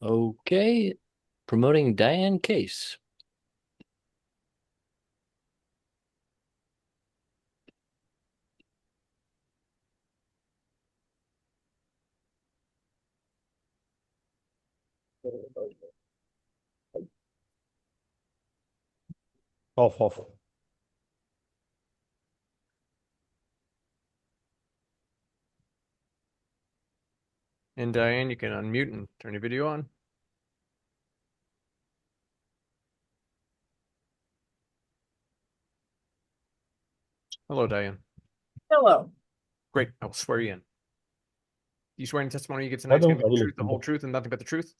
Okay, promoting Diane Case. Off. And Diane, you can unmute and turn your video on. Hello, Diane. Hello. Great. I will swear you in. You swear any testimony you give tonight is going to be the truth, the whole truth, and nothing but the truth?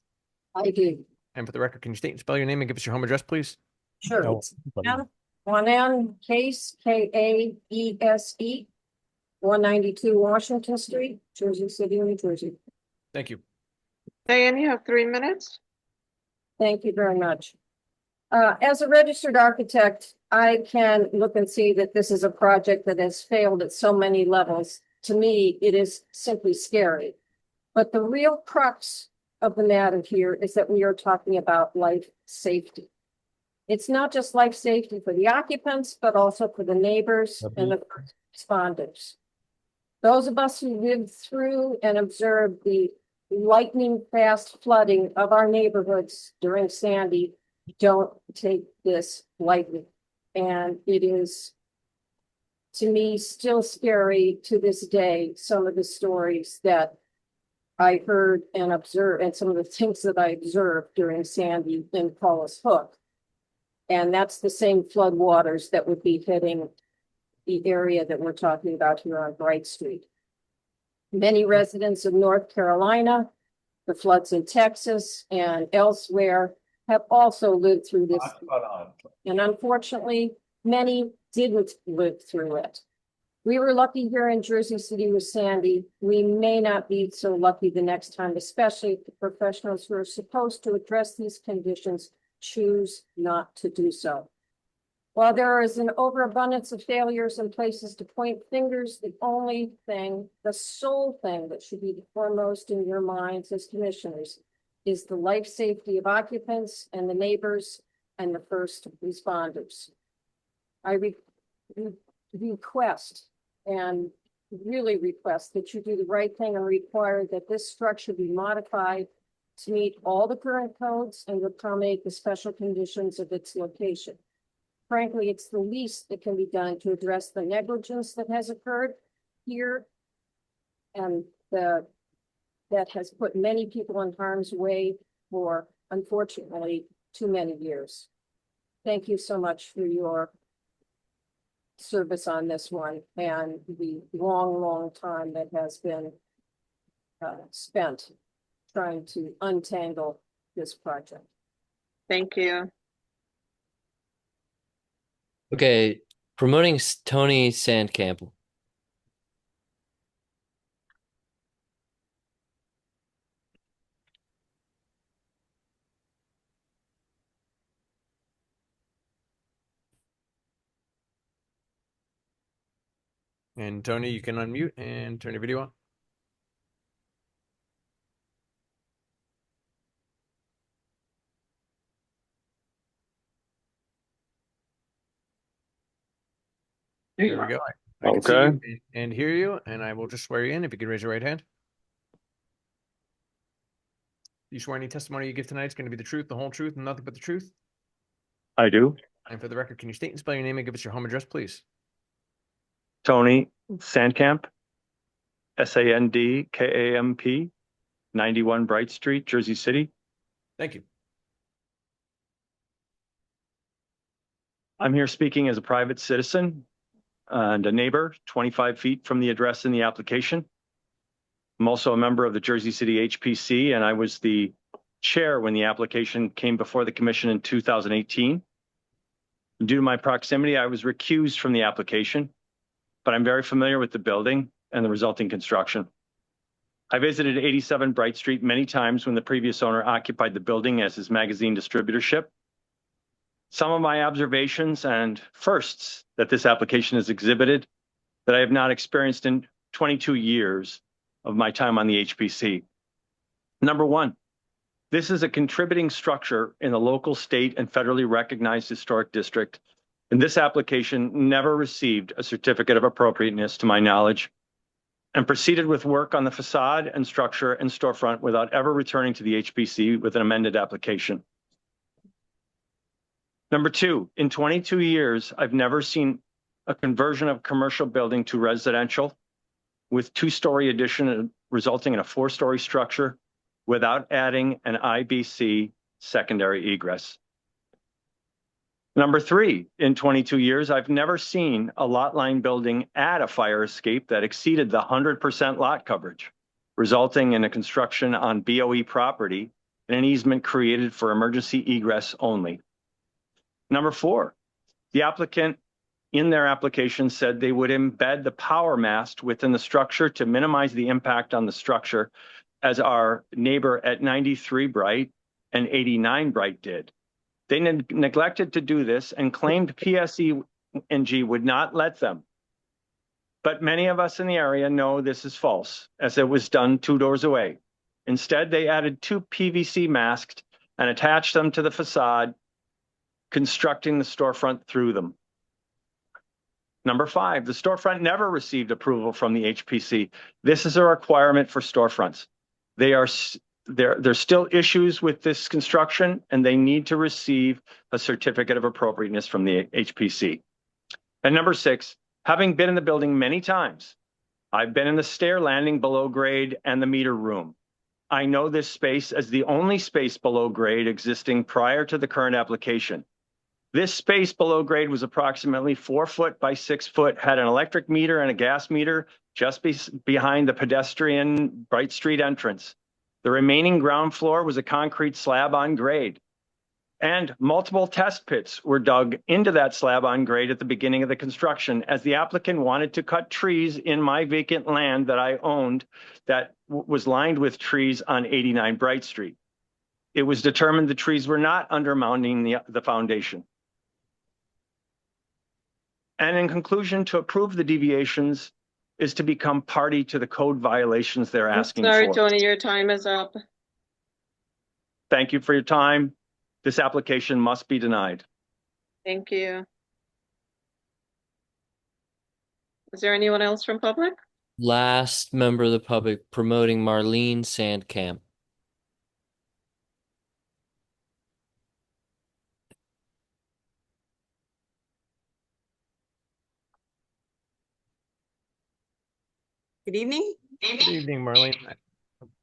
I do. And for the record, can you state and spell your name and give us your home address, please? Sure. One N Case, K-A-E-S-E, 192 Washington Street, Jersey City, New Jersey. Thank you. Diane, you have 3 minutes. Thank you very much. As a registered architect, I can look and see that this is a project that has failed at so many levels. To me, it is simply scary. But the real crux of the matter here is that we are talking about life safety. It's not just life safety for the occupants, but also for the neighbors and the first responders. Those of us who lived through and observed the lightning fast flooding of our neighborhoods during Sandy don't take this lightly. And it is, to me, still scary to this day, some of the stories that I heard and observed, and some of the things that I observed during Sandy in Paulus Hook. And that's the same flood waters that would be hitting the area that we're talking about here on Bright Street. Many residents of North Carolina, the floods in Texas and elsewhere have also lived through this. And unfortunately, many didn't live through it. We were lucky here in Jersey City with Sandy. We may not be so lucky the next time, especially if the professionals who are supposed to address these conditions choose not to do so. While there is an overabundance of failures and places to point fingers, the only thing, the sole thing that should be the foremost in your minds as commissioners is the life safety of occupants and the neighbors and the first responders. I request and really request that you do the right thing and require that this structure be modified to meet all the current codes and accommodate the special conditions of its location. Frankly, it's the least that can be done to address the negligence that has occurred here and that has put many people in harm's way for, unfortunately, too many years. Thank you so much for your service on this one and the long time that has been spent trying to untangle this project. Thank you. Okay, promoting Tony Sandcamp. And Tony, you can unmute and turn your video on. There we go. I can see you and hear you, and I will just swear you in. If you could raise your right hand. You swear any testimony you give tonight is going to be the truth, the whole truth, and nothing but the truth? I do. And for the record, can you state and spell your name and give us your home address, please? Tony Sandcamp, Sandkamp, 91 Bright Street, Jersey City. Thank you. I'm here speaking as a private citizen and a neighbor 25 feet from the address in the application. I'm also a member of the Jersey City HPC, and I was the chair when the application came before the commission in 2018. Due to my proximity, I was recused from the application, but I'm very familiar with the building and the resulting construction. I visited 87 Bright Street many times when the previous owner occupied the building as his magazine distributorship. Some of my observations and firsts that this application has exhibited that I have not experienced in 22 years of my time on the HPC. Number one, this is a contributing structure in the local, state, and federally recognized historic district, and this application never received a certificate of appropriateness to my knowledge, and proceeded with work on the facade and structure and storefront without ever returning to the HPC with an amended application. Number two, in 22 years, I've never seen a conversion of commercial building to residential with two-story addition resulting in a four-story structure without adding an IBC secondary egress. Number three, in 22 years, I've never seen a lot line building add a fire escape that exceeded the 100% lot coverage, resulting in a construction on BOE property and an easement created for emergency egress only. Number four, the applicant in their application said they would embed the power mast within the structure to minimize the impact on the structure, as our neighbor at 93 Bright and 89 Bright did. They neglected to do this and claimed PSE&G would not let them. But many of us in the area know this is false, as it was done 2 doors away. Instead, they added 2 PVC masks and attached them to the facade, constructing the storefront through them. Number five, the storefront never received approval from the HPC. This is a requirement for storefronts. There's still issues with this construction, and they need to receive a certificate of appropriateness from the HPC. And number six, having been in the building many times, I've been in the stair landing below grade and the meter room. I know this space as the only space below grade existing prior to the current application. This space below grade was approximately 4 foot by 6 foot, had an electric meter and a gas meter just behind the pedestrian Bright Street entrance. The remaining ground floor was a concrete slab on grade. And multiple test pits were dug into that slab on grade at the beginning of the construction, as the applicant wanted to cut trees in my vacant land that I owned that was lined with trees on 89 Bright Street. It was determined the trees were not undermounting the foundation. And in conclusion, to approve the deviations is to become party to the code violations they're asking Sorry, for. Tony, your time is up. Thank you for your time. This application must be denied. Thank you. Is there anyone else from public? Last member of the public promoting Marlene Sandcamp. Good evening. Good evening, Marlene. I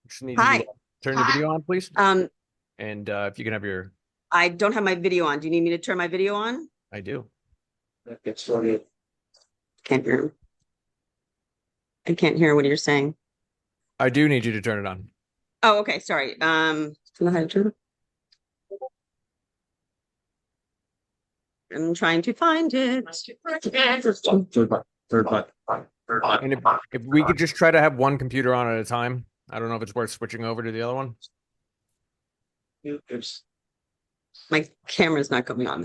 just need Hi. you to turn the video on, please. And if you can have your, I don't have my video on. Do you need me to turn my video on? I do. Can't hear him. I can't hear what you're saying. I do need you to turn it on. Oh, okay. Sorry. Know how to turn it? I'm trying to find it. Third button. And if we could just try to have one computer on at a time. I don't know if it's worth switching over to the other one. My camera's not coming on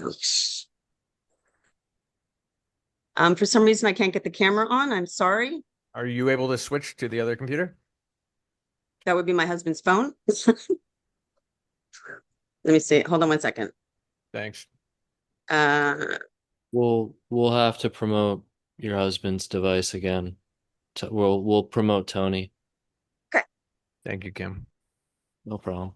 now. For some reason I can't get the camera on. I'm sorry. Are you able to switch to the other computer? That would be my husband's phone. Let me see. Hold on one second. Thanks. We'll have to promote your husband's device again. We'll promote Tony. Okay. Thank you, Kim. No problem.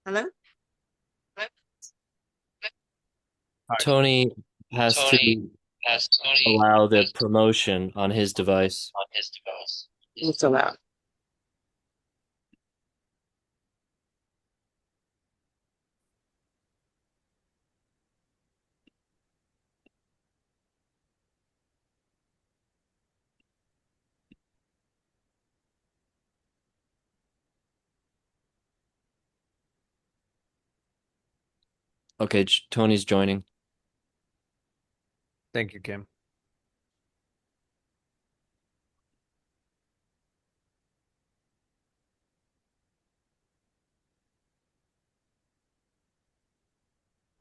Hello? Tony has to allow the promotion on his device. It's allowed. Okay, Tony's joining. Thank you, Kim.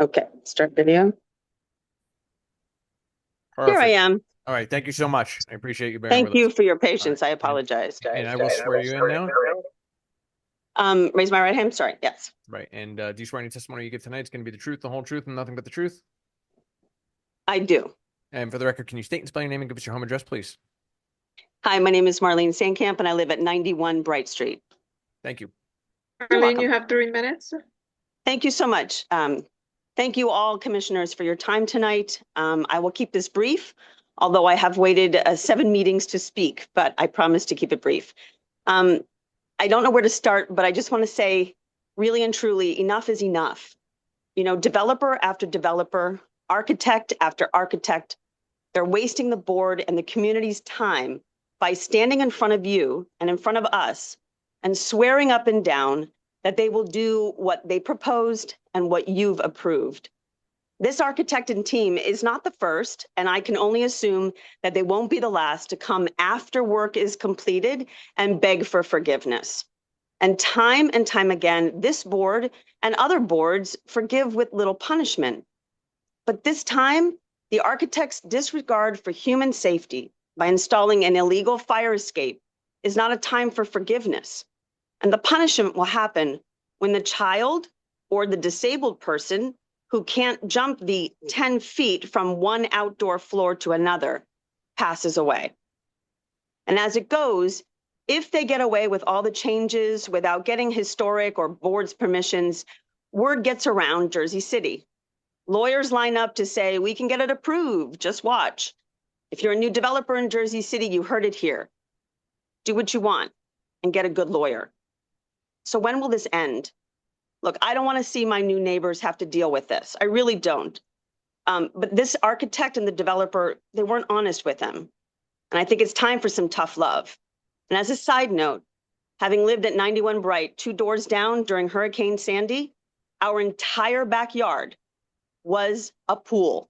Okay, start video. Here I am. All right, thank you so much. I appreciate you bearing with Thank you us. for your patience. I apologize. And I will swear you in now. Raise my right hand. Sorry. Yes. Right. And do you swear any testimony you give tonight is going to be the truth, the whole truth, and nothing but the truth? I do. And for the record, can you state and spell your name and give us your home address, please? Hi, my name is Marlene Sandcamp, and I live at 91 Bright Street. Thank you. Marlene, you have 3 minutes. Thank you so much. Thank you all commissioners for your time tonight. I will keep this brief, although I have waited 7 meetings to speak, but I promise to keep it brief. I don't know where to start, but I just want to say really and truly, enough is enough. You know, developer after developer, architect after architect, they're wasting the board and the community's time by standing in front of you and in front of us and swearing up and down that they will do what they proposed and what you've approved. This architect and team is not the first, and I can only assume that they won't be the last to come after work is completed and beg for forgiveness. And time again, this board and other boards forgive with little punishment. But this time, the architect's disregard for human safety by installing an illegal fire escape is not a time for forgiveness. And the punishment will happen when the child or the disabled person who can't jump the 10 feet from one outdoor floor to another passes away. And as it goes, if they get away with all the changes without getting historic or board's permissions, word gets around Jersey City. Lawyers line up to say, we can get it approved, just watch. If you're a new developer in Jersey City, you heard it here. Do what you want and get a good lawyer. So when will this end? Look, I don't want to see my new neighbors have to deal with this. I really don't. But this architect and the developer, they weren't honest with him. And I think it's time for some tough love. And as a side note, having lived at 91 Bright, 2 doors down during Hurricane Sandy, our entire backyard was a pool.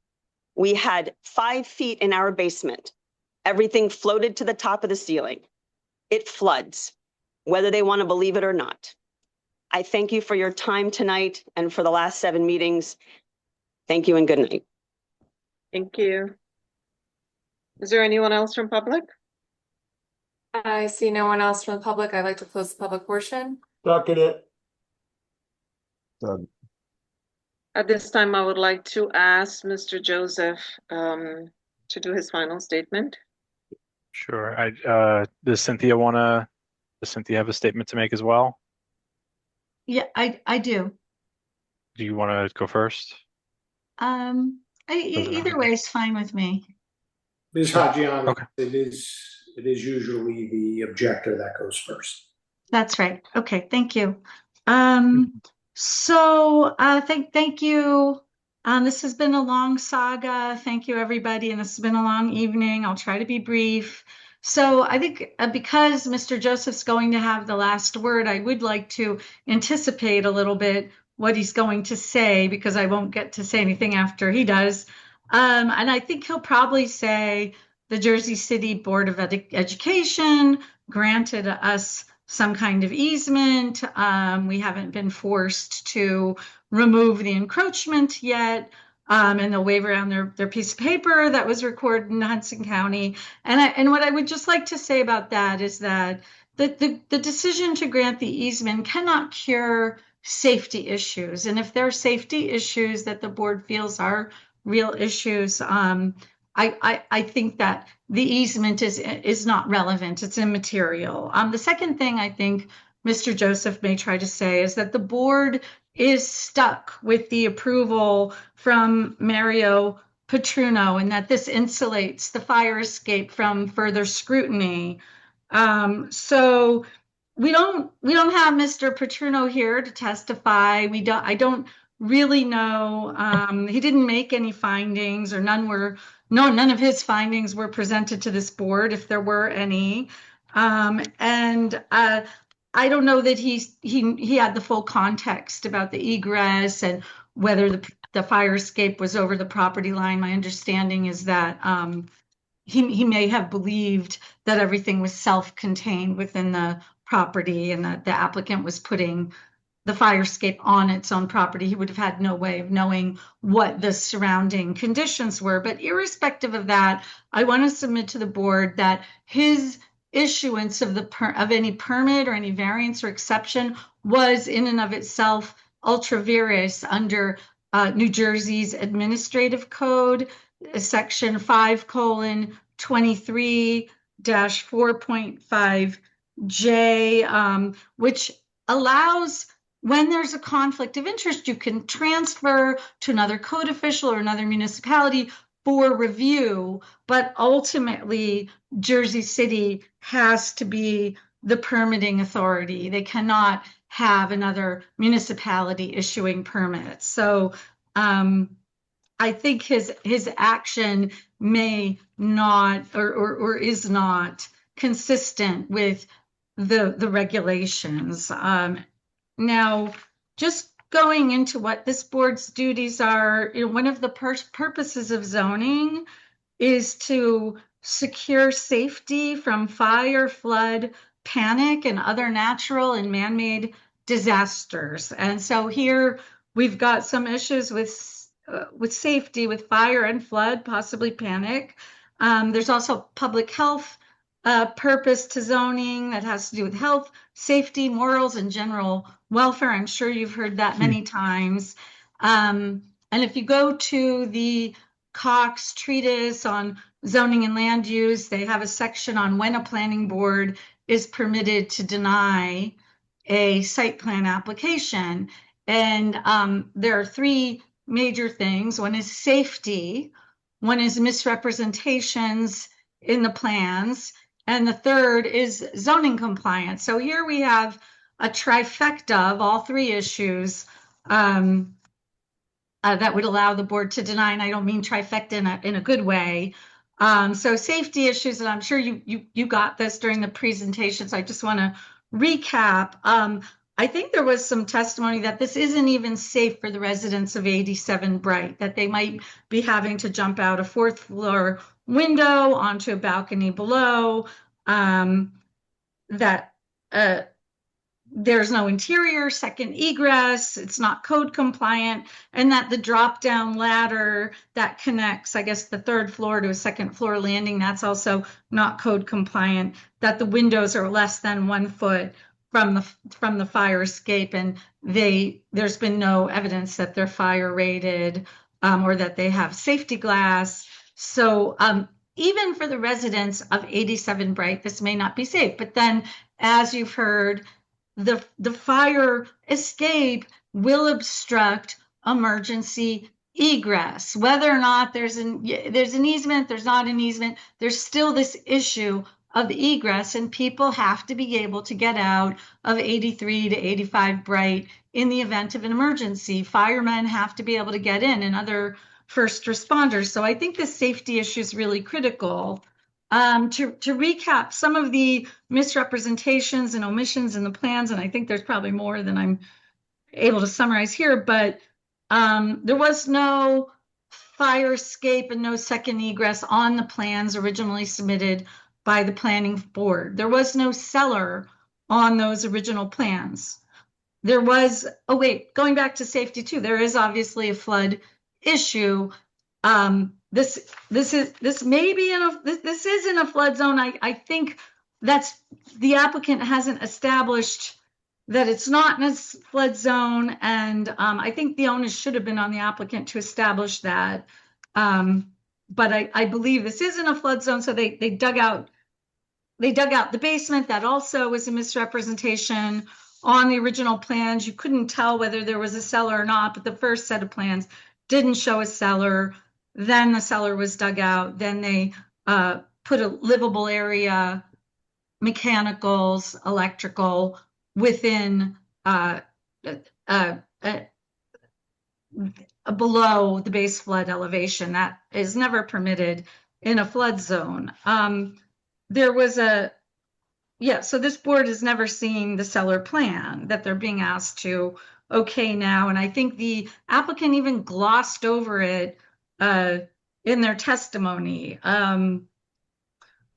We had 5 feet in our basement. Everything floated to the top of the ceiling. It floods, whether they want to believe it or not. I thank you for your time tonight and for the last 7 meetings. Thank you and good night. Thank you. Is there anyone else from public? I see no one else from the public. I'd like to close the public portion. Second it. At this time, I would like to ask Mr. Joseph to do his final statement. Sure. Does Cynthia have a statement to make as well? Yeah, I do. Do you want to go first? Either way is fine with me. Ms. Hajian, Okay. it is usually the objector that goes first. That's right. Okay, thank you. Thank you. This has been a long saga. Thank you, everybody. And this has been a long evening. I'll try to be brief. So I think because Mr. Joseph's going to have the last word, I would like to anticipate a little bit what he's going to say, because I won't get to say anything after he does. And I think he'll probably say the Jersey City Board of Education granted us some kind of easement. We haven't been forced to remove the encroachment yet. And they'll wave around their piece of paper that was recorded in Hudson County. And what I would just like to say about that is that the decision to grant the easement cannot cure safety issues. And if there are safety issues that the board feels are real issues, I think that the easement is not relevant. It's immaterial. The second thing I think Mr. Joseph may try to say is that the board is stuck with the approval from Mario Petruno, and that this insulates the fire escape from further scrutiny. So we don't have Mr. Petruno here to testify. I don't really know. He didn't make any findings, or none of his findings were presented to this board, if there were any. I don't know that he had the full context about the egress and whether the fire escape was over the property line. My understanding is that he may have believed that everything was self-contained within the property, and that the applicant was putting the fire escape on its own property. He would have had no way of knowing what the surrounding conditions were. But irrespective of that, I want to submit to the board that his issuance of any permit or any variance or exception was in and of itself ultra vires under New Jersey's Administrative Code, section 5:23-4.5J, which allows, when there's a conflict of interest, you can transfer to another code official or another municipality for review, but ultimately Jersey City has to be the permitting authority. They cannot have another municipality issuing permits. So I think his action may not or is not consistent with the regulations. Now, just going into what this board's duties are, one of the purposes of zoning is to secure safety from fire, flood, panic, and other natural and man-made disasters. And so here we've got some issues with safety, with fire and flood, possibly panic. There's also public health purpose to zoning that has to do with health, safety, morals, and general welfare. I'm sure you've heard that many times. And if you go to the Cox Treatise on Zoning and Land Use, they have a section on when a planning board is permitted to deny a site plan application. And there are 3 major things. One is safety, one is misrepresentations in the plans, and the third is zoning compliance. So here we have a trifecta of all 3 issues. that would allow the board to deny, and I don't mean trifecta in a good way. So safety issues, and I'm sure you got this during the presentation, so I just want to recap. I think there was some testimony that this isn't even safe for the residents of 87 Bright, that they might be having to jump out a 4th floor window onto a balcony below, that there's no interior second egress, it's not code compliant, and that the drop down ladder that connects, I guess, the 3rd floor to a 2nd floor landing, that's also not code compliant, that the windows are less than 1 foot from the fire escape, and there's been no evidence that they're fire rated or that they have safety glass. So even for the residents of 87 Bright, this may not be safe. But then, as you've heard, the fire escape will obstruct emergency egress. Whether or not there's an easement, there's not an easement, there's still this issue of the egress, and people have to be able to get out of 83 to 85 Bright in the event of an emergency. Firemen have to be able to get in, and other first responders. So I think the safety issue is really critical. To recap some of the misrepresentations and omissions in the plans, and I think there's probably more than I'm able to summarize here, but there was no fire escape and no second egress on the plans originally submitted by the planning board. There was no cellar on those original plans. There was, oh wait, going back to safety too, there is obviously a flood issue. This is in a flood zone. I think that's the applicant hasn't established that it's not in a flood zone, and I think the onus should have been on the applicant to establish that. But I believe this is in a flood zone, so they dug out the basement. That also was a misrepresentation on the original plans. You couldn't tell whether there was a cellar or not, but the first set of plans didn't show a cellar. Then the cellar was dug out. Then they put a livable area, mechanicals, electrical within below the base flood elevation. That is never permitted in a flood zone. There was so this board has never seen the cellar plan that they're being asked to okay now. And I think the applicant even glossed over it in their testimony. The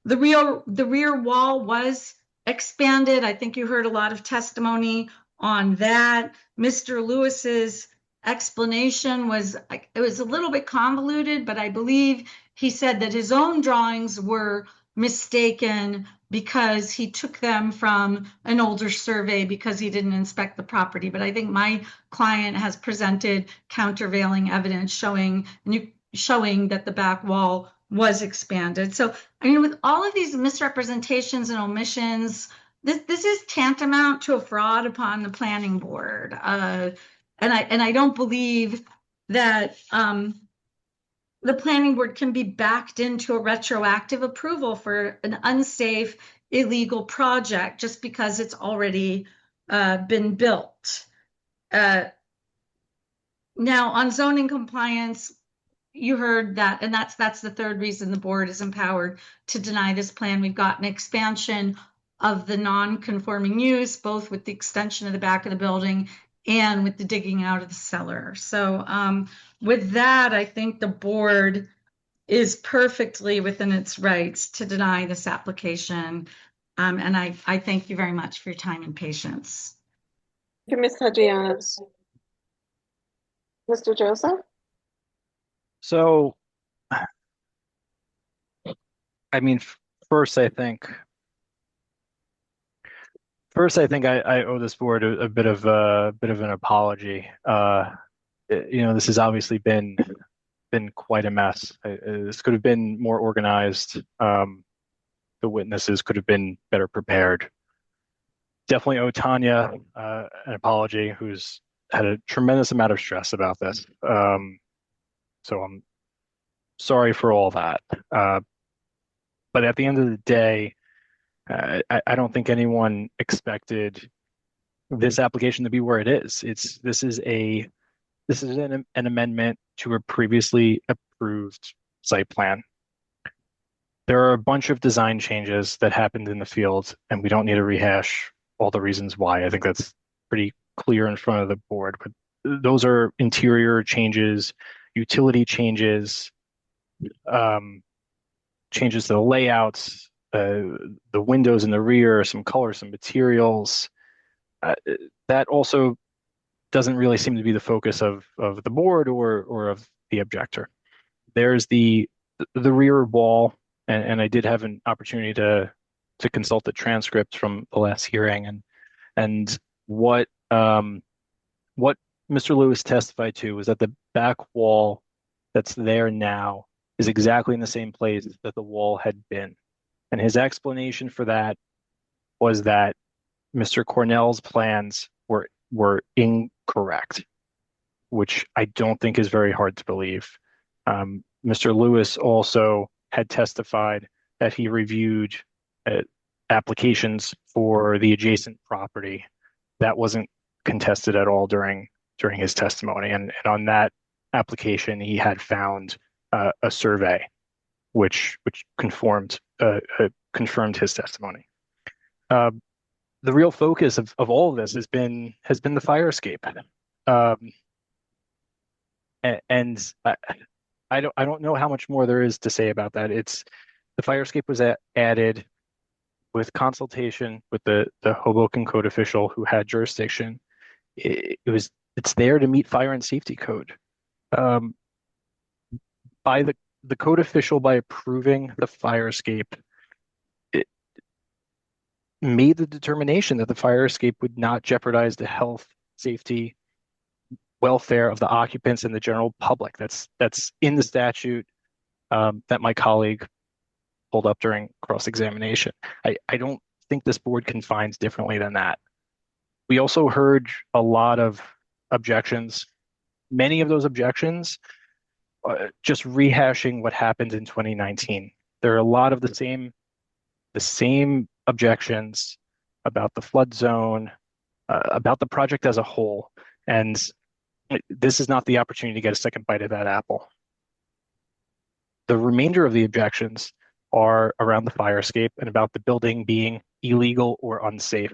rear wall was expanded. I think you heard a lot of testimony on that. Mr. Lewis's explanation was a little bit convoluted, but I believe he said that his own drawings were mistaken because he took them from an older survey because he didn't inspect the property. But I think my client has presented countervailing evidence showing that the back wall was expanded. So, I mean, with all of these misrepresentations and omissions, this is tantamount to a fraud upon the planning board. And I don't believe that the planning board can be backed into a retroactive approval for an unsafe, illegal project just because it's already been built. Now, on zoning compliance, you heard that, and that's the third reason the board is empowered to deny this plan. We've got an expansion of the non-conforming use, both with the extension of the back of the building and with the digging out of the cellar. So with that, I think the board is perfectly within its rights to deny this application. And I thank you very much for your time and patience. Thank you, Ms. Hadjianos. Mr. Joseph? So, I mean, first, I think I owe this board a bit of an apology. This has obviously been quite a mess. This could have been more organized. The witnesses could have been better prepared. Definitely owe Tanya an apology, who's had a tremendous amount of stress about this. So I'm sorry for all that. But at the end of the day, I don't think anyone expected this application to be where it is. This is a This is an amendment to a previously approved site plan. There are a bunch of design changes that happened in the field, and we don't need to rehash all the reasons why. I think that's pretty clear in front of the board, but those are interior changes, utility changes, changes to the layouts, the windows in the rear, some color, some materials. That also doesn't really seem to be the focus of the board or of the objector. There's the rear wall, and I did have an opportunity to consult the transcript from the last hearing, and what Mr. Lewis testified to was that the back wall that's there now is exactly in the same place that the wall had been. And his explanation for that was that Mr. Cornell's plans were incorrect, which I don't think is very hard to believe. Mr. Lewis also had testified that he reviewed applications for the adjacent property. That wasn't contested at all during his testimony. And on that application, he had found a survey which confirmed his testimony. The real focus of all of this has been the fire escape. And I don't know how much more there is to say about that. The fire escape was added with consultation with the Hoboken code official who had jurisdiction. It's there to meet fire and safety code. By the code official, by approving the fire escape, it made the determination that the fire escape would not jeopardize the health, safety, welfare of the occupants and the general public. That's in the statute that my colleague pulled up during cross-examination. I don't think this board can find differently than that. We also heard a lot of objections. Many of those objections just rehashing what happened in 2019. There are a lot of the same objections about the flood zone, about the project as a whole, and this is not the opportunity to get a second bite of that apple. The remainder of the objections are around the fire escape and about the building being illegal or unsafe.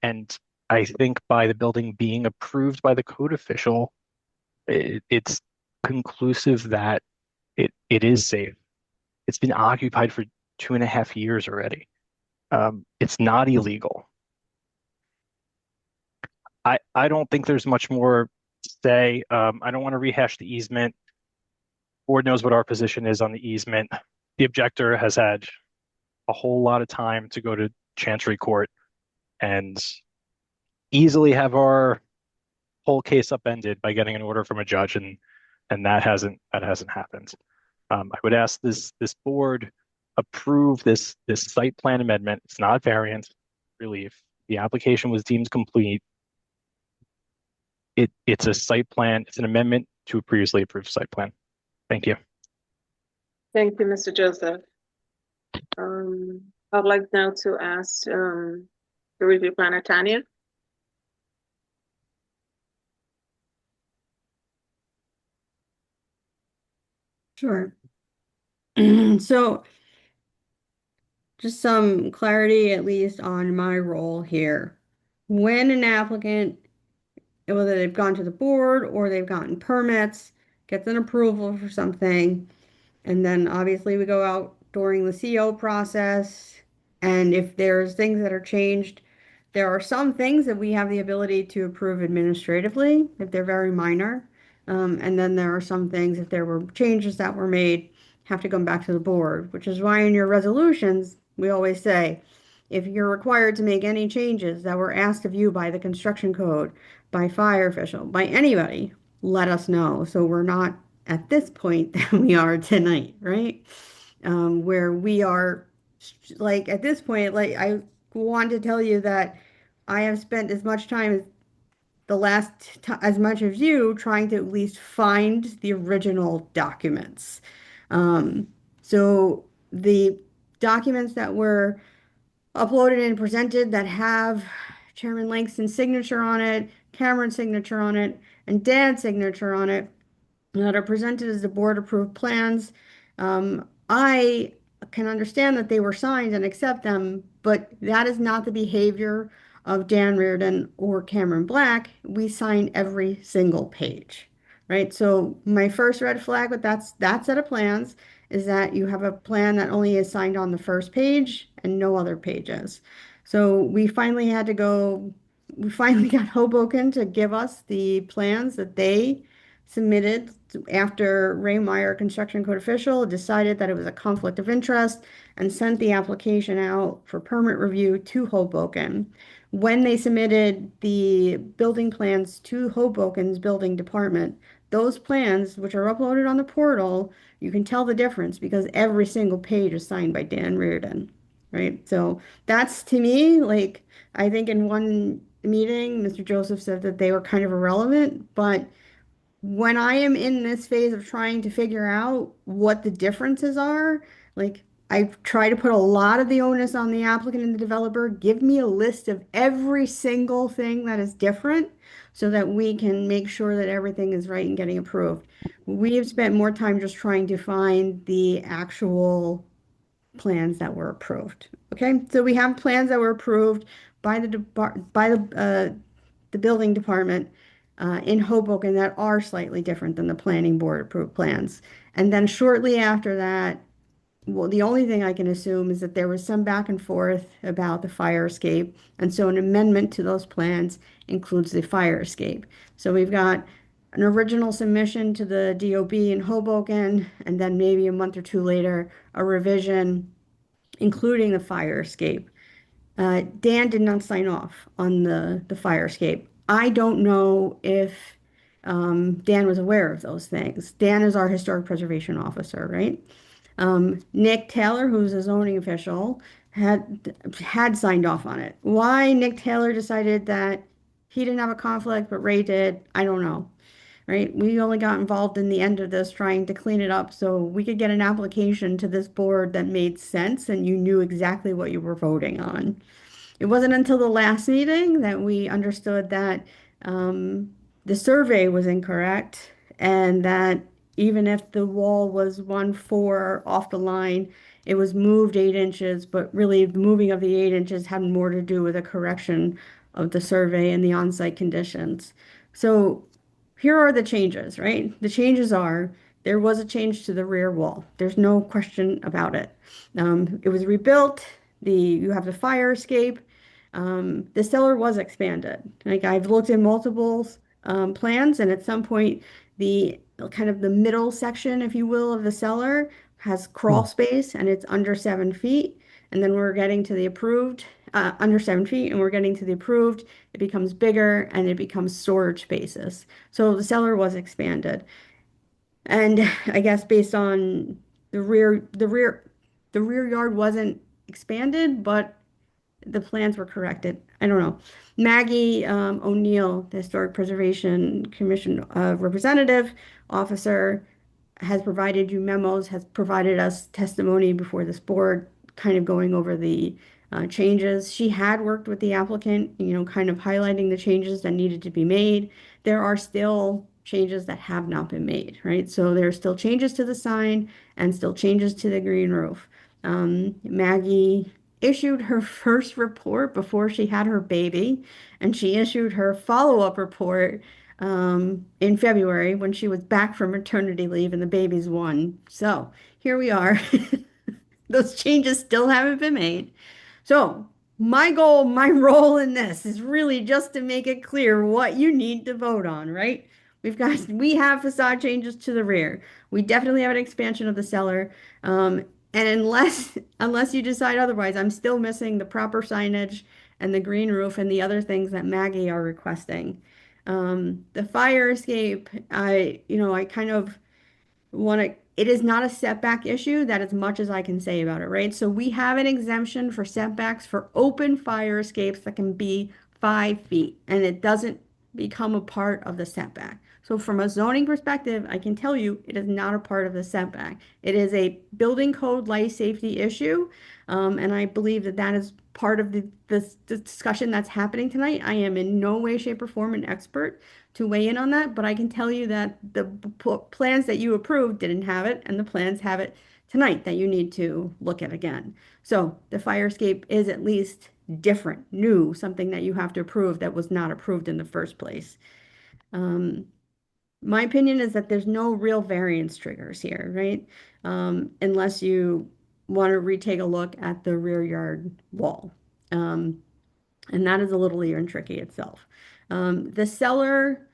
And I think by the building being approved by the code official, it's conclusive that it is safe. It's been occupied for 2.5 years already. It's not illegal. I don't think there's much more to say. I don't want to rehash the easement. Board knows what our position is on the easement. The objector has had a whole lot of time to go to Chancery Court and easily have our whole case upended by getting an order from a judge, and that hasn't happened. I would ask this board approve this site plan amendment. It's not variance relief. The application was deemed complete. It's a site plan. It's an amendment to a previously approved site plan. Thank you. Thank you, Mr. Joseph. I'd like now to ask the review planner, Tanya. Sure. So just some clarity, at least on my role here. When an applicant, whether they've gone to the board or they've gotten permits, gets an approval for something, and then obviously we go out during the CO process, and if there's things that are changed, there are some things that we have the ability to approve administratively if they're very minor. And then there are some things, if there were changes that were made, have to come back to the board, which is why in your resolutions, we always say, if you're required to make any changes that were asked of you by the construction code, by fire official, by anybody, let us know. So we're not at this point that we are tonight, right? Where we are, like at this point, like I want to tell you that I have spent as much time as as much as you trying to at least find the original documents. So the documents that were uploaded and presented that have Chairman Langston's signature on it, Cameron's signature on it, and Dan's signature on it that are presented as the board approved plans. I can understand that they were signed and accept them, but that is not the behavior of Dan Reardon or Cameron Black. We sign every single page, right? So my first red flag with that set of plans is that you have a plan that only is signed on the first page and no other pages. So we finally got Hoboken to give us the plans that they submitted after Ray Meyer, construction code official, decided that it was a conflict of interest and sent the application out for permit review to Hoboken. When they submitted the building plans to Hoboken's building department, those plans, which are uploaded on the portal, you can tell the difference because every single page is signed by Dan Reardon, right? So that's, to me, like, I think in one meeting, Mr. Joseph said that they were kind of irrelevant, but when I am in this phase of trying to figure out what the differences are, like, I try to put a lot of the onus on the applicant and the developer. Give me a list of every single thing that is different so that we can make sure that everything is right and getting approved. We have spent more time just trying to find the actual plans that were approved. Okay, so we have plans that were approved by the building department in Hoboken that are slightly different than the planning board approved plans. And then shortly after that, well, the only thing I can assume is that there was some back and forth about the fire escape. And so an amendment to those plans includes the fire escape. So we've got an original submission to the DOB in Hoboken, and then maybe a month or two later, a revision including the fire escape. Dan did not sign off on the fire escape. I don't know if Dan was aware of those things. Dan is our historic preservation officer, right? Nick Taylor, who's a zoning official, had signed off on it. Why Nick Taylor decided that he didn't have a conflict, but Ray did, I don't know. Right? We only got involved in the end of this trying to clean it up so we could get an application to this board that made sense and you knew exactly what you were voting on. It wasn't until the last meeting that we understood that the survey was incorrect and that even if the wall was 1-4 off the line, it was moved 8 inches, but really the moving of the 8 inches had more to do with a correction of the survey and the on-site conditions. So here are the changes, right? The changes are there was a change to the rear wall. There's no question about it. It was rebuilt. You have the fire escape. The cellar was expanded. Like I've looked at multiple plans, and at some point, the kind of the middle section, if you will, of the cellar has crawl space, and it's under 7 feet. And then we're getting to the approved under 7 feet, and we're getting to the approved. It becomes bigger, and it becomes storage spaces. So the cellar was expanded, and I guess based on the rear yard wasn't expanded, but the plans were corrected. I don't know. Maggie O'Neill, the Historic Preservation Commission representative officer, has provided you memos, has provided us testimony before this board, kind of going over the changes. She had worked with the applicant, kind of highlighting the changes that needed to be made. There are still changes that have not been made, right? So there are still changes to the sign and still changes to the green roof. Maggie issued her first report before she had her baby, and she issued her follow-up report in February when she was back from maternity leave and the baby's 1. So here we are. Those changes still haven't been made. So my goal, my role in this is really just to make it clear what you need to vote on, right? We have facade changes to the rear. We definitely have an expansion of the cellar. And unless you decide otherwise, I'm still missing the proper signage and the green roof and the other things that Maggie are requesting. The fire escape, I kind of want to, it is not a setback issue. That as much as I can say about it, right? So we have an exemption for setbacks for open fire escapes that can be 5 feet, and it doesn't become a part of the setback. So from a zoning perspective, I can tell you it is not a part of the setback. It is a building code life safety issue. And I believe that that is part of the discussion that's happening tonight. I am in no way, shape, or form an expert to weigh in on that, but I can tell you that the plans that you approved didn't have it, and the plans have it tonight that you need to look at again. So the fire escape is at least different, new, something that you have to approve that was not approved in the first place. My opinion is that there's no real variance triggers here, right? Unless you want to retake a look at the rear yard wall. And that is a little even tricky itself. The cellar,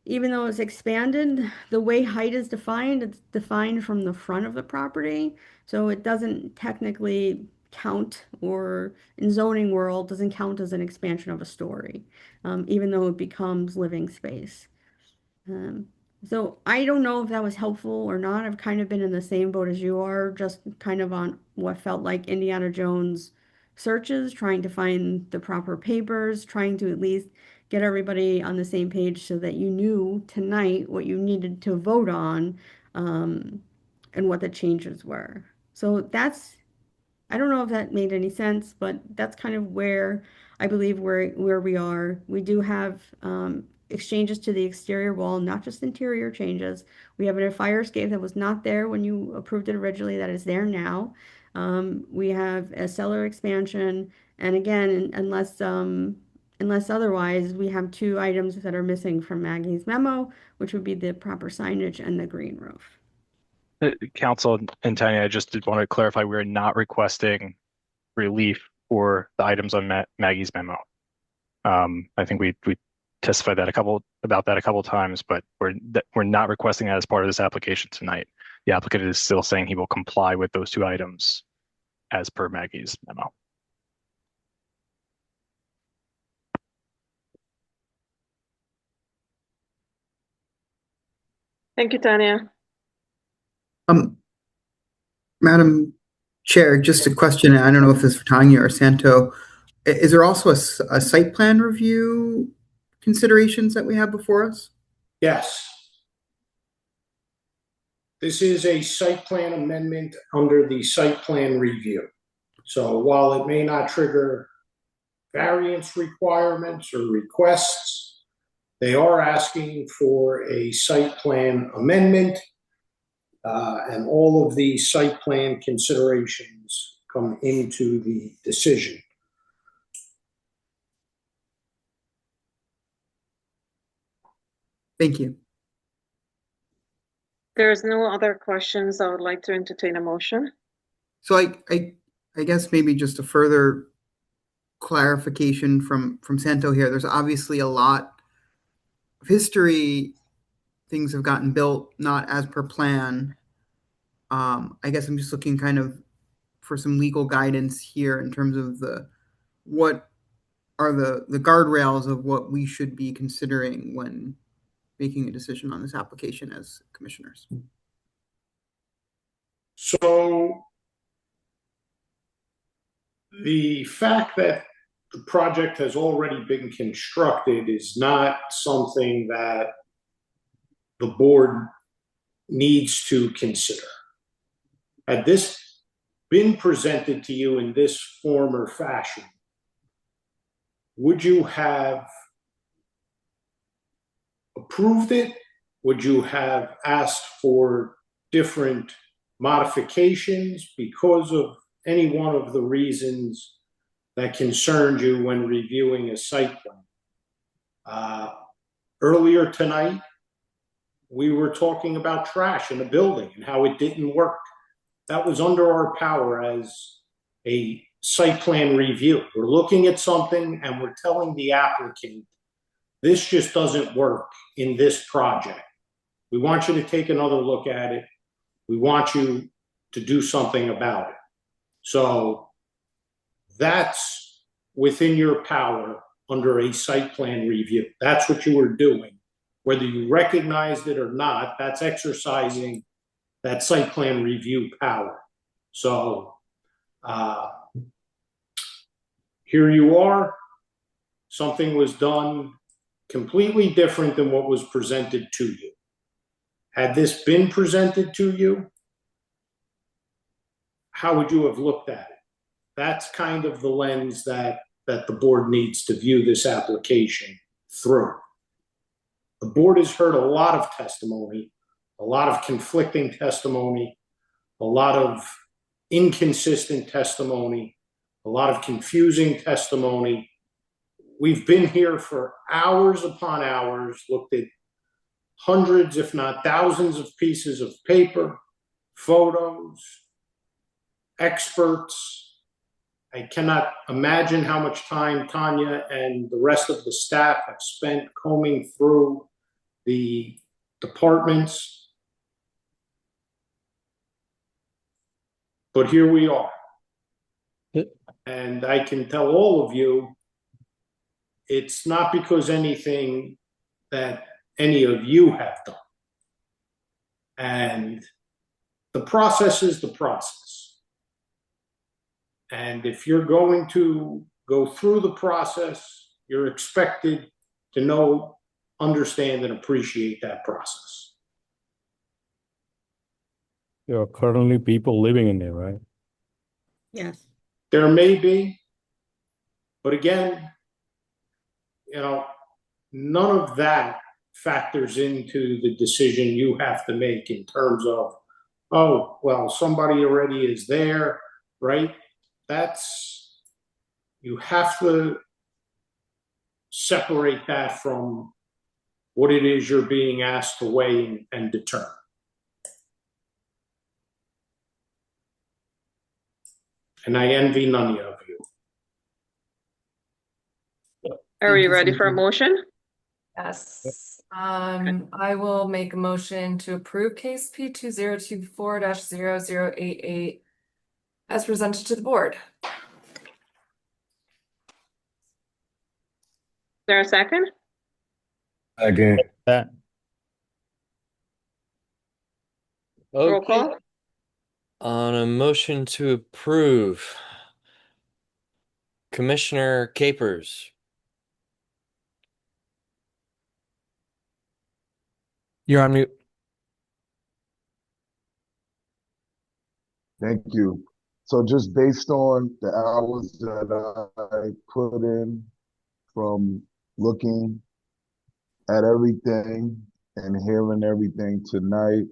even though it's expanded, the way height is defined, it's defined from the front of the property. So it doesn't technically count, or in zoning world, doesn't count as an expansion of a story, even though it becomes living space. So I don't know if that was helpful or not. I've kind of been in the same boat as you are, just kind of on what felt like Indiana Jones searches, trying to find the proper papers, trying to at least get everybody on the same page so that you knew tonight what you needed to vote on, and what the changes were. So that's, I don't know if that made any sense, but that's kind of where I believe where we are. We do have exchanges to the exterior wall, not just interior changes. We have a fire escape that was not there when you approved it originally, that is there now. We have a cellar expansion, and again, unless otherwise, we have 2 items that are missing from Maggie's memo, which would be the proper signage and the green roof. Council and Tanya, I just did want to clarify, we're not requesting relief for the items on Maggie's memo. I think we testified about that a couple of times, but we're not requesting that as part of this application tonight. The applicant is still saying he will comply with those 2 items as per Maggie's memo. Thank you, Tanya. Madam Chair, just a question. I don't know if it's for Tanya or Santo. Is there also a site plan review considerations that we have before us? Yes. This is a site plan amendment under the site plan review. So while it may not trigger variance requirements or requests, they are asking for a site plan amendment, and all of the site plan considerations come into the decision. Thank you. There's no other questions. I would like to entertain a motion. So I guess maybe just a further clarification from Santo here. There's obviously a lot of history. Things have gotten built not as per plan. I guess I'm just looking kind of for some legal guidance here in terms of what are the guardrails of what we should be considering when making a decision on this application as commissioners. So the fact that the project has already been constructed is not something that the board needs to consider. Had this been presented to you in this form or fashion, would you have approved it? Would you have asked for different modifications because of any one of the reasons that concerned you when reviewing a site plan? Earlier tonight, we were talking about trash in a building and how it didn't work. That was under our power as a site plan review. We're looking at something and we're telling the applicant, this just doesn't work in this project. We want you to take another look at it. We want you to do something about it. So that's within your power under a site plan review. That's what you were doing. Whether you recognized it or not, that's exercising that site plan review power. So here you are. Something was done completely different than what was presented to you. Had this been presented to you, how would you have looked at it? That's kind of the lens that the board needs to view this application through. The board has heard a lot of testimony, a lot of conflicting testimony, a lot of inconsistent testimony, a lot of confusing testimony. We've been here for hours upon hours, looked at hundreds, if not thousands of pieces of paper, photos, experts. I cannot imagine how much time Tanya and the rest of the staff have spent combing through the departments. But here we are. And I can tell all of you, it's not because anything that any of you have done. And the process is the process. And if you're going to go through the process, you're expected to know, understand, and appreciate that process. There are currently people living in there, right? Yes. There may be, but again, you know, none of that factors into the decision you have to make in terms of, oh, well, somebody already is there, right? You have to separate that from what it is you're being asked to weigh and determine. And I envy none of you. Are we ready for a motion? Yes. I will make a motion to approve case P 2024-0088 as presented to the board. Is there a second? Again. Roll call. On a motion to approve, Commissioner Capers. You're on mute. Thank you. So just based on the hours that I put in from looking at everything and hearing everything tonight,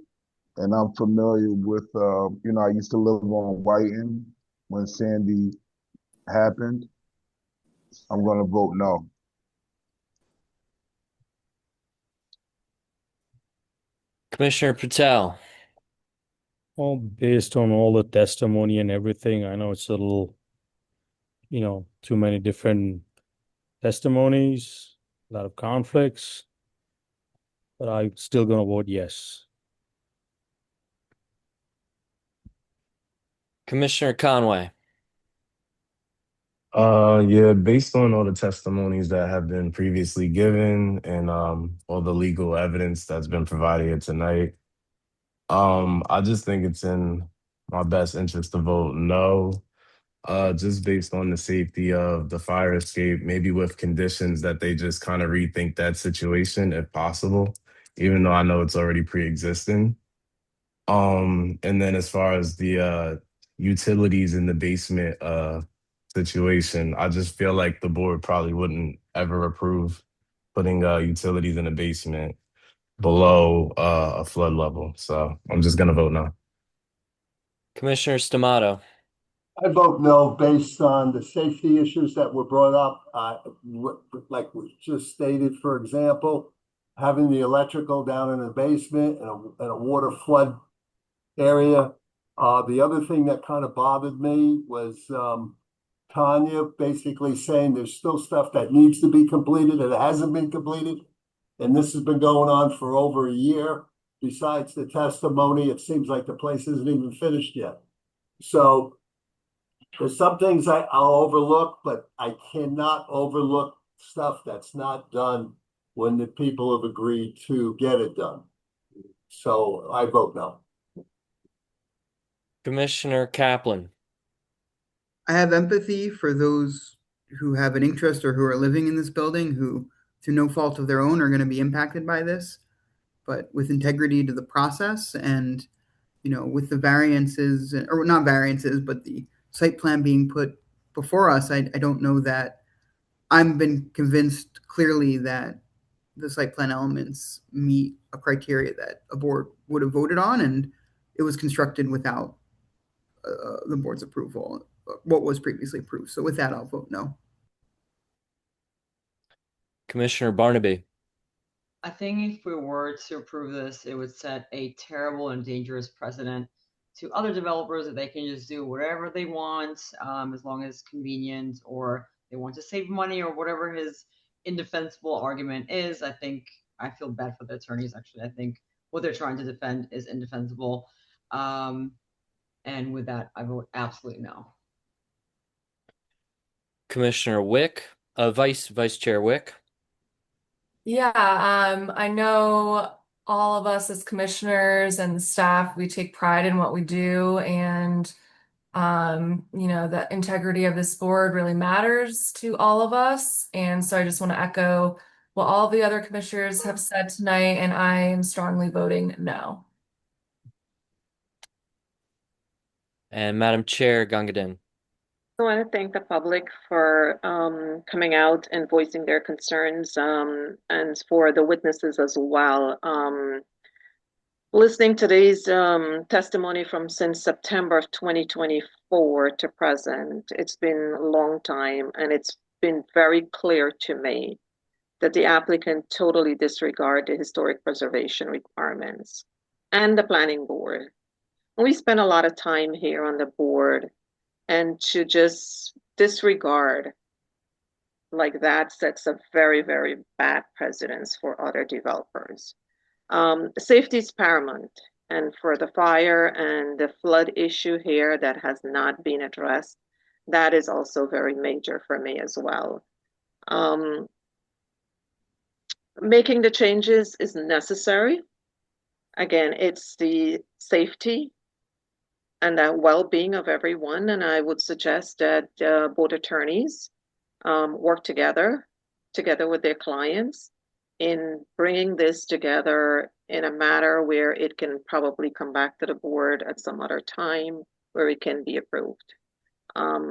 and I'm familiar with, I used to live on Whiten when Sandy happened. I'm going to vote no. Commissioner Patel. Well, based on all the testimony and everything, I know it's a little, too many different testimonies, a lot of conflicts, but I'm still going to vote yes. Commissioner Conway. Yeah, based on all the testimonies that have been previously given and all the legal evidence that's been provided here tonight, I just think it's in my best interest to vote no. Just based on the safety of the fire escape, maybe with conditions that they just kind of rethink that situation if possible, even though I know it's already pre-existing. And then as far as the utilities in the basement situation, I just feel like the board probably wouldn't ever approve putting utilities in the basement below a flood level. So I'm just gonna vote no. Commissioner Stamato. I vote no based on the safety issues that were brought up. Like was just stated, for example, having the electrical down in the basement and a water flood area. The other thing that kind of bothered me was Tanya basically saying there's still stuff that needs to be completed and it hasn't been completed. And this has been going on for over a year. Besides the testimony, it seems like the place isn't even finished yet. So there's some things I'll overlook, but I cannot overlook stuff that's not done when the people have agreed to get it done. So I vote no. Commissioner Kaplan. I have empathy for those who have an interest or who are living in this building who through no fault of their own, are going to be impacted by this, but with integrity to the process and, with the variances, or not variances, but the site plan being put before us, I don't know that I've been convinced clearly that the site plan elements meet a criteria that a board would have voted on, and it was constructed without the board's approval, what was previously approved. So with that, I'll vote no. Commissioner Barnaby. I think if we were to approve this, it would set a terrible and dangerous precedent to other developers that they can just do whatever they want, as long as it's convenient, or they want to save money, or whatever his indefensible argument is. I feel bad for the attorneys, actually. I think what they're trying to defend is indefensible. And with that, I vote absolutely no. Commissioner Wick, Vice Chair Wick. Yeah, I know all of us as commissioners and staff, we take pride in what we do, and the integrity of this board really matters to all of us. And so I just want to echo what all the other commissioners have said tonight, and I am strongly voting no. And Madam Chair Gangadin. I want to thank the public for coming out and voicing their concerns, and for the witnesses as well. Listening to today's testimony from since September of 2024 to present, it's been a long time, and it's been very clear to me that the applicant totally disregard the historic preservation requirements and the planning board. We spend a lot of time here on the board, and to just disregard like that sets a very, very bad precedence for other developers. Safety is paramount, and for the fire and the flood issue here that has not been addressed, that is also very major for me as well. Making the changes is necessary. Again, it's the safety and the well-being of everyone, and I would suggest that both attorneys work together with their clients in bringing this together in a matter where it can probably come back to the board at some other time where it can be approved.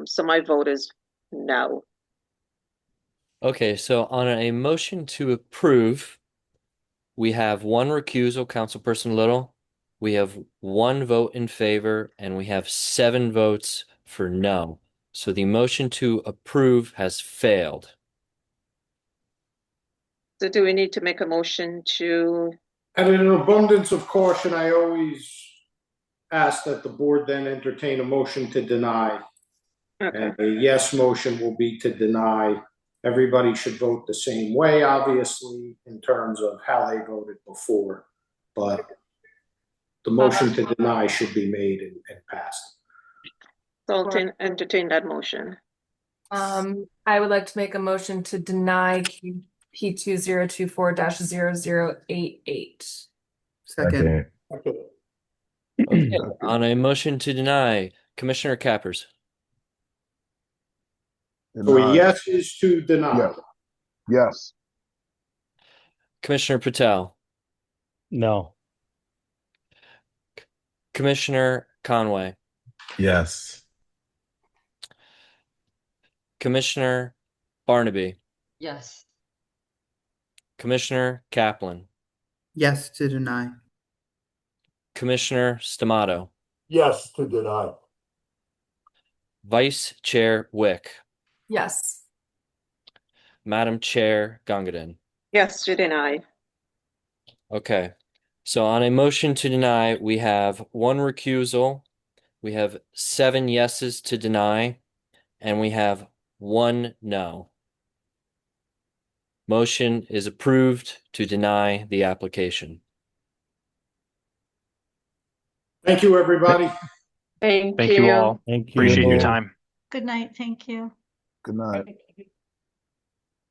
So my vote is no. Okay, so on a motion to approve, we have one recusal, Councilperson Little. We have one vote in favor, and we have 7 votes for no. So the motion to approve has failed. So do we need to make a motion to? And in an abundance of caution, I always ask that the board then entertain a motion to deny. Okay. And a yes motion will be to deny. Everybody should vote the same way, obviously, in terms of how they voted before. But the motion to deny should be made and passed. So I'll entertain that motion. I would like to make a motion to deny P2024-0088. Second. Okay, on a motion to deny, Commissioner Cappers. So a yes is to deny. Yes. Yes. Commissioner Patel. No. Commissioner Conway. Yes. Commissioner Barnaby. Yes. Commissioner Kaplan. Yes to deny. Commissioner Stamato. Yes to deny. Vice Chair Wick. Yes. Madam Chair Gangadin. Yes to deny. Okay. So on a motion to deny, we have one recusal, we have 7 yeses to deny, and we have 1 no. Motion is approved to deny the application. Thank you, everybody. Thank Thank you all. Thank you. Appreciate your time. Good night. Thank you. Good night.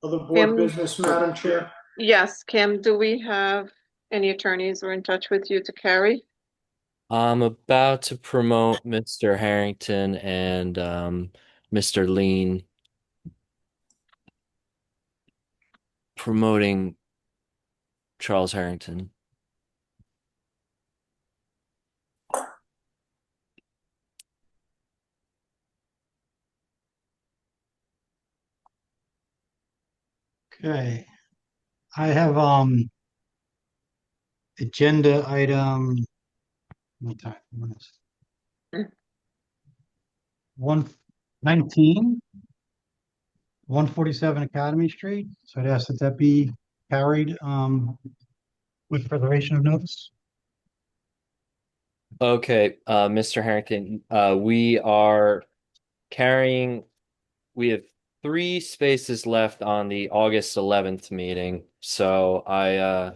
Other board Kim? business, Madam Chair? Yes, Kim, do we have any attorneys who are in touch with you to carry? I'm about to promote Mr. Harrington and Mr. Lean promoting Charles Harrington. Okay. I have agenda item. What time? What is it? 119, 147 Academy Street. So I'd ask that that be carried with preservation of notice. Okay, Mr. Harrington, we are carrying, we have 3 spaces left on the August 11th meeting. So I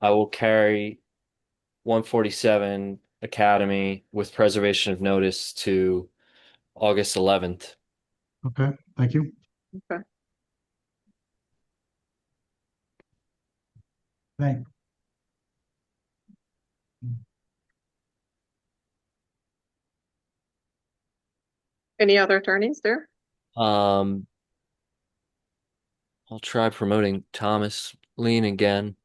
will carry 147 Academy with preservation of notice to August 11th. Okay, thank you. Okay. Thank. Any other attorneys there? I'll try promoting Thomas Lean again.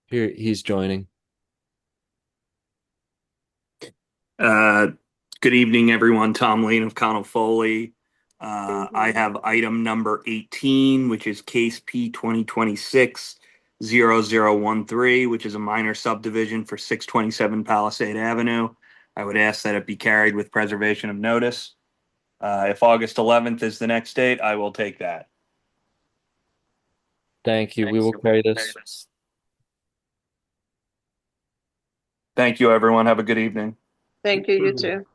Here he's joining. Good evening, everyone. Tom Lean of Connell Foley. I have item number 18, which is case P 2026-0013, which is a minor subdivision for 627 Palisade Avenue. I would ask that it be carried with preservation of notice. If August 11th is the next date, I will take that. Thank you. We will carry this. Thank you, everyone. Have a good evening. Thank you, you too.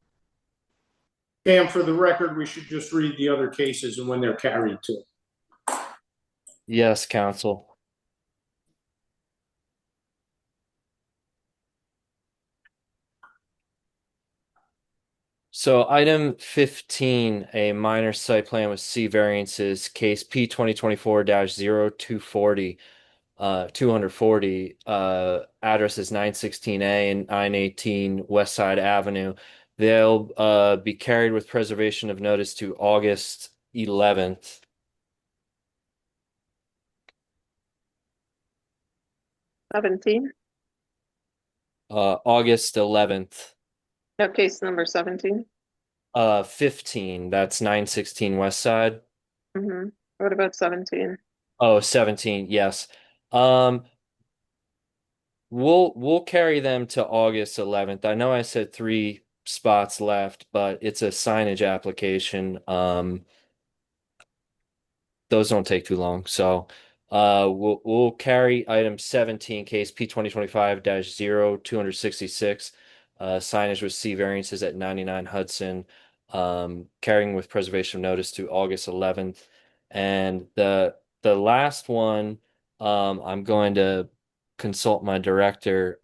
And for the record, we should just read the other cases and when they're carried to. Yes, counsel. So item 15, a minor site plan with C variances, case P 2024-0240, 240, address is 916A and 918 West Side Avenue. They'll be carried with preservation of notice to August 11th. August 11th. No, case number 17. 15, that's 916 West Side. Mm-hmm. What about 17? Oh, 17, yes. We'll carry them to August 11th. I know I said 3 spots left, but it's a signage application. Those don't take too long. So we'll carry item 17, case P 2025-0266, signage with C variances at 99 Hudson, carrying with preservation of notice to August 11th. And the last one, I'm going to consult my director,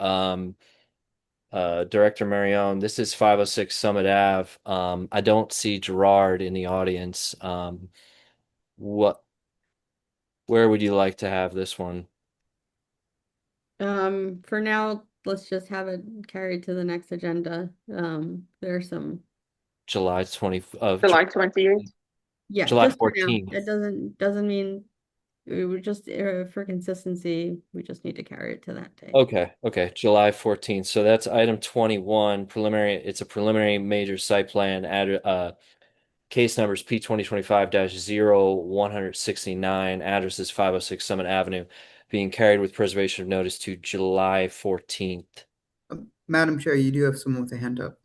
Director Marion. This is 506 Summit Ave. I don't see Gerard in the audience. Where would you like to have this one? For now, let's just have it carried to the next agenda. There's some July 28th. Yeah, July just for now. 14th. It doesn't mean we would just for consistency, we just need to carry it to that day. Okay, July 14th. So that's item 21, preliminary. It's a preliminary major site plan case numbers P 2025-0169, address is 506 Summit Avenue, being carried with preservation of notice to July 14th. Madam Chair, you do have someone with a hand up.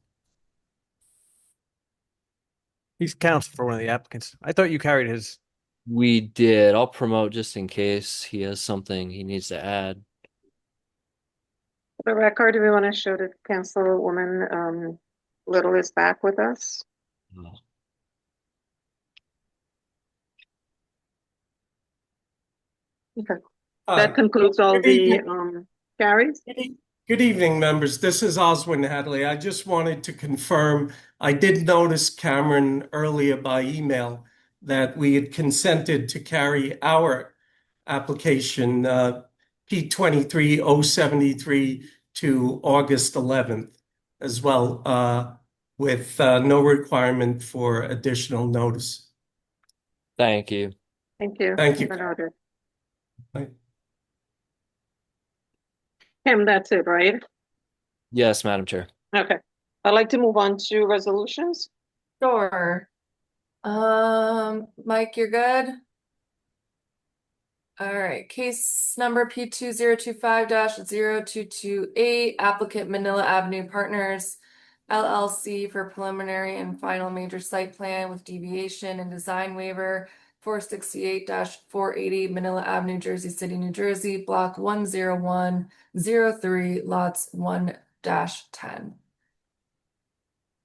He's counsel for one of the applicants. I thought you carried his. We did. I'll promote just in case he has something he needs to add. For the record, do we want to show that Councilwoman Little is back with us? No. Okay. That concludes all the carries. Good evening, members. This is Oswin Hadley. I just wanted to confirm, I did notice Cameron earlier by email that we had consented to carry our application P 23073 to August 11th as well, with no requirement for additional notice. Thank you. Thank you. Thank you. Bernardo. Bye. Kim, that's it, right? Yes, Madam Chair. Okay. I'd like to move on to resolutions. Sure. Mike, you're good? All right, case number P2025-0228, applicant Manila Avenue Partners, LLC for preliminary and final major site plan with deviation and design waiver, 468-480 Manila Avenue, Jersey City, New Jersey, block 10103, lots 1-10.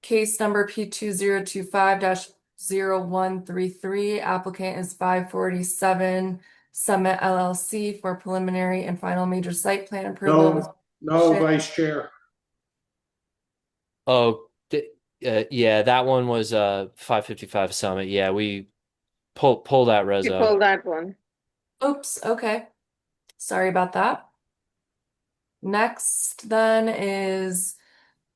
Case number P2025-0133, applicant is 547 Summit LLC for preliminary and final major site plan approval. with No, Shit. Vice Chair. Oh, yeah, that one was 555 Summit. Yeah, we pull that res You up. pull that one. Oops, okay. Sorry about that. Next then is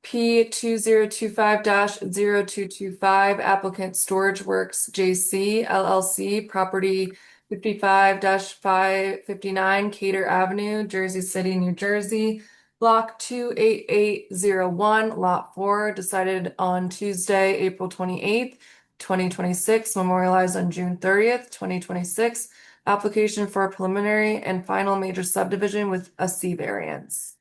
P2025-0225, applicant Storage Works JC LLC, property 55-559 Cater Avenue, Jersey City, New Jersey, block 28801, lot 4, decided on Tuesday, April 28th, 2026, memorialized on June 30th, 2026. Application for a preliminary and final major subdivision with a C variance.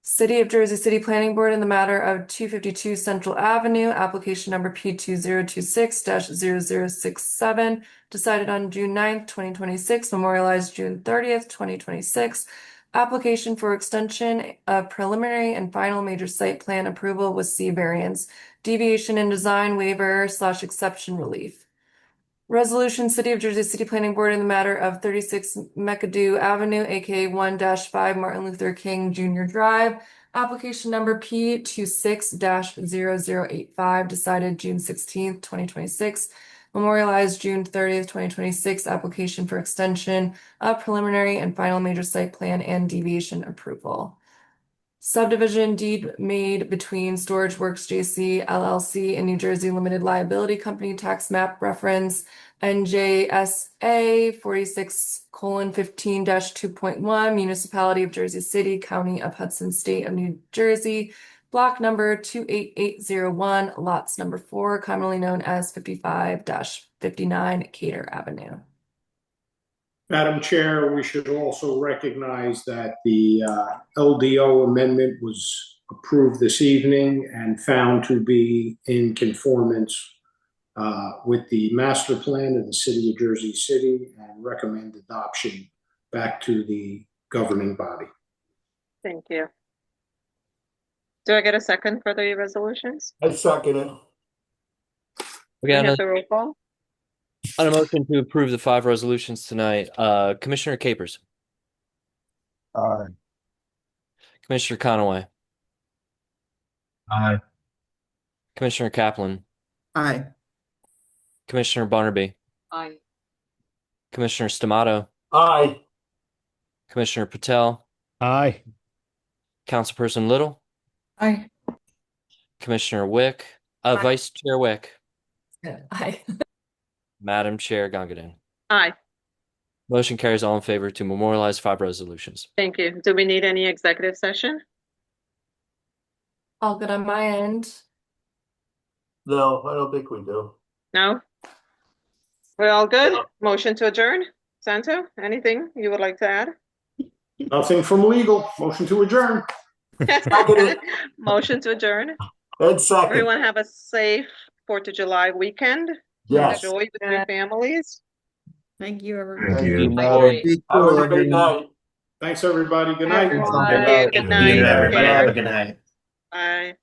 City of Jersey City Planning Board in the matter of 252 Central Avenue, application number P2026-0067, decided on June 9th, 2026, memorialized June 30th, 2026. Application for extension of preliminary and final major site plan approval with C variance, deviation and design waiver / exception relief. Resolution City of Jersey City Planning Board in the matter of 36 McAdoo Avenue, aka 1-5 Martin Luther King Jr. Drive, application number P26-0085, decided June 16th, 2026, memorialized June 30th, 2026, application for extension of preliminary and final major site plan and deviation approval. Subdivision deed made between Storage Works JC LLC and New Jersey Limited Liability Company, tax map reference NJSA 46:15-2.1, Municipality of Jersey City, County of Hudson, State of New Jersey, block number 28801, lots number 4, commonly known as 55-59 Cater Avenue. Madam Chair, we should also recognize that the LDO amendment was approved this evening and found to be in conformance with the master plan of the City of Jersey City and recommend adoption back to the governing body. Thank you. Do I get a second for the resolutions? I second it. We have got the roll call. on a motion to approve the 5 resolutions tonight. Commissioner Capers, Aye. Commissioner Conaway, Aye. Commissioner Kaplan, Aye. Commissioner Barnaby, Aye. Commissioner Stamato, Aye. Commissioner Patel, Aye. Councilperson Little, Aye. Commissioner Wick, Vice Chair Wick, Aye. Madam Chair Gongadin. Aye. Motion carries, all in favor to memorialize 5 resolutions. Thank you. Do we need any executive session? All good on my end. No, I don't think we do. No? We're all good? Motion to adjourn? Santo, anything you would like to add? Nothing from legal. Motion to adjourn. Motion to adjourn. And second. Everyone have a safe 4th of July weekend. Yes. Enjoy with your families. Thank you, everyone. Thank you. Have a great night. Thanks, everybody. Good night. Good night. Good night, everybody. Have a good night. Bye.